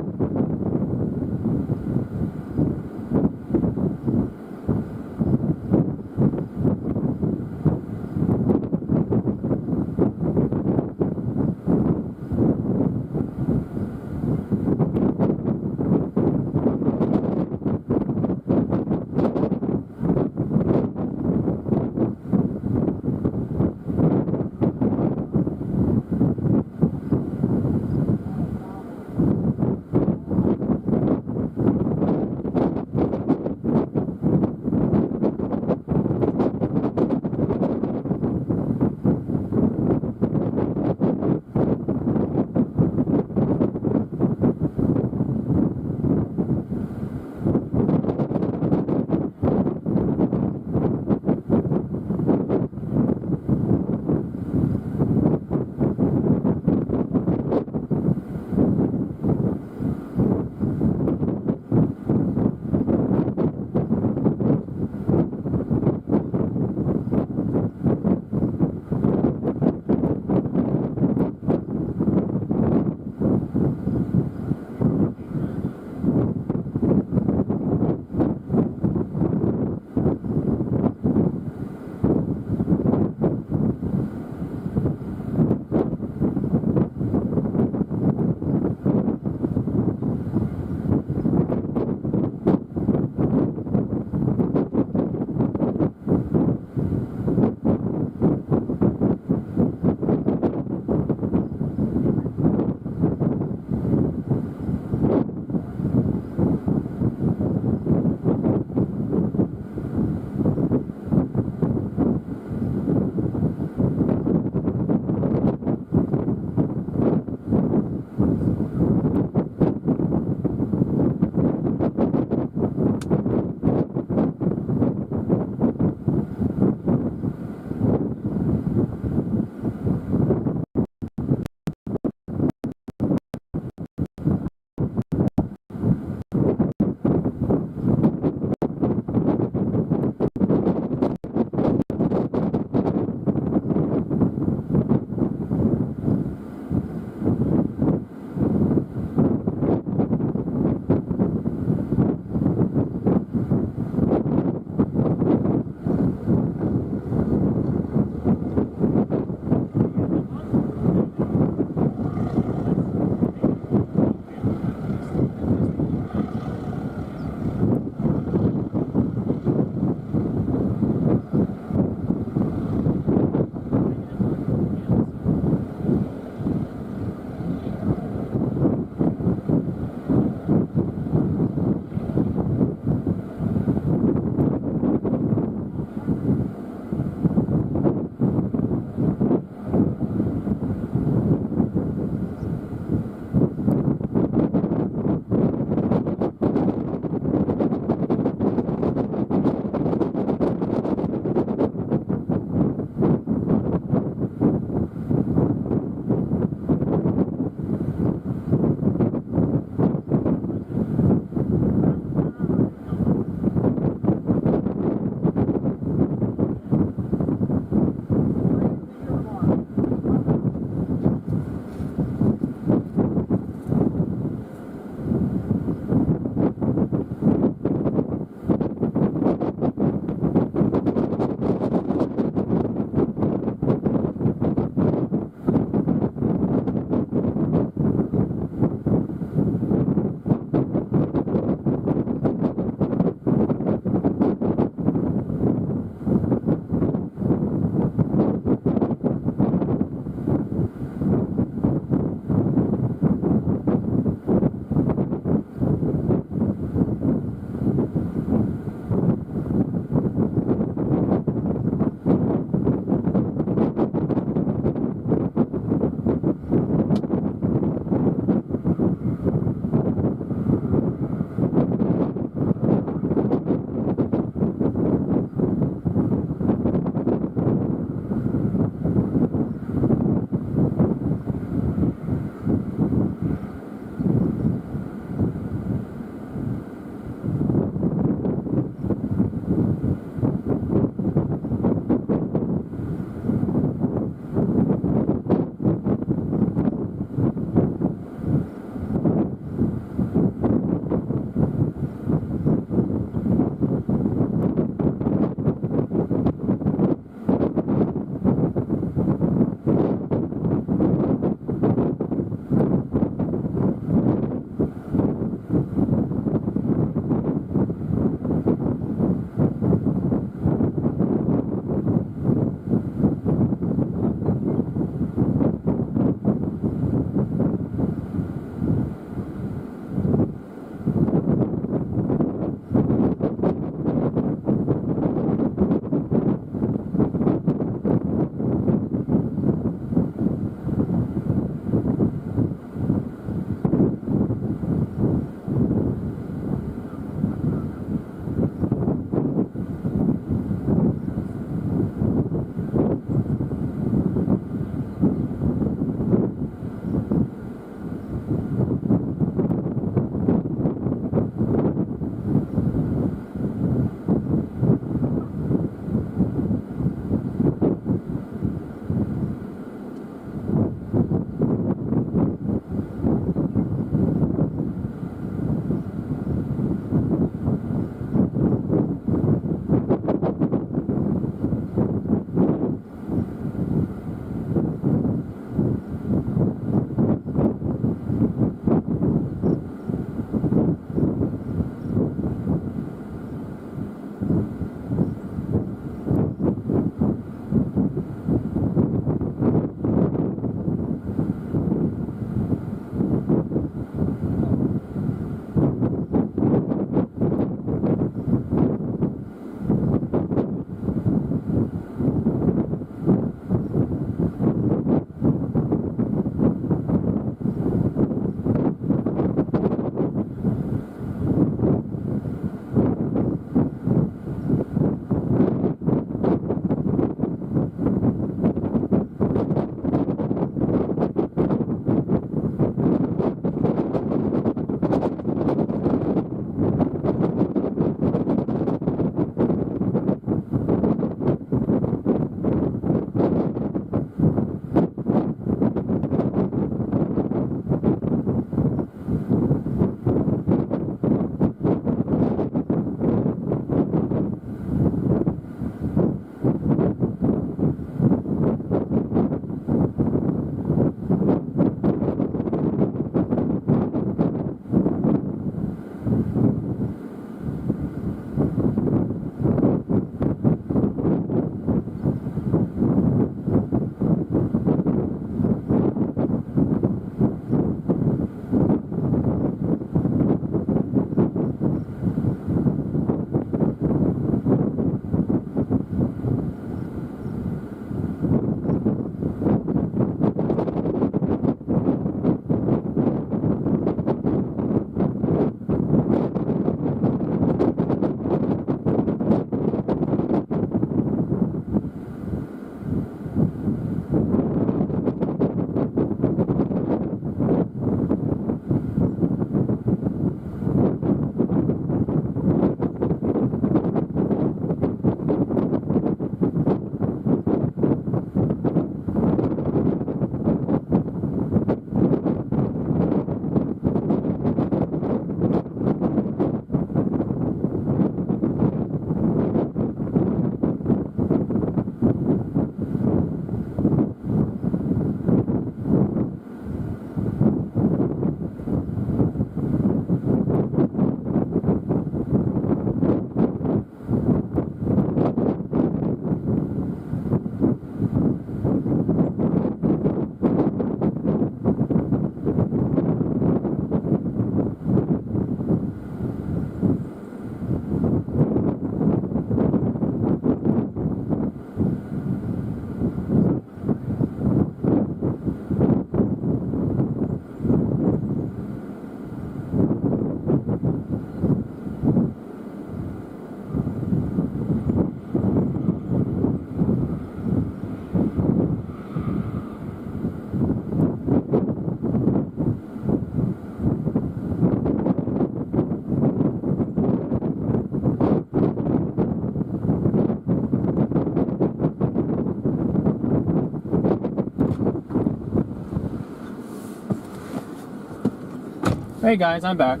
Hey guys, I'm back.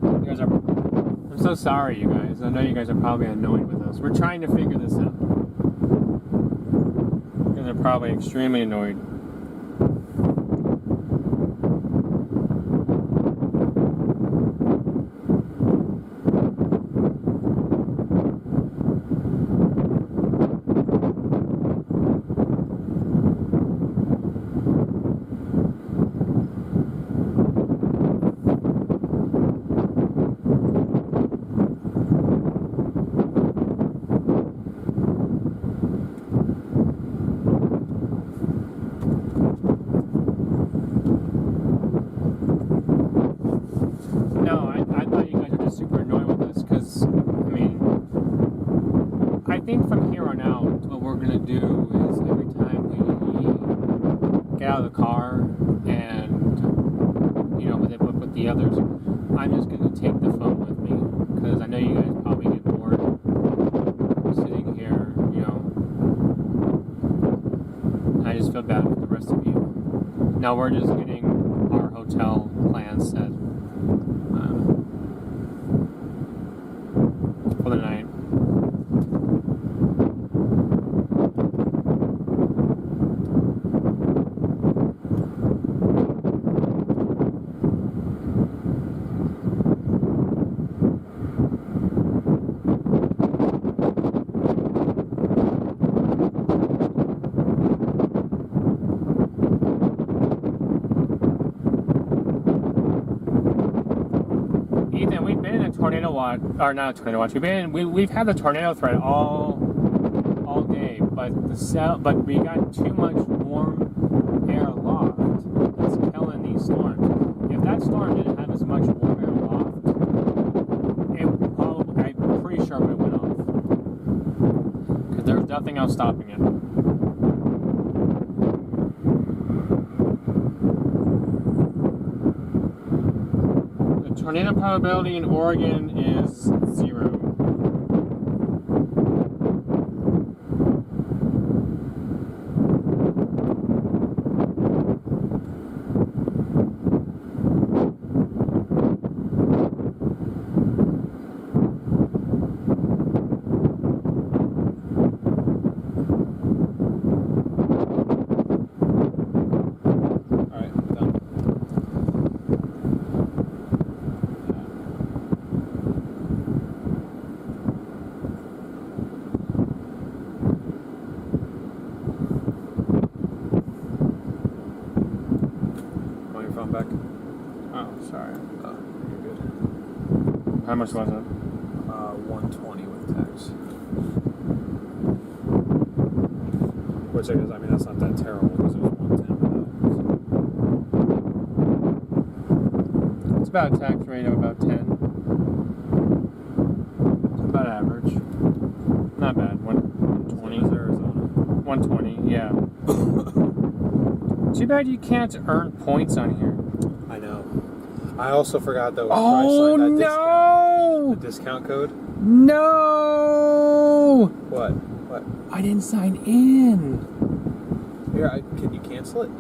You guys are... I'm so sorry, you guys. I know you guys are probably annoyed with us. We're trying to figure this out. You guys are probably extremely annoyed. out of the car and, with the others, I'm just going to take the phone with me because I know you guys probably get bored sitting here, I just feel bad for the rest of you. Now we're just getting our hotel plans set for the night. Tornado watch, or not a tornado watch. We've had the tornado threat all day, but we got too much warm air loft that's killing these storms. If that storm didn't have as much warm air loft, I'm pretty sure it would have went off because there's nothing else stopping it. Tornado probability in Oregon is 0. How much was it? 120 with tax. Which I guess, that's not that terrible because it was 110 without. It's about a tax rate of about 10. It's about average. Not bad. 120. Arizona. 120, yeah. Too bad you can't earn points on here. I know. I also forgot though. Oh no! The discount code. No! What? I didn't sign in. Here, can you cancel it?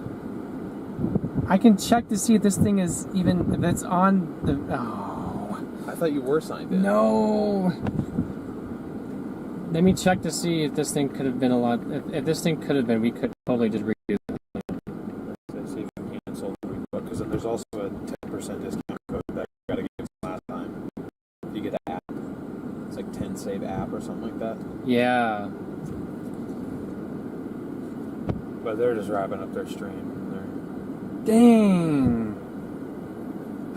I can check to see if this thing is even if it's on the. Oh. I thought you were signed in. No. Let me check to see if this thing could have been a lot. If this thing could have been, we could totally just redo it. Let's see if you cancel the rebook because there's also a 10% discount code that you got to give last time. If you get an app, it's like 10 save app or something like that. Yeah. But they're just wrapping up their stream. Dang.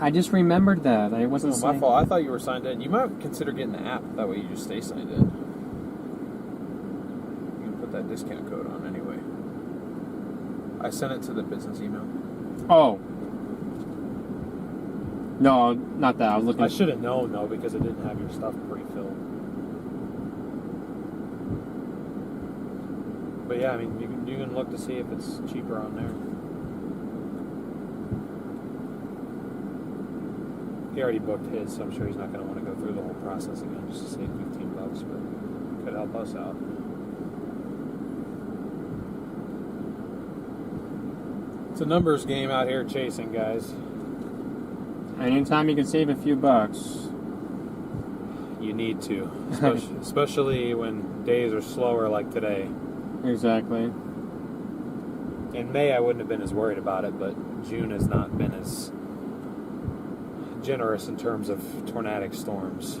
I just remembered that. I wasn't. My fault. I thought you were signed in. You might consider getting the app. That way you just stay signed in. You can put that discount code on anyway. I sent it to the business email. Oh. No, not that. I was looking. I should have known though because it didn't have your stuff pre-filled. But yeah, you can look to see if it's cheaper on there. He already booked his, so I'm sure he's not going to want to go through the whole process again just to save $15, but could help us out. It's a numbers game out here chasing, guys. Anytime you can save a few bucks. You need to. Especially when days are slower like today. Exactly. In May, I wouldn't have been as worried about it, but June has not been as generous in terms of tornadic storms.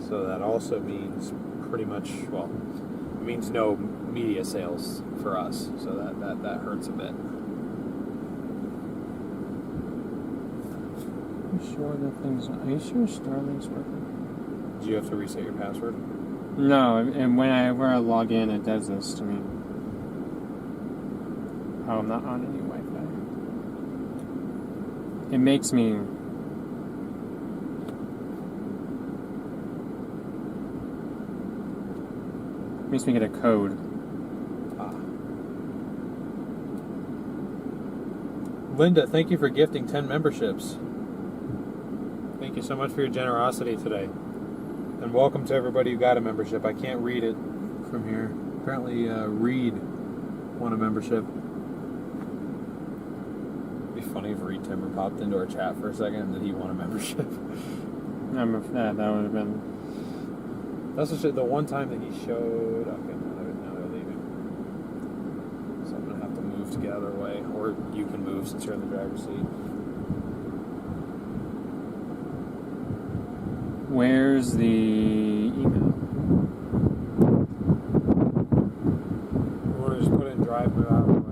So that also means pretty much, well, it means no media sales for us. So that hurts a bit. Are you sure Starlink's working? Do you have to reset your password? No, and whenever I log in, it does this to me. Oh, I'm not on any Wi-Fi. It makes me get a code. Linda, thank you for gifting 10 memberships. Thank you so much for your generosity today. And welcome to everybody who got a membership. I can't read it from here. Apparently, Reed won a membership. It'd be funny if Reed Timber popped into our chat for a second and that he won a membership. That would have been. That's the one time that he showed up. Okay, now they're leaving. So I'm going to have to move to get out of their way. Or you can move since you're in the driver's seat. Where's the email? You want to just put it in drive move out of the way.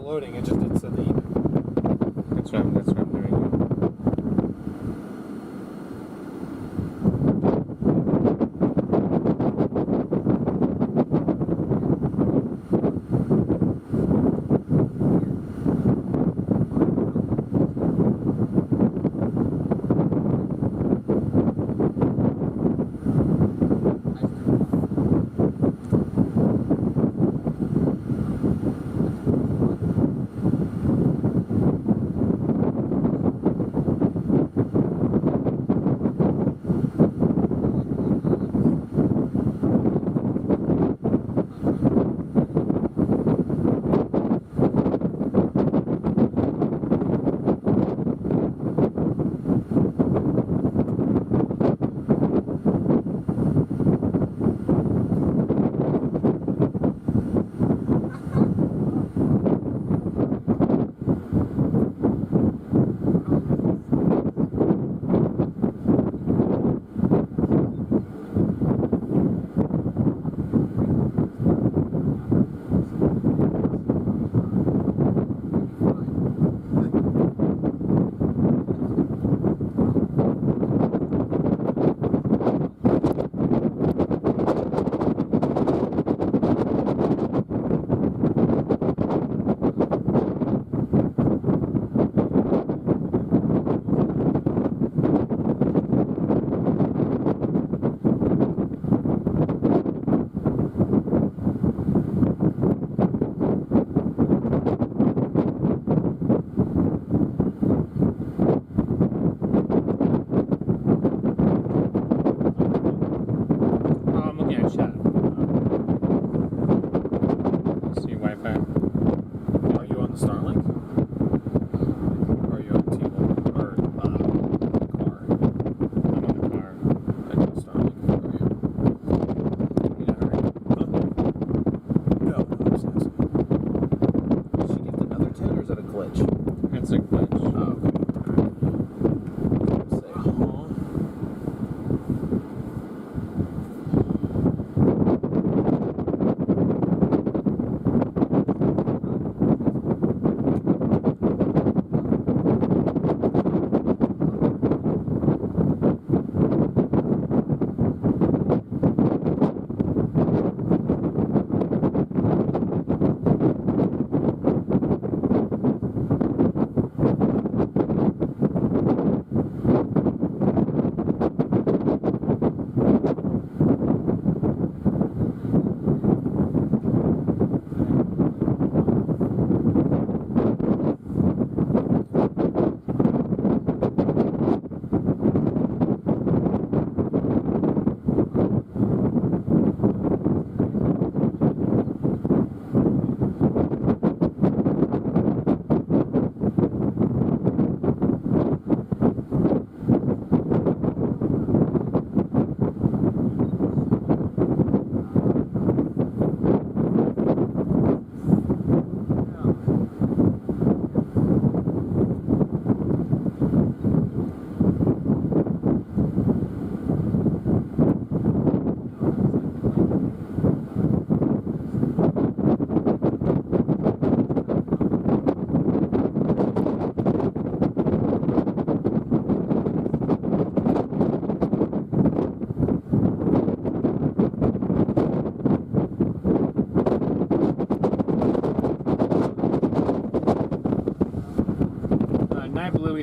loading. It's a lead. That's what I'm doing.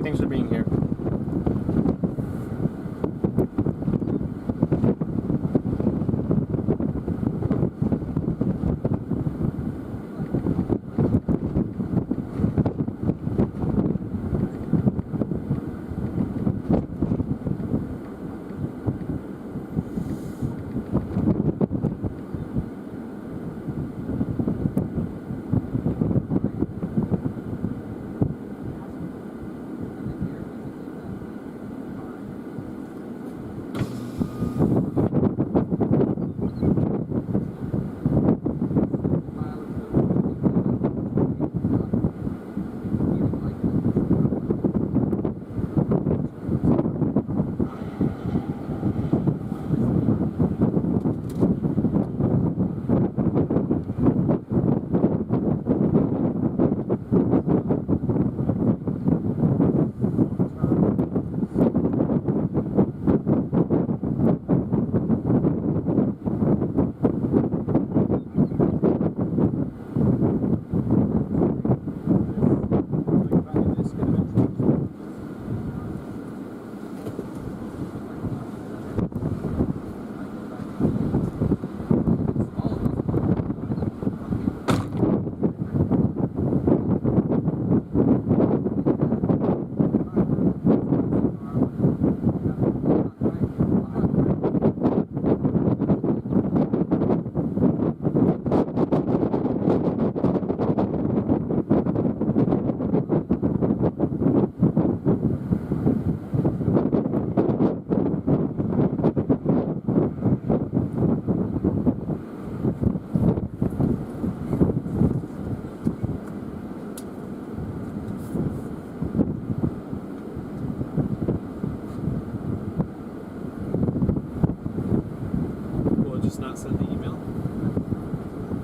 Thanks for being here.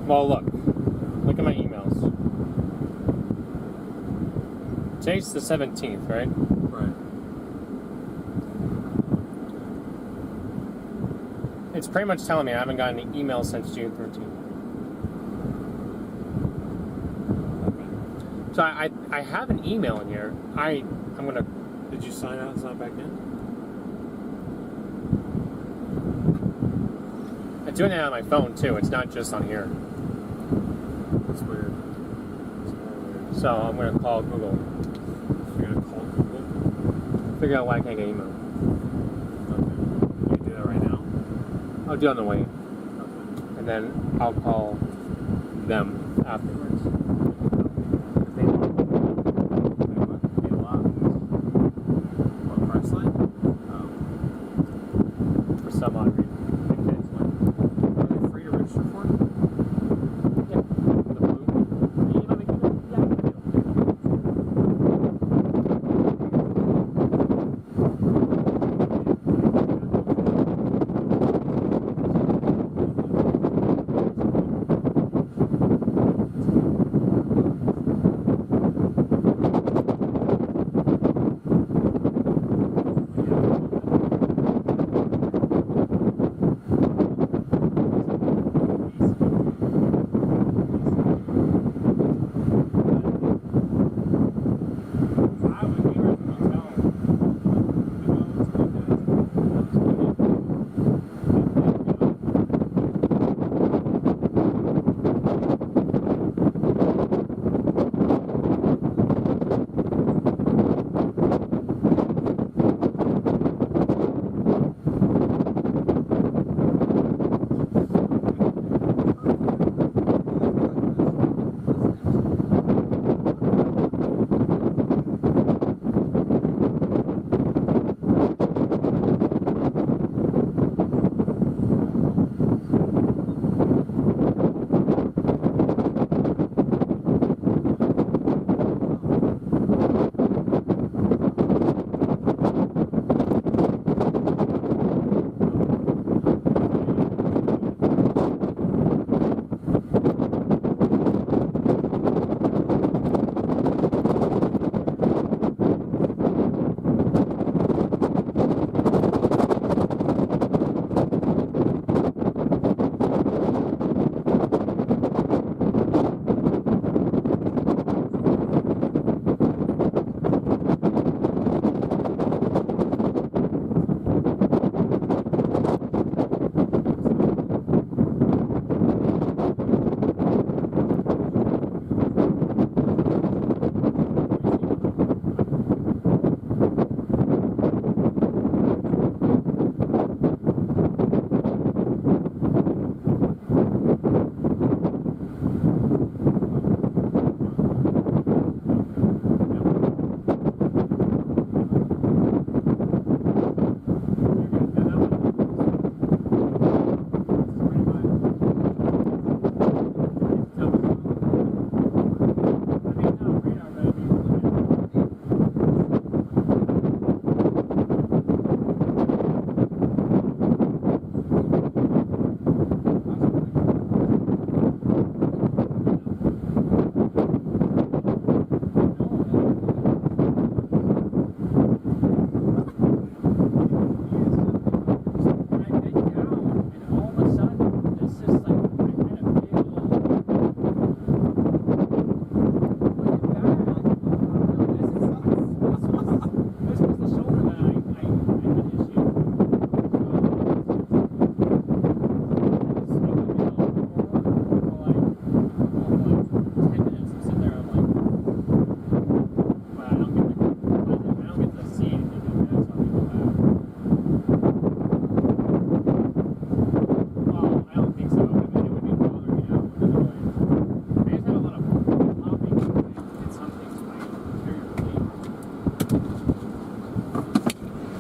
Well, look at my emails. Today's the 17th, right? Right. It's pretty much telling me I haven't gotten any emails since June 13th. So I have an email in here. I'm gonna. Did you sign out and sign back in? I'm doing it on my phone too. It's not just on here. That's weird. So I'm gonna call Google. You're gonna call Google? Figure out why I can't get email. Okay. You can do that right now? I'll do it on the way. Okay. And then I'll call them afterwards. What, Priceline? Oh. For some odd reason. Are they free to register for? Yeah. The blue. You know, they can, yeah.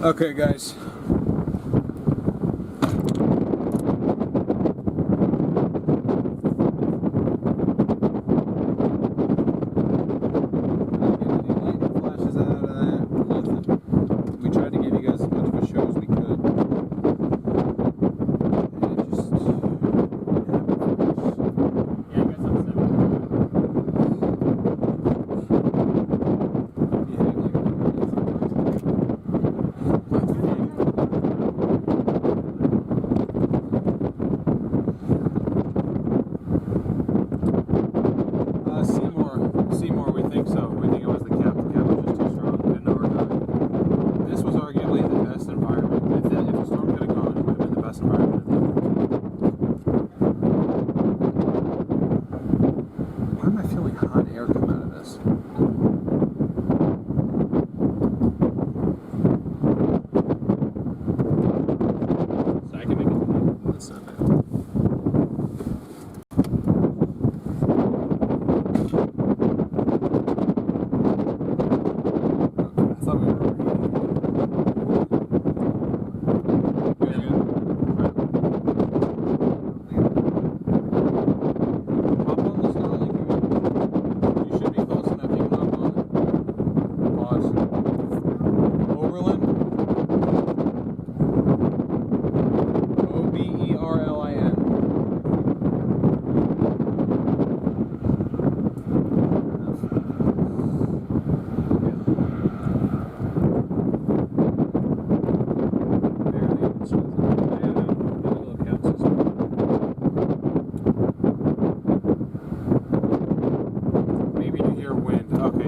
Okay, guys. Flashes out of that. Nothing. We tried to give you guys as much of a show as we could. And it just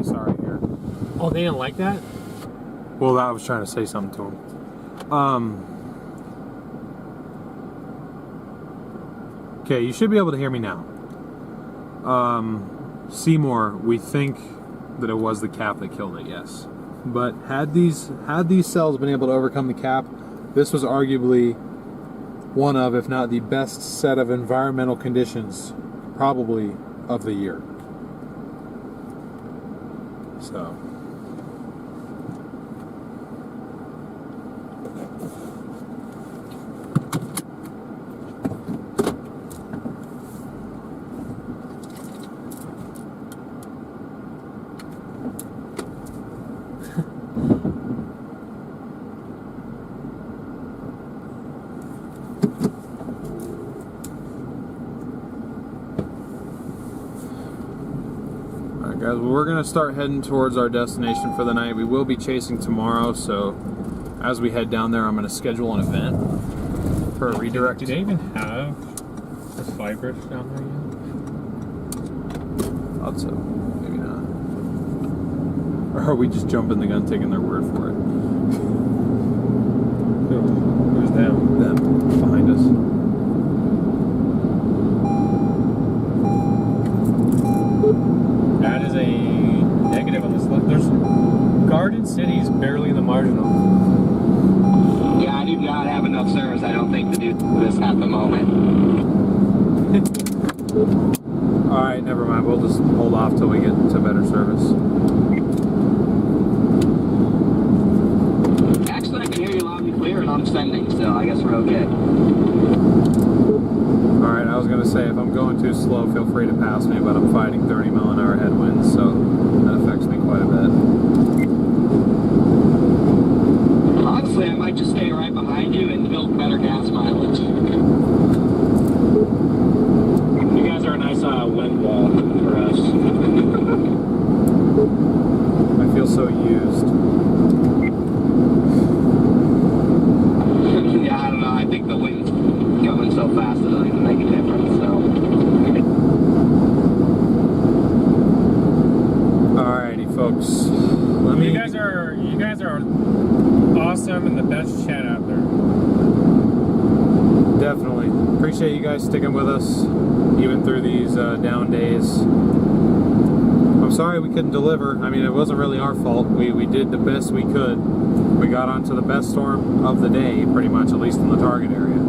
Okay, sorry here. Oh, they didn't like that? Well, I was trying to say something to him. Okay, you should be able to hear me now. Seymour, we think that it was the cap that killed it, yes. But had these cells been able to overcome the cap, this was arguably one of, if not the best set of environmental conditions, probably of the year. So. Guys, we're going to start heading towards our destination for the night. We will be chasing tomorrow, so as we head down there, I'm going to schedule an event for a redirect. Do they even have the fibers down there yet? Thought so. Maybe not. Or are we just jumping the gun, taking their word for it? Who's them? Them, behind us. That is a negative on this left. There's Garden City is barely in the marginal. Yeah, I do not have enough service, I don't think, to do this at the moment. Alright, never mind. We'll just hold off till we get to better service. Actually, I can hear you loud and clear, and I'm sending, so I guess we're okay. Alright, I was going to say, if I'm going too slow, feel free to pass me, but I'm fighting 30-mile-an-hour headwinds, so that affects me quite a bit. Honestly, I might just stay right behind you and build better gas mileage. You guys are a nice wind wall for us. I feel so used. Yeah, I don't know. I think the wind's going so fast it doesn't even make a difference, so. Alrighty, folks. You guys are awesome and the best chat out there. Definitely. Appreciate you guys sticking with us, even through these down days. I'm sorry we couldn't deliver. I mean, it wasn't really our fault. We did the best we could. We got onto the best storm of the day, pretty much, at least in the target area.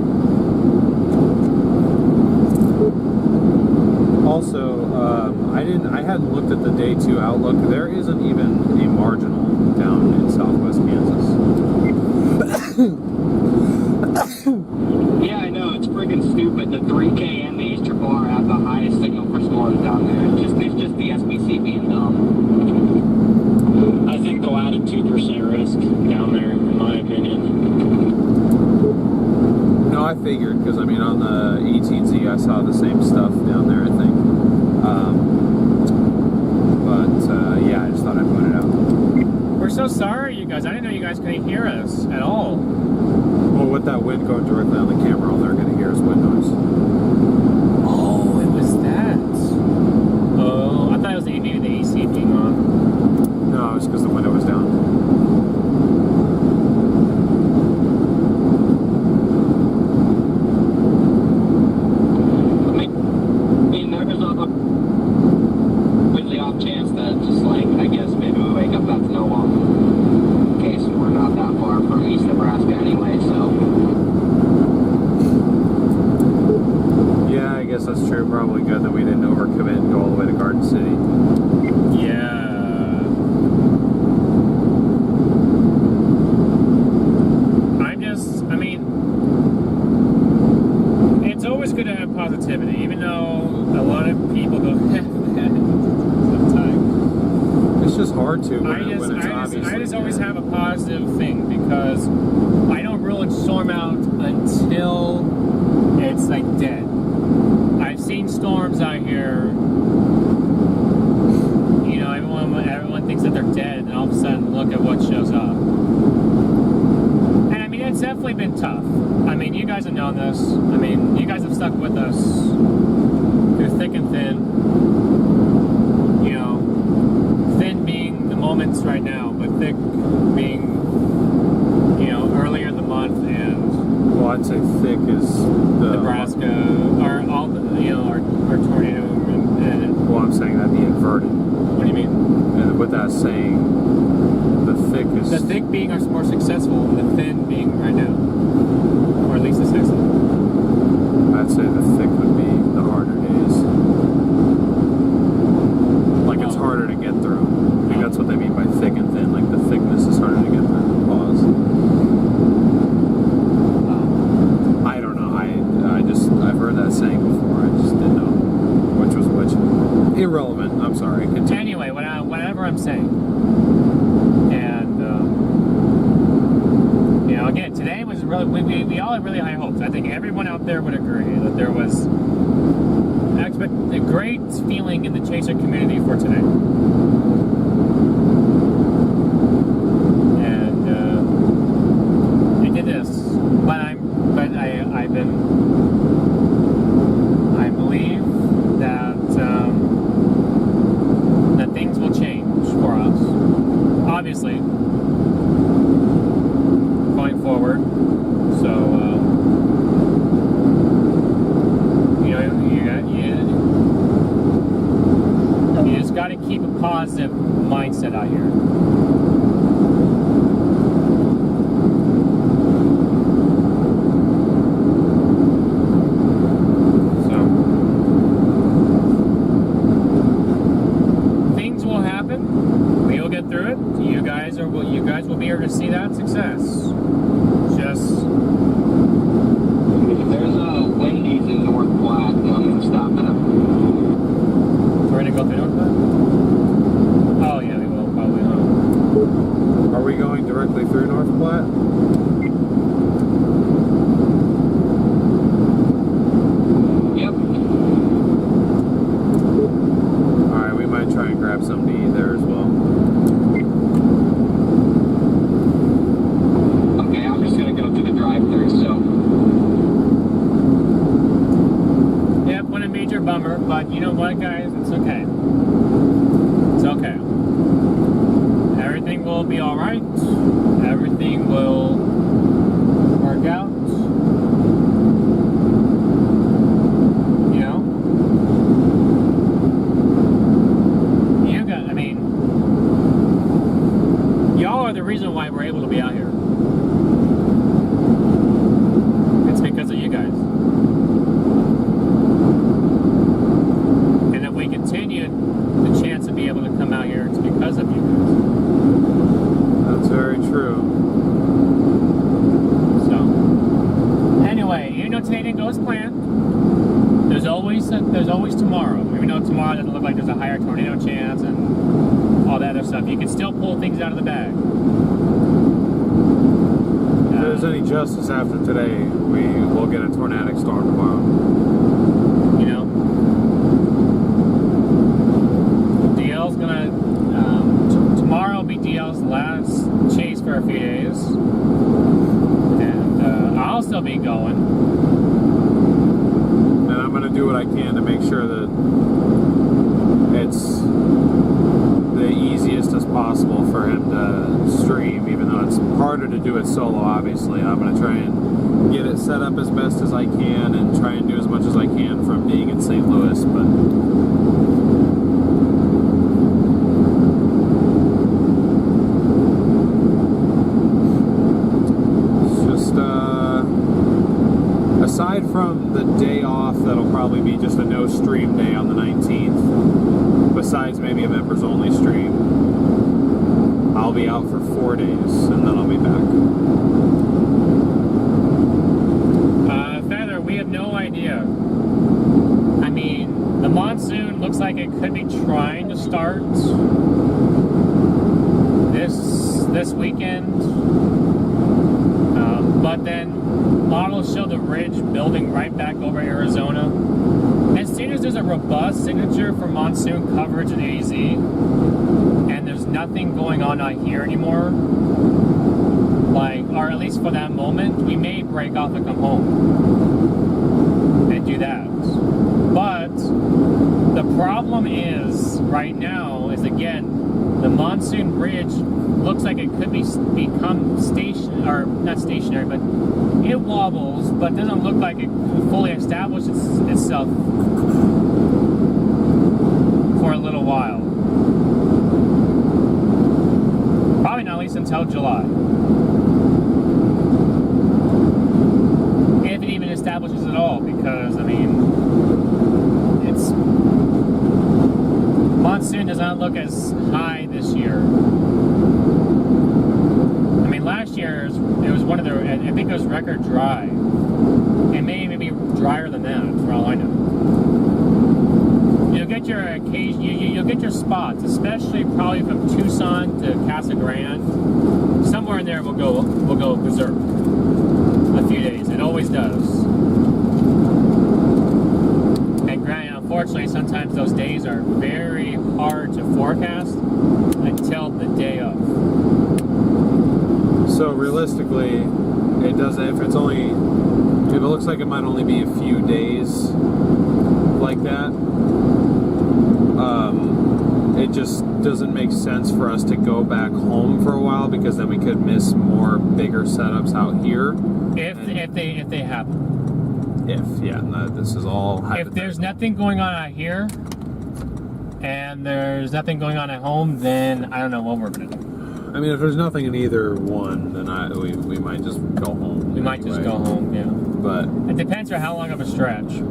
Also, I hadn't looked at the day 2 outlook. There isn't even a marginal down in southwest Kansas. Yeah, I know. It's friggin' stupid. The 3K and the HRR have the highest signal for storms down there. It's just the SBC being dumb. I think they'll add a 2% risk down there, in my opinion. No, I figured, because I mean, on the 18Z, I saw the same stuff down there, I think. Yeah, I just thought I'd point it out. We're so sorry, you guys. I didn't know you guys couldn't hear us at all. Well, with that wind going directly on the camera, all they're going to hear is wind noise. Oh, it was that. Oh, I thought it was maybe the AC being on. No, it's because the window was down. I mean, there's a really off chance that just like, I guess maybe we wake up that's no longer the case. We're not that far from East Nebraska anyway, so. Yeah, I guess that's true. Probably good that we didn't overcommit and go all the way to Garden City. Yeah. I mean, it's always good to have positivity, even though a lot of people don't have that sometimes. It's just hard to when it's obviously. I just always have a positive thing because I don't really storm out until it's like dead. I've seen storms out here. You know, everyone thinks that they're dead, and all of a sudden, look at what shows up. And I mean, it's definitely been tough. I mean, you guys have known this. I mean, you guys have stuck with us through thick and thin. You know, thin hardened. What do you mean? And with that saying, the thick is... The thick being are more successful, and the thin being right now. Or at least the successful. I'd say the thick would be the harder days. Like it's harder to get through. I think that's what they mean by thick and thin. Like the thickness is harder to get through. Pause. I don't know. I've heard that saying before. I just didn't know which was which. Irrelevant. I'm sorry. Continue. Anyway, whatever I'm saying. And, you know, again, today was really, we all had really high hopes. I think everyone out there would agree that there was a great feeling in the chaser community for today. And, I did this, I believe that things will change for us. Obviously, going forward. So, you just got to keep a positive mindset out here. You guys will be here to see that success. Just there's a Wendy's in North Platte. I'm gonna stop at them. We're gonna go through North Platte? Oh yeah, we will probably. Are we going directly through North Platte? Yep. Alright, we might try and grab something to eat there as well. Bummer, but you know what, guys? It's okay. It's okay. Everything will be alright. Everything will work out. You know? You guys, I mean, y'all are the reason why we're able to be out here. It's because of you guys. Continued the chance to be able to come out here, it's because of you guys. That's very true. So, anyway, even though today didn't go as planned, there's always tomorrow. Even though tomorrow doesn't look like there's a higher tornado chance and all that other stuff, you can still pull things out of the bag. If there's any justice after today, we will get a tornadic storm tomorrow. You know? DL's gonna tomorrow will be DL's last chase for a few days, and I'll still be going. And I'm gonna do what I can to make sure that it's the easiest as possible for him to stream, even though it's harder to do it solo. Obviously, I'm gonna try and get it set up as best as I can and try and do as much as I can from being in St. Louis, but. Aside from the day off, that'll probably be just a no stream day on the 19th, besides maybe a members only stream, I'll be out for 4 days and then I'll be back. Feather, we have no idea. I mean, the monsoon looks like it could be trying to start this weekend, but then models show the ridge building right back over Arizona. As soon as there's a robust signature for monsoon coverage in AZ, and there's nothing going on out here anymore, like, or at least for that moment, we may break off and come home and do that. But the problem is, right now, is again, the monsoon bridge looks like it could become not stationary, but it wobbles, but doesn't look like it fully established itself for a little while. while. Probably not at least until July. If it even establishes at all, because, I mean, monsoon does not look as high this year. I mean, last year it was one of the, I think it was record dry. It may even be drier than that, for all I know. You'll get your occasion, you'll get your spots, especially probably from Tucson to Casa Grande. Somewhere in there will go berserk. A few days. It always does. And granted, unfortunately, sometimes those days are very hard to forecast until the day of. So realistically, it doesn't. If it looks like it might only be a few days like that, it just doesn't make sense for us to go back home for a while, because then we could miss more bigger setups out here. If they happen. This is all. If there's nothing going on out here, and there's nothing going on at home, then I don't know what we're gonna do. I mean, if there's nothing in either one, then we might just go home. We might just go home, yeah. But it depends on how long of a stretch.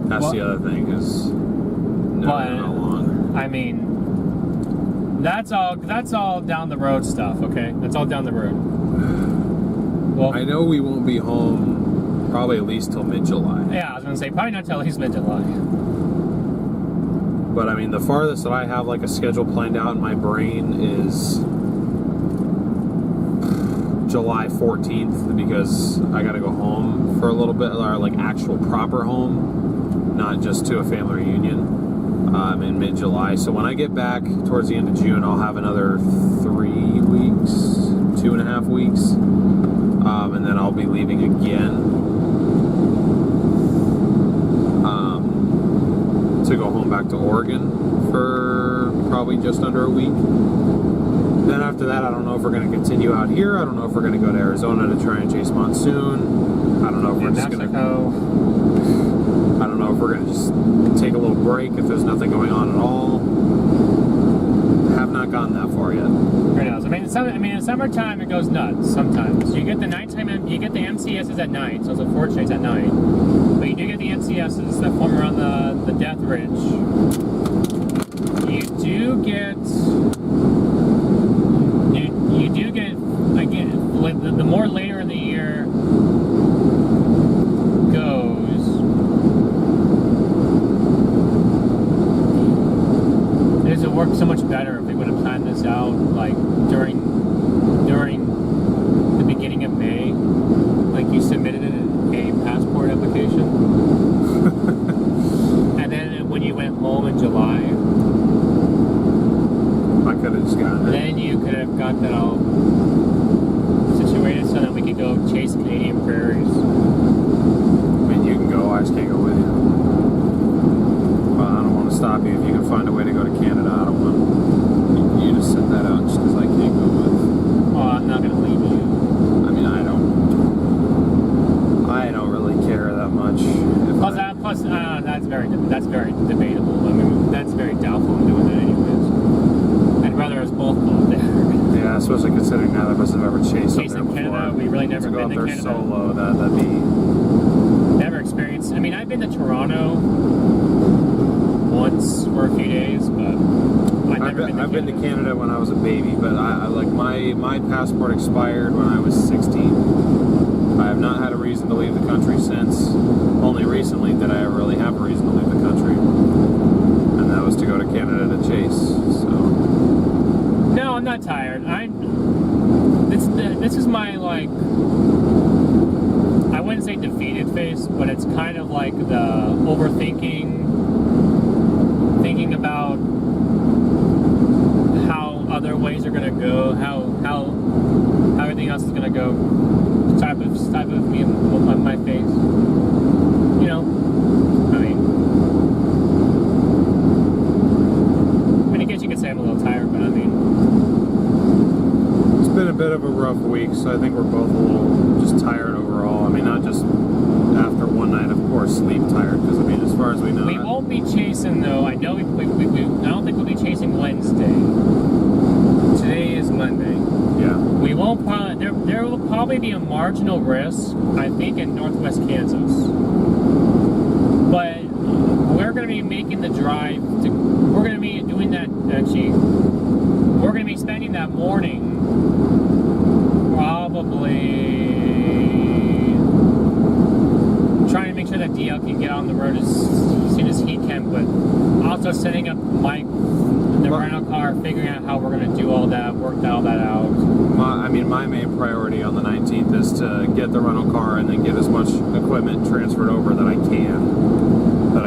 That's the other thing is how long. I mean, that's all down the road stuff. Okay, that's all down the road. Well, I know we won't be home probably at least till mid-July. Yeah, I was gonna say probably not till at least mid-July. But I mean, the farthest that I have like a schedule planned out in my brain is July 14th, because I gotta go home for a little bit, or like actual proper home, not just to a family reunion. In mid-July. So when I get back towards the end of June, I'll have another 3 weeks, 2.5 weeks, and then I'll be leaving again to go home back to Oregon for probably just under a week. Then after that, I don't know if we're going to continue out here. I don't know if we're going to go to Arizona to try and chase monsoon. I don't know if we're just going to I don't know if we're going to just take a little break if there's nothing going on at all. Have not gotten that far yet. Who knows? I mean, in summertime it goes nuts sometimes. You get the nighttime, you get the MCSs at night, so it's unfortunate it's at night. But you do get the MCSs that form around the Death Ridge. You do get, again, the more later in the year goes, it work so much better if they would have planned this out like during the beginning of May, like you submitted a passport application, and then when you went home in July, I could have just gotten it. Then you could have got that all situated so that we could go chase Canadian prairies. I mean, you can go. I just can't go with you. Well, I don't want to stop you if you can find a way to go to Canada. I don't want you to set that out just because I can't go with. Well, I'm not going to leave you. I mean, I don't really care that much. Plus, that's very debatable. I mean, that's very doubtful in doing that anyways. I'd rather us both go up there. Yeah, especially considering neither of us have ever chased up there before. Canada, we really never been to Canada. To go up there solo, that'd be... Never experienced. I mean, I've been to Toronto once for a few days, but I've been to Canada when I was a baby, but I like my passport expired when I was 16. I have not had a reason to leave the country since. Only recently did I ever really have a reason to leave the country, and that was to go to Canada to chase. So. No, I'm not tired. This is my, like, I wouldn't say defeated face, but it's kind of like the overthinking, thinking about how other ways are gonna go, how everything else is gonna go. Type of me on my face. You know, I guess you could say I'm a little tired, but I mean, it's been a bit of a rough week, so I think we're both a little just tired overall. I mean, not just after one night, of course, sleep tired, because I mean, as far as we know, we won't be chasing though. I know I don't probably be a marginal risk, I think, in northwest Kansas. But we're going to be making the drive to, we're going to be doing that, actually, we're going to be spending that morning probably trying to make sure that DL can get on the road as soon as he can, but also setting up the rental car, figuring out how we're going to do all that, work all that out. My main priority on the 19th is to get the rental car and then get as much equipment transferred over that I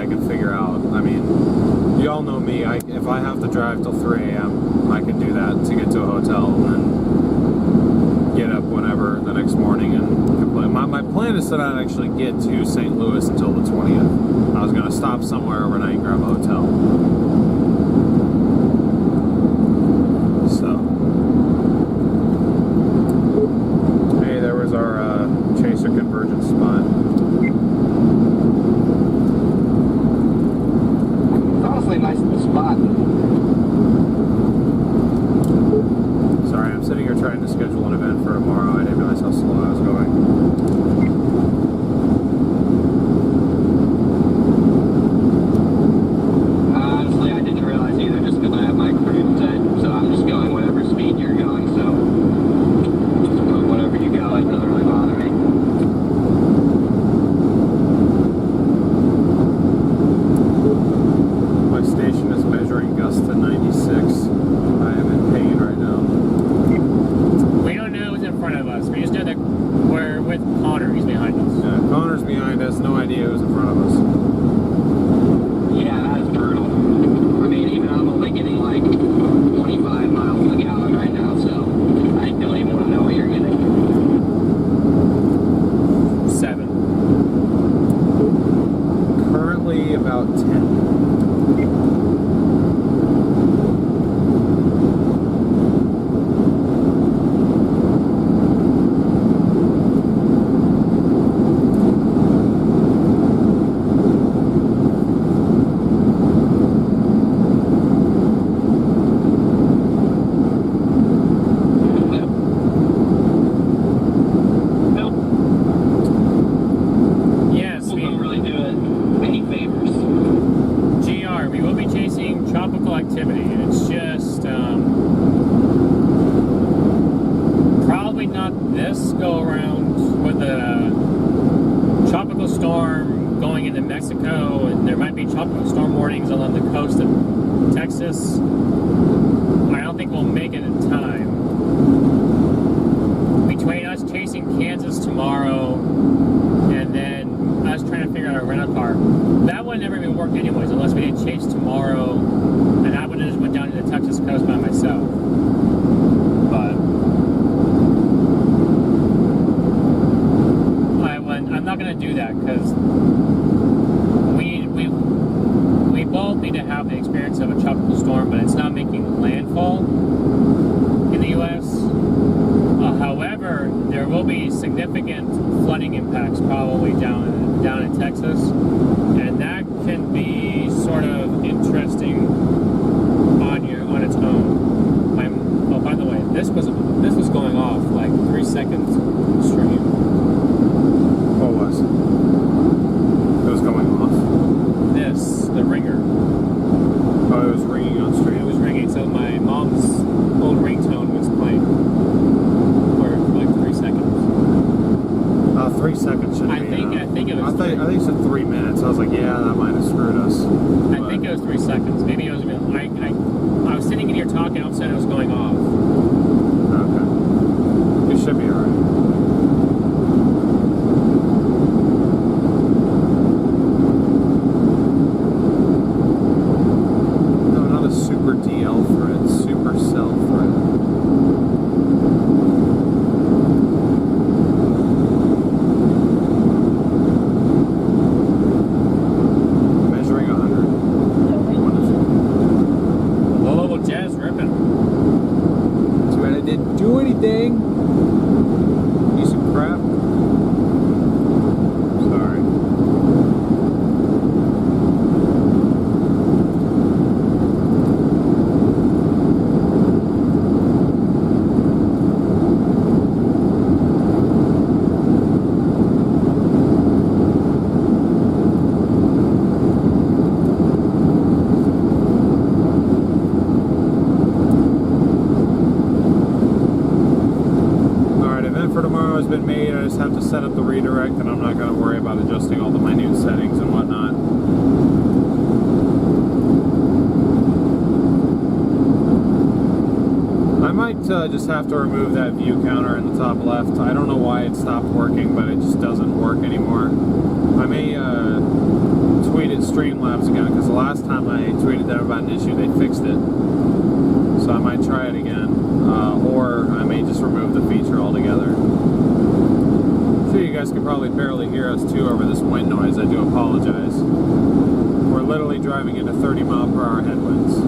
can figure out. I mean, you all know me. If I have to drive till 3 a.m., I can do that to get to a hotel and then get up whenever the next morning and complete. My plan is to not actually get to St. Louis until the 20th. I was going to stop somewhere overnight and grab a hotel. So, hey, there was our chaser convergence spot. It's honestly a nice little spot. Sorry, I'm sitting here trying to schedule an event for tomorrow. I didn't realize how slow I was going. Honestly, I didn't realize either, just because I have my cruise set, so I'm just going whatever speed you're going, so just go whatever you go, it doesn't really bother me. My station is measuring gusts to 96. I am in pain right now. We don't know who's in front of us. We just know that we're with Connor. He's behind us. Yeah, Connor's behind us. No idea who's in front of us. Yeah, that's brutal. I mean, even I'm only getting like 25 miles a gallon right now, so I don't even want to know what you're getting. 7. Currently about 10. Yes, we Don't really do it any favors. GR. We will be chasing tropical activity. It's just probably not this go around with a tropical storm going into Mexico, and there might be tropical storm warnings along the coast of Texas. I don't think we'll make it in time. Between us chasing Kansas tomorrow and then us trying to figure out a rental car, that would never even work anyways unless we did chase tomorrow, and I would have just went down to the Texas coast by myself. But I'm not going to do that because we both need to have the experience of a tropical storm, but it's not making landfall in the U.S. However, there will be significant flooding impacts probably down in Texas, and that can be sort of interesting on its own. Oh, by the way, this was going off like 3 seconds stream. What was? It was going off? The ringer. Oh, it was ringing on stream. It was ringing, so my mom's old ringtone was playing for like 3 seconds. 3 seconds should be. I think it was have to set up the redirect, and I'm not going to worry about adjusting all the minute settings and whatnot. I might just have to remove that view counter in the top left. I don't know why it stopped working, but it just doesn't work anymore. I may tweet at Streamlabs again, because the last time I tweeted them about an issue, they fixed it. So I might try it again, or I may just remove the feature altogether. I'm sure you guys can probably barely hear us too over this wind noise. I do apologize. We're literally driving into 30-mile-per-hour headwinds.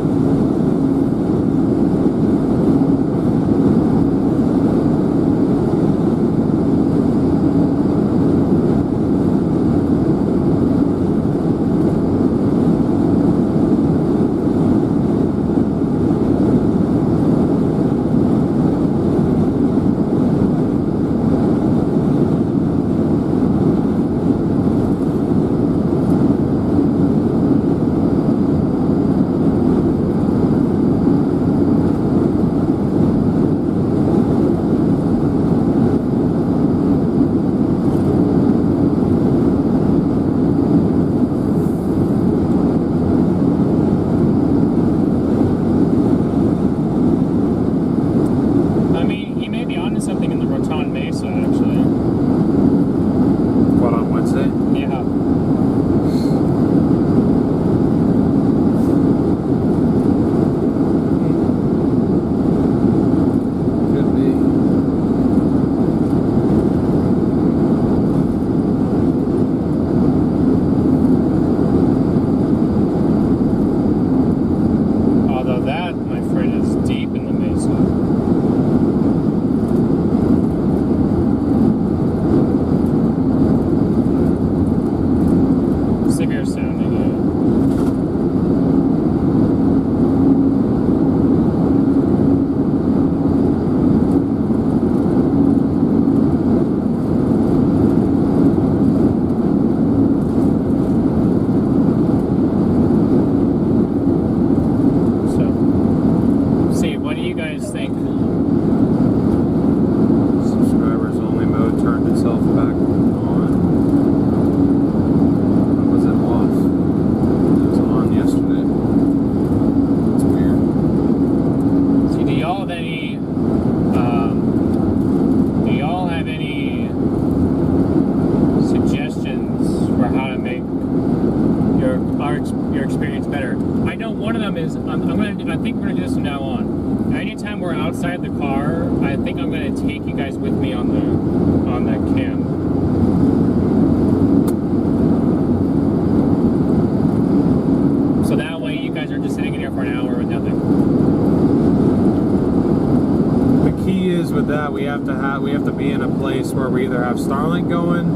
Where we either have Starlink going,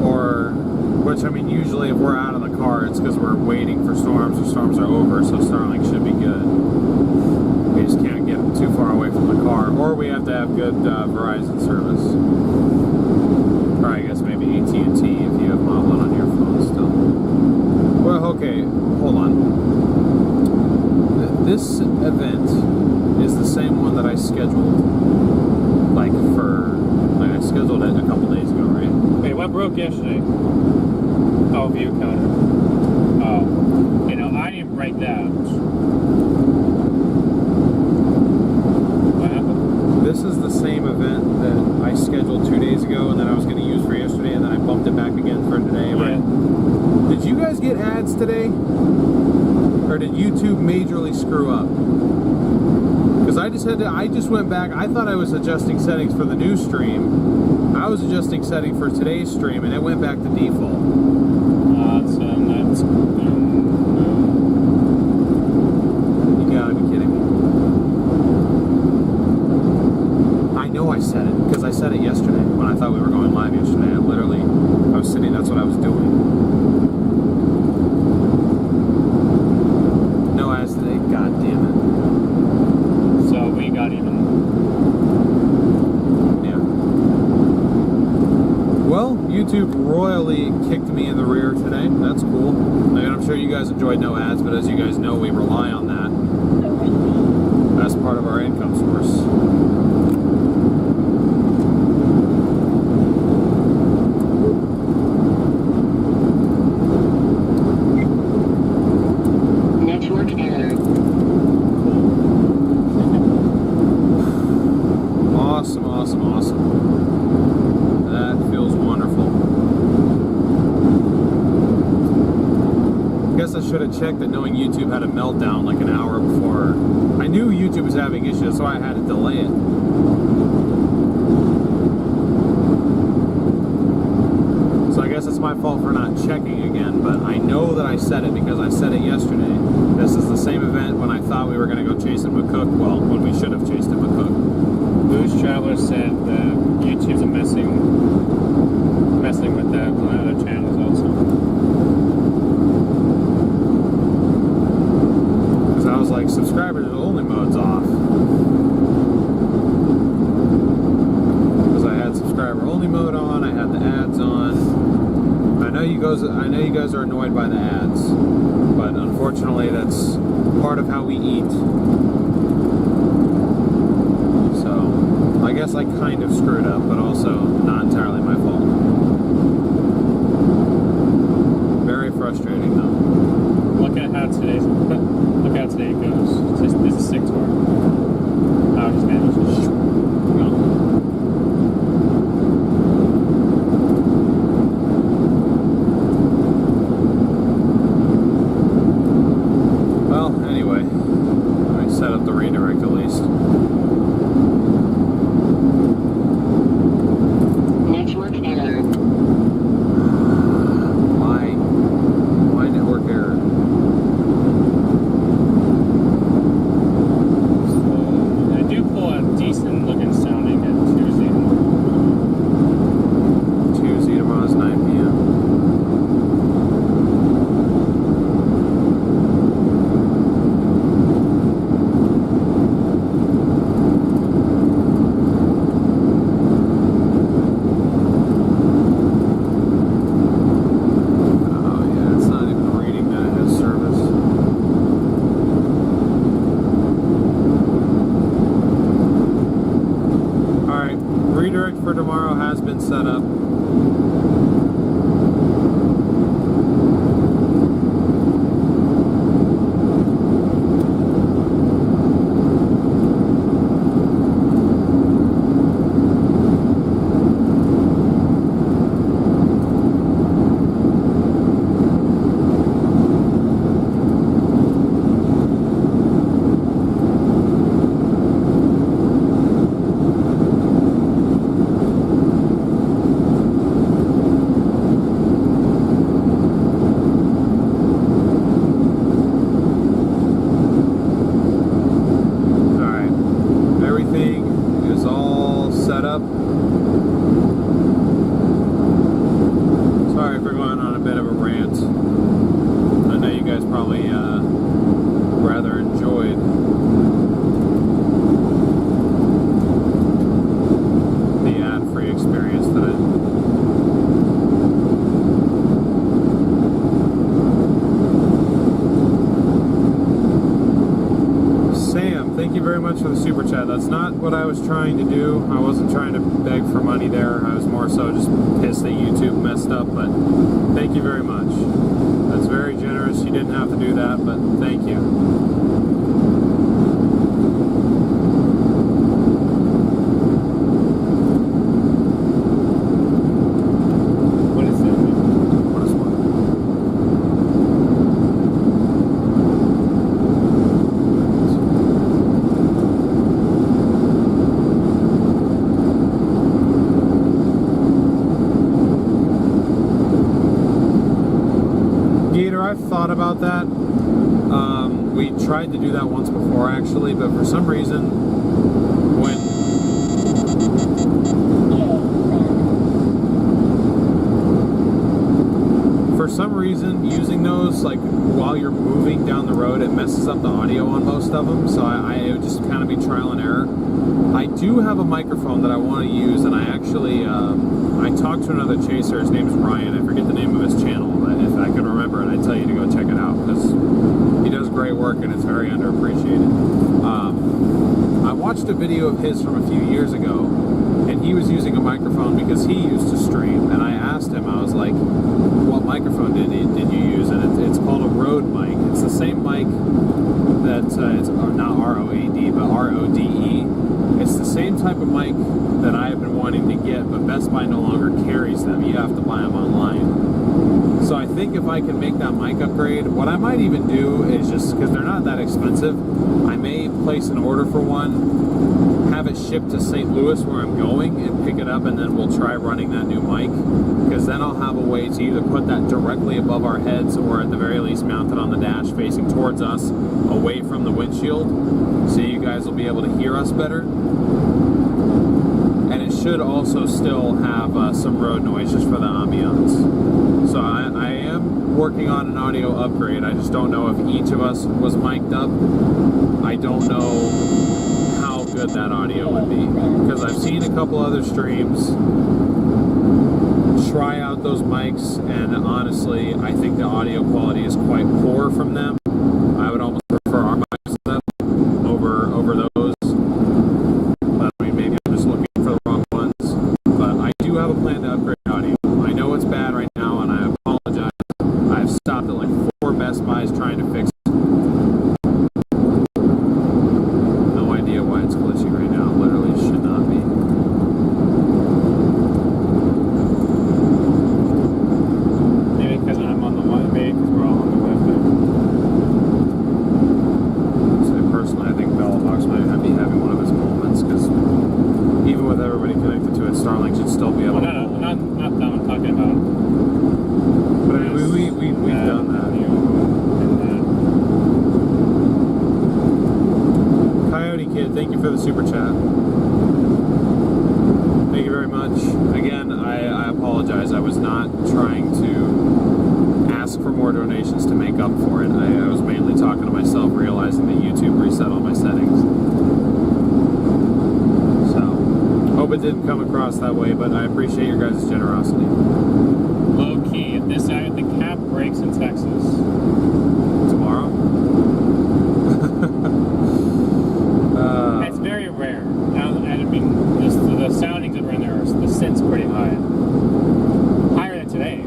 or, which I mean, usually if we're out of the car, it's because we're waiting for storms, or storms are over, so Starlink should be good. We just can't get too far away from the car, or we have to have good Verizon service, or I guess maybe AT&T if you have Moblin on your phone still. Well, okay, hold on. This event is the same one that I scheduled, like I scheduled it a couple days ago, right? Wait, what broke yesterday? Oh, view counter. Oh. You know, I didn't break that. What happened? This is the same event that I scheduled 2 days ago and that I was going to use for yesterday, and then I bumped it back again for today, right? Yeah. Did you guys get ads today? Or did YouTube majorly screw up? Because I just went back. I thought I was adjusting settings for the new stream. I was adjusting setting for today's stream, and it went back to default. That's you gotta be kidding me. I know I said it because I said it yesterday when I thought we were going live yesterday. I was sitting. That's what I was doing. No ads today. God damn it. So we got even. Yeah. Well, YouTube royally kicked me in the rear today. That's cool. I mean, I'm sure you guys enjoyed no ads, but as you guys know, we rely on that. That's part of our income source. checked it knowing YouTube had a meltdown like an hour before. I knew YouTube was having issues, so I had to delay it. So I guess it's my fault for not checking again, but I know that I said it because I said it yesterday. This is the same event when I thought we were going to go chasing McCook, well, when we should have chased a McCook. Booze Traveler said that YouTube's messing with that on other channels also. Because I was like, subscribers only mode's off. Because I had subscriber only mode on, I had the ads on. I know you guys are annoyed by the ads, but unfortunately that's part of how we eat. So I guess I kind of screwed up, but also not entirely my fault. Very frustrating though. Look at how today goes. This is 6 hour. How just managed to go. Well, anyway, I set up the redirect at least. Network error. Why network error? I do pull a decent looking sounding at Tuesday tomorrow's 9 p.m. For tomorrow has been set up. Sorry for going on a bit of a rant. I know you guys probably rather enjoyed the ad-free experience today. Sam, thank you very much for the super chat. That's not what I was trying to do. I wasn't trying to beg for money there. I was more so just pissed that YouTube messed up, but thank you very much. That's very generous. You didn't have to do that, but thank you. What is that? What is what? Gator, I've thought about that. We tried to do that once before actually, but for some reason when using those like while you're moving down the road, it messes up the audio on most of them, so it would just kind of be trial and error. I do have a microphone that I want to use, and I actually I talked to another chaser. His name is Ryan. I forget the name of his channel, but if I can remember it, I'd tell you to go check it out because he does great work and it's very underappreciated. I watched a video of his from a few years ago, and he was using a microphone because he used to stream, and I asked him, I was like, what microphone did you use? And it's called a Rode mic. It's the same mic that, it's not R-O-A-D, but R-O-D-E. It's the same type of mic that I have been wanting to get, but Best Buy no longer carries them. You have to buy them online. So I think if I can make that mic upgrade, what I might even do is just, because they're not that expensive, I may place an order for one, have it shipped to St. Louis where I'm going, and pick it up, and then we'll try running that new mic, because then I'll have a way to either put that directly above our heads, or at the very least mount it on the dash facing towards us, away from the windshield, so you guys will be able to hear us better. And it should also still have some road noise just for the ambiance. So I am working on an audio upgrade. I just don't know if each of us was mic'd up. I don't know how good that audio would be, because I've seen a couple other streams try out those mics, and honestly I think the audio quality is quite poor from them. I would almost prefer our mics to them over those. But I mean, maybe I'm just looking for the wrong ones. But I do have a plan to upgrade audio. I know it's bad right now, and I apologize. I've stopped at like 4 Best Buys trying to fix it. No idea why it's glitchy right now. It literally should not be. Maybe because I'm on the one, maybe because we're all on the Wi-Fi. So personally, I think Bellabox might be having one of his moments, because even with everybody connected to it, Starlink should still be able to. Not that I'm talking about. But I mean, we've done that. Coyote Kid, thank you for the super chat. Thank you very much. Again, I apologize. I was not trying to ask for more donations to make up for it. I was mainly talking to myself, realizing that YouTube reset all my settings. So, hope it didn't come across that way, but I appreciate your guys' generosity. Low key, if this the cap breaks in Texas Tomorrow? it's very rare. I mean, the soundings that were in there, the synth's pretty high. Higher than today.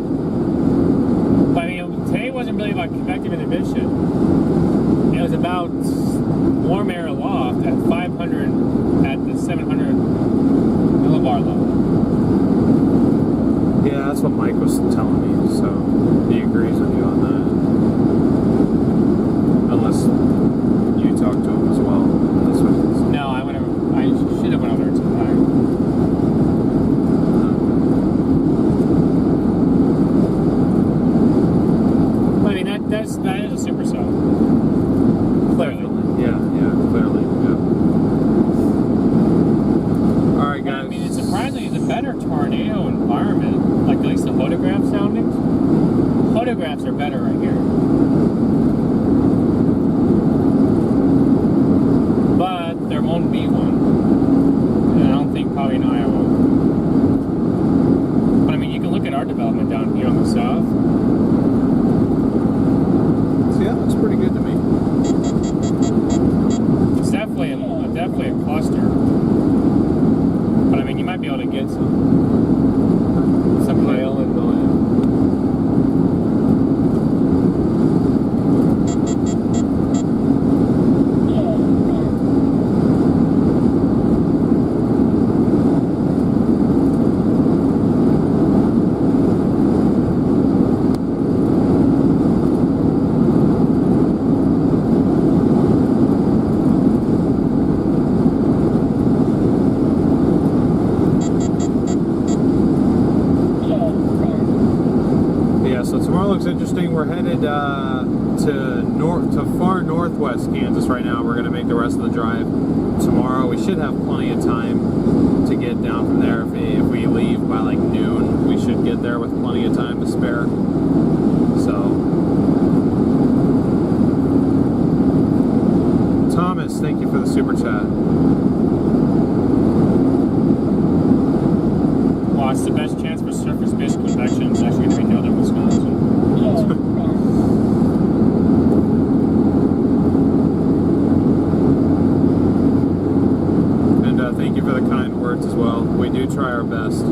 But I mean, today wasn't really about convective inhibition. It was about warm air aloft at 500, at the 700 millibar level. Yeah, that's what Mike was telling me, so he agrees with you on that. Unless you talked to him as well. That's what it is. No, I should have went over there tonight. I mean, that is a supercell. Clearly. Yeah, clearly. Yeah. Alright, guys. I mean, it's surprisingly the better tornado environment, like at least the photograph soundings. Photographs are better right here. But there won't be one. And I don't think probably in Iowa. But I mean, you can look at our development down here on the south. See, that looks pretty good to me. It's definitely a cluster. But I mean, you might be able to get some hail and Interesting. We're headed to far northwest Kansas right now. We're going to make the rest of the drive tomorrow. We should have plenty of time to get down from there. If we leave by like noon, we should get there with plenty of time to spare. So, Thomas, thank you for the super chat. well, it's the best chance for surface-based convection. It's actually going to be northern Wisconsin. And thank you for the kind words as well. We do try our best.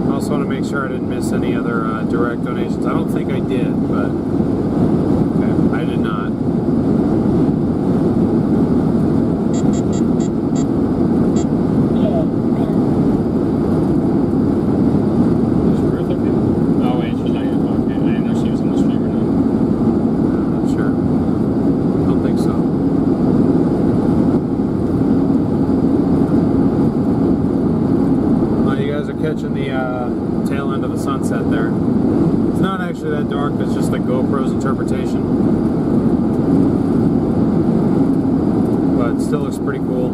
I also want to make sure I didn't miss any other direct donations. I don't think I did, but okay, I did not. Catching the tail end of the sunset there. It's not actually that dark, it's just the GoPro's interpretation. But it still looks pretty cool.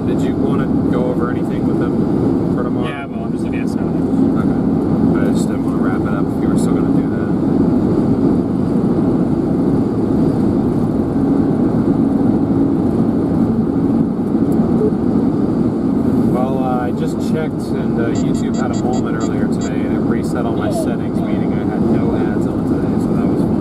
Did you want to go over anything with them for tomorrow? Yeah, well, I'm just looking at some. Okay. I just didn't want to wrap it up if you were still going to do that. Checked, and YouTube had a moment earlier today and it reset all my settings, meaning I had no ads on today, so that was fun.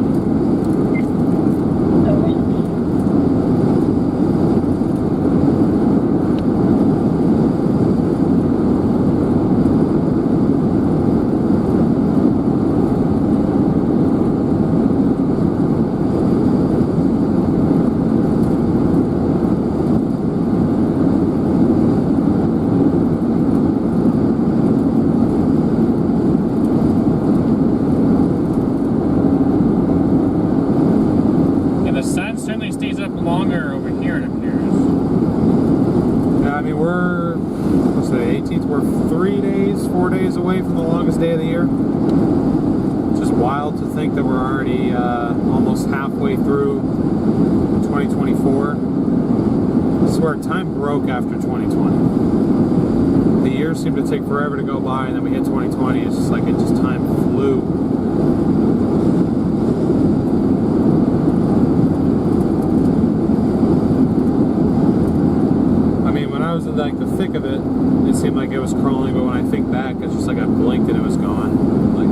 Longer over here, it appears. Yeah, I mean, we're, let's say 18th, we're 4 days away from the longest day of the year. It's just wild to think that we're already almost halfway through 2024. I swear, time broke after 2020. The years seem to take forever to go by, and then we hit 2020. It's just like time flew. In like the thick of it, it seemed like it was crawling, but when I think back, it's just like I blinked and it was gone. Like,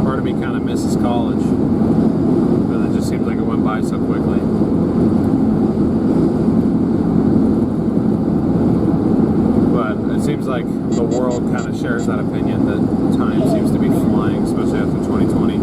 part of me kind of misses college, but it just seems like it went by so quickly. But it seems like the world kind of shares that opinion that time seems to be flying, especially after 2020.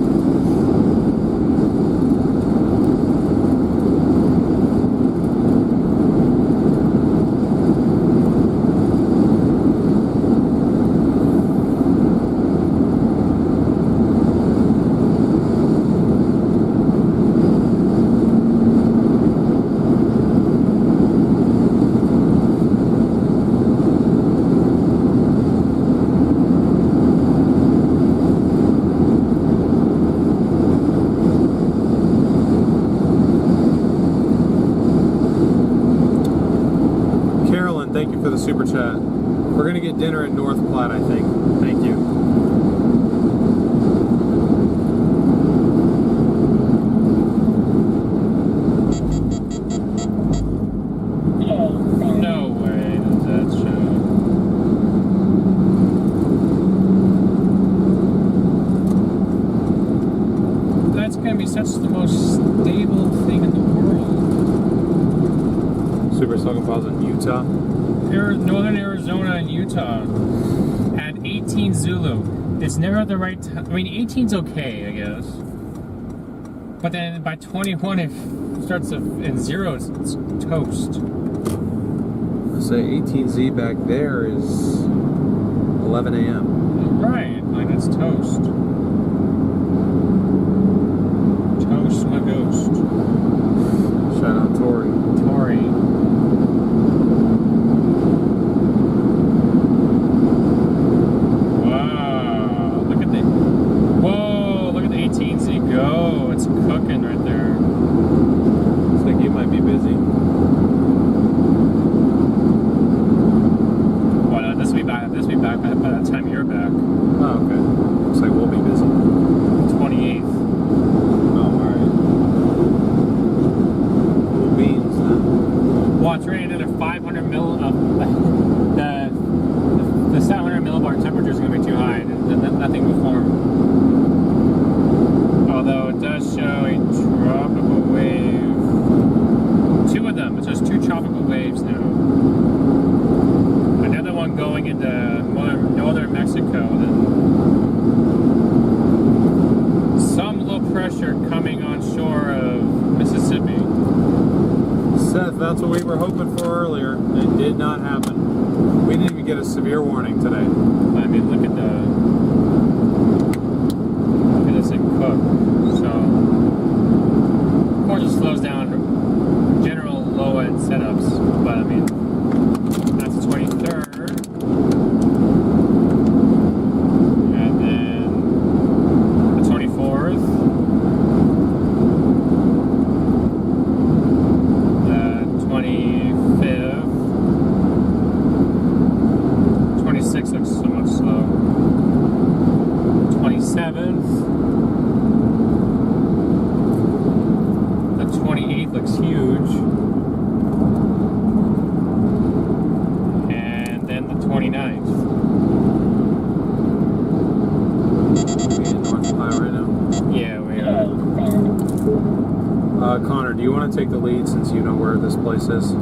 Thank you for the super chat. We're going to get dinner at North Platte, I think. Thank you. No way does that show. That's going to be such the most stable thing in the world. Super Slow Composite in Utah. Northern Arizona and Utah at 18 Zulu. It's never at the right time. I mean, 18's okay, I guess. But then by 21, it starts in zero, it's toast. I say 18Z back there is 11 a.m. Right, like that's toast. Toast my ghost. Shout out Tori. Tori. Go, it's cooking right there. Looks like you might be busy. Well, no, this will be back by the time you're back. Oh, okay. Looks like we'll be busy. 28th. Oh, alright. Cool beans then. Well, it's rated another 500 mil of the temperature's going to be too high, and nothing will form. Although it does show a tropical wave. 2 of them. It shows 2 tropical waves now. Another one going into northern Mexico. Then some low pressure coming on shore of Mississippi. Seth, that's what we were hoping for earlier. It did not happen. We didn't even get a severe warning today. I mean, look at this thing cook. So, of course, it slows down general low-end setups, but I mean, that's the 23rd, and then the 24th, the 25th, 26th looks somewhat slow, 27th, the 28th looks huge, and then the 29th. Are we in North Ohio right now? Yeah, we are. Connor, do you want to take the lead since you know where this place is? The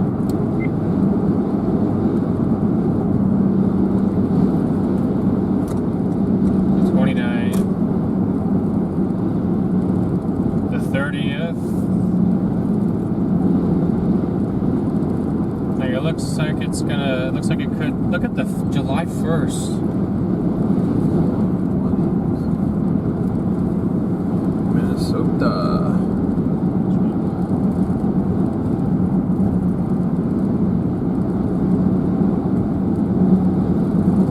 29th. The 30th. Like, it looks like it could. Look at the July 1st. Minnesota.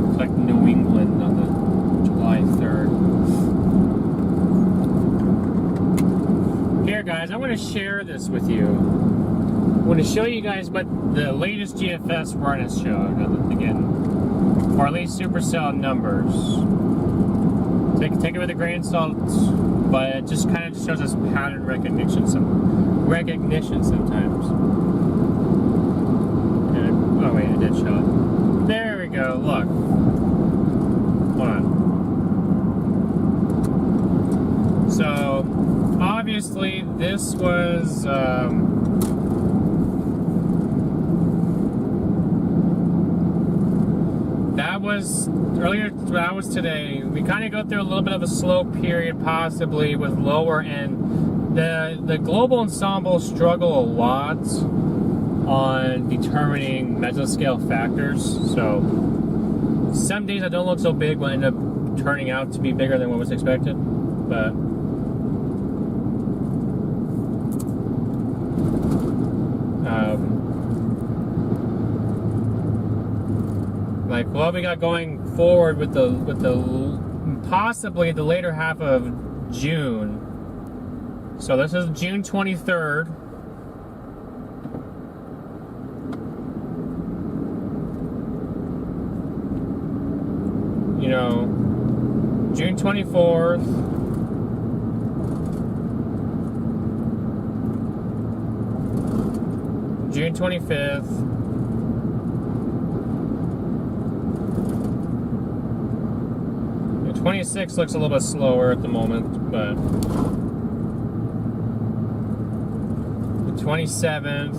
It's like New England on the July 3rd. Here, guys, I want to share this with you. I want to show you guys what the latest GFS run has showed. Again, or at least supercell numbers. Take it with a grain of salt, but it just kind of shows us pattern recognition sometimes. Oh wait, it did show it. There we go. Look. Hold on. So obviously this was. That was earlier. That was today. We kind of go through a little bit of a slow period, possibly with lower end. The global ensemble struggle a lot on determining mesoscale factors. So some days that don't look so big will end up turning out to be bigger than what was expected. But like what we got going forward with the possibly the later half of June. So this is June 23rd. You know, June 24th. June 25th. The 26th looks a little bit slower at the moment, but the 27th,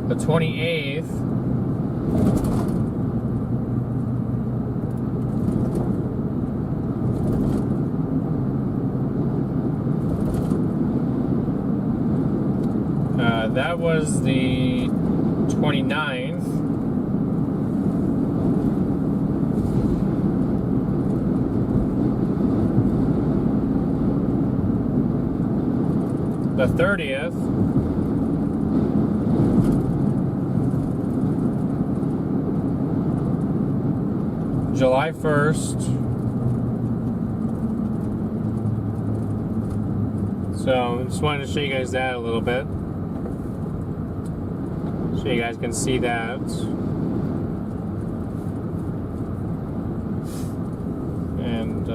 the 28th, that was the 29th. The 30th. July 1st. So, just wanted to show you guys that a little bit. So you guys can see that. And,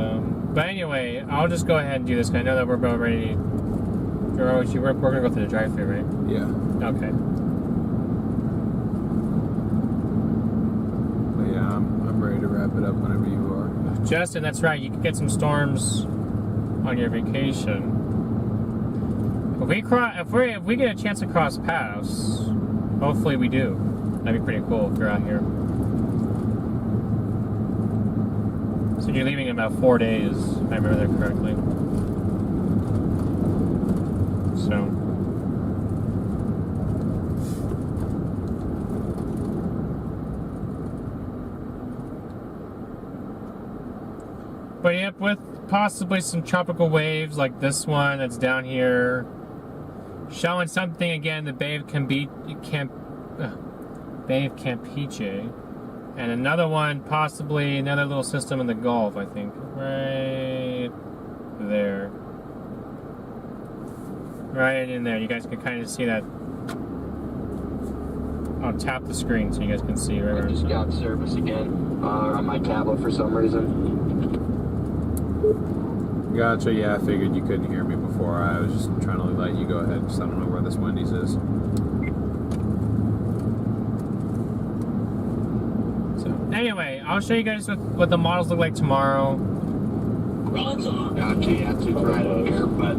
but anyway, I'll just go ahead and do this, because I know that we're about ready. We're going to go through the drive-thru, right? Yeah. Okay. I'm ready to wrap it up whenever you are. Justin, that's right. You can get some storms on your vacation. If we get a chance to cross paths, hopefully we do. That'd be pretty cool if you're out here. So you're leaving in about 4 days, if I remember that correctly. So. But yep, with possibly some tropical waves like this one that's down here, showing something again, the Bay of Campeche, and another one, possibly another little system in the Gulf, I think, right there, right in there. You guys can kind of see that. I'll tap the screen so you guys can see. I just got service again on my tablet for some reason. Gotcha, yeah, I figured you couldn't hear me before. I was just trying to let you go ahead because I don't know where this Wendy's is. So, anyway, I'll show you guys what the models look like tomorrow. Gotcha, yeah, it's right over here, but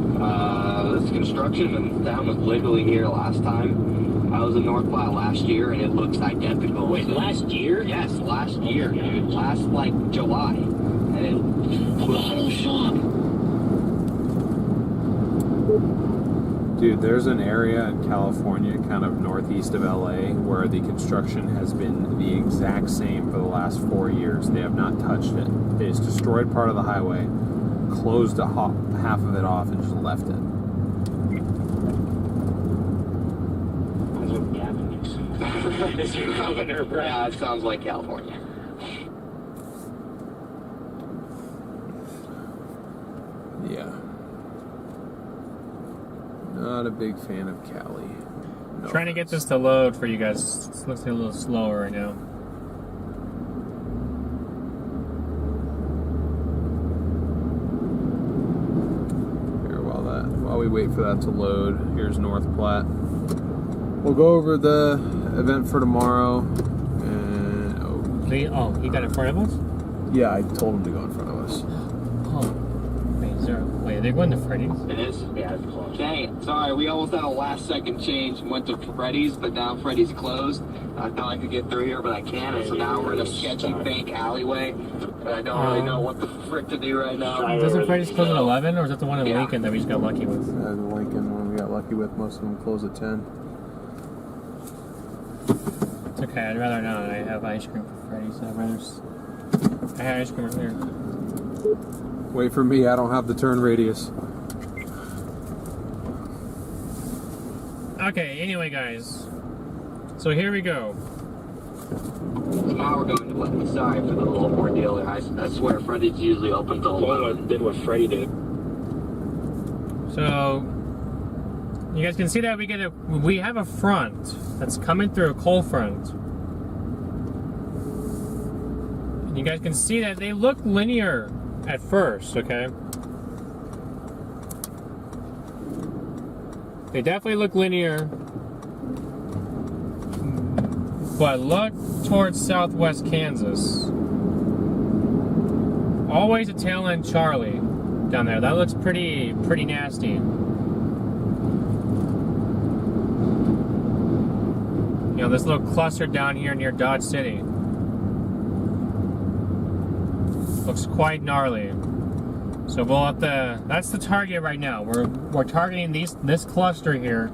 this construction and that was literally here last time. I was in North Platte last year and it looks identical. Wait, last year? Yes, last year, dude. Last, like, July. And it Dude, there's an area in California, kind of northeast of LA, where the construction has been the exact same for the last 4 years. They have not touched it. They just destroyed part of the highway, closed half of it off, and just left it. Yeah, it sounds like California. Yeah. Not a big fan of Cali. No Trying to get this to load for you guys. It looks a little slower right now. Here, while we wait for that to load, here's North Platte. We'll go over the event for tomorrow. And he got in front of us? Yeah, I told him to go in front of us. Oh. Wait, are they going to Freddy's? It is? Yeah, it's closed. Dang it. Sorry, we almost had a last second change and went to Freddy's, but now Freddy's closed. I thought I could get through here, but I can't, and so now we're in a sketchy bank alleyway, but I don't really know what the frick to do right now. Doesn't Freddy's close at 11, or is that the one in Lincoln that we just got lucky with? The Lincoln one we got lucky with. Most of them close at 10. It's okay, I'd rather not. I have ice cream for Freddy's. I had ice cream earlier. Wait for me, I don't have the turn radius. Okay, anyway, guys. So here we go. Now we're going to Lenny. Sorry for the little ordeal there. I swear Freddy's usually open till 11. Did what Freddy did. So you guys can see that we have a front that's coming through a cold front. And you guys can see that they look linear at first, okay? They definitely look linear. But look towards southwest Kansas. Always a tail end Charlie down there. That looks pretty nasty. You know, this little cluster down here near Dodge City looks quite gnarly. So we'll have to. That's the target right now. We're targeting this cluster here.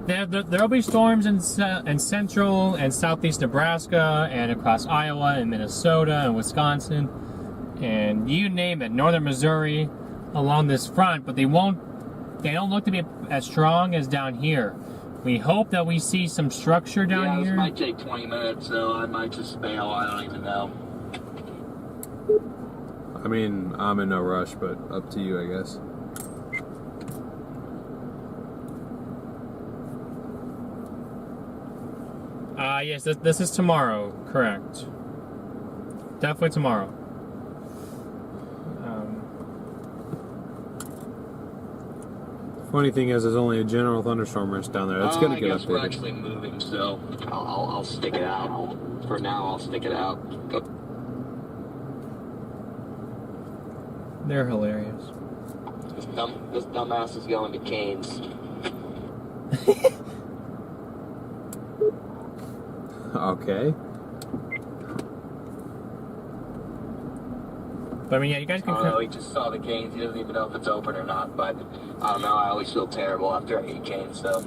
There'll be storms in central and southeast Nebraska and across Iowa and Minnesota and Wisconsin and you name it, northern Missouri along this front, but they don't look to be as strong as down here. We hope that we see some structure down here. This might take 20 minutes, so I might just bail. I don't even know. I mean, I'm in no rush, but up to you, I guess. Yes, this is tomorrow, correct. Definitely tomorrow. Funny thing is, there's only a general thunderstorm risk down there. That's gonna get I guess we're updated. actually moving, so I'll stick it out. For now, I'll stick it out. They're hilarious. This dumbass is going to Canes. Okay. But I mean, yeah, you guys can. Oh, he just saw the Canes. He doesn't even know if it's open or not. But I don't know. I always feel terrible after I eat Canes. So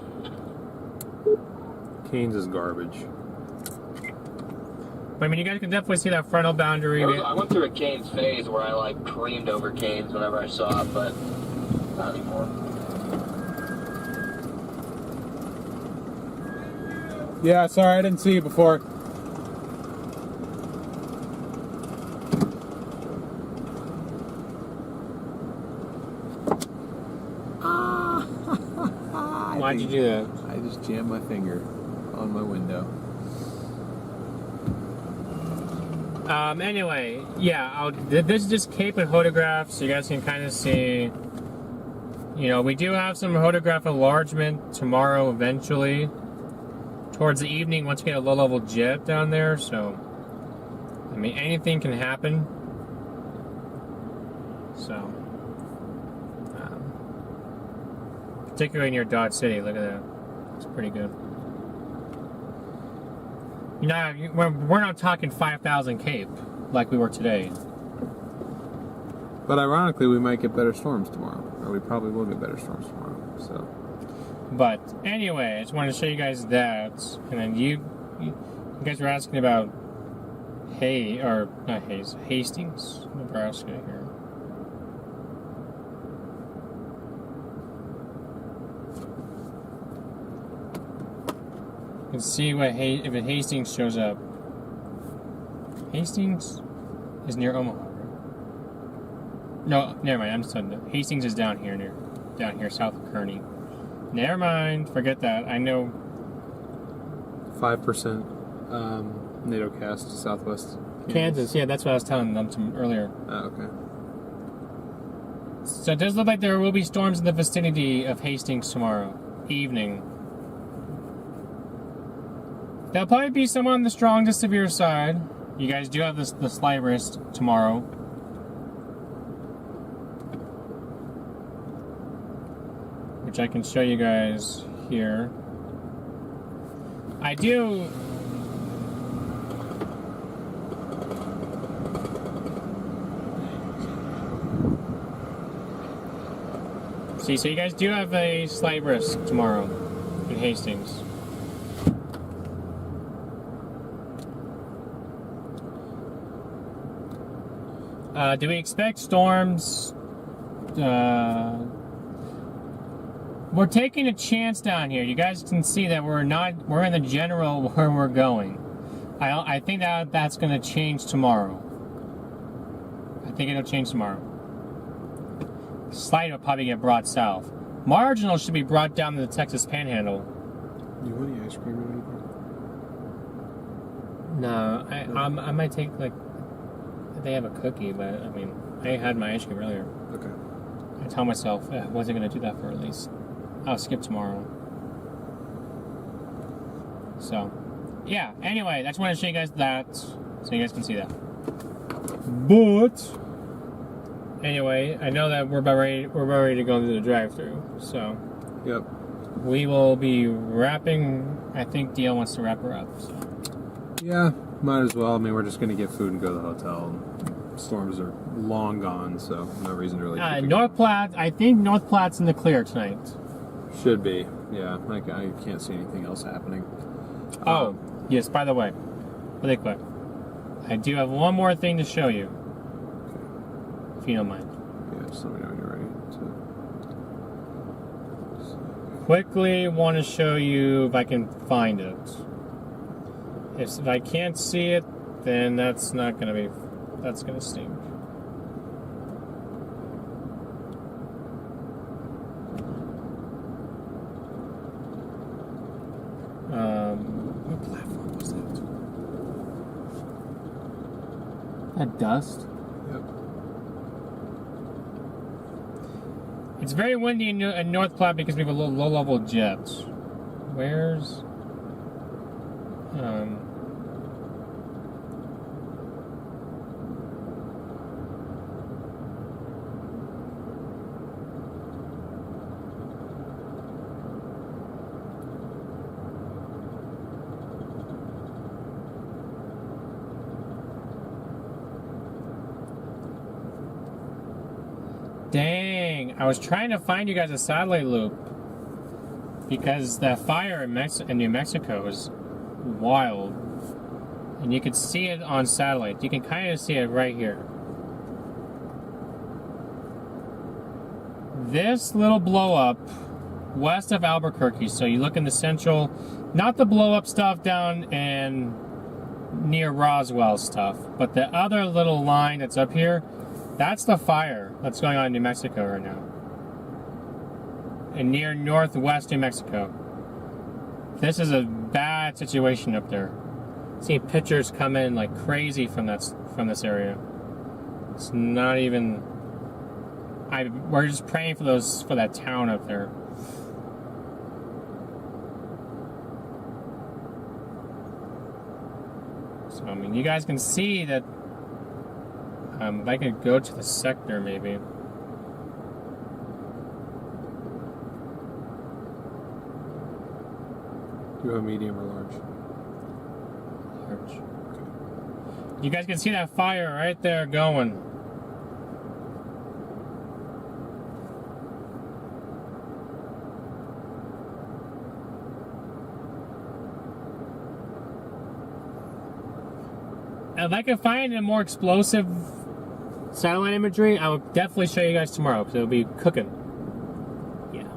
Canes is garbage. But I mean, you guys can definitely see that frontal boundary. I went through a Canes phase where I like creamed over Canes whenever I saw it, but not anymore. Yeah, sorry, I didn't see you before. Why'd you do that? I just jammed my finger on my window. Anyway, yeah, this is just Cape and photographs, so you guys can kind of see. You know, we do have some photograph enlargement tomorrow eventually. Towards the evening, once we get a low-level jet down there, so... I mean, anything can happen. So... particularly near Dodge City, look at that. It's pretty good. You know, we're not talking 5,000 Cape like we were today. But ironically, we might get better storms tomorrow. Or we probably will get better storms tomorrow, so... But anyway, I just wanted to show you guys that, and then you guys were asking about Hastings, Nebraska here. You can see what if Hastings shows up. Hastings is near Omaha. Right? No, never mind. I'm sorry. Hastings is down here south of Kearney. Never mind, forget that. I know 5% NATO cast southwest Kansas. Yeah, that's what I was telling them earlier. Oh, okay. So it does look like there will be storms in the vicinity of Hastings tomorrow evening. There'll probably be some on the strong to severe side. You guys do have the slight risk tomorrow. Which I can show you guys here. I do... See, so you guys do have a slight risk tomorrow in Hastings. Do we expect storms? We're taking a chance down here. You guys can see that we're in the general where we're going. I think that's going to change tomorrow. I think it'll change tomorrow. Slight will probably get brought south. Marginal should be brought down to the Texas Panhandle. You want any ice cream or anything? No, I might take like... They have a cookie, but I mean, I had my ice cream earlier. Okay. I tell myself I wasn't going to do that for at least... I'll skip tomorrow. So, yeah. Anyway, I just want to show you guys that, so you guys can see that. But anyway, I know that we're about ready to go into the drive-thru. So, yep. We will be wrapping. I think DL wants to wrap her up. So. Yeah, might as well. I mean, we're just going to get food and go to the hotel. Storms are long gone, so no reason to really. North Platte. I think North Platte's in the clear tonight. Should be, yeah. I can't see anything else happening. Oh, yes, by the way, really quick. I do have one more thing to show you. Okay. If you don't mind. Yeah, just let me know when you're ready. Quickly want to show you if I can find it. If I can't see it, then that's not going to be... That's going to stink. What platform was that? That dust? Yep. It's very windy in North Platte because we have a little low-level jet. Where's... Dang, I was trying to find you guys a satellite loop because the fire in New Mexico is wild, and you can see it on satellite. You can kind of see it right here. This little blow up west of Albuquerque, so you look in the central, not the blow up stuff down and near Roswell stuff, but the other little line that's up here. That's the fire that's going on in New Mexico right now. And near northwest New Mexico. This is a bad situation up there. Seeing pictures come in like crazy from this area. It's not even... we're just praying for that town up there. So I mean, you guys can see that. If I could go to the sector, maybe. Do you have medium or large? Large. Okay. You guys can see that fire right there going. If I could find a more explosive satellite imagery, I would definitely show you guys tomorrow because it'll be cooking. Yeah.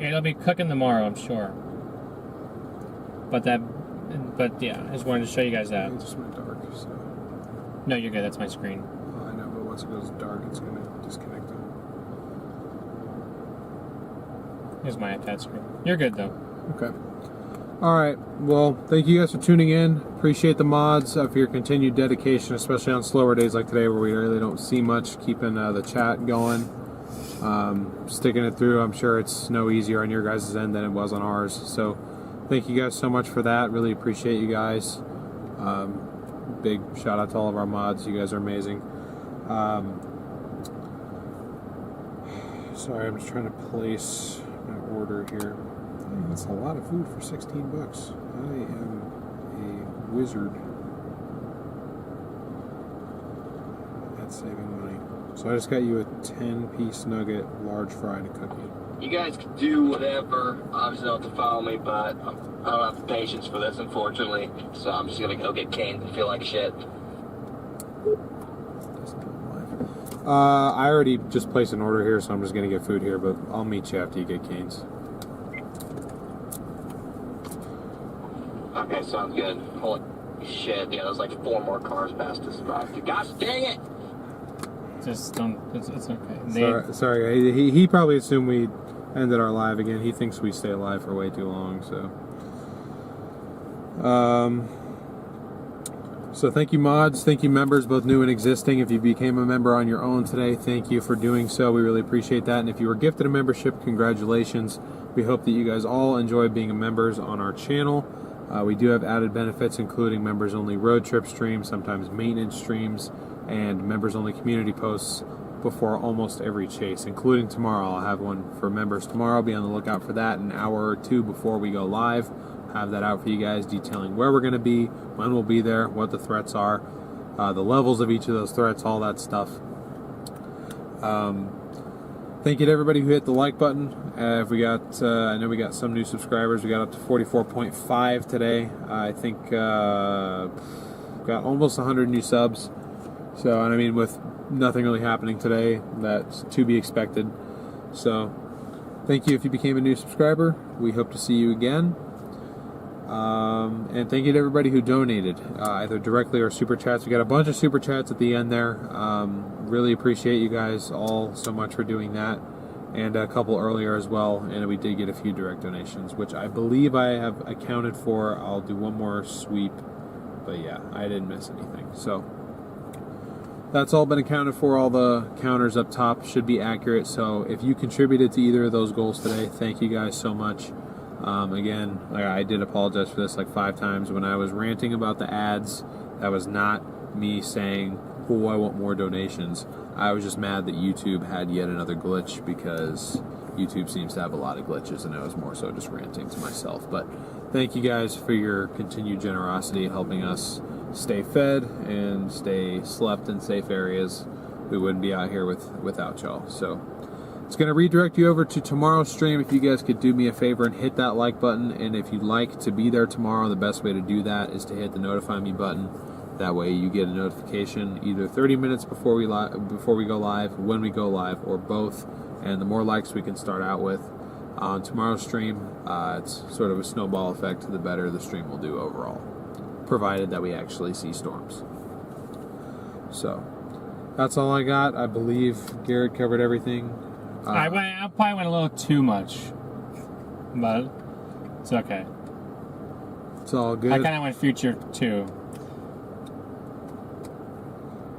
It'll be cooking tomorrow, I'm sure. But yeah, I just wanted to show you guys that. It just went dark, so. No, you're good. That's my screen. I know, but once it goes dark, it's going to disconnect it. Here's my iPad screen. You're good, though. Okay. All right. Well, thank you guys for tuning in. Appreciate the mods for your continued dedication, especially on slower days like today where we really don't see much. Keeping the chat going, sticking it through. I'm sure it's no easier on your guys' end than it was on ours. So thank you guys so much for that. Really appreciate you guys. Big shout out to all of our mods. You guys are amazing. Sorry, I'm just trying to place my order here. That's a lot of food for $16. I am a wizard at saving money. So I just got you a 10-piece nugget, large fried cookie. You guys can do whatever. Obviously, don't have to follow me, but I don't have the patience for this, unfortunately. So I'm just gonna go get caned and feel like shit. I already just placed an order here, so I'm just gonna get food here. But I'll meet you after you get canes. Okay, sounds good. Holy shit, yeah, there's like 4 more cars past us. Gosh dang it! Just don't, it's okay. Sorry, he probably assumed we ended our live again. He thinks we stay alive for way too long, so. So thank you mods, thank you members, both new and existing. If you became a member on your own today, thank you for doing so. We really appreciate that. And if you were gifted a membership, congratulations. We hope that you guys all enjoy being members on our channel. We do have added benefits, including members-only road trip streams, sometimes maintenance streams, and members-only community posts before almost every chase, including tomorrow. I'll have one for members tomorrow. Be on the lookout for that an hour or two before we go live. Have that out for you guys, detailing where we're going to be, when we'll be there, what the threats are, the levels of each of those threats, all that stuff. Thank you to everybody who hit the like button. I know we got some new subscribers. We got up to 44.5 today. I think got almost 100 new subs. So, and I mean, with nothing really happening today, that's to be expected. So, thank you if you became a new subscriber. We hope to see you again. And thank you to everybody who donated, either directly or super chats. We got a bunch of super chats at the end there. Really appreciate you guys all so much for doing that, and a couple earlier as well. And we did get a few direct donations, which I believe I have accounted for. I'll do one more sweep, but yeah, I didn't miss anything. So That's all been accounted for. All the counters up top should be accurate. So if you contributed to either of those goals today, thank you guys so much. Again, I did apologize for this like 5 times. When I was ranting about the ads, that was not me saying, oh, I want more donations. I was just mad that YouTube had yet another glitch, because YouTube seems to have a lot of glitches, and I was more so just ranting to myself. But thank you guys for your continued generosity, helping us stay fed and stay slept in safe areas. We wouldn't be out here without y'all. So it's going to redirect you over to tomorrow's stream. If you guys could do me a favor and hit that like button, and if you'd like to be there tomorrow, the best way to do that is to hit the notify me button. That way you get a notification either 30 minutes before we go live, when we go live, or both. And the more likes we can start out with on tomorrow's stream, it's sort of a snowball effect. The better the stream will do overall, provided that we actually see storms. So that's all I got. I believe Garrett covered everything. I probably went a little too much, but it's okay. It's all good. I kind of went future too.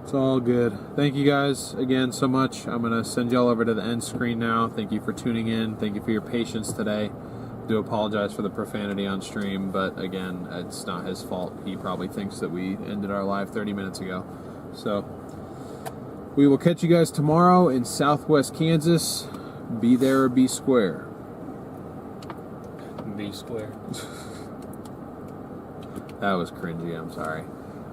It's all good. Thank you guys again so much. I'm going to send y'all over to the end screen now. Thank you for tuning in. Thank you for your patience today. I do apologize for the profanity on stream, but again, it's not his fault. He probably thinks that we ended our live 30 minutes ago. So we will catch you guys tomorrow in Southwest Kansas. Be there or be square. Be square. That was cringy. I'm sorry.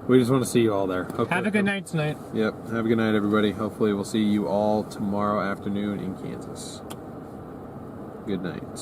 We just want to see you all there. Okay. Have a good night tonight. Yep. Have a good night, everybody. Hopefully we'll see you all tomorrow afternoon in Kansas. Good night.